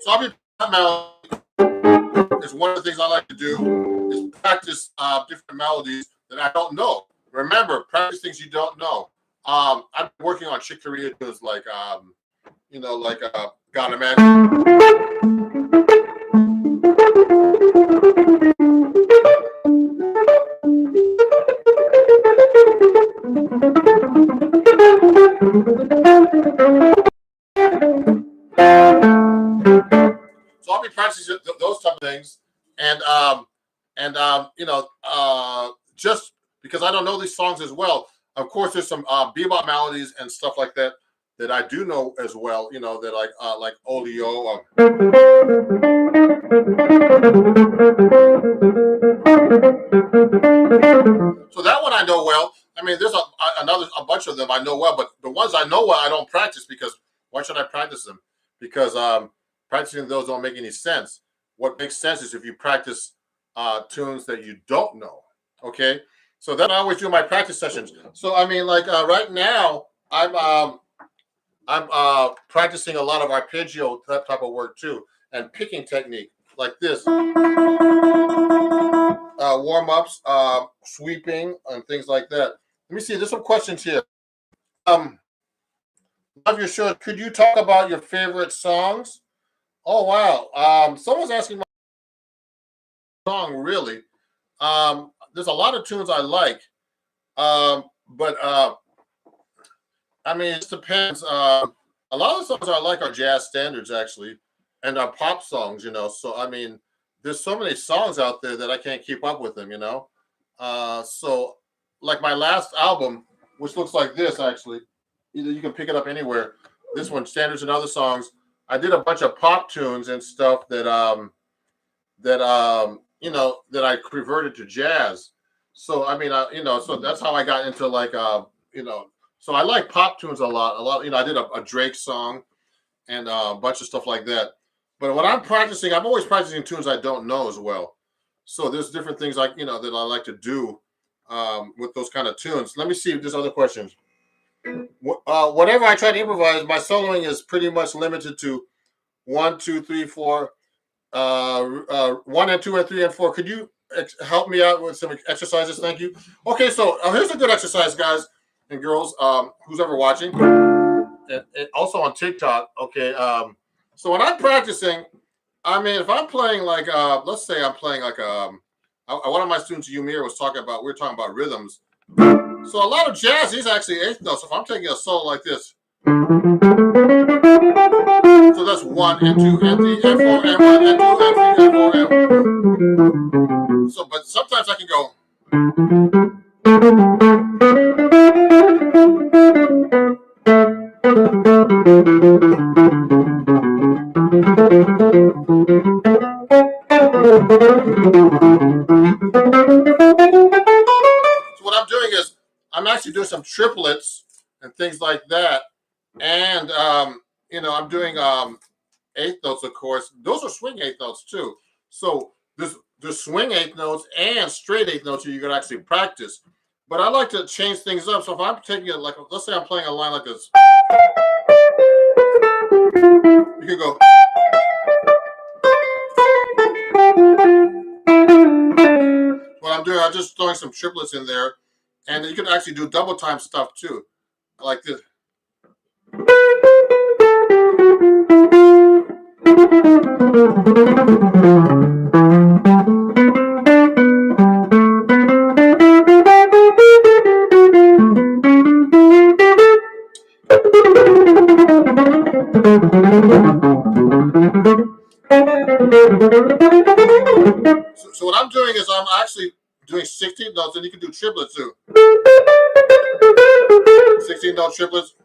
So I'll be is one of the things I like to do is practice different melodies that I don't know. Remember, practice things you don't know. I'm working on Chick Corea tunes like God Imagine. So I'll be practicing those type of things, and just because I don't know these songs as well, Of course, there's some bebop melodies and stuff like that that I do know as well. You know, that like Olio. So that one I know well. I mean, there's a bunch of them I know well, but the ones I know well I don't practice because why should I practice them? Because practicing those don't make any sense. What makes sense is if you practice tunes that you don't know. Okay, so then I always do my practice sessions. So I mean, like right now, I'm practicing a lot of arpeggio type of work too, and picking technique like this, warm ups, sweeping, and things like that. Let me see. There's some questions here. Um, love your show. Could you talk about your favorite songs? Oh wow. Someone's asking my song really. There's a lot of tunes I like. But I mean, it depends. A lot of the songs I like are jazz standards actually, and are pop songs. You know, so I mean, there's so many songs out there that I can't keep up with them. You know, so like my last album, which looks like this actually, either you can pick it up anywhere. This one, standards and other songs. I did a bunch of pop tunes and stuff that you know that I converted to jazz. So I mean, you know, so that's how I got into like you know. So I like pop tunes a lot. A lot, you know. I did a Drake song and a bunch of stuff like that. But when I'm practicing, I'm always practicing tunes I don't know as well. So there's different things like you know that I like to do with those kind of tunes. Let me see if there's other questions. Whatever I try to improvise, my soloing is pretty much limited to one, two, three, four, one and two and three and four. Could you help me out with some exercises? Thank you. Okay, so here's a good exercise, guys and girls. Who's ever watching, and also on TikTok. Okay. So when I'm practicing, I mean, if I'm playing like, let's say I'm playing like one of my students, Yumir, was talking about. We were talking about rhythms. So a lot of jazz is actually eighth notes. If I'm taking a solo like this, so that's one and two and three and four and one and two and three and four and so. But sometimes I can go. So what I'm doing is I'm actually doing some triplets and things like that, and you know I'm doing eighth notes, of course. Those are swing eighth notes too. So there's swing eighth notes and straight eighth notes you can actually practice. But I like to change things up. So if I'm taking it like, let's say I'm playing a line like this, you can go. What I'm doing, I'm just throwing some triplets in there, and you can actually do double time stuff too, like this. So what I'm doing is I'm actually doing 16 notes, and you can do triplets too. 16 note triplets.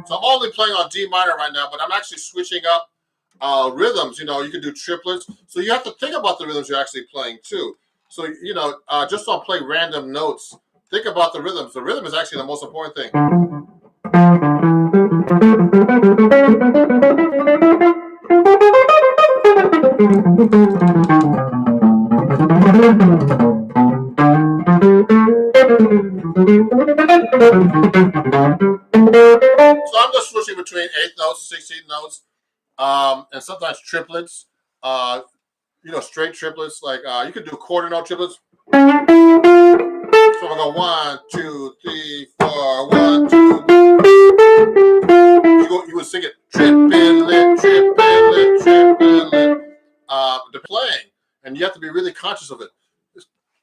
So I'm only playing on D minor right now, but I'm actually switching up rhythms. You know, you can do triplets. So you have to think about the rhythms you're actually playing too. So, you know, just don't play random notes. Think about the rhythms. The rhythm is actually the most important thing. So I'm just switching between eighth notes, 16 notes, and sometimes triplets. You know, straight triplets. Like you could do quarter note triplets. So I go 1, 2, 3, 4, 1, 2. You would sing it triplet, triplet, triplet. The playing, and you have to be really conscious of it.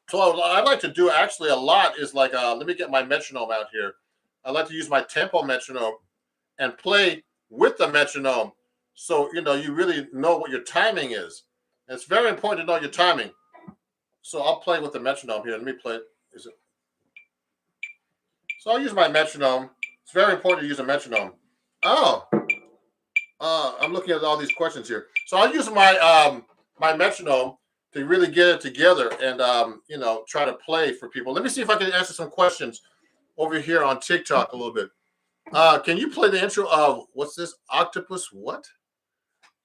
So what I like to do actually a lot is like, let me get my metronome out here. I like to use my tempo metronome and play with the metronome. So, you know, you really know what your timing is. It's very important to know your timing. So I'll play with the metronome here. Let me play it. Is it? So I'll use my metronome. It's very important to use a metronome. Oh, I'm looking at all these questions here. So I'll use my metronome to really get it together and try to play for people. Let me see if I can answer some questions over here on TikTok a little bit. Can you play the intro of what's this? Octopus what?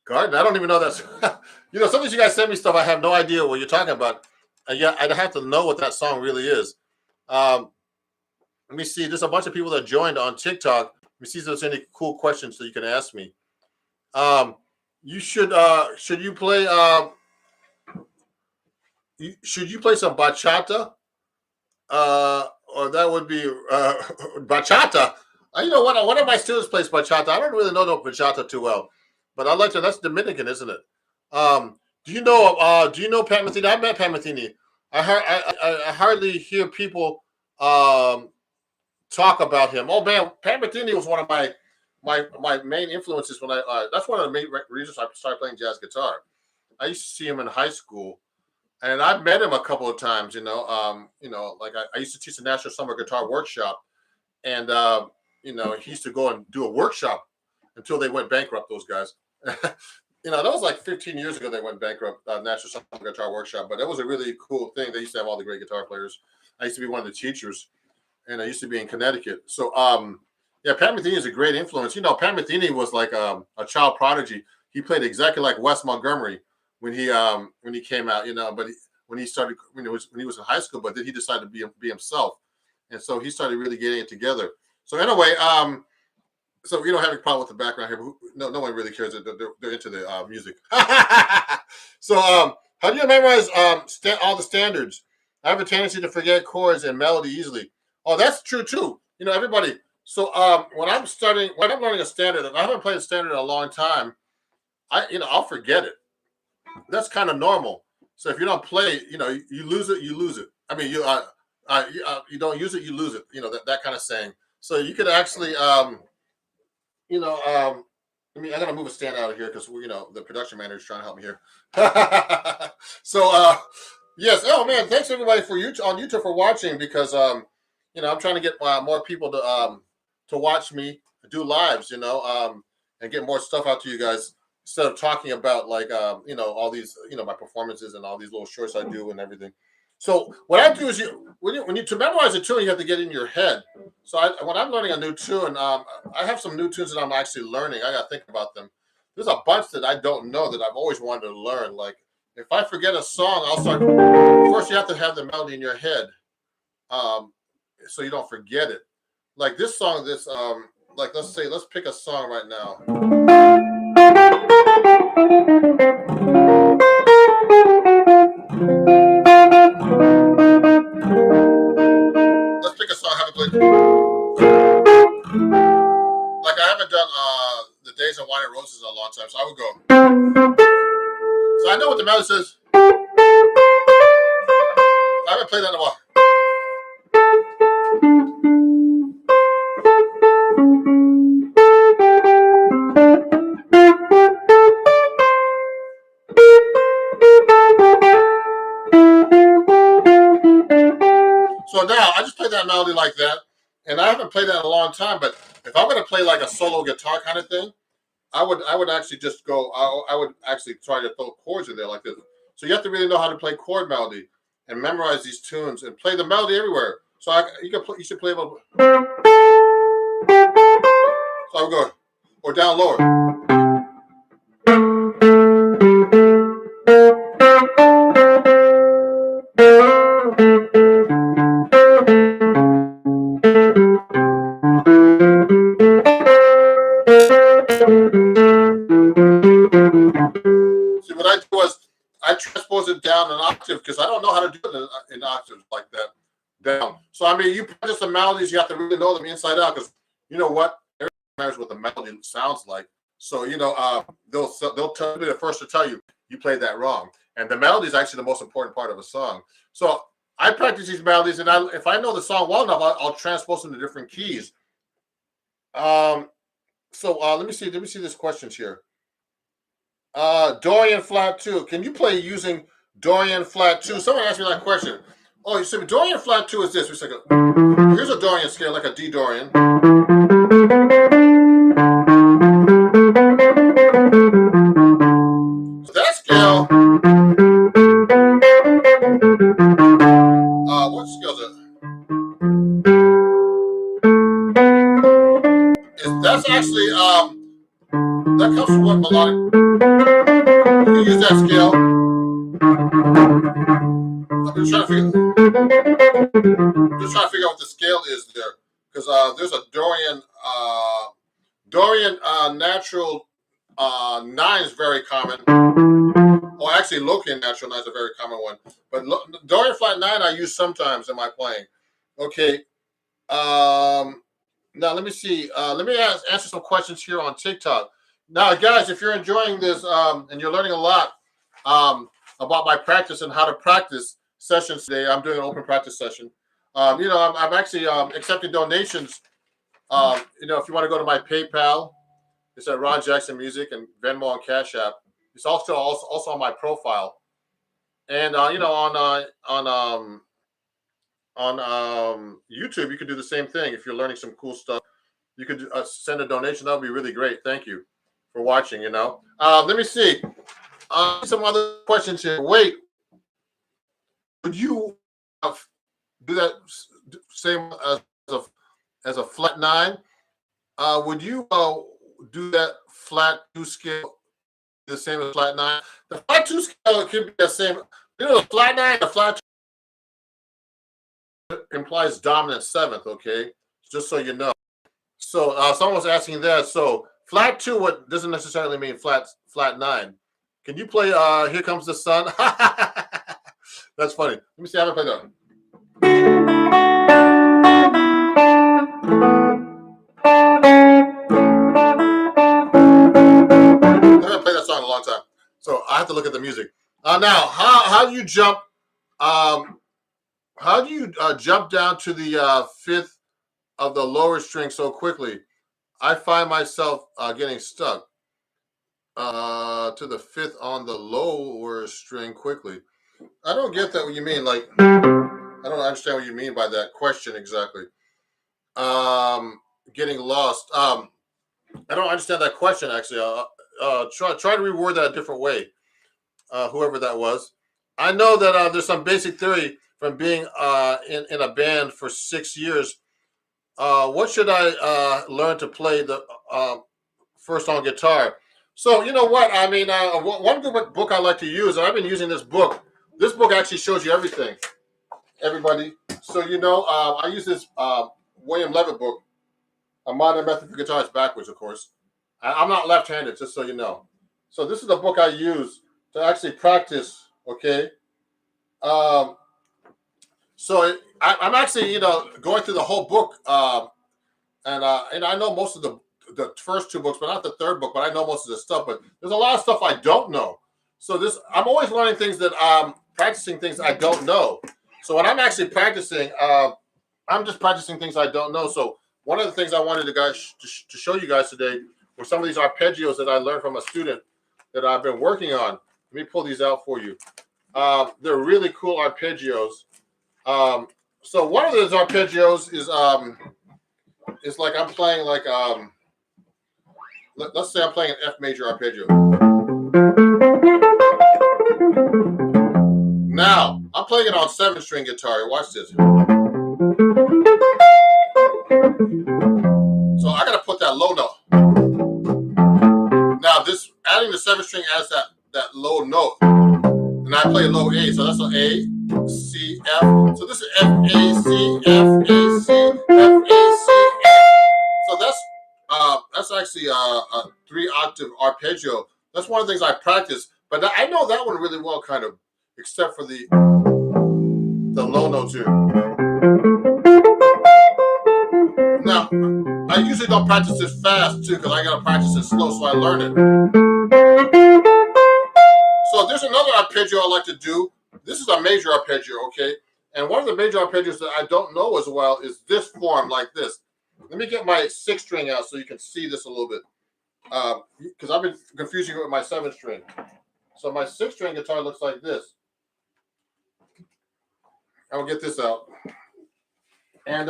Garden? I don't even know that's sometimes you guys send me stuff, I have no idea what you're talking about. Yeah, I'd have to know what that song really is. Let me see. There's a bunch of people that joined on TikTok. Let me see if there's any cool questions that you can ask me. You should you play should you play some bachata? Or that would be bachata. You know what? One of my students plays bachata. I don't really know no bachata too well, but I like to. That's Dominican, isn't it? Do you know? Do you know Pat Metheny? I met Pat Metheny. I hardly hear people talk about him. Oh man, Pat Metheny was one of my main influences when that's one of the main reasons I started playing jazz guitar. I used to see him in high school, and I've met him a couple of times. Like I used to teach the National Summer Guitar Workshop, and he used to go and do a workshop until they went bankrupt. Those guys. That was like 15 years ago. They went bankrupt, National Summer Guitar Workshop, but that was a really cool thing. They used to have all the great guitar players. I used to be one of the teachers, and I used to be in Connecticut. So, yeah, Pat Metheny is a great influence. Pat Metheny was like a child prodigy. He played exactly like Wes Montgomery when he came out. But when he started, when he was in high school, but then he decided to be himself, and so he started really getting it together. So anyway, so we don't have any problem with the background here. But no one really cares. They're into the music. So, how do you memorize all the standards? I have a tendency to forget chords and melody easily. Oh, that's true too. Everybody. So, when I'm learning a standard, and I haven't played a standard in a long time, I'll forget it. That's kind of normal. So if you don't play, you lose it. You lose it. I mean, you don't use it, you lose it. That kind of saying. So you could actually, I'm gonna move a stand out of here because the production manager is trying to help me here. So, yes. Oh man, thanks everybody on YouTube for watching because I'm trying to get more people to watch me do lives, and get more stuff out to you guys instead of talking about like all these my performances and all these little shorts I do and everything. So what I do is when you to memorize a tune, you have to get in your head. So when I'm learning a new tune, I have some new tunes that I'm actually learning. I got to think about them. There's a bunch that I don't know that I've always wanted to learn. Like if I forget a song, I'll start. First, you have to have the melody in your head, so you don't forget it. Like this song, like let's pick a song right now. Let's pick a song I haven't played. Like I haven't done the Days of Wine and Roses in a long time, so I would go. So I know what the melody says. I haven't played that in a while. So now I just played that melody like that, and I haven't played that in a long time. But if I'm going to play like a solo guitar kind of thing, I would actually just go. I would actually try to throw chords in there like this. So you have to really know how to play chord melody and memorize these tunes and play the melody everywhere. So you should play about. So I would go or down lower. See, what I do was I transpose it down an octave because I don't know how to do it in octaves like that down. So I mean, you practice the melodies, you have to really know them inside out because you know what? Everything matters what the melody sounds like. So they'll be the first to tell you played that wrong, and the melody is actually the most important part of a song. So I practice these melodies, and if I know the song well enough, I'll transpose them to different keys. So let me see this questions here. Dorian Flat 2. Can you play using Dorian flat 2. Someone asked me that question. Oh, you see, Dorian flat 2 is this. Here's a Dorian scale, like a D Dorian. So that scale, what scale is it? That's actually, that comes from what melodic. You can use that scale. I'm just trying to figure out what the scale is there. Because there's a Dorian natural 9 is very common. Oh, actually, Locan natural 9 is a very common one. But Dorian flat 9 I use sometimes in my playing. Okay. Now let me see. Let me answer some questions here on TikTok. Now, guys, if you're enjoying this and you're learning a lot about my practice and how to practice sessions today, I'm doing an open practice session. I'm actually accepting donations. If you want to go to my PayPal, it's at Ron Jackson Music and Venmo and Cash App. It's also on my profile, and on YouTube you can do the same thing. If you're learning some cool stuff, you could send a donation. That would be really great. Thank you for watching. Let me see some other questions here. Wait, would you do that same as a flat 9? Would you do that flat 2 scale the same as flat 9? The flat 2 scale could be the same. The flat 9, the flat 2 implies dominant 7th. Okay, just so you know. So someone was asking that. So flat 2 what doesn't necessarily mean flat 9. Can you play Here Comes the Sun? That's funny. Let me see how I play that. I haven't played that song in a long time, so I have to look at the music. Now, how do you jump? How do you jump down to the 5th of the lower string so quickly? I find myself getting stuck to the 5th on the lower string quickly. I don't get that. What you mean? Like, I don't understand what you mean by that question exactly. Getting lost. I don't understand that question actually. Try to reword that a different way. Whoever that was. I know that there's some basic theory from being in a band for 6 years. What should I learn to play the first on guitar? So you know what I mean. One good book I like to use, and I've been using this book. This book actually shows you everything, everybody. So I use this William Levitt book, A Modern Method for Guitar. It's backwards, of course. I'm not left-handed, just so you know. So this is the book I use to actually practice. Okay. I'm actually going through the whole book, and I know most of the first 2 books, but not the 3rd book. But I know most of the stuff. But there's a lot of stuff I don't know. So I'm always learning things that practicing things I don't know. So when I'm actually practicing, I'm just practicing things I don't know. So one of the things I wanted to show you guys today were some of these arpeggios that I learned from a student that I've been working on. Let me pull these out for you. They're really cool arpeggios. So one of those arpeggios is like I'm playing like let's say I'm playing an F major arpeggio. Now I'm playing it on 7-string guitar. Watch this. So I gotta put that low note. Now this adding the 7-string adds that low note, and I play low A. So that's an A, C, F. So this is F, A, C, F, A, C, F, A, C, F. So that's actually a 3-octave arpeggio. That's one of the things I practice, but I know that one really well, kind of, except for the low notes here. Now, I usually don't practice this fast too, because I gotta practice it slow, so I learn it. So there's another arpeggio I like to do. This is a major arpeggio, okay? And one of the major arpeggios that I don't know as well is this form, like this. Let me get my 6-string out so you can see this a little bit, because I've been confusing it with my 7-string. So my 6-string guitar looks like this. I will get this out. And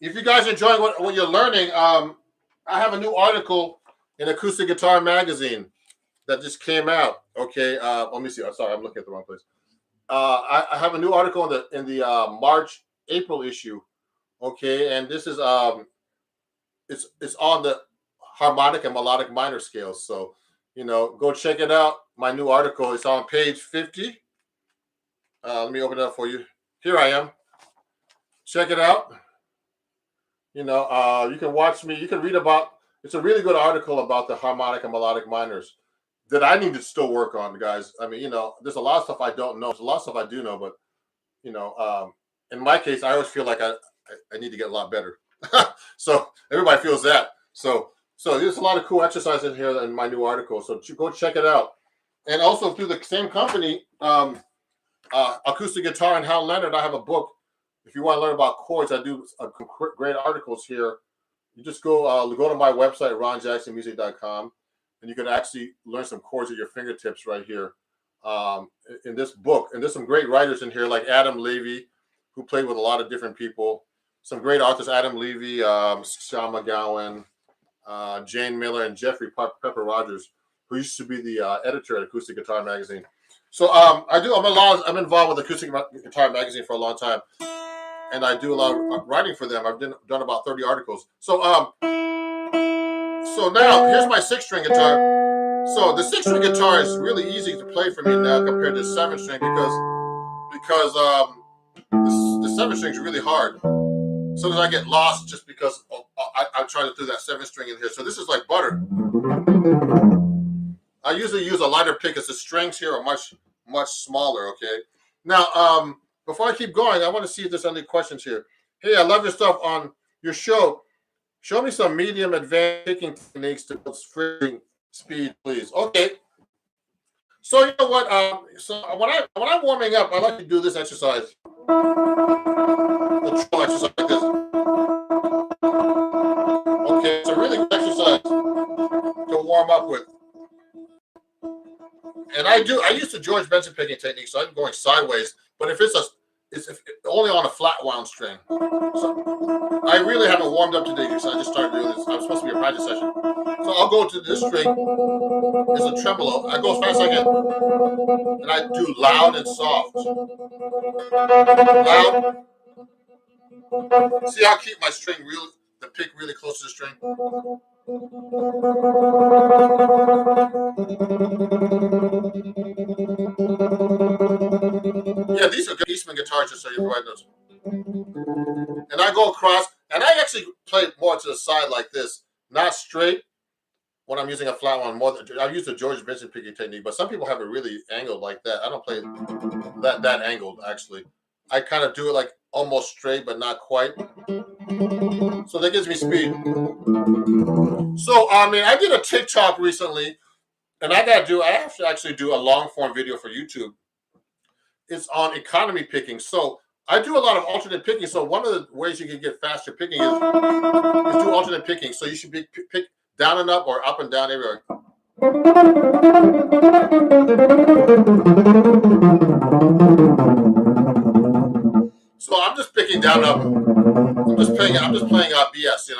if you guys are enjoying what you're learning, I have a new article in Acoustic Guitar Magazine that just came out. Okay, let me see. I'm sorry, I'm looking at the wrong place. I have a new article in the March April issue. Okay, and this is it's on the harmonic and melodic minor scales. So go check it out. My new article is on page 50. Let me open it up for you. Here I am. Check it out. You can watch me. You can read about. It's a really good article about the harmonic and melodic minors that I need to still work on, guys. I mean, there's a lot of stuff I don't know. There's a lot of stuff I do know, but in my case, I always feel like I need to get a lot better. So everybody feels that. So there's a lot of cool exercise in here in my new article. So go check it out. And also through the same company, Acoustic Guitar and Hal Leonard, I have a book. If you want to learn about chords, I do great articles here. You just go to my website, ronjacksonmusic.com, and you can actually learn some chords at your fingertips right here in this book. And there's some great writers in here like Adam Levy, who played with a lot of different people. Some great authors, Adam Levy, Sean McGowan, Jane Miller, and Jeffrey Pepper Rogers, who used to be the editor at Acoustic Guitar Magazine. So I'm involved with Acoustic Guitar Magazine for a long time, and I do a lot of writing for them. I've done about 30 articles. So now here's my 6-string guitar. So the 6-string guitar is really easy to play for me now compared to 7-string because the 7-string is really hard. Sometimes I get lost just because I'm trying to do that 7-string in here. So this is like butter. I usually use a lighter pick because the strings here are much smaller. Okay. Now, before I keep going, I want to see if there's any questions here. Hey, I love your stuff on your show. Show me some medium advanced picking techniques to build string speed, please. Okay. So you know what? So when I'm warming up, I like to do this exercise. The trill exercise like this. Okay, it's a really good exercise to warm up with. And I use the George Benson picking technique, so I'm going sideways. But if it's only on a flat wound string. So I really haven't warmed up today, so I just started doing this. I'm supposed to be a practice session. So I'll go to this string. It's a tremolo. I go as fast as I can. And I do loud and soft. Loud. See how I keep my string the pick really close to the string? Yeah, these are Eastman guitars, just so you provide those. And I go across, and I actually play more to the side like this, not straight when I'm using a flat one. I use the George Benson picking technique, but some people have it really angled like that. I don't play that angled, actually. I kind of do it like almost straight, but not quite. So that gives me speed. So, I did a TikTok recently, and I have to actually do a long form video for YouTube. It's on economy picking. So I do a lot of alternate picking. So one of the ways you can get faster picking is do alternate picking. So you should pick down and up or up and down everywhere. So I'm just picking down and up. I'm just playing BS,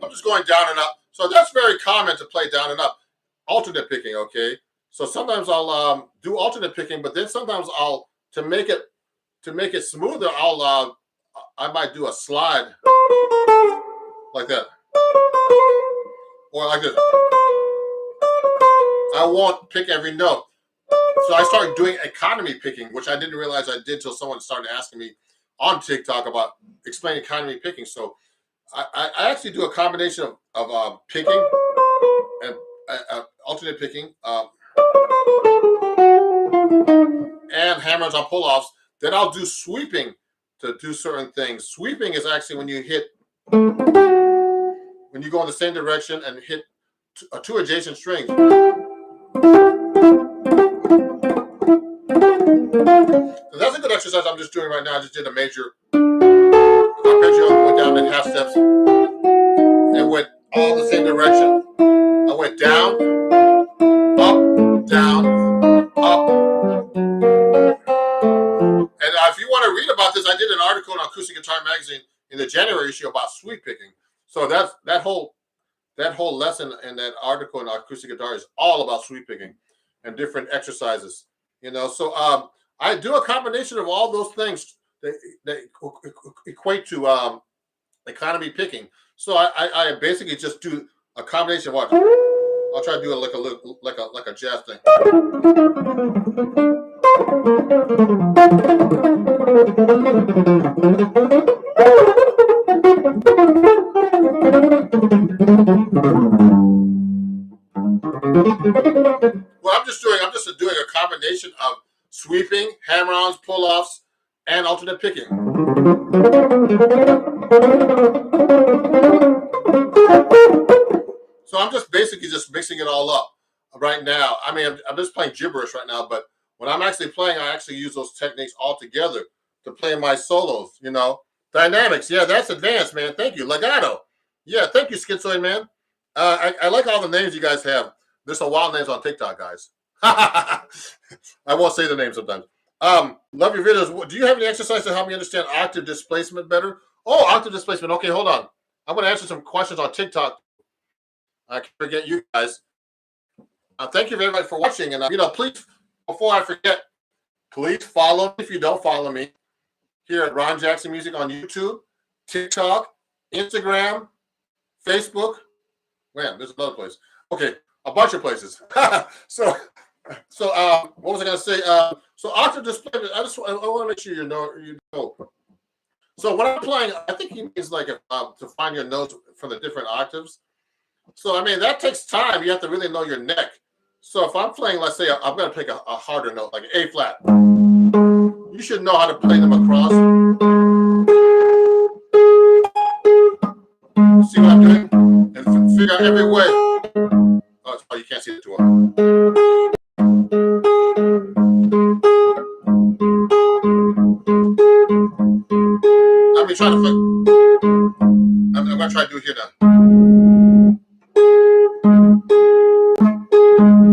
I'm just going down and up. So that's very common to play down and up. Alternate picking, okay? So sometimes I'll do alternate picking, but then sometimes to make it smoother, I might do a slide like that. Or like this. I won't pick every note. So I started doing economy picking, which I didn't realize I did till someone started asking me on TikTok about explaining economy picking. So I actually do a combination of picking and alternate picking and hammers on pull-offs. Then I'll do sweeping to do certain things. Sweeping is actually when you go in the same direction and hit two adjacent strings. So that's a good exercise I'm just doing right now. I just did a major arpeggio, went down in half steps, and went all the same direction. I went down, up, down, to read about this, I did an article in Acoustic Guitar Magazine in the January issue about sweep picking. So that whole lesson in that article in Acoustic Guitar is all about sweep picking and different exercises. So I do a combination of all those things that equate to economy picking. So I basically just do a combination of what I'll try to do it like a jazz thing. Well, I'm just doing a combination of sweeping, hammer-ons, pull-offs, and alternate picking. So I'm just basically just mixing it all up right now. I mean, I'm just playing gibberish right now, but when I'm actually playing, I actually use those techniques all together to play my solos, Dynamics, yeah, that's advanced, man. Thank you. Legato. Yeah, thank you, Schizoid, man. I like all the names you guys have. There's some wild names on TikTok, guys. I won't say the name sometimes. Love your videos. Do you have any exercise to help me understand octave displacement better? Oh, octave displacement. Okay, hold on. I'm going to answer some questions on TikTok. I can forget you guys. Thank you very much for watching. And, please, before I forget, please follow me if you don't follow me here at Ron Jackson Music on YouTube, TikTok, Instagram, Facebook. Man, there's another place. Okay, a bunch of places. So what was I going to say? So octave displacement, I want to make sure you know. So when I'm playing, I think he means like to find your notes from the different octaves. So, I mean, that takes time. You have to really know your neck. So if I'm playing, let's say, I'm going to pick a harder note, like an A flat. You should know how to play them across. See what I'm doing? And figure out every way. Oh, you can't see the two. I'm going to try to do it here now.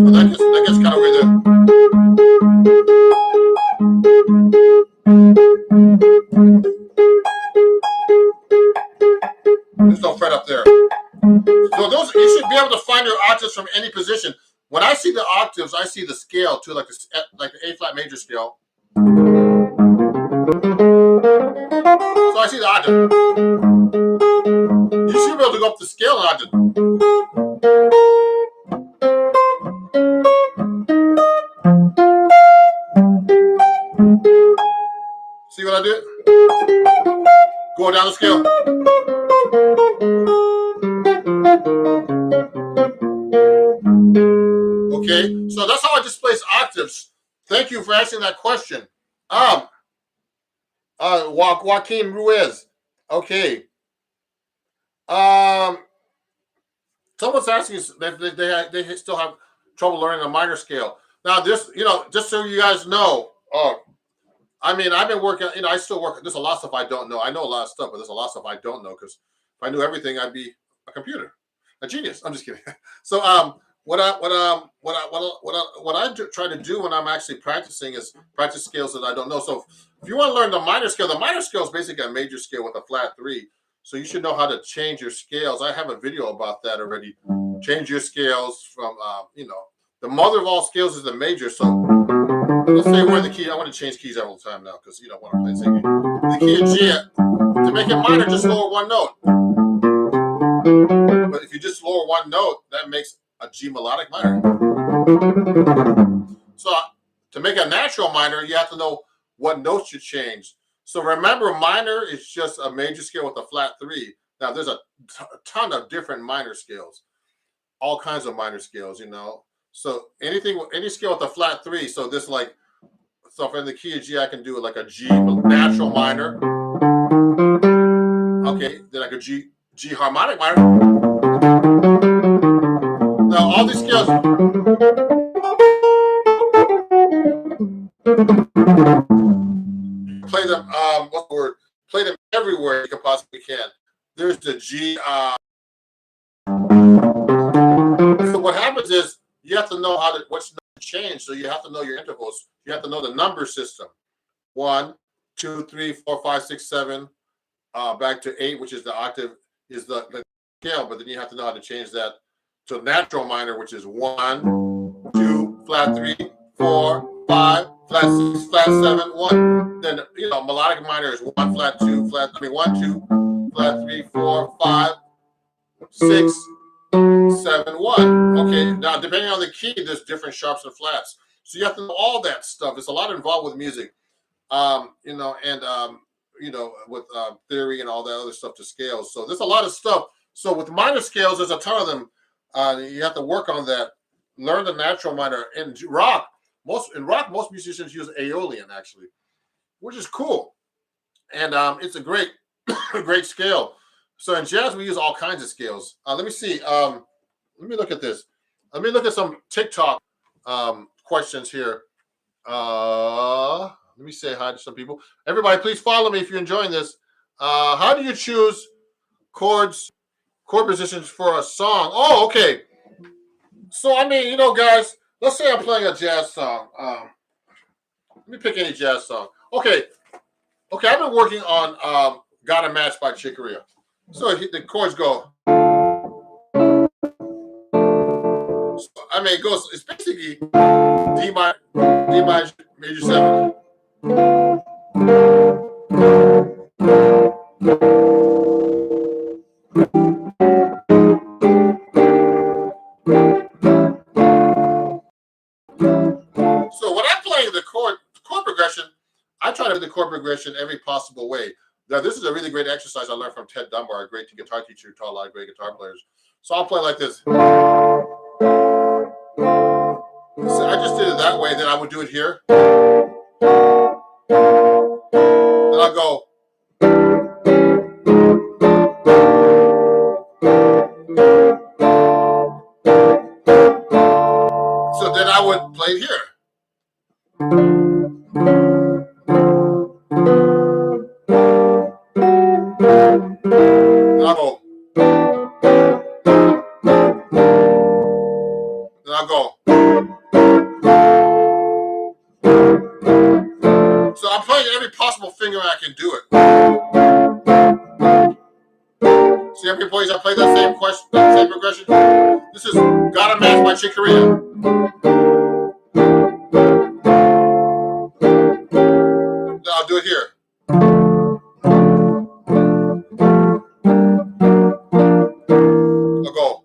So that gets kind of weird there. There's no fret up there. So you should be able to find your octaves from any position. When I see the octaves, I see the scale too, like the A flat major scale. So I see the octave. You should be able to go up the scale and octave. See what I did? Going down the scale. Okay, so that's how I displace octaves. Thank you for asking that question. Joaquin Ruiz. Okay. Someone's asking if they still have trouble learning a minor scale. Now, this, just so you guys know, I mean, I've been working, I still work. There's a lot of stuff I don't know. I know a lot of stuff, but there's a lot of stuff I don't know because if I knew everything, I'd be a computer, a genius. I'm just kidding. So, what I try to do when I'm actually practicing is practice scales that I don't know. So, if you want to learn the minor scale is basically a major scale with a flat 3. So you should know how to change your scales. I have a video about that already. Change your scales from, the mother of all scales is the major. So let's say where the key. I want to change keys all the time now because when I'm playing singing. The key of G. To make it minor, just lower one note. But if you just lower one note, that makes a G melodic minor. So to make a natural minor, you have to know what notes you change. So remember, minor is just a major scale with a flat 3. Now, there's a ton of different minor scales, all kinds of minor scales, So any scale with a flat 3. So this so for the key of G, I can do it like a G natural minor. Okay, then I could G harmonic minor. Now all these scales. Play them, what's the word? Play them everywhere you can possibly can. There's the G. So what happens is you have to know what's change. So you have to know your intervals. You have to know the number system. 1, 2, 3, 4, 5, 6, 7, back to 8, which is the octave, is the scale. But then you have to know how to change that to natural minor, which is 1, 2, flat 3, 4, 5, flat 6, flat 7, 1. Then melodic minor is 1, flat 2, flat 3, 1, 2, flat 3, 4, 5, 6, 7, 1. Okay, now depending on the key, there's different sharps and flats. So you have to know all that stuff. There's a lot involved with music, with theory and all that other stuff to scales. So there's a lot of stuff. So with minor scales, there's a ton of them. You have to work on that. Learn the natural minor. In rock, most musicians use Aeolian actually, which is cool, and it's a great, great scale. So in jazz, we use all kinds of scales. Let me see. Let me look at this. Let me look at some TikTok questions here. Let me say hi to some people. Everybody, please follow me if you're enjoying this. How do you choose chord positions for a song? Oh, okay. So I mean, guys, let's say I'm playing a jazz song. Let me pick any jazz song. Okay. I've been working on "Got a Match" by Chick Corea. So the chords go. I mean, it goes. It's basically D major 7. So when I'm playing the chord progression, I try to do the chord progression every possible way. Now, this is a really great exercise I learned from Ted Dunbar, a great guitar teacher who taught a lot of great guitar players. So I'll play like this. So I just did it that way. Then I would do it here. Then I'll go. So then I would play here. Then I'll go. Then I'll go. So I'm playing every possible finger I can do it. See every place I play that same progression. This is "Got a Match" by Chick Corea. Now I'll do it here. I'll go.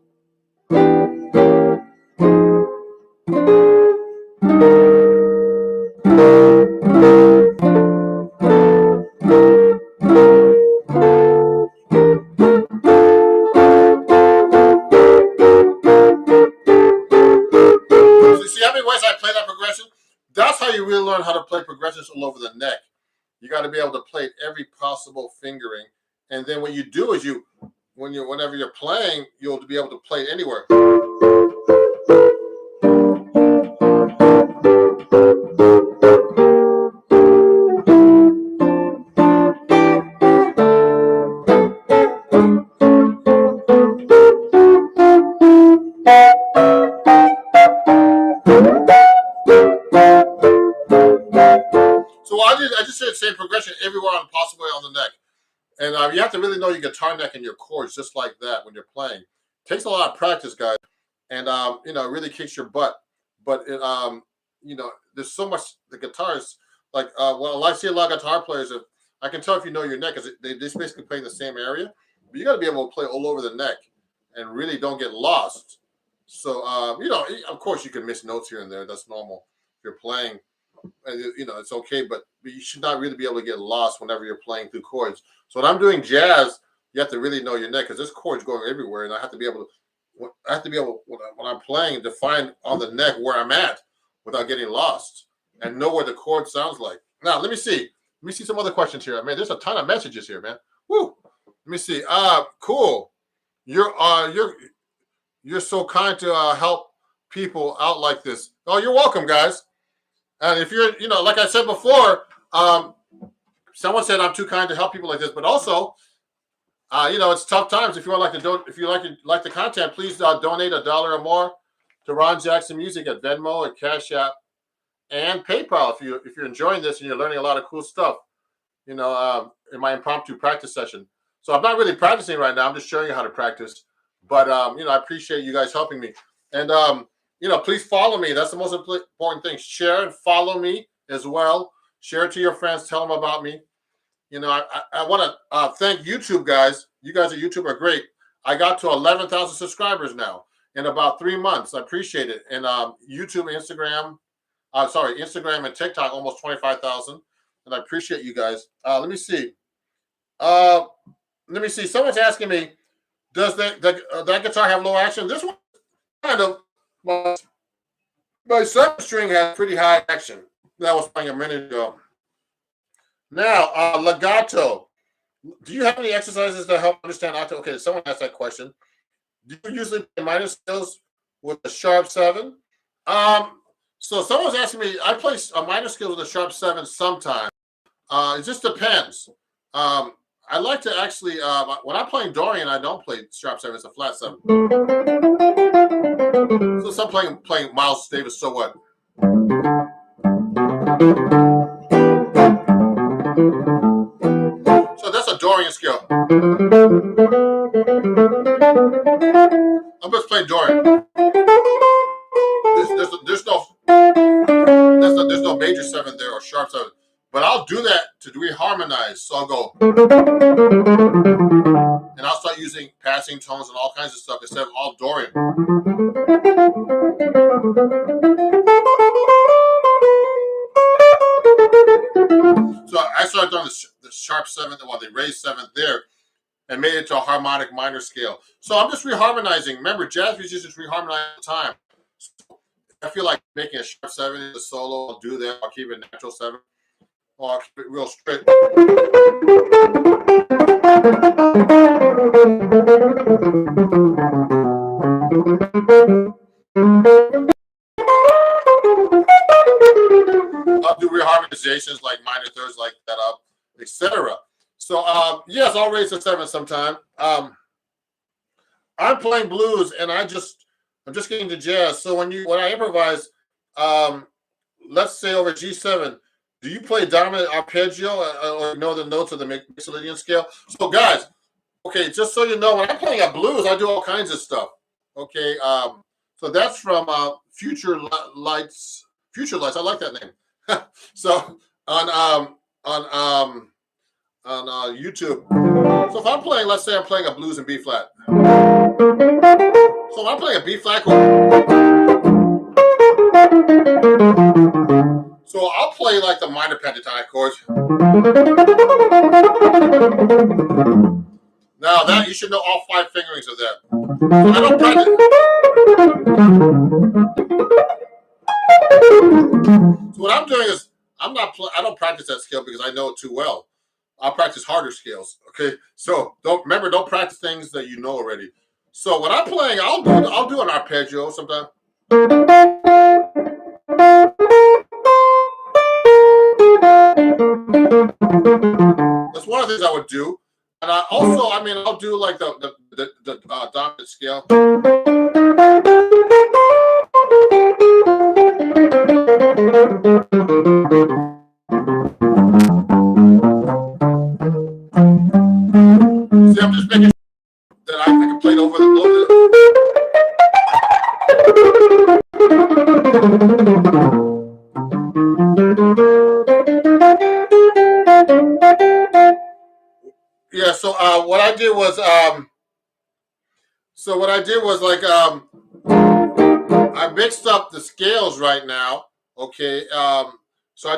So you see how many ways I play that progression? That's how you really learn how to play progressions all over the neck. You got to be able to play every possible fingering, and then what you do is whenever you're playing, you'll be able to play it anywhere. So I just did the same progression everywhere on possible way on the neck. And you have to really know your guitar neck and your chords just like that when you're playing. It takes a lot of practice, guys, and it really kicks your butt. But there's so much. The guitars, like, I see a lot of guitar players. If I can tell if you know your neck, because they just basically play in the same area. But you got to be able to play all over the neck and really don't get lost. So of course, you can miss notes here and there. That's normal. If you're playing, and it's okay, but you should not really be able to get lost whenever you're playing through chords. So when I'm doing jazz, you have to really know your neck, because there's chords going everywhere, and I have to be able when I'm playing, to find on the neck where I'm at without getting lost and know what the chord sounds like. Now let me see some other questions here. Man, there's a ton of messages here, man. Woo. Let me see. Cool. You're so kind to help people out like this. Oh, you're welcome, guys. And if you're, like I said before, someone said I'm too kind to help people like this, but also, it's tough times. If you want if you like the content, please donate $1 or more to Ron Jackson Music at Venmo, at Cash App, and PayPal. If you're enjoying this and you're learning a lot of cool stuff, in my impromptu practice session. So I'm not really practicing right now. I'm just showing you how to practice. But I appreciate you guys helping me. And please follow me. That's the most important thing. Share and follow me as well. Share it to your friends. Tell them about me. I want to thank YouTube guys. You guys at YouTube are great. I got to 11,000 subscribers now in about 3 months. I appreciate it. And YouTube, Instagram and TikTok, almost 25,000. And I appreciate you guys. Let me see. Someone's asking me, does that guitar have low action? This one kind of. My second string has pretty high action. That was playing a minute ago. Now, legato. Do you have any exercises that help understand octave? Okay, someone asked that question. Do you usually play minor scales with a sharp 7? So someone's asking me, I play a minor scale with a sharp 7 sometimes. It just depends. I like to actually, when I'm playing Dorian, I don't play sharp 7, it's a flat 7. So some playing Miles Davis, so what? So that's a Dorian scale. I'm just playing Dorian. There's no major 7 there or sharp 7. But I'll do that to reharmonize. So I'll go. And I'll start using passing tones and all kinds of stuff instead of all Dorian. So I started doing the sharp 7, the raised 7th there, and made it to a harmonic minor scale. So I'm just reharmonizing. Remember, jazz musicians reharmonize all the time. So I feel like making a sharp 7 in the solo. I'll do that. I'll keep it natural 7. Or I'll keep it real straight. I'll do reharmonizations like minor thirds like that up, etc. So yes, I'll raise the 7 sometime. I'm playing blues and I'm just getting to jazz. So when I improvise, let's say over G7, do you play dominant arpeggio or know the notes of the Mixolydian scale? So guys, okay, just so you know, when I'm playing a blues, I do all kinds of stuff. Okay, so that's from Future Lights. Future Lights, I like that name. So on YouTube. So if I'm playing, let's say I'm playing a blues in B flat. So if I'm playing a B flat chord, so I'll play like the minor pentatonic chords. Now that you should know all 5 fingerings of that. So I don't practice. So what I'm doing is I don't practice that scale because I know it too well. I'll practice harder scales. Okay, so don't practice things that you know already. So when I'm playing, I'll do an arpeggio sometimes. That's one of the things I would do. And I'll do like the dominant scale. See, I'm just making sure that I can play it over the. Yeah, so what I did was like I mixed up the scales right now. Okay, so I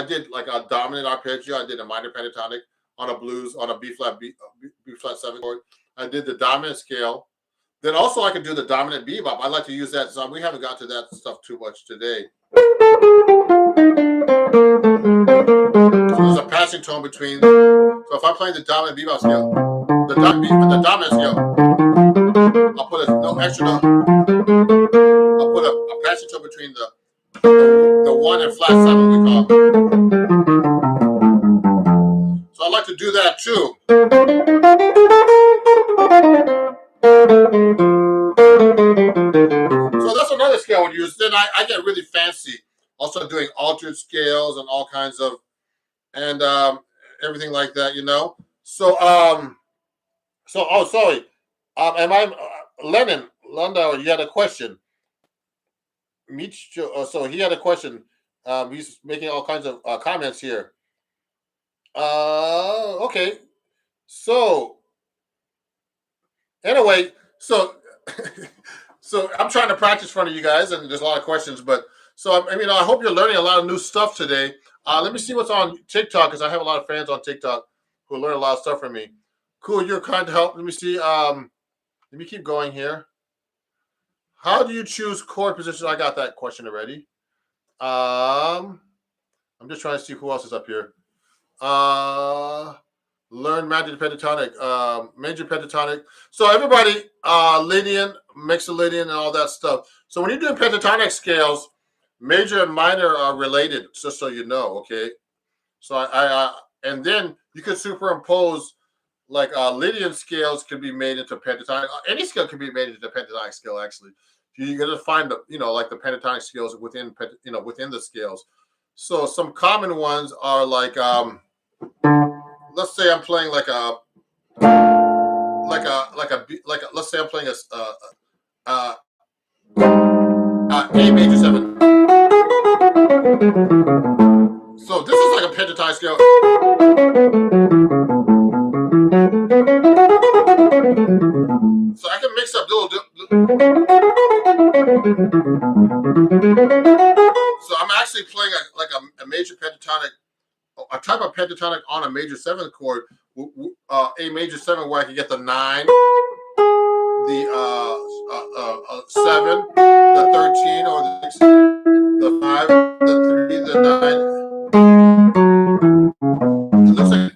did like a dominant arpeggio. I did a minor pentatonic on a blues on a B flat 7 chord. I did the dominant scale. Then also I could do the dominant bebop. I like to use that. So we haven't got to that stuff too much today. So there's a passing tone between. So if I'm playing the dominant bebop scale, the dominant scale, I'll put no extra note. I'll put a passing tone between the 1 and flat 7 we call. So I like to do that too. So that's another scale I would use. Then I get really fancy. Also doing altered scales and all kinds of, and everything like that, you know. So sorry. Am I Lennon? Lando, you had a question. Micho, so he had a question. He's making all kinds of comments here. Okay. So anyway, so so I'm trying to practice in front of you guys, and there's a lot of questions. But so I mean, I hope you're learning a lot of new stuff today. Let me see what's on TikTok because I have a lot of fans on TikTok who learn a lot of stuff from me. Cool, you're kind to help. Let me see. Let me keep going here. How do you choose chord positions? I got that question already. I'm just trying to see who else is up here. Uh, learn major pentatonic, major pentatonic. So everybody, Lydian, Mixolydian, and all that stuff. So when you're doing pentatonic scales, major and minor are related, just so you know. Okay. So and then you could superimpose like Lydian scales can be made into pentatonic. Any scale can be made into pentatonic scale. Actually, you got to find the like the pentatonic scales within within the scales. So some common ones are like let's say I'm playing let's say I'm playing uh, A major 7. So this is like a pentatonic scale. So I can mix up little. So I'm actually playing a major pentatonic, a type of pentatonic on a major 7 chord, A major 7, where I can get the 9, the 7, the 13, or the 6, the 5, the 3, the 9.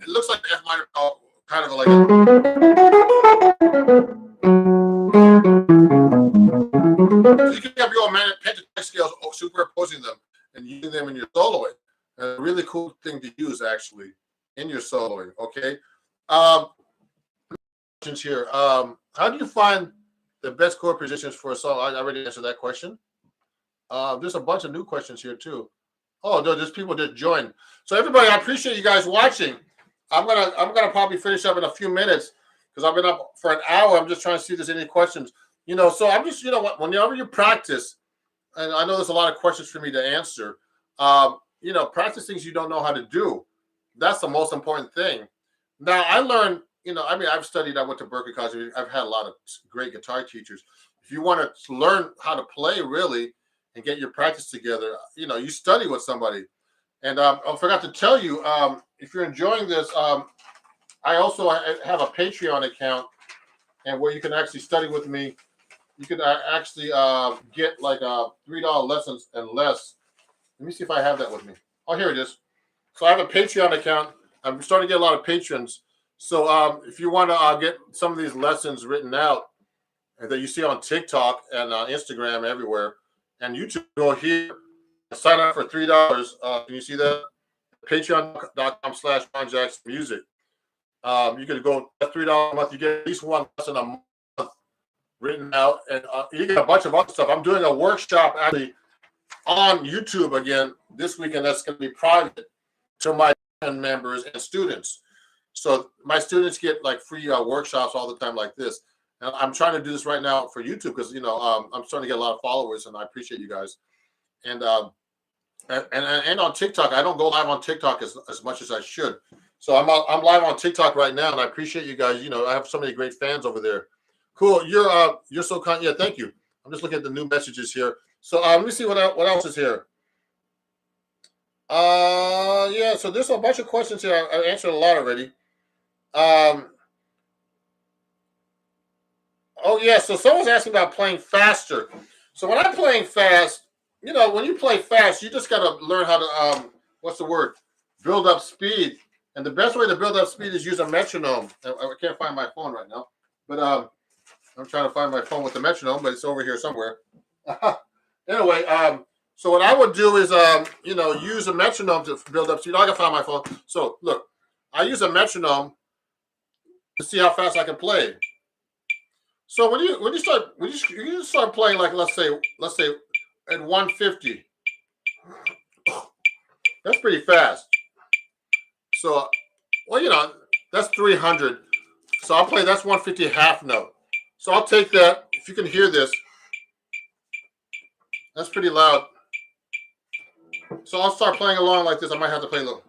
It looks like F minor, kind of like so you can have your own pentatonic scales superimposing them and using them in your soloing. A really cool thing to use actually in your soloing. Okay. Questions here. How do you find the best chord positions for a song? I already answered that question. There's a bunch of new questions here too. Oh, no, there's people that joined. So everybody, I appreciate you guys watching. I'm gonna probably finish up in a few minutes because I've been up for an hour. I'm just trying to see if there's any questions. So I'm just whenever you practice, and I know there's a lot of questions for me to answer. Practice things you don't know how to do. That's the most important thing. Now I learned, I mean, I went to Berkeley College. I've had a lot of great guitar teachers. If you want to learn how to play really and get your practice together, you study with somebody. And I forgot to tell you, if you're enjoying this, I also have a Patreon account, and where you can actually study with me. You can actually get like $3 lessons and less. Let me see if I have that with me. Oh, here it is. So I have a Patreon account. I'm starting to get a lot of patrons. So if you want to get some of these lessons written out that you see on TikTok and Instagram everywhere, and YouTube, go here, sign up for $3. Can you see that? Patreon.com/RonJacksonMusic. You can go $3 a month. You get at least one lesson a month written out, and you get a bunch of other stuff. I'm doing a workshop actually on YouTube again this weekend. That's going to be private to my members and students. So my students get like free workshops all the time like this. And I'm trying to do this right now for YouTube because I'm starting to get a lot of followers, and I appreciate you guys. And on TikTok, I don't go live on TikTok as much as I should. So I'm live on TikTok right now, and I appreciate you guys. I have so many great fans over there. Cool. You're so kind. Yeah, thank you. I'm just looking at the new messages here. So let me see what else is here. Yeah. So there's a bunch of questions here. I answered a lot already. Oh yeah. So someone's asking about playing faster. So when I'm playing fast, when you play fast, you just got to learn how to what's the word? Build up speed. And the best way to build up speed is use a metronome. I can't find my phone right now, but I'm trying to find my phone with the metronome, but it's over here somewhere. Anyway, so what I would do is, use a metronome to build up speed. I can find my phone. So look, I use a metronome to see how fast I can play. So when you start playing, like let's say at 150, that's pretty fast. So Well, that's 300. So I'll play, that's 150 half note. So I'll take that. If you can hear this, that's pretty loud. So I'll start playing along like this. I might have to play a little.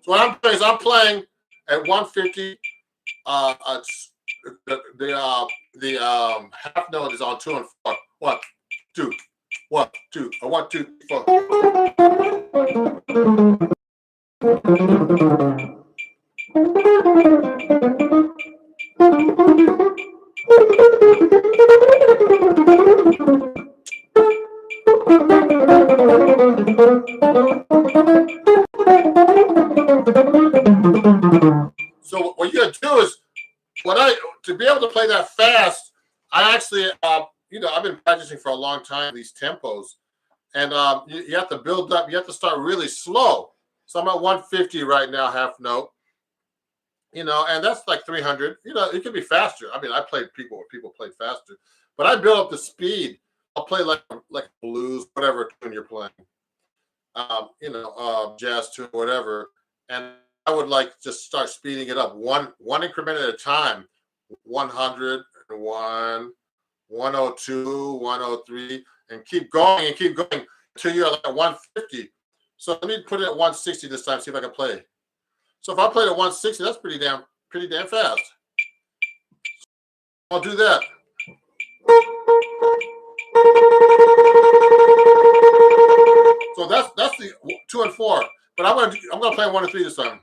So what I'm playing is I'm playing at 150. The half note is on 2 and 4. 1, 2, 1, 2, or 1, 2, 4. So what you gotta do is, to be able to play that fast, I actually, I've been practicing for a long time these tempos, and you have to build up. You have to start really slow. So I'm at 150 right now, half note. And that's like 300. It could be faster. I mean, I played people where people played faster, but I build up the speed. I'll play like blues, whatever tune you're playing, jazz tune, whatever, and I would like just start speeding it up one increment at a time, 100, 102, 103, and keep going until you're like at 150. So let me put it at 160 this time, see if I can play. So if I played at 160, that's pretty damn fast. I'll do that. So that's the 2 and 4. But I'm gonna play 1 and 3 this time.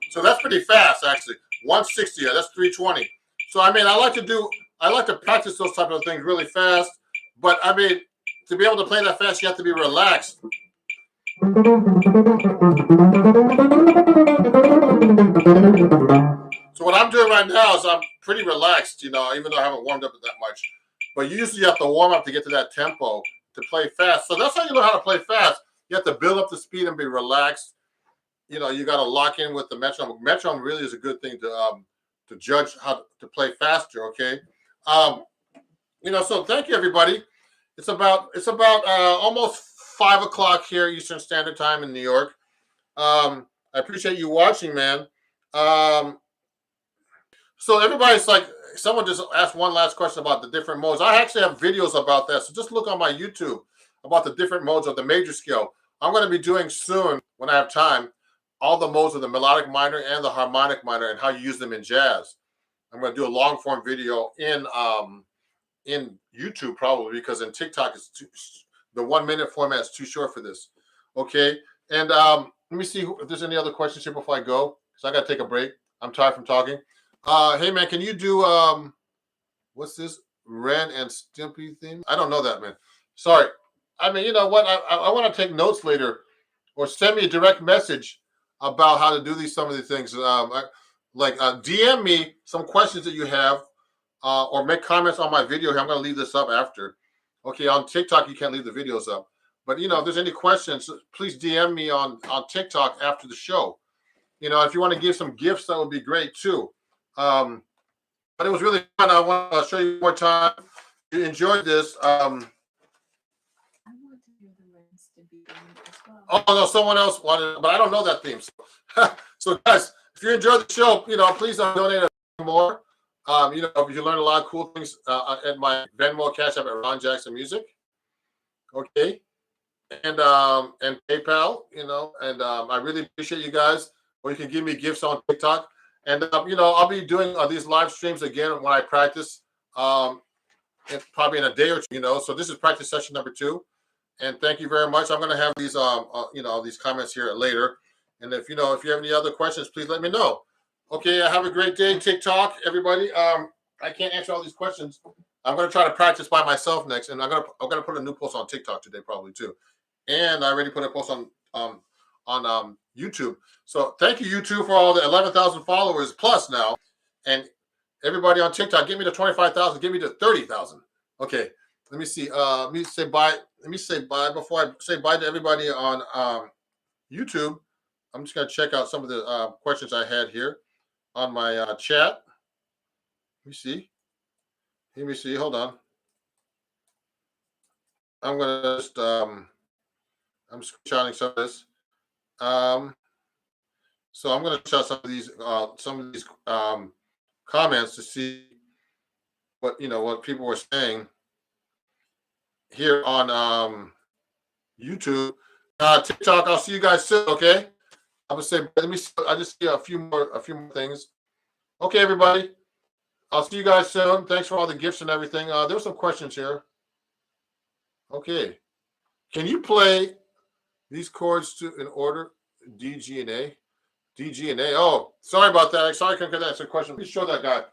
So that's pretty fast, actually. 160, that's 320. So I mean, I like to practice those type of things really fast. But I mean, to be able to play that fast, you have to be relaxed. So what I'm doing right now is I'm pretty relaxed, even though I haven't warmed up that much. But usually you have to warm up to get to that tempo to play fast. So that's how you learn how to play fast. You have to build up the speed and be relaxed. You got to lock in with the metronome. Metronome really is a good thing to judge how to play faster. Okay. So thank you, everybody. It's about almost 5 o'clock here Eastern Standard Time in New York. I appreciate you watching, man. So everybody's like, someone just asked one last question about the different modes. I actually have videos about that. So just look on my YouTube about the different modes of the major scale. I'm going to be doing soon, when I have time, all the modes of the melodic minor and the harmonic minor and how you use them in jazz. I'm going to do a long form video in YouTube probably, because in TikTok the 1 minute format is too short for this. Okay. And let me see if there's any other questions here before I go, because I got to take a break. I'm tired from talking. Hey man, can you do what's this Ren and Stimpy thing? I don't know that, man. Sorry. I mean, you know what? I want to take notes later, or send me a direct message about how to do some of these things. DM me some questions that you have, or make comments on my video here. I'm going to leave this up after. Okay, on TikTok you can't leave the videos up, but if there's any questions, please DM me on TikTok after the show. If you want to give some gifts, that would be great too. But it was really fun. I want to show you one more time. You enjoyed this. I want to hear the rest to be as well. Oh no, someone else wanted, but I don't know that theme. So guys, if you enjoyed the show, please donate more. If you learn a lot of cool things at my Venmo, Cash App at Ron Jackson Music. Okay, and PayPal. And I really appreciate you guys. Or you can give me gifts on TikTok. And, I'll be doing these live streams again when I practice, probably in a day or two, So this is practice session number 2. And thank you very much. I'm going to have these, these comments here later. And if you have any other questions, please let me know. Okay, have a great day, TikTok, everybody. I can't answer all these questions. I'm going to try to practice by myself next. And I'm going to put a new post on TikTok today probably too. And I already put a post on YouTube. So thank you, YouTube, for all the 11,000 followers plus now. And everybody on TikTok, get me to 25,000, get me to 30,000. Okay. let me see. Let me say bye. Let me say bye before I say bye to everybody on YouTube. I'm just gonna check out some of the questions I had here on my chat. Let me see. Let me see. Hold on. I'm gonna just I'm screenshotting some of this. Um, so I'm gonna shot some of these comments to see what what people were saying here on YouTube. TikTok. I'll see you guys soon. Okay. I'm gonna say. Let me. I just see a few more things. Okay, everybody. I'll see you guys soon. Thanks for all the gifts and everything. There's some questions here. Okay. Can you play these chords in order? D, G, and A. D, G, and A. Oh, sorry about that. Sorry, I couldn't get that. That's a question. Please show that guy.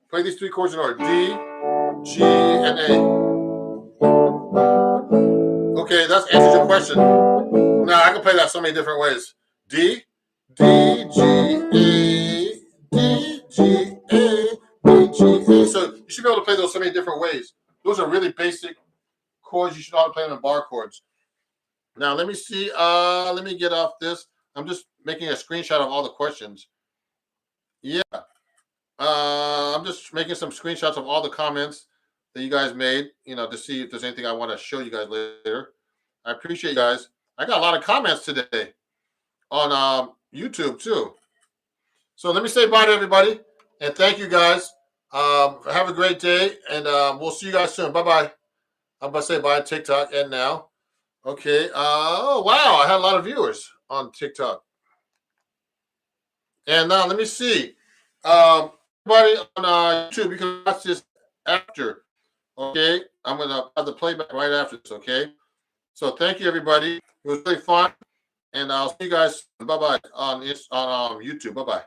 Play these three chords in order. D, G, and A. Okay, that's answers your question. Now I can play that so many different ways. D, D, G, A, D, G, A, D, G, A. So you should be able to play those so many different ways. Those are really basic chords. You should know how to play them in bar chords. Now let me see. Let me get off this. I'm just making a screenshot of all the questions. Yeah. I'm just making some screenshots of all the comments that you guys made, to see if there's anything I want to show you guys later. I appreciate you guys. I got a lot of comments today on YouTube too. So let me say bye to everybody and thank you guys. Have a great day and we'll see you guys soon. Bye-bye. I'm about to say bye on TikTok and now. Okay. Oh, wow. I had a lot of viewers on TikTok. And now let me see. Everybody on YouTube, you can watch this after. Okay. I'm going to have the playback right after this. Okay. So thank you, everybody. It was really fun. And I'll see you guys. Bye-bye on YouTube. Bye-bye.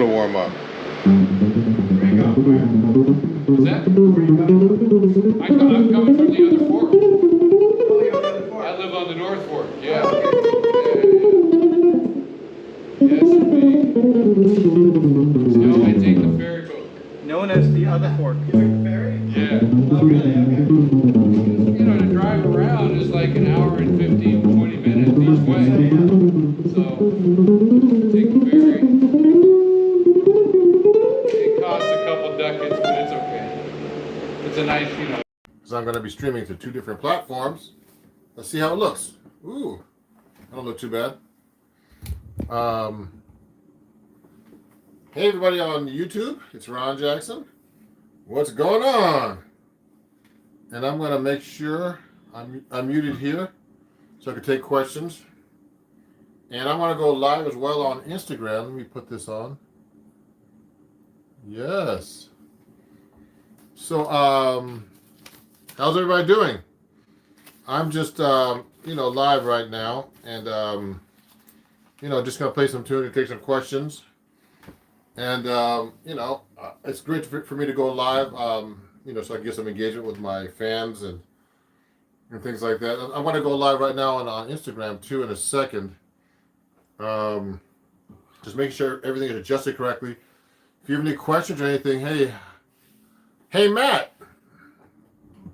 to warm up. What's that? I'm coming from the other fork. I live on the North Fork, yeah. Yes, indeed. So I take the ferry boat. Known as the other fork. Yeah. To drive around is like an hour and 15, 20 minutes each way. So, take the ferry. It costs a couple ducats, but it's okay. It's a nice, Because I'm going to be streaming to 2 different platforms. Let's see how it looks. Ooh, I don't look too bad. Hey everybody on YouTube, it's Ron Jackson. What's going on? And I'm going to make sure I'm muted here so I can take questions. And I'm going to go live as well on Instagram. Let me put this on. Yes. So, how's everybody doing? I'm just, live right now, and just gonna play some tunes and take some questions. And it's great for me to go live, so I can get some engagement with my fans and things like that. I want to go live right now on Instagram too in a second. Just making sure everything is adjusted correctly. If you have any questions or anything, hey Matt,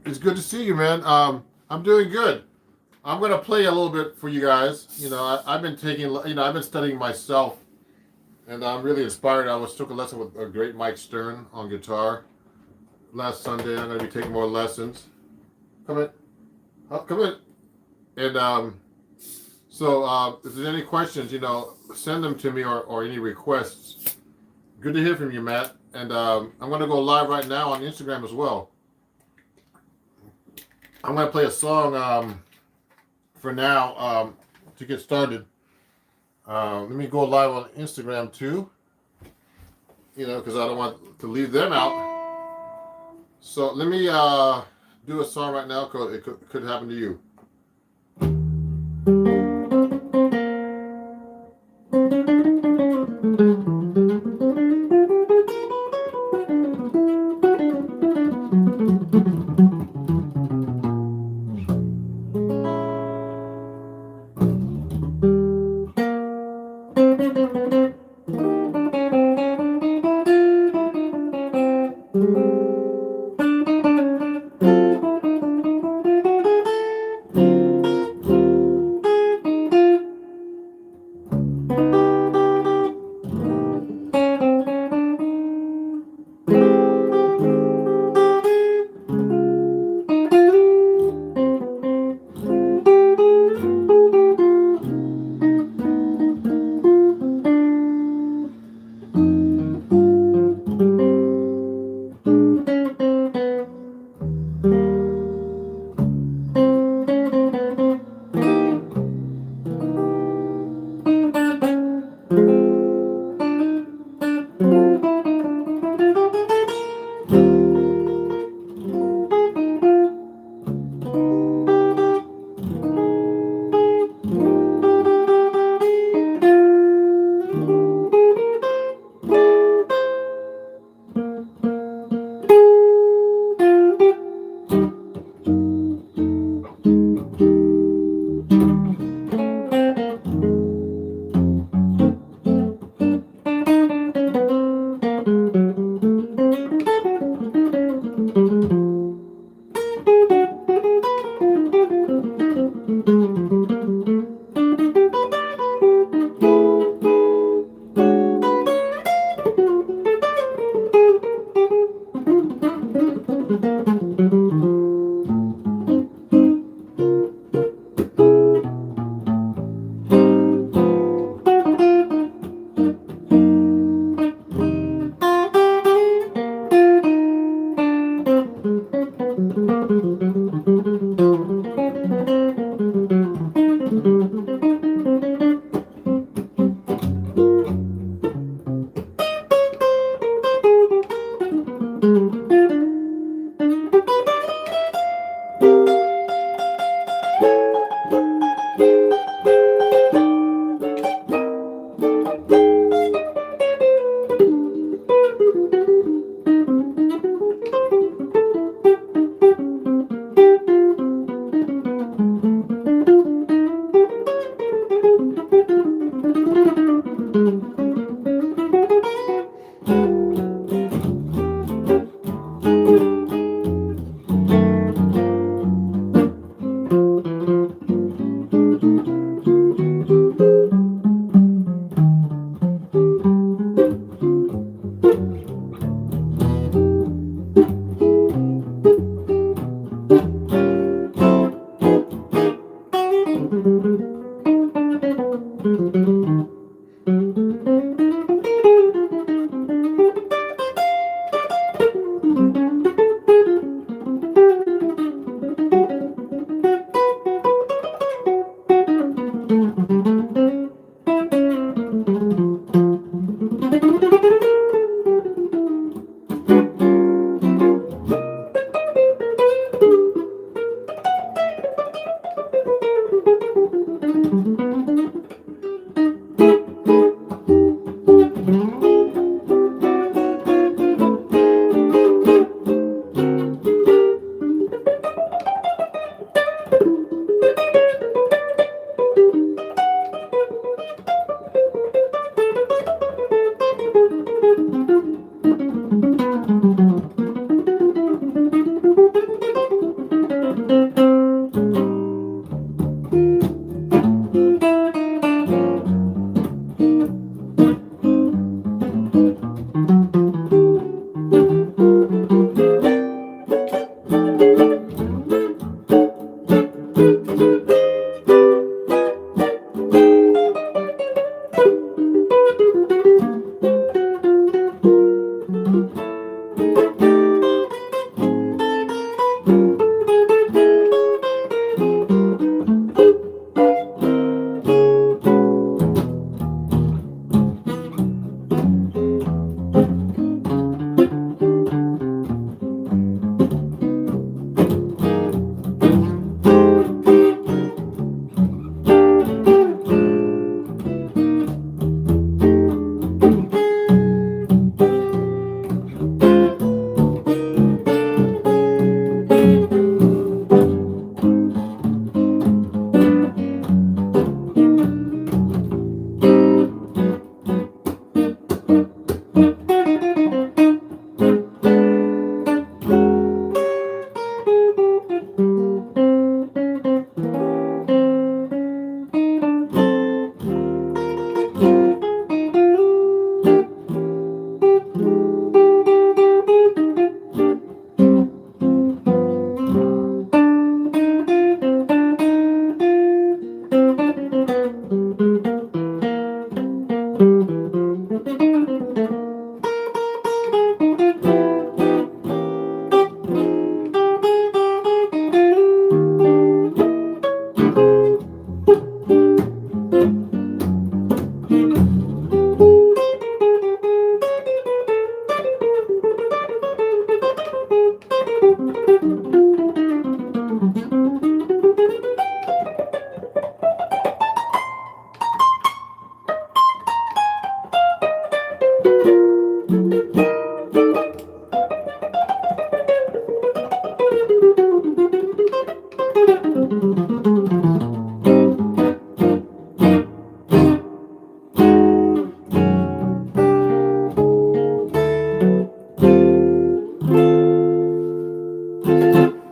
it's good to see you, man. I'm doing good. I'm gonna play a little bit for you guys. I've been I've been studying myself, and I'm really inspired. Took a lesson with a great Mike Stern on guitar last Sunday. I'm gonna be taking more lessons. Come in, come in, and if there's any questions, send them to me or any requests. Good to hear from you, Matt. And I'm gonna go live right now on Instagram as well. I'm going to play a song for now to get started. Let me go live on Instagram too, because I don't want to leave them out. So let me do a song right now because it could happen to you.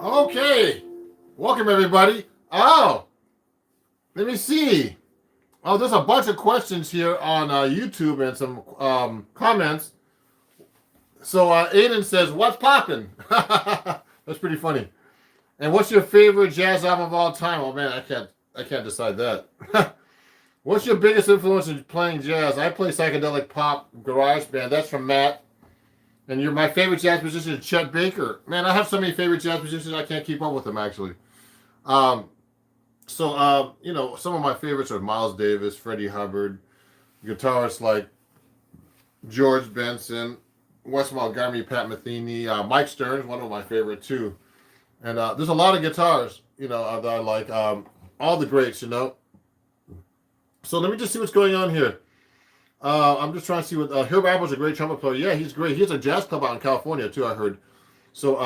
Okay, welcome everybody. Oh, let me see. Oh, there's a bunch of questions here on YouTube and some comments. So Aiden says, "What's poppin'?" That's pretty funny. And what's your favorite jazz album of all time? Oh man, I can't decide that. What's your biggest influence in playing jazz? I play psychedelic pop garage band. That's from Matt. And my favorite jazz musician is Chet Baker. Man, I have so many favorite jazz musicians I can't keep up with them actually. Um, some of my favorites are Miles Davis, Freddie Hubbard, guitarists like George Benson, Wes Montgomery, Pat Metheny, Mike Stern's one of my favorite too. And there's a lot of guitars, that I like. All the greats. So let me just see what's going on here. I'm just trying to see what Herb Apple's a great trumpet player. Yeah, he's great. He has a jazz club out in California too, I heard. So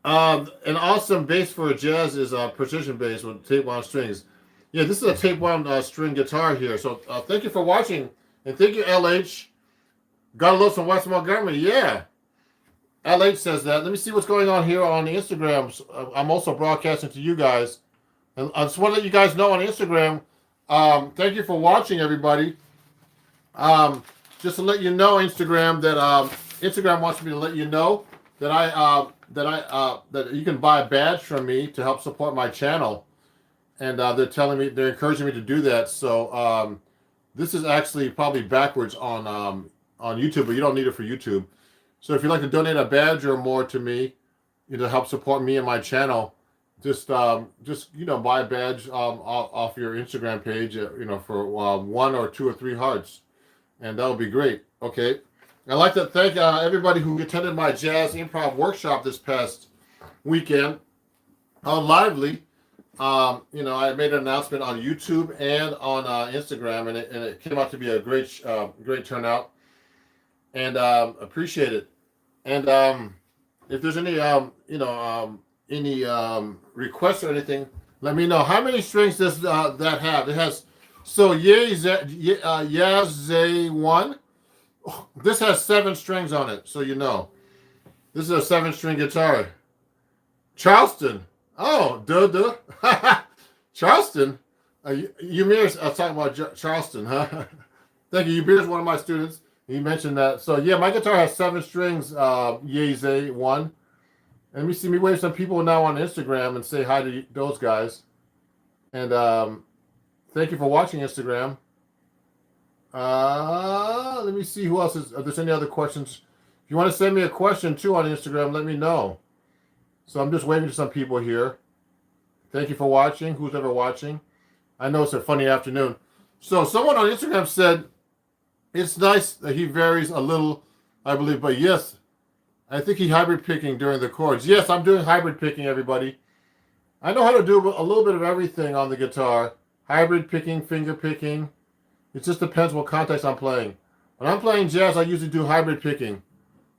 an awesome bass for jazz is precision bass with tape wound strings. Yeah, this is a tape wound string guitar here. So thank you for watching, and thank you, LH. Gotta love some Wes Montgomery. Yeah, LH says that. Let me see what's going on here on the Instagram. I'm also broadcasting to you guys, and I just want to let you guys know on Instagram. Thank you for watching, everybody. Just to let you know, Instagram, that Instagram wants me to let you know that that you can buy a badge from me to help support my channel, and they're encouraging me to do that. So this is actually probably backwards on YouTube, but you don't need it for YouTube. So if you'd like to donate a badge or more to me, to help support me and my channel, just buy a badge off your Instagram page, for 1 or 2 or 3 hearts, and that would be great. Okay, I'd like to thank everybody who attended my jazz improv workshop this past weekend on Lively. I made an announcement on YouTube and on Instagram, and it came out to be a great turnout, and appreciate it. And if there's any requests or anything, let me know. How many strings does that have? It has, so Yazay 1, This has 7 strings on it, so you know. This is a 7-string guitar. Charleston. Oh, duh. Charleston. Ymir's talking about Charleston, huh? Thank you. Ymir's one of my students. He mentioned that. So yeah, my guitar has 7 strings. Yay, one. And let me see me wave some people now on Instagram and say hi to those guys. And thank you for watching Instagram. Let me see who else is. If there's any other questions, if you want to send me a question too on Instagram, let me know. So I'm just waving to some people here. Thank you for watching. Who's ever watching? I know it's a funny afternoon. So someone on Instagram said it's nice that he varies a little, I believe, but yes, I think he hybrid picking during the chords. Yes, I'm doing hybrid picking, everybody. I know how to do a little bit of everything on the guitar. Hybrid picking, finger picking. It just depends what context I'm playing. When I'm playing jazz, I usually do hybrid picking.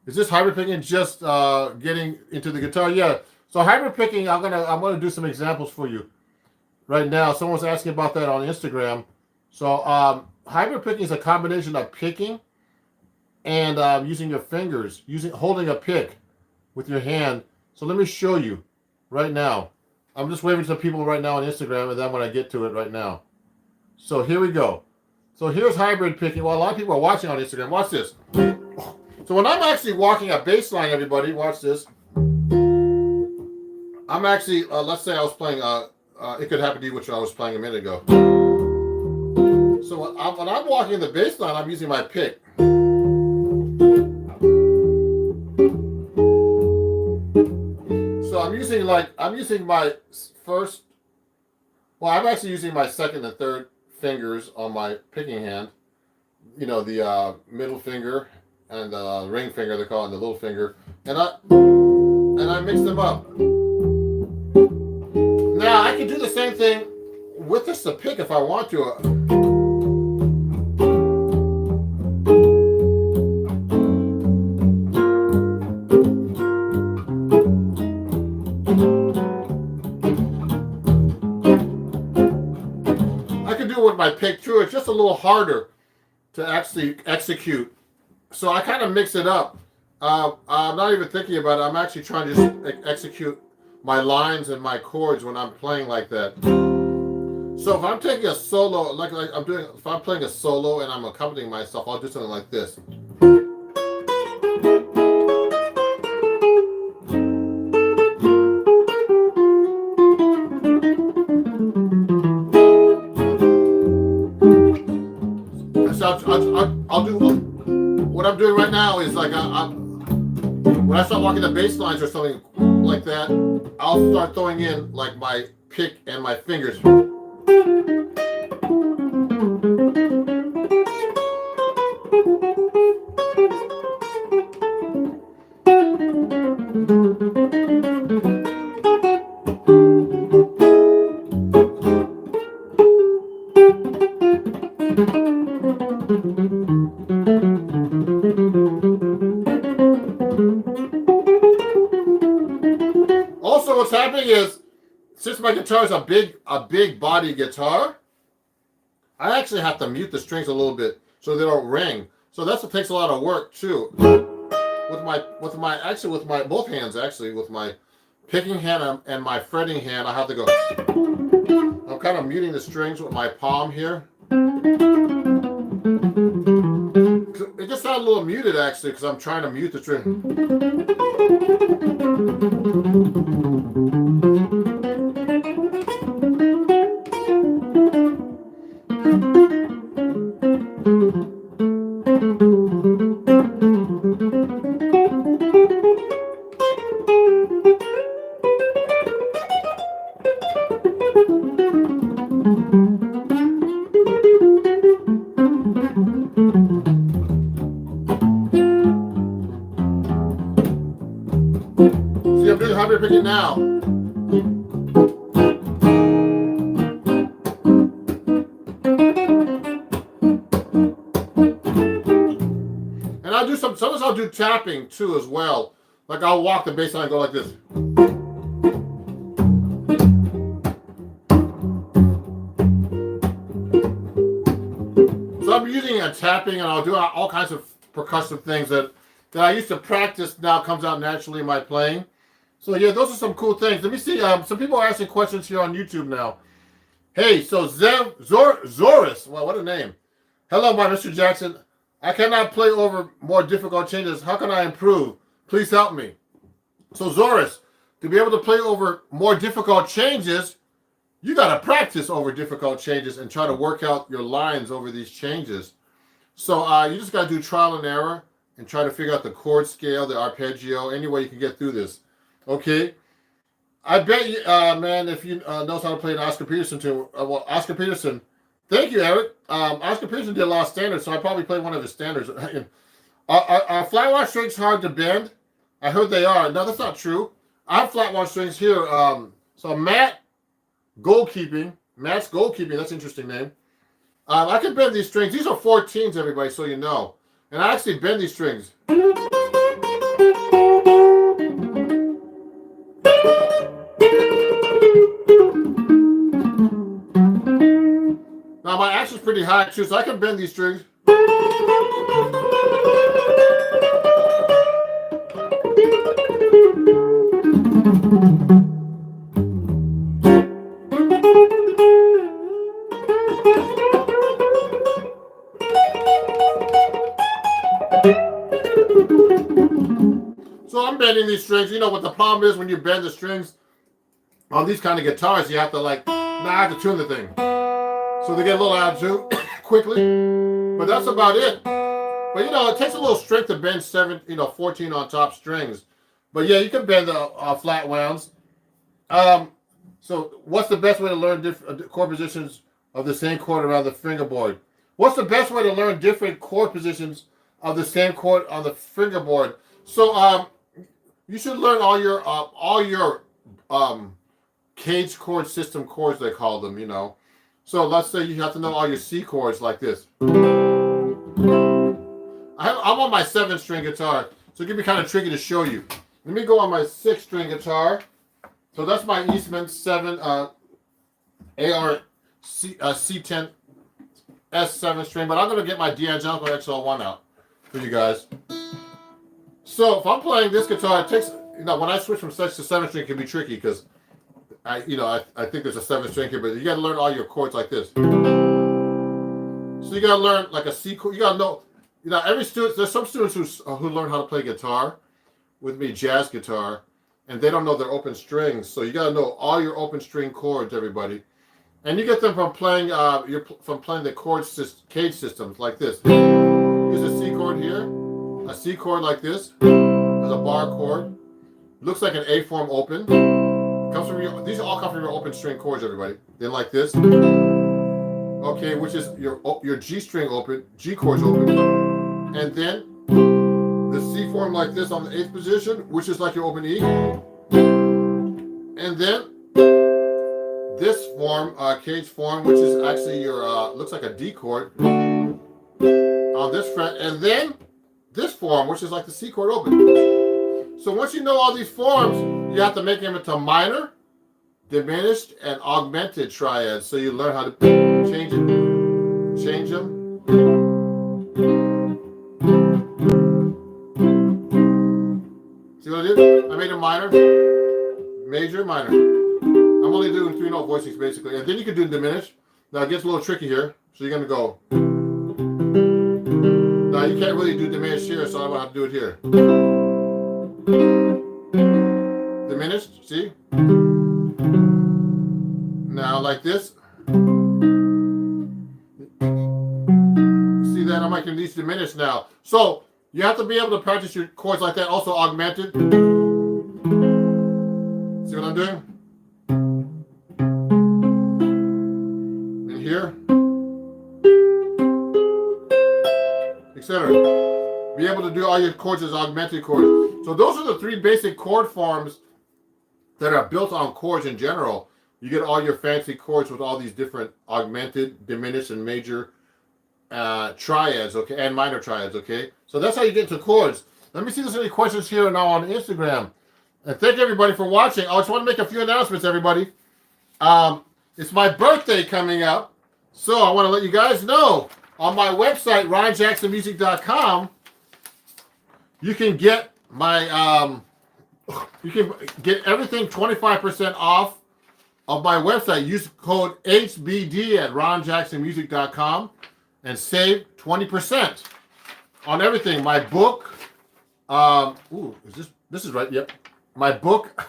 Is this hybrid picking just getting into the guitar? Yeah. So hybrid picking, I'm gonna do some examples for you right now. Someone's asking about that on Instagram. So hybrid picking is a combination of picking and using your fingers, holding a pick with your hand. So let me show you right now. I'm just waving to people right now on Instagram, and then when I get to it right now. So here we go. So here's hybrid picking. Well, a lot of people are watching on Instagram. Watch this. So when I'm actually walking a bass line, everybody, watch this. I'm actually, let's say I was playing, it could happen to you, which I was playing a minute ago. So when I'm walking the bass line, I'm using my pick. So I'm using my first, well, I'm actually using my second and third fingers on my picking hand. You know, the middle finger and the ring finger, they call it the little finger. And I mix them up. Now, I can do the same thing with just a pick if I want to. With my pick too, it's just a little harder to actually execute. So I kind of mix it up. I'm not even thinking about it. I'm actually trying to just execute my lines and my chords when I'm playing like that. So if I'm taking a solo, like I'm doing, if I'm playing a solo and I'm accompanying myself, I'll do something like this. I'll do what I'm doing right now is like when I start walking the bass lines or something like that, I'll start throwing in like my pick and my fingers. Also, what's happening is, since my guitar is a big body guitar, I actually have to mute the strings a little bit so they don't ring. So that's what takes a lot of work too. With my both hands actually, with my picking hand and my fretting hand, I have to go. I'm kind of muting the strings with my palm here. It just sounds a little muted actually because I'm trying to mute the string. See, I'm doing hybrid picking now. And I'll do sometimes I'll do tapping too as well. Like I'll walk the bass line and go like this. So I'm using a tapping and I'll do all kinds of percussive things that I used to practice now comes out naturally in my playing. So yeah, those are some cool things. Let me see. Some people are asking questions here on YouTube now. Hey, so Zoris, well, what a name. Hello, my Mr. Jackson. I cannot play over more difficult changes. How can I improve? Please help me. So Zoris, to be able to play over more difficult changes, you got to practice over difficult changes and try to work out your lines over these changes. So you just got to do trial and error and try to figure out the chord scale, the arpeggio, any way you can get through this. Okay? I bet you, man, if you knows how to play an Oscar Peterson tune, well, Oscar Peterson, thank you, Eric. Oscar Peterson did a lot of standards, so I probably played one of his standards. Are flat wash strings hard to bend? I heard they are. No, that's not true. I have flat wash strings here. So Matt's Goalkeeping, that's an interesting name. I can bend these strings. These are 14s, everybody, so you know. And I actually bend these strings. Now my action's pretty high too, so I can bend these strings. So I'm bending these strings. You know what the problem is when you bend the strings on these kind of guitars, you have to like, I have to tune the thing. So they get a little out of tune quickly. But that's about it. But you know, it takes a little strength to bend 14 on top strings. But yeah, you can bend the flat wounds. So what's the best way to learn different chord positions of the same chord around the fingerboard? What's the best way to learn different chord positions of the same chord on the fingerboard? So you should learn all your cage chord system chords, they call them, you know. So let's say you have to know all your C chords like this. I'm on my 7-string guitar, so it can be kind of tricky to show you. Let me go on my 6-string guitar. So that's my Eastman 7 AR C10 S7 string, but I'm going to get my D'Angelico XL1 out for you guys. So if I'm playing this guitar, it takes, when I switch from 6 to 7 string, it can be tricky because I think there's a 7 string here, but you got to learn all your chords like this. So you got to learn like a C chord. You got to know, every student. There's some students who learn how to play guitar with me, jazz guitar, and they don't know their open strings. So you got to know all your open string chords, everybody, and you get them from playing the cage systems like this. Here's a C chord here, a C chord like this, as a bar chord. Looks like an A form open. These all come from your open string chords, everybody. Then like this, okay, which is your G string open, G chords open, and then the C form like this on the 8th position, which is like your open E, and then this form, cage form, which is actually your looks like a D chord on this fret, and then this form, which is like the C chord open. So once you know all these forms, you have to make them into minor, diminished, and augmented triads. So you learn how to change them. See what I did? I made a minor, major, minor. I'm only doing 3-note voicings basically. And then you can do diminished. Now it gets a little tricky here. So you're going to go. Now you can't really do diminished here, so I'm going to have to do it here. Diminished, see? Now like this. See that? I'm making these diminished now. So you have to be able to practice your chords like that. Also augmented. See what I'm doing? And here. Etc. Be able to do all your chords as augmented chords. So those are the 3 basic chord forms that are built on chords in general. You get all your fancy chords with all these different augmented, diminished, and major triads, okay, and minor triads, okay? So that's how you get into chords. Let me see if there's any questions here now on Instagram. And thank everybody for watching. I just want to make a few announcements, everybody. It's my birthday coming up, so I want to let you guys know on my website, RonJacksonMusic.com, you can get my you can get everything 25% off of my website. Use code HBD at ronjacksonmusic.com and save 20% on everything. My book, this is right? Yep. My book,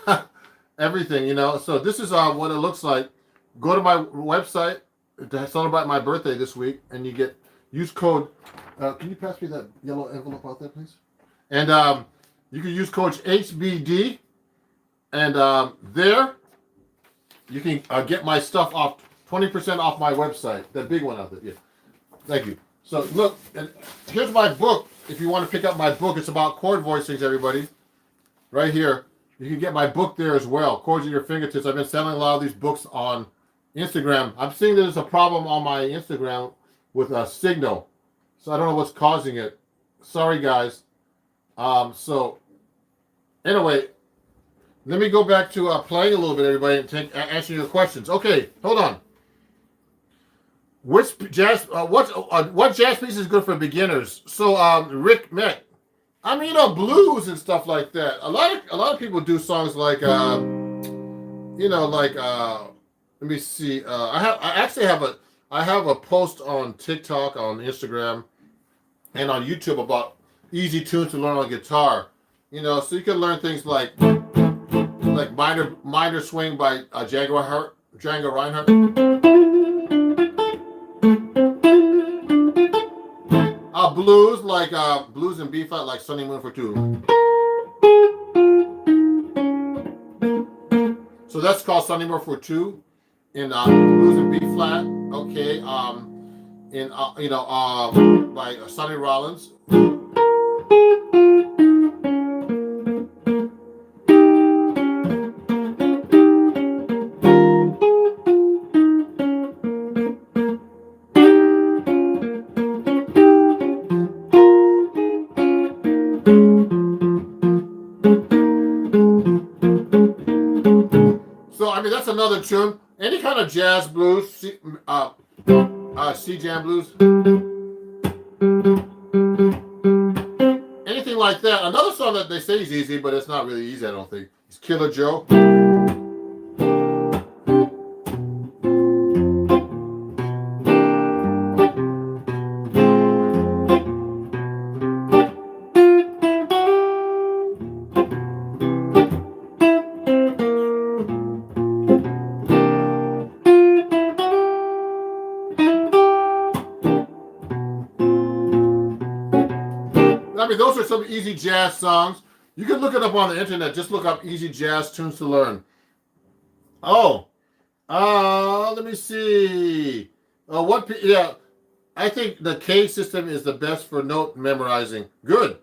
everything, you know. So this is what it looks like. Go to my website to celebrate my birthday this week, and you get use code. Can you pass me that yellow envelope out there, please? And you can use code HBD, and there you can get my stuff off 20% off my website. That big one out there. Yeah. Thank you. So look, and here's my book. If you want to pick up my book, it's about chord voicings, everybody. Right here. You can get my book there as well. Chords at your fingertips. I've been selling a lot of these books on Instagram. I'm seeing there's a problem on my Instagram with a signal. So I don't know what's causing it. Sorry, guys. So anyway, let me go back to playing a little bit, everybody, and answer your questions. Okay, hold on. Which jazz? What jazz piece is good for beginners? So, Rick Met. I mean, you know, blues and stuff like that. A lot of people do songs like, let me see. I have a post on TikTok, on Instagram, and on YouTube about easy tunes to learn on guitar. You know, so you can learn things like minor swing by Django Reinhardt. Blues like blues in B flat, like Sunny Moon for Two. So that's called Sunny Moon for Two in blues in B flat. Okay, by Sonny Rollins. So I mean that's another tune. Any kind of jazz blues, C jam blues, anything like that. Another song that they say is easy, but it's not really easy. I don't think. It's Killer Joe. I mean, those are some easy jazz songs. You can look it up on the internet. Just look up easy jazz tunes to learn. Oh, let me see. Yeah, I think the K system is the best for note memorizing. Good.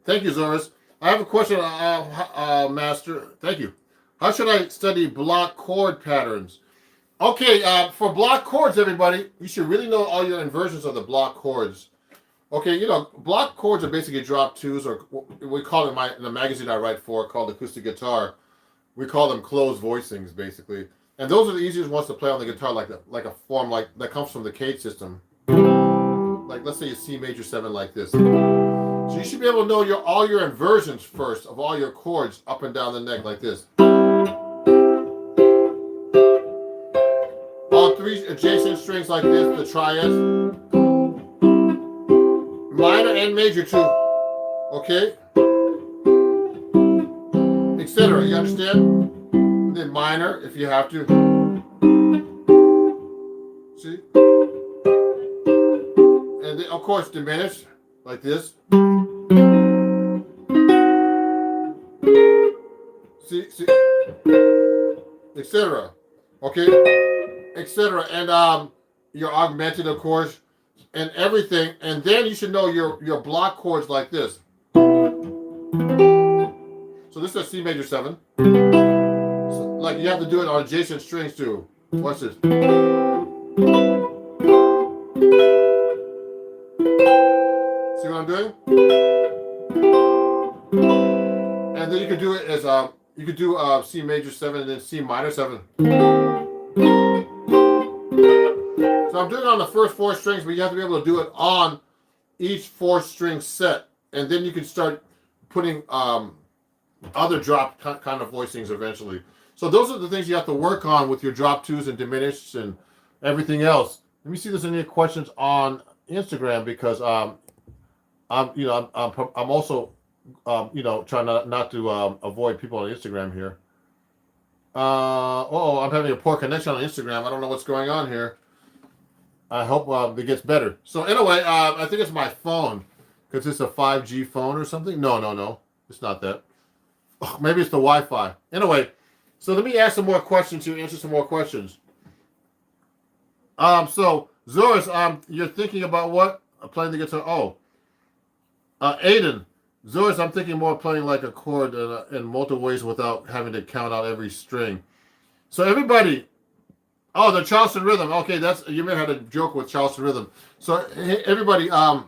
Thank you, Zoris. I have a question, Master. Thank you. How should I study block chord patterns? Okay, for block chords, everybody, you should really know all your inversions of the block chords. Okay, you know, block chords are basically drop twos, or we call them in the magazine I write for, called Acoustic Guitar. We call them closed voicings, basically. And those are the easiest ones to play on the guitar, like a form that comes from the K system. Like, let's say a C major 7 like this. So you should be able to know all your inversions first of all your chords up and down the neck, like this. All three adjacent strings like this, the triads. Minor and major too, okay? Etc. You understand? Then minor if you have to. See? And then, of course, diminished like this. See, etc. Okay, etc. And your augmented, of course. And everything, and then you should know your block chords like this. So this is a C major 7. So, like you have to do it on adjacent strings too. Watch this. See what I'm doing? And then you could do it as you could do C major 7 and then C minor 7. So I'm doing it on the first 4 strings, but you have to be able to do it on each 4-string set. And then you can start putting other drop kind of voicings eventually. So those are the things you have to work on with your drop twos and diminished and everything else. Let me see if there's any questions on Instagram because I'm also trying not to avoid people on Instagram here. I'm having a poor connection on Instagram. I don't know what's going on here. I hope it gets better. So anyway, I think it's my phone because it's a 5G phone or something. No, it's not that. Maybe it's the Wi-Fi. Anyway, so let me ask some more questions to answer some more questions. So Zoris, you're thinking about what? Playing the guitar. Oh, Aiden, Zoris, I'm thinking more playing like a chord in multiple ways without having to count out every string. So everybody, the Charleston rhythm. Okay, you may have had a joke with Charleston rhythm. So everybody, the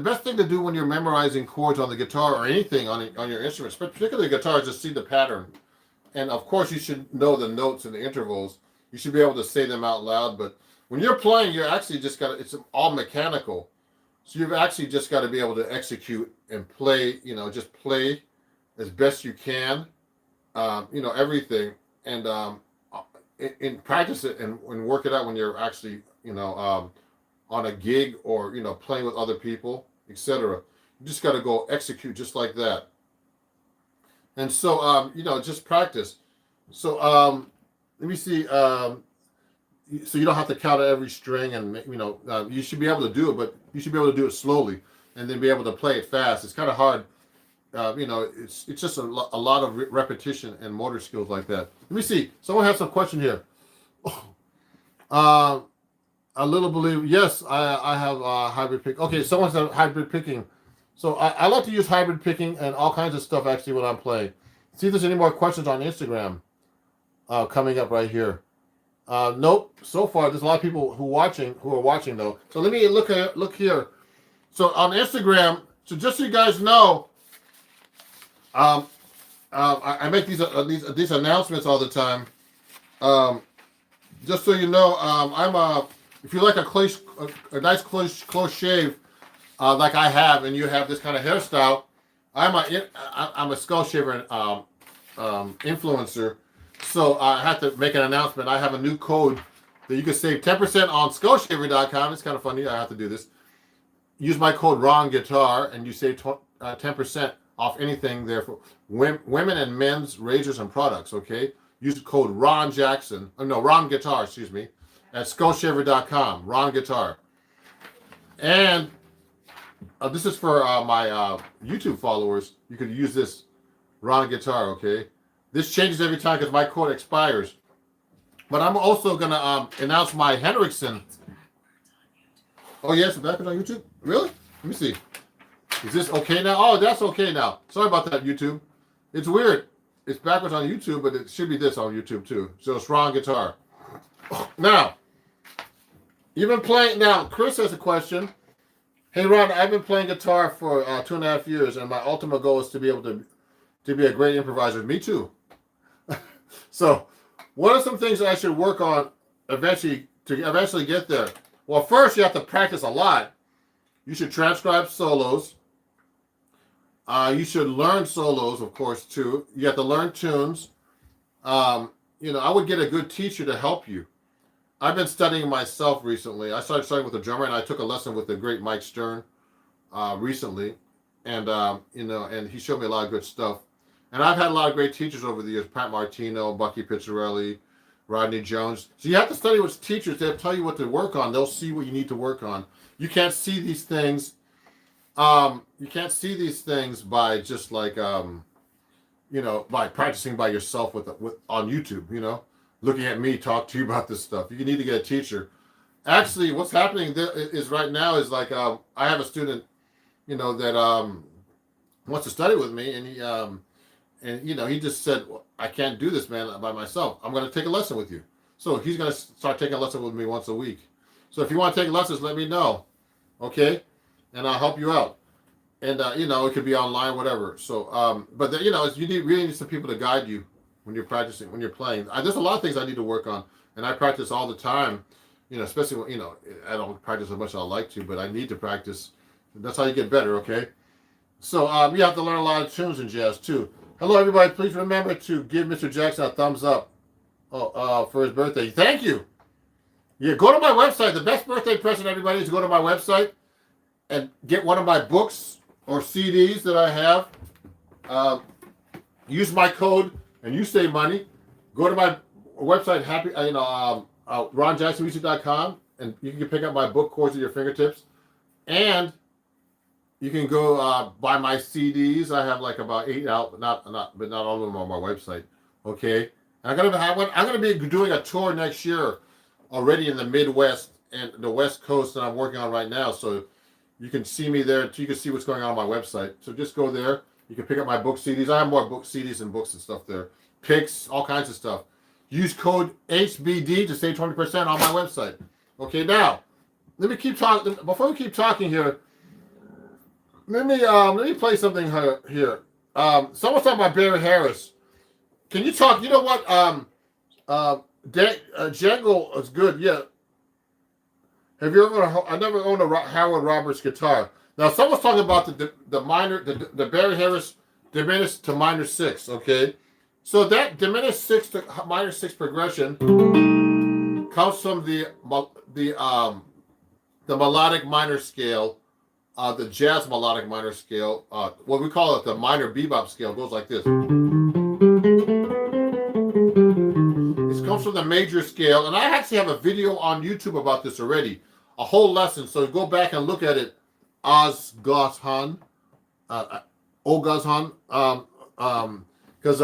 best thing to do when you're memorizing chords on the guitar or anything on your instruments, particularly the guitar, is just see the pattern. And of course, you should know the notes and the intervals. You should be able to say them out loud. But when you're playing, you're actually just it's all mechanical. So you've actually just got to be able to execute and play, just play as best you can, everything. And in practice it and work it out when you're actually, on a gig or, playing with other people, etc. You just got to go execute just like that. And so, just practice. So, let me see. So you don't have to count every string, and you should be able to do it, but you should be able to do it slowly, and then be able to play it fast. It's kind of hard, it's just a lot of repetition and motor skills like that. Let me see. Someone has some question here. A little believe. Yes, I have hybrid pick. Okay, someone said hybrid picking. So I like to use hybrid picking and all kinds of stuff actually when I'm playing. See if there's any more questions on Instagram coming up right here. Nope. So far, there's a lot of people who are watching though. So let me look here. So on Instagram, so just so you guys know, I make these announcements all the time. Just so you know, if you like a nice close shave, like I have, and you have this kind of hairstyle, I'm a skull shaver influencer. So I have to make an announcement. I have a new code that you can save 10% on skullshaver.com. It's kind of funny. I have to do this. Use my code Ron Guitar, and you save 10% off anything there for women and men's razors and products. Okay. Use the code Ron Jackson. Ron Guitar. Excuse me. At skullshaver.com. Ron Guitar. And this is for my YouTube followers. You could use this Ron Guitar. Okay. This changes every time because my code expires. But I'm also going to announce my Henriksen. Oh, yes, it's backwards on YouTube? Really? Let me see. Is this okay now? Oh, that's okay now. Sorry about that, YouTube. It's weird. It's backwards on YouTube, but it should be this on YouTube, too. So it's Ron Guitar. Now, you've been playing. Now, Chris has a question. Hey, Ron, I've been playing guitar for 2.5 years, and my ultimate goal is to be able to be a great improviser. Me, too. So, what are some things that I should work on eventually to get there? Well, first you have to practice a lot. You should transcribe solos. You should learn solos, of course, too. You have to learn tunes. I would get a good teacher to help you. I've been studying myself recently. I started studying with a drummer, and I took a lesson with the great Mike Stern recently, and and he showed me a lot of good stuff. And I've had a lot of great teachers over the years: Pat Martino, Bucky Pizzarelli, Rodney Jones. So you have to study with teachers. They'll tell you what to work on. They'll see what you need to work on. You can't see these things. You can't see these things by just like by practicing by yourself with on YouTube. Looking at me talk to you about this stuff. You need to get a teacher. Actually, what's happening there is right now is like I have a student, that wants to study with me, and he just said, well, I can't do this, man, by myself. I'm going to take a lesson with you. So he's going to start taking a lesson with me once a week. So if you want to take lessons, let me know, okay? And I'll help you out. And it could be online, whatever. So, you really need some people to guide you when you're practicing, when you're playing. There's a lot of things I need to work on, and I practice all the time. Especially when I don't practice as much as I like to, but I need to practice That's how you get better, okay? So you have to learn a lot of tunes in jazz too. Hello, everybody. Please remember to give Mr. Jackson a thumbs up for his birthday. Thank you. Yeah, go to my website. The best birthday present, everybody, is to go to my website and get one of my books or CDs that I have. Use my code and you save money. Go to my website, ronjacksonmusic.com, and you can pick up my book, Chords at Your Fingertips. And you can go buy my CDs. I have like about 8 out, but not all of them on my website. Okay, and I'm gonna be doing a tour next year already in the Midwest and the West Coast that I'm working on right now. So you can see me there. You can see what's going on my website. So just go there. You can pick up my book CDs. I have more book CDs and books and stuff there. Picks, all kinds of stuff. Use code HBD to save 20% on my website. Okay, now let me keep talking. Before we keep talking here, let me play something here. Someone's talking about Barry Harris. Can you talk? You know what? Django is good. Yeah. Have you ever? I never owned a Howard Roberts guitar. Now someone's talking about the minor, the Barry Harris diminished to minor 6. Okay, so that diminished 6 to minor 6 progression comes from the melodic minor scale, the jazz melodic minor scale. What we call it the minor bebop scale goes like this. This comes from the major scale, and I actually have a video on YouTube about this already, a whole lesson. So go back and look at it. Ogazhan, because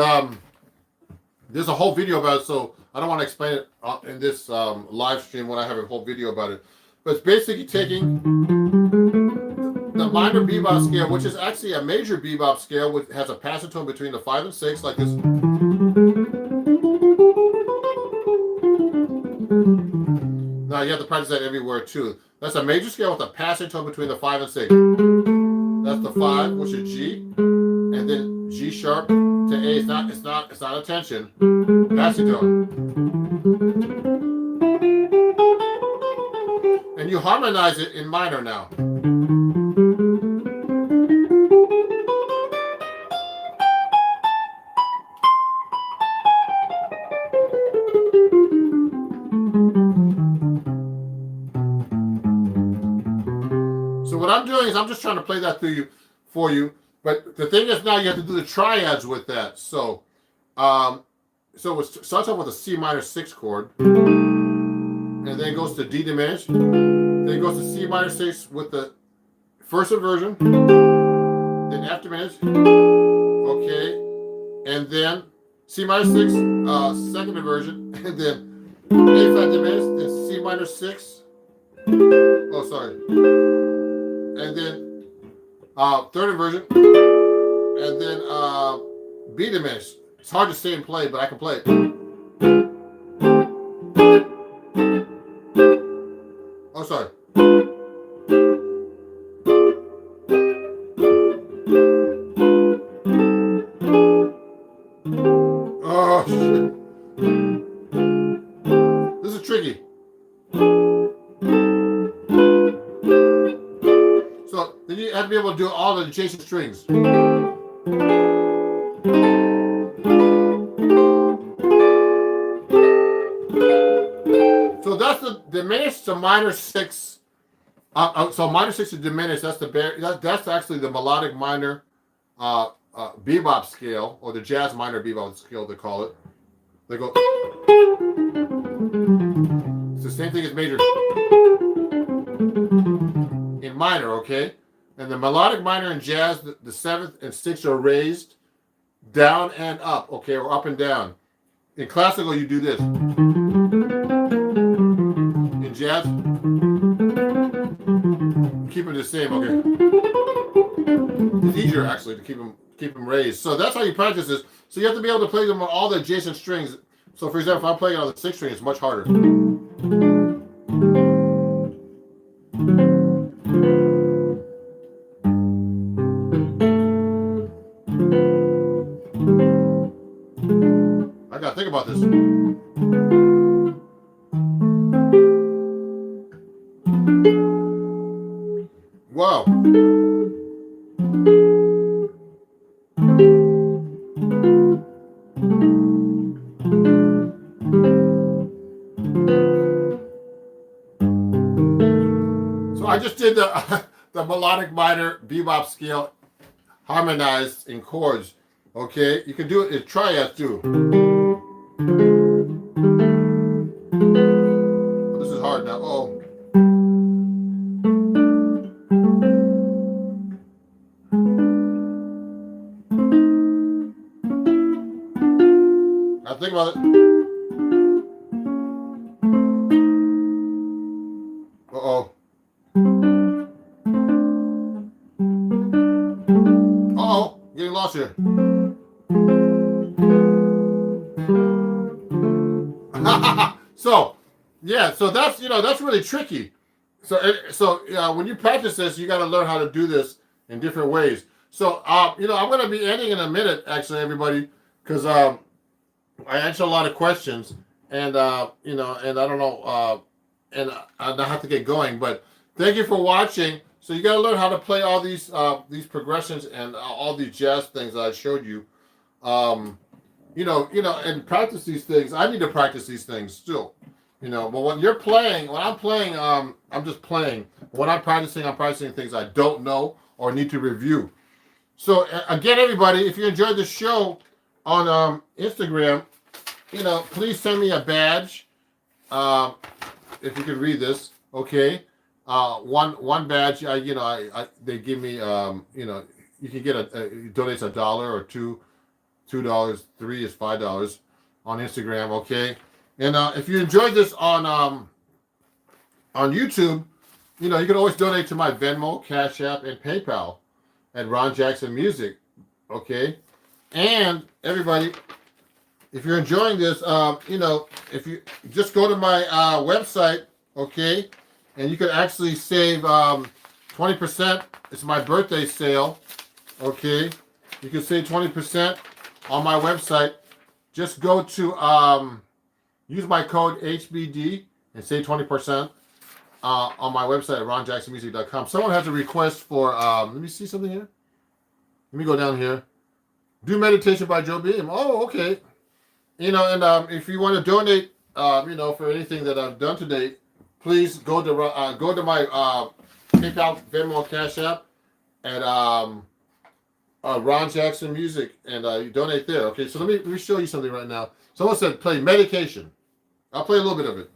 there's a whole video about it. So I don't want to explain it in this live stream when I have a whole video about it. But it's basically taking the minor bebop scale, which is actually a major bebop scale, which has a passing tone between the 5 and 6, like this. Now you have to practice that everywhere too. That's a major scale with a passing tone between the 5 and 6. That's the 5, which is G, and then G sharp to A. It's not a tension. Passing tone. And you harmonize it in minor now. So what I'm doing is I'm just trying to play that for you. But the thing is now you have to do the triads with that. So it starts off with a C minor 6 chord, and then it goes to D diminished. Then it goes to C minor 6 with the first inversion, then F diminished, okay, and then C minor 6, second inversion, and then A flat diminished, then C minor 6, and then third inversion, and then B diminished. It's hard to say and play, but I can play it. Oh, sorry. Oh, shit. This is tricky. So then you have to be able to do all the adjacent strings. So that's the diminished to minor 6. So minor 6 is diminished. That's actually the melodic minor bebop scale, or the jazz minor bebop scale they call it. They go. It's the same thing as major in minor, okay? And the melodic minor in jazz, the 7th and 6th are raised down and up, okay, or up and down. In classical, you do this. In jazz, keep them the same, okay? It's easier actually to keep them raised. So that's how you practice this. So you have to be able to play them on all the adjacent strings. So for example, if I'm playing on the 6th string, it's much harder. I gotta think about this. Wow. go. So I just did the the melodic minor bebop scale harmonized in chords. Okay, you can do it in triads too. Oh, this is hard now. Oh. Now think about it. Uh-oh. Uh-oh. Getting lost here. So, yeah, so that's, that's really tricky. So when you practice this, you got to learn how to do this in different ways. So, I'm going to be ending in a minute, actually, everybody, because I answer a lot of questions, and, and I don't know, and I have to get going, but thank you for watching. So you got to learn how to play all these progressions and all these jazz things that I showed you. And practice these things. I need to practice these things still. But when I'm playing, I'm just playing. When I'm practicing things I don't know or need to review. So again, everybody, if you enjoyed the show on Instagram, please send me a badge. If you can read this, okay. One badge, they give me, you can get donate $1 or $2, $3 is $5 on Instagram, okay. And if you enjoyed this on YouTube, you can always donate to my Venmo, Cash App, and PayPal at Ron Jackson Music, okay. And everybody, if you're enjoying this, if you just go to my website, okay, and you can actually save 20%. It's my birthday sale, okay. You can save 20% on my website. Just go to use my code HBD and save 20% on my website at ronjacksonmusic.com. Someone has a request for let me see something here. Let me go down here. Do Meditation by Joe Beam. Oh, okay. And if you want to donate, for anything that I've done today, please go to my PayPal, Venmo, Cash App at Ron Jackson Music, and you donate there. Okay, so let me show you something right now. Someone said play Medication. I'll play a little bit of it.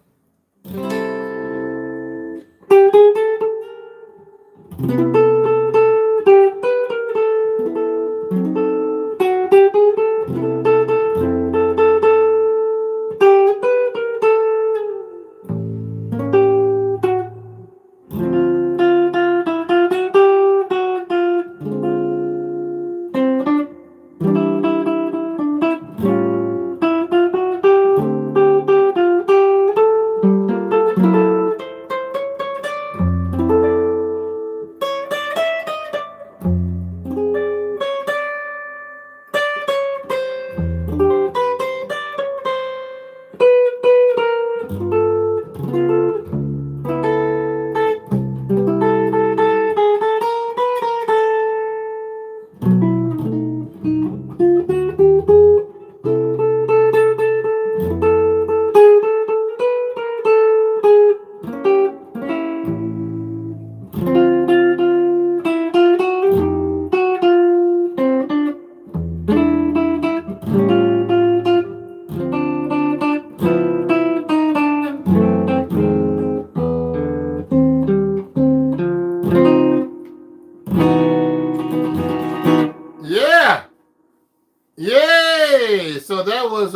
Yeah! Yay! So that was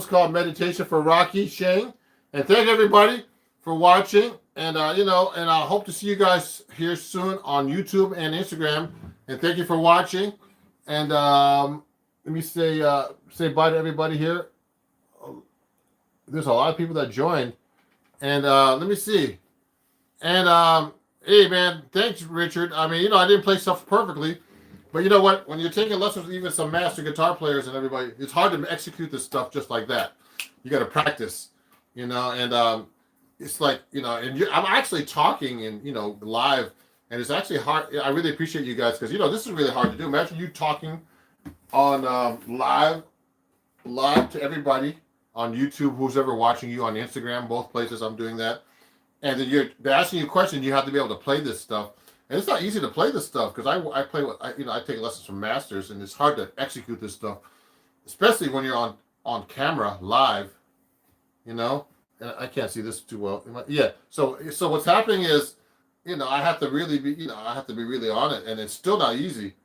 called Meditation for Rocky Shane. And thank everybody for watching. And and I hope to see you guys here soon on YouTube and Instagram. And thank you for watching. And let me say bye to everybody here. There's a lot of people that joined. And let me see. And hey man, thanks Richard. I mean, I didn't play stuff perfectly. But you know what? When you're taking lessons with even some master guitar players and everybody, it's hard to execute this stuff just like that. You got to practice, and it's like, and I'm actually talking and live, and it's actually hard. I really appreciate you guys because this is really hard to do. Imagine you talking on live to everybody on YouTube, who's ever watching you on Instagram, both places. I'm doing that, and then they're asking you a question. You have to be able to play this stuff, and it's not easy to play this stuff because I play with I take lessons from masters, and it's hard to execute this stuff, especially when you're on camera live, And I can't see this too well. Yeah. So what's happening is, I have to really be, I have to be really on it, and it's still not easy.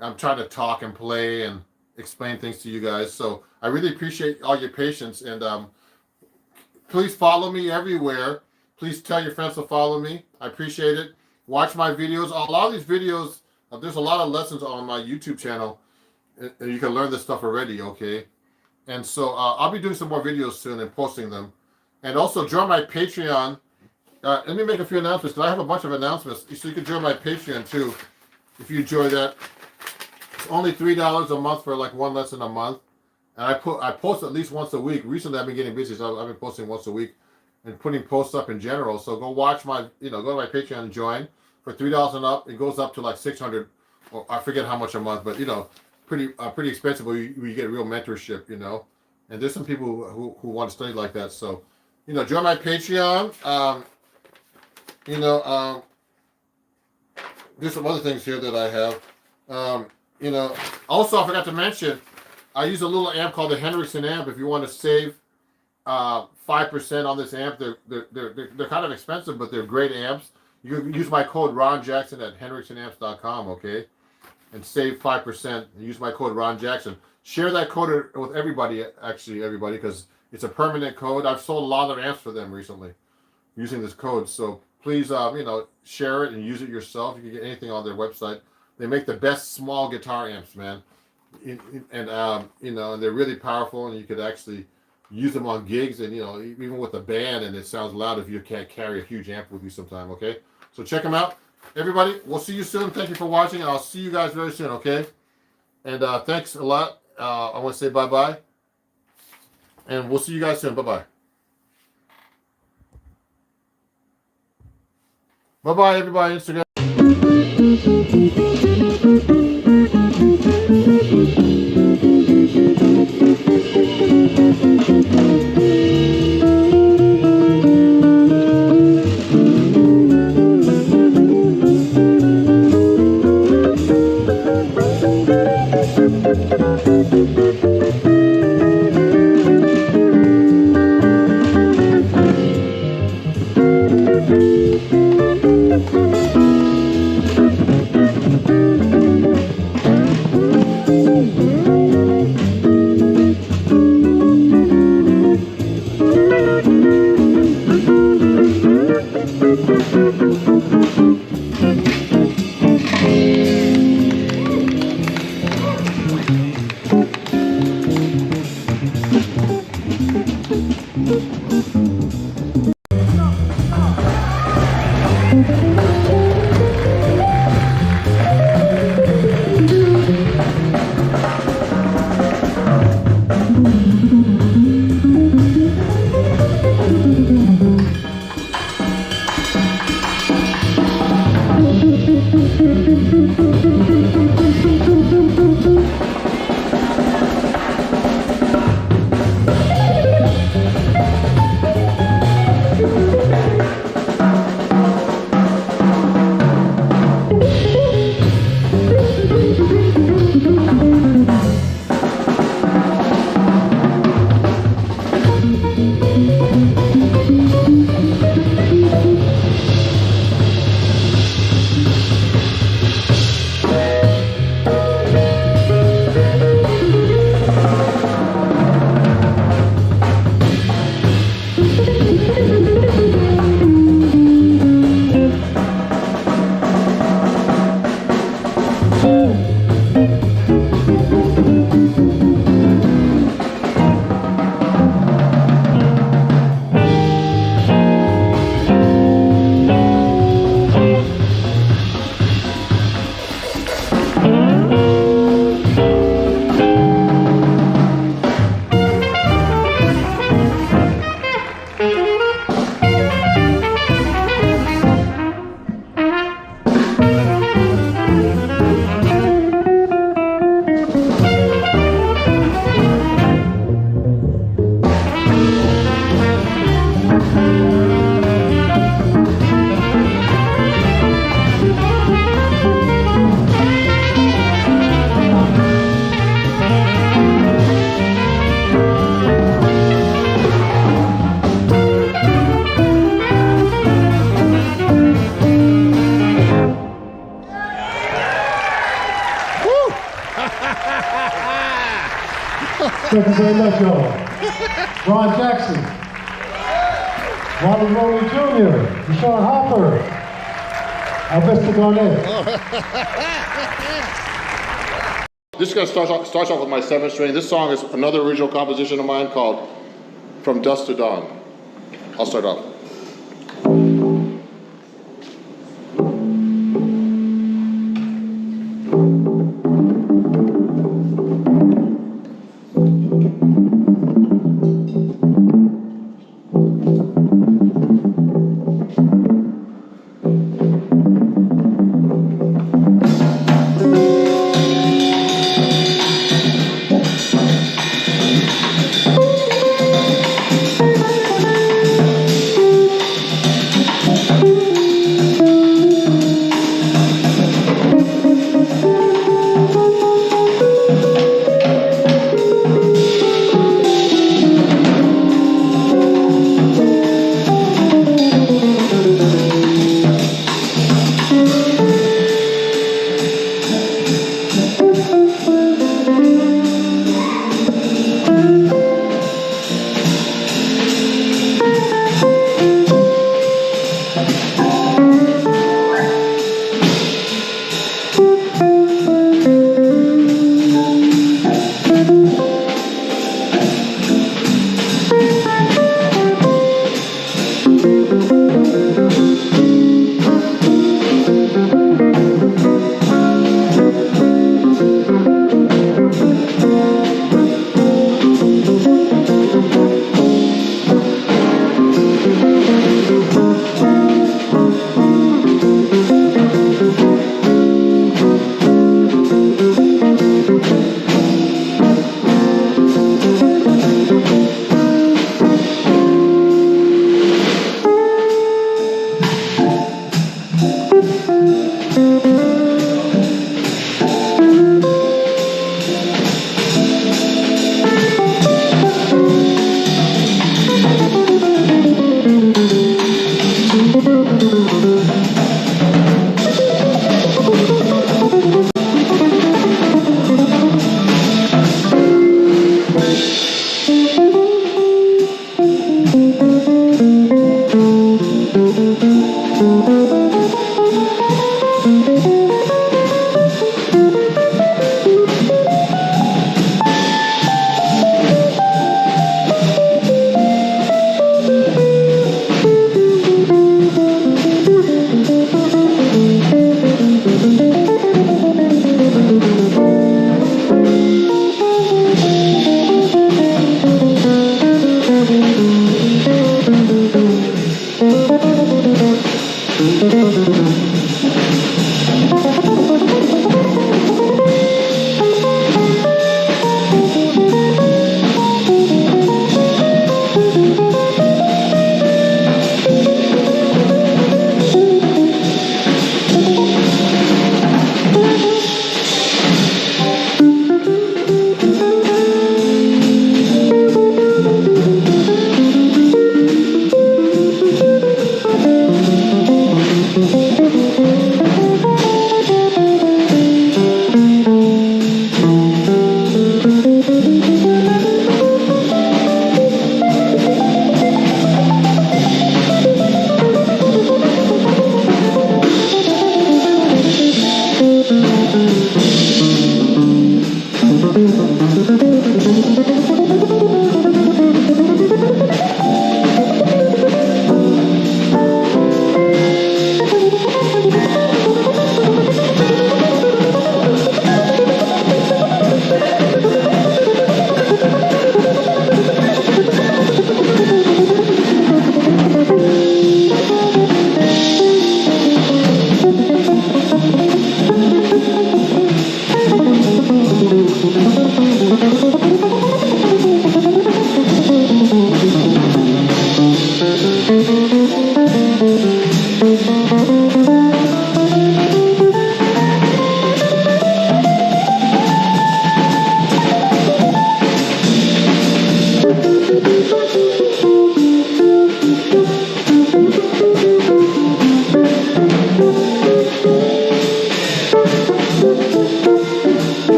I'm trying to talk and play and explain things to you guys. So I really appreciate all your patience, and please follow me everywhere. Please tell your friends to follow me. I appreciate it. Watch my videos. A lot of these videos, there's a lot of lessons on my YouTube channel, and you can learn this stuff already. Okay. And so I'll be doing some more videos soon and posting them. And also join my Patreon. Let me make a few announcements because I have a bunch of announcements. So you can join my Patreon too if you enjoy that. It's only $3 a month for like one lesson a month. And I post at least once a week. Recently I've been getting busy, so I've been posting once a week and putting posts up in general. So go watch go to my Patreon and join for $3 and up. It goes up to like 600, or I forget how much a month, but pretty expensive, but you get real mentorship, and there's some people who want to study like that. So, join my Patreon. There's some other things here that I have. Also I forgot to mention, I use a little amp called the Hendrickson amp. If you want to save 5% on this amp, they're kind of expensive, but they're great amps. You can use my code Ron Jackson at hendricksonamps.com, okay? And save 5% and use my code Ron Jackson. Share that code with everybody, because it's a permanent code. I've sold a lot of amps for them recently using this code. So please, share it and use it yourself. You can get anything on their website. They make the best small guitar amps, man. And they're really powerful, and you could actually use them on gigs and, even with a band, and it sounds loud if you can't carry a huge amp with you sometime, okay? So check them out. Everybody, we'll see you soon. Thank you for watching, and I'll see you guys very soon, okay? And thanks a lot. I want to say bye-bye. And we'll see you guys soon. Bye-bye. Bye-bye, everybody. Instagram. Thank you very much, y'all. Ron Jackson, Robert Rowley Jr., Deshaun Hopper, Mr. Garnett. This is going to starts off with my 7th string. This song is another original composition of mine called From Dusk to Dawn. I'll start off.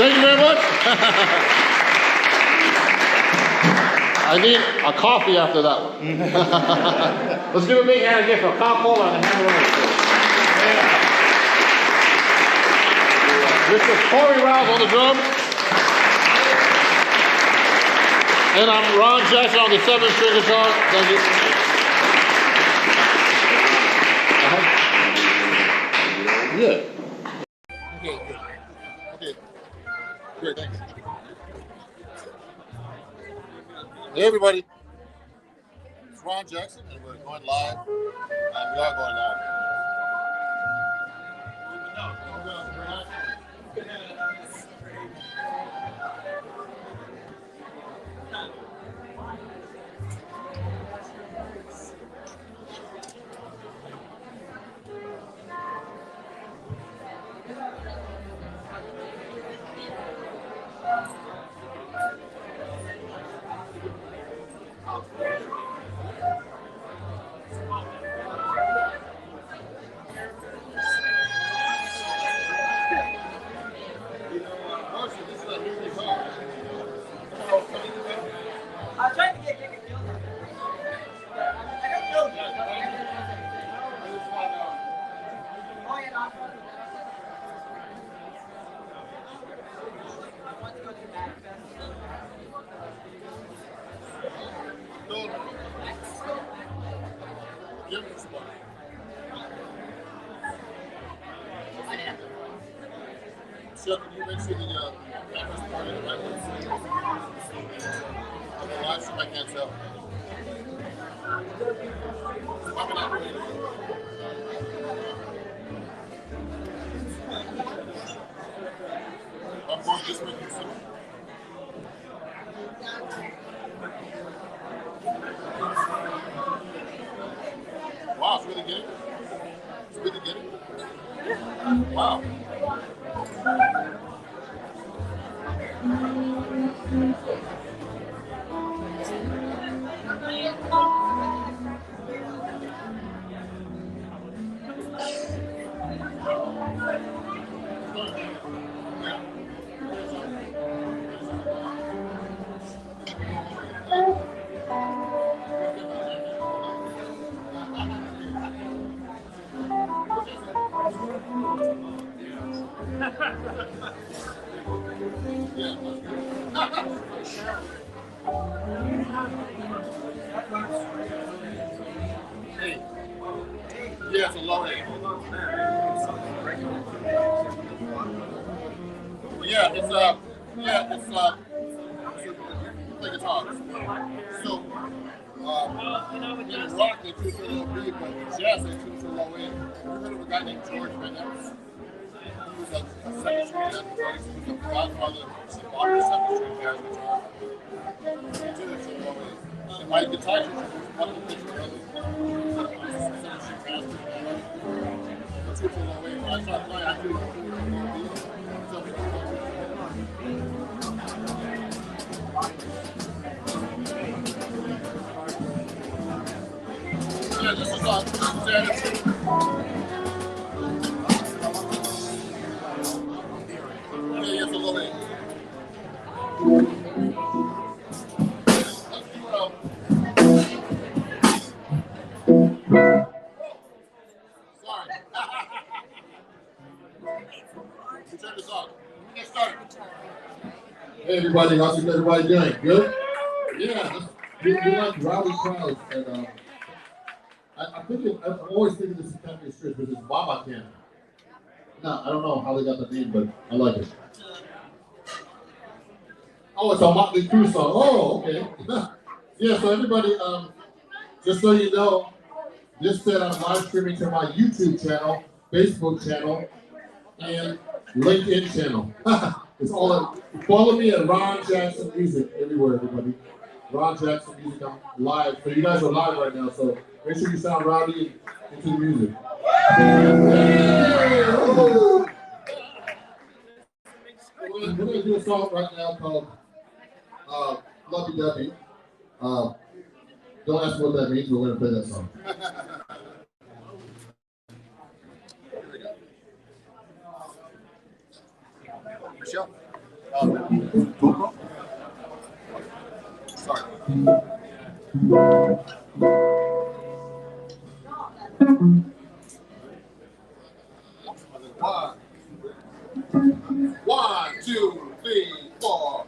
Thank you very much. I need a coffee after that one. Let's give a big hand again for a cup holder and a hand roller. This is Corey Rouse on the drums. And I'm Ron Jackson on the 7-string guitar. Thank you. Yeah. Okay, good. Okay. Great, thanks. Hey everybody, it's Ron Jackson and we're going live, and we are going live. So can you make sure the cameras are in the right place? On the live stream I can't tell. I'm gonna wait. I'm going this way to the center. Wow, it's really good. It's really good. Wow. Hey. Yeah, it's a low A. It's play guitars. So, in rock they choose a low B, but in jazz they choose a low A. You heard of a guy named George Van Evers? He was a 7-string jazz guitarist. He was the godfather of modern 7-string jazz guitar. He did it so low A. And my guitar teacher was one of the things that I started playing, I do Yeah, this is on Saturday. Yeah, it's a little bit. Sorry. Turn this off. We get started. Hey everybody, how's everybody doing? Good? Yeah, we like rowdy crowds, and I'm always thinking this is Cafe Street, but it's Baba Camp. No, I don't know how they got the name, but I like it. Oh, it's a Motley Crue song. Oh, okay. Yeah, so everybody, just so you know, this said I'm live streaming to my YouTube channel, Facebook channel, and LinkedIn channel. It's all follow me at Ron Jackson Music everywhere, everybody. Ron Jackson Music, I'm live. So you guys are live right now, so make sure you sound rowdy into the music. We're gonna do a song right now called Lovey Dovey. Don't ask me what that means, but we're gonna play that song. Michelle? GoPro? Sorry. One, two, three, four.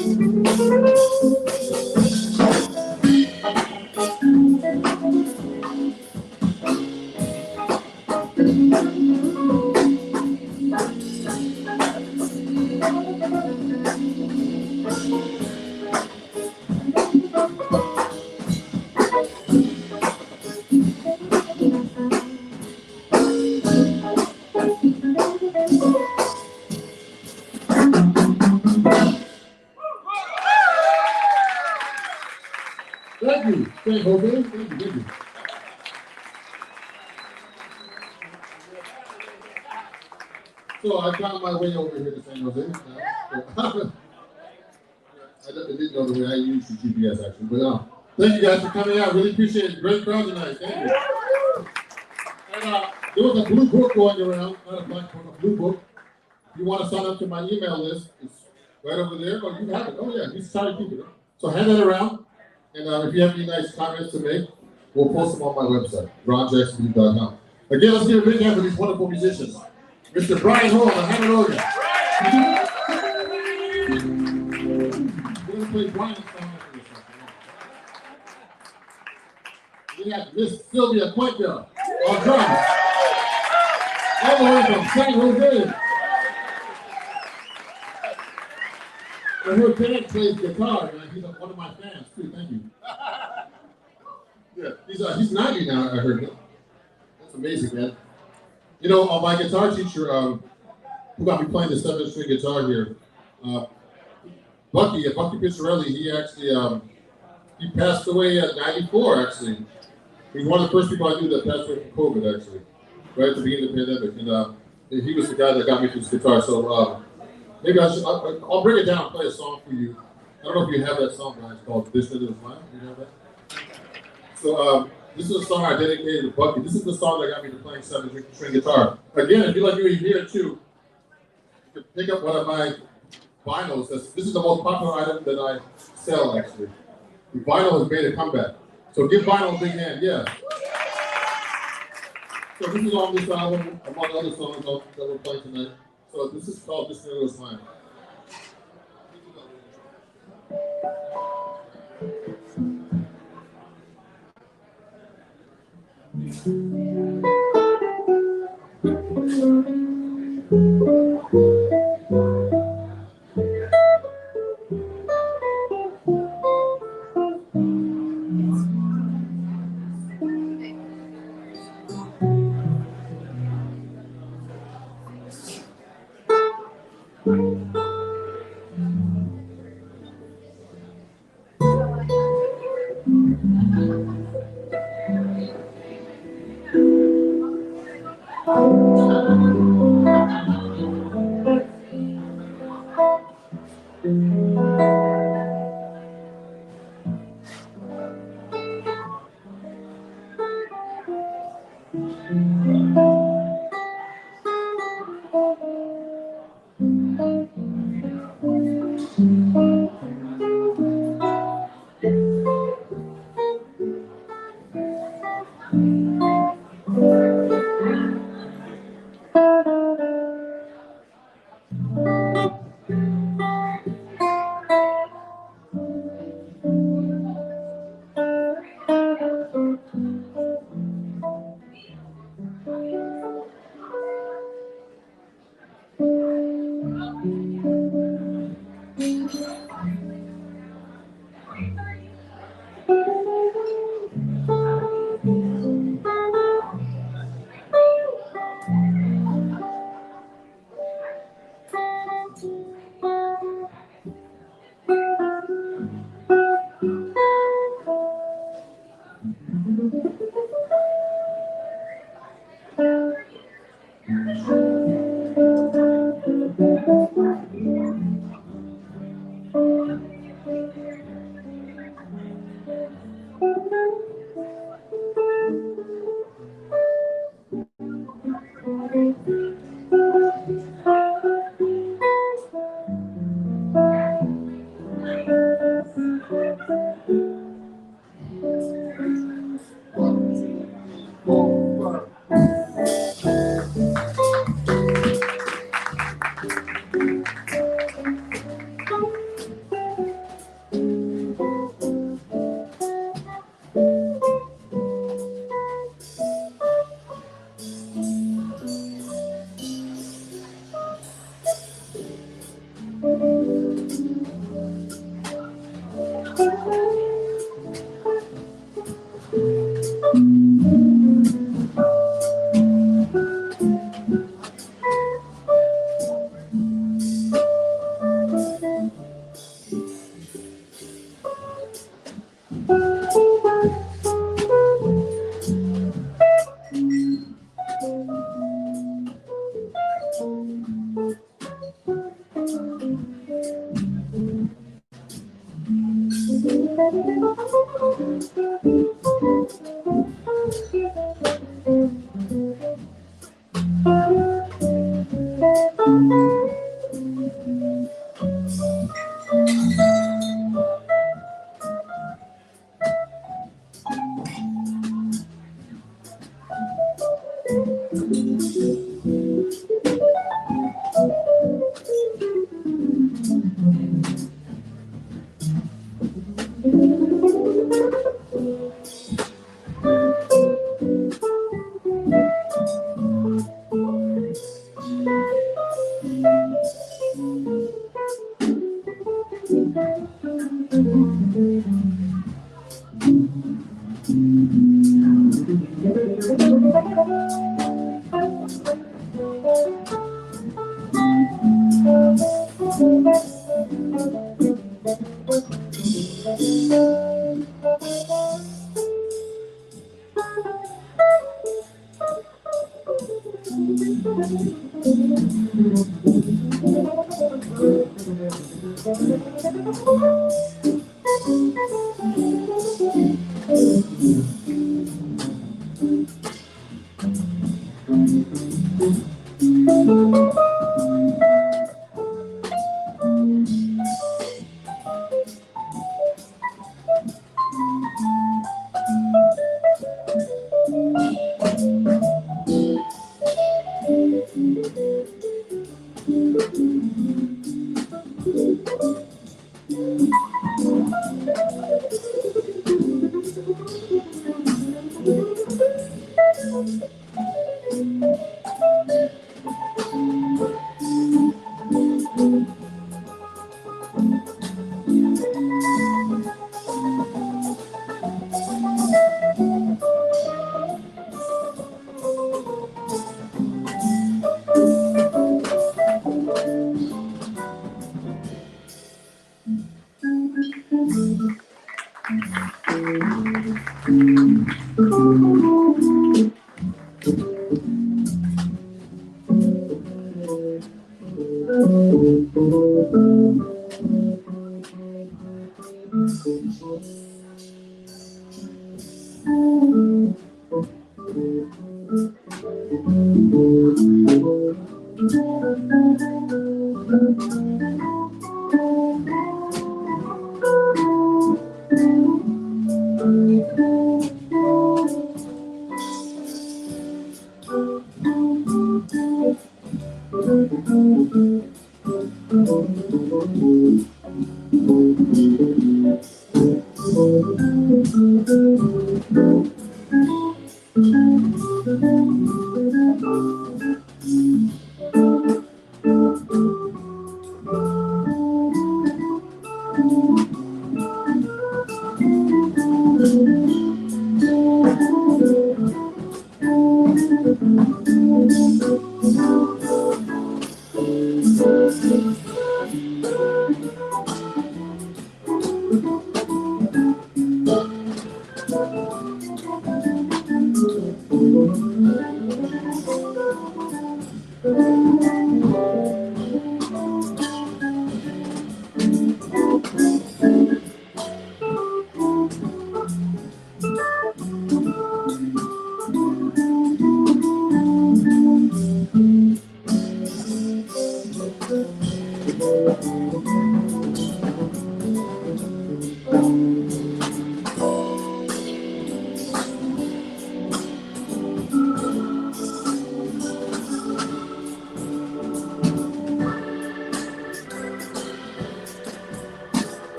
Thank you. Thank you, Jose. Thank you. So I found my way over here to San Jose. I didn't know the way I used the GPS actually, but thank you guys for coming out. Really appreciate it. Great crowd tonight. Thank you. And there was a blue book going around, not a black book, a blue book. If you want to sign up to my email list, it's right over there. Oh, you have it. Oh, yeah. You try to keep it. So hand that around. And if you have any nice comments to make, we'll post them on my website, ronjacksonmusic.com. Again, let's give a big hand for these wonderful musicians. Mr. Brian Hall on Hammond organ. We're going to play Brian's song after this one. We have Miss Sylvia Cuenca on drums. All the way from San Jose. And her dad plays guitar. He's one of my fans too. Thank you. Yeah, he's 90 now. I heard. That's amazing, man. You know, my guitar teacher, who got me playing the 7-string guitar here, Bucky Pizzarelli. He actually he passed away at 94. Actually, he was one of the first people I knew that passed away from COVID. Actually, right at the beginning of the pandemic, and he was the guy that got me to this guitar. So. Maybe I'll bring it down and play a song for you. I don't know if you have that song, guys, called This Little Mine. You have that? So this is a song I dedicated to Bucky. This is the song that got me to playing 7-string guitar. Again, if you like me here too, you can pick up one of my vinyls. This is the most popular item that I sell, actually. The vinyl has made a comeback. So give vinyl a big hand, yeah. So this is on this album, among other songs that we're playing tonight. So this is called This Little Slime.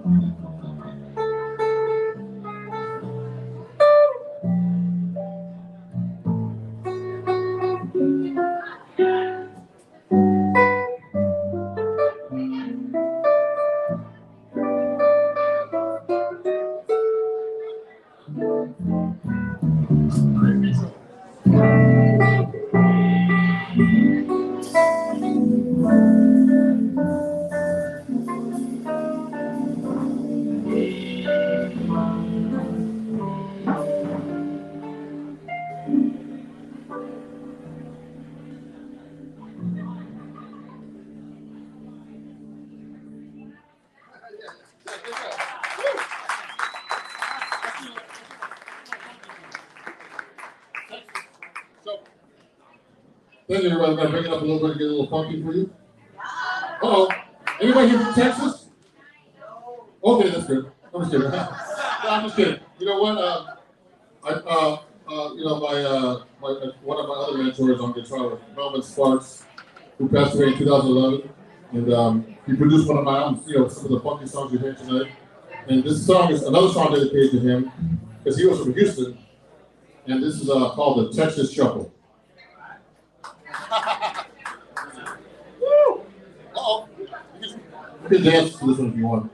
So, thank you, everybody. I'm going to bring it up a little bit to get a little funky for you. Uh-oh. Anybody here from Texas? Okay, that's good. I'm just kidding. No, I'm just kidding. You know what? One of my other mentors on guitar, Melvin Sparks, who passed away in 2011, and he produced one of my albums, some of the funky songs you hear tonight. And this song is another song dedicated to him, because he was from Houston, and this is called the Texas Shuffle. Woo! Uh-oh. You can dance to this one if you want.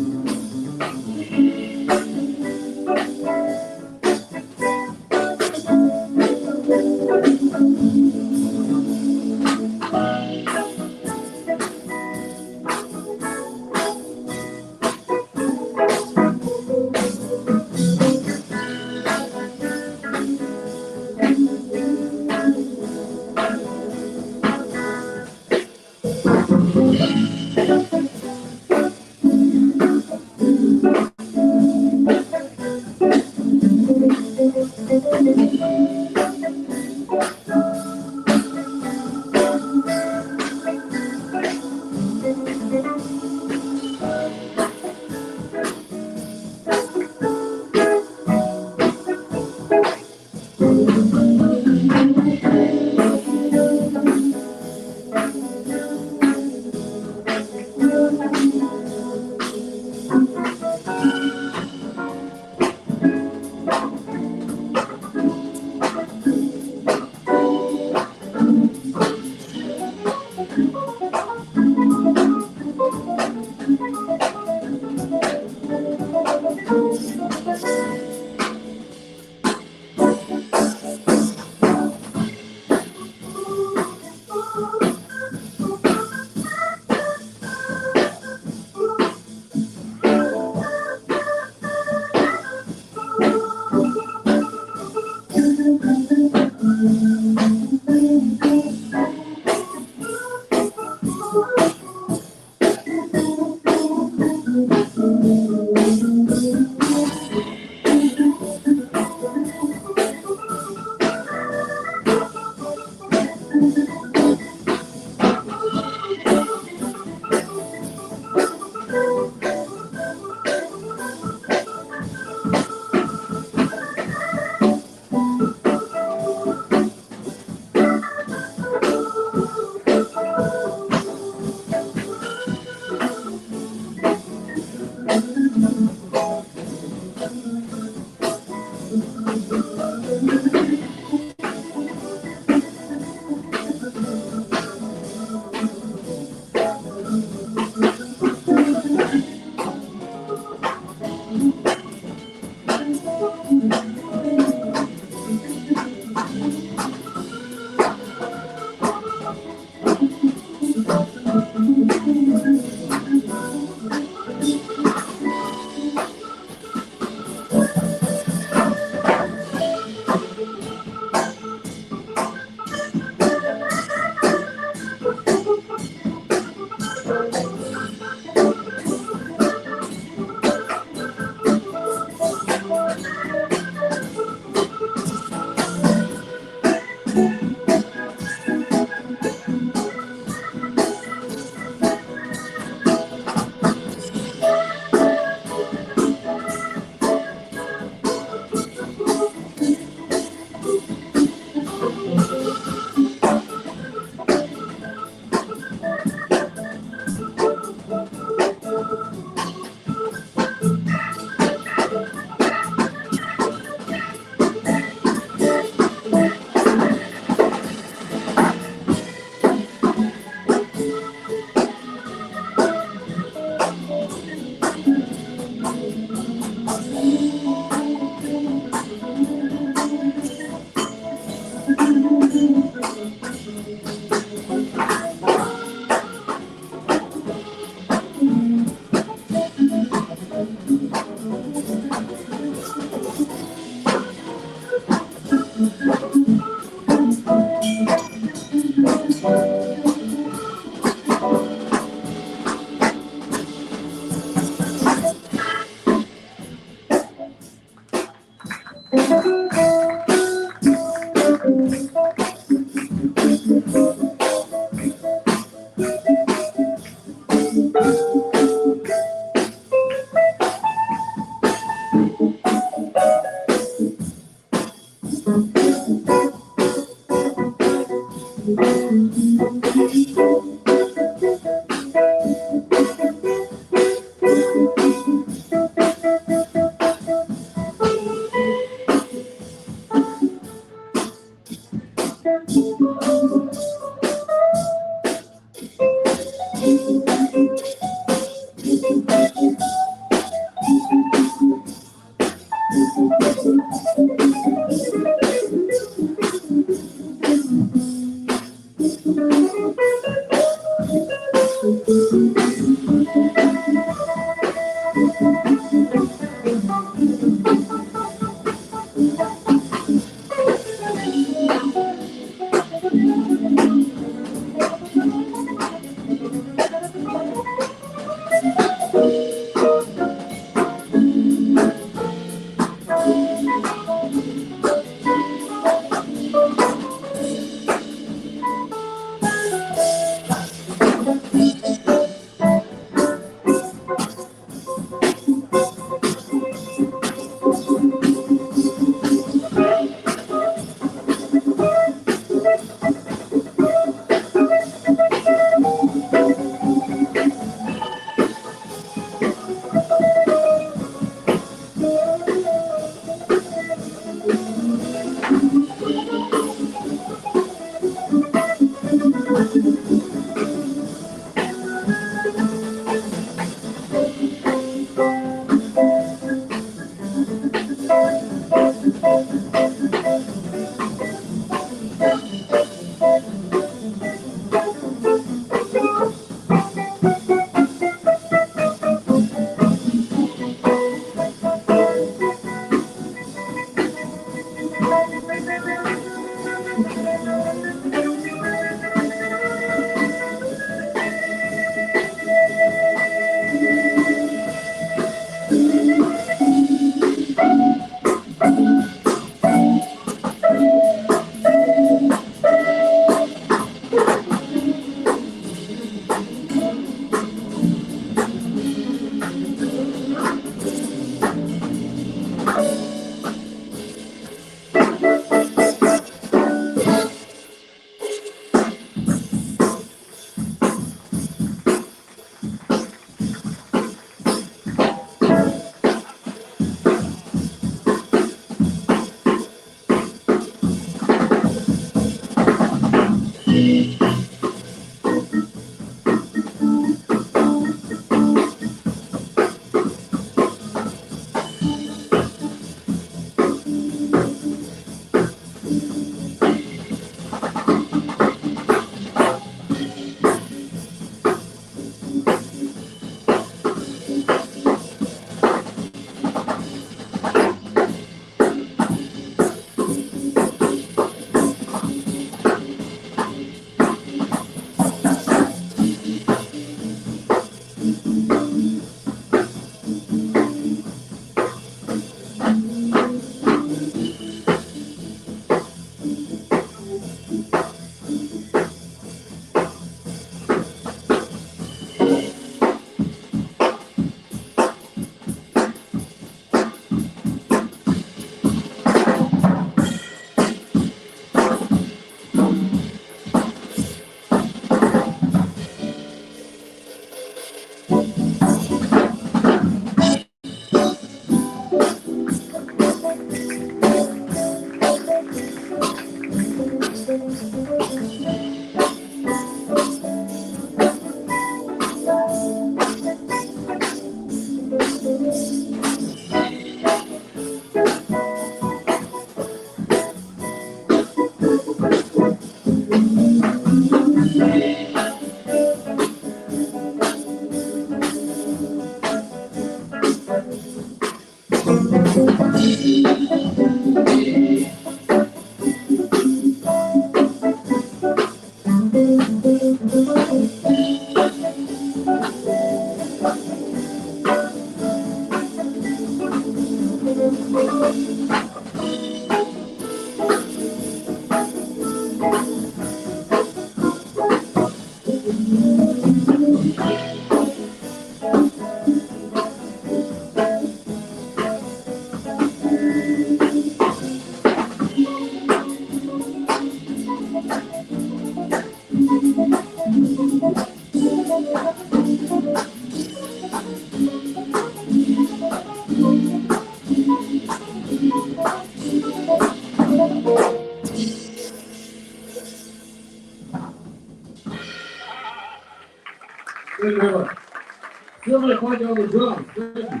somebody point down the drums. Thank you.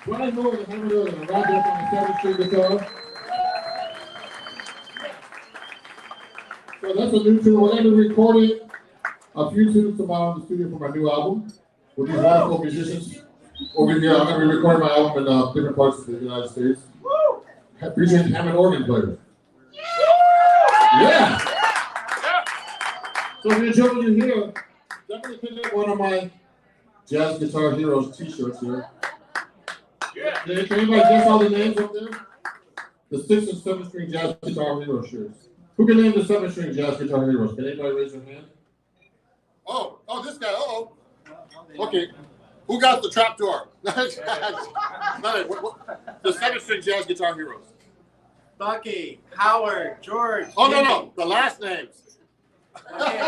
Brian Moore, the hammer organ, and Rob Jeff on the 7th string guitar. So that's a new tune. We're going to be recording a few tunes tomorrow in the studio for my new album with these wonderful musicians over here. I'm going to be recording my album in different parts of the United States. Featuring Hammond organ players. Yeah! So if you're enjoying you here, definitely pick up one of my Jazz Guitar Heroes t-shirts here. Can anybody guess all the names up there? The 6 and 7 string Jazz Guitar Hero shirts. Who can name the 7 string Jazz Guitar Heroes? Can anybody raise their hand? Oh, this guy, Okay. Who got the trapdoor? The 7 string Jazz Guitar Heroes. Bucky, Howard, George. Oh, no. The last names. Okay.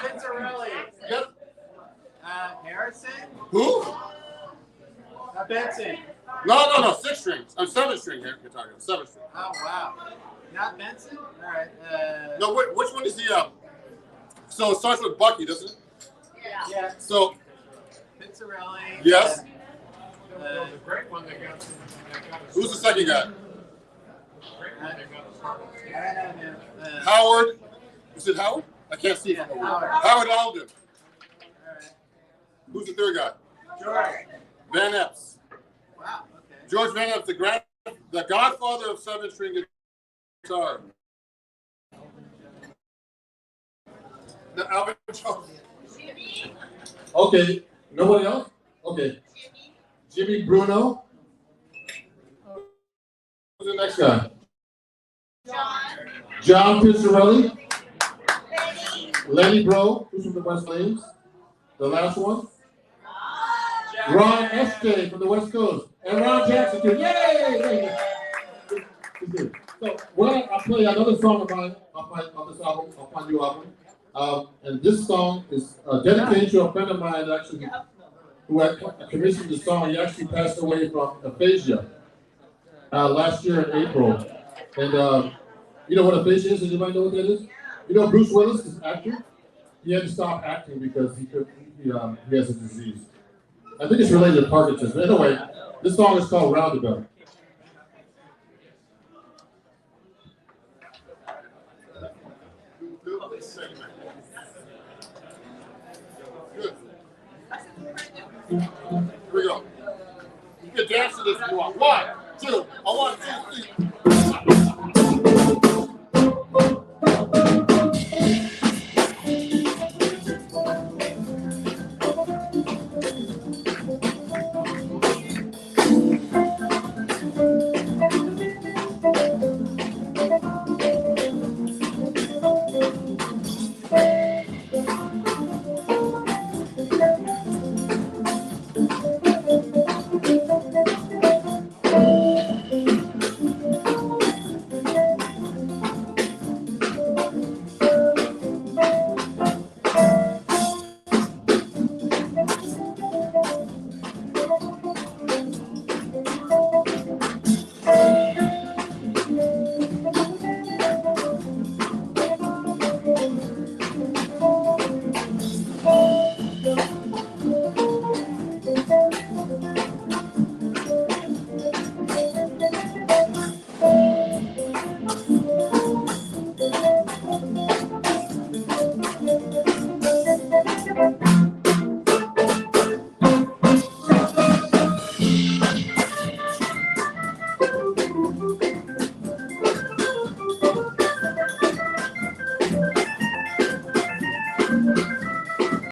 Pizzarelli. Yep. Harrison. Who? Benson. No. 6 strings. I'm 7 string guitar hero. 7 string. Oh, wow. Not Benson? All right. No, which one is the, so it starts with Bucky, doesn't it? Yeah. So. Pizzarelli. Yes. Who's the second guy? Howard. Howard. Is it Howard? I can't see. Yeah, Howard Alden. All right. Who's the third guy? George. Van Epps. Wow. Okay. George Van Epps, the godfather of 7 string guitar. The Alvin Jones. Okay. Nobody else? Okay. Jimmy Bruno. Who's the next guy? John Pizzarelli. Lenny Bro, who's from the West Lanes. The last one. Ron S.J. from the West Coast. And Ron Jackson too. Yay! So I'll play another song of mine on this album, off my new album. And this song is dedicated to a friend of mine actually who had commissioned the song. He actually passed away from aphasia last year in April. And you know what aphasia is? Does anybody know what that is? You know Bruce Willis, this actor? He had to stop acting because he has a disease. I think it's related to Parkinson's. But anyway, this song is called Roundabout. Good. Here we go. You can dance to this if you want. 1, 2, 1, 2, 3.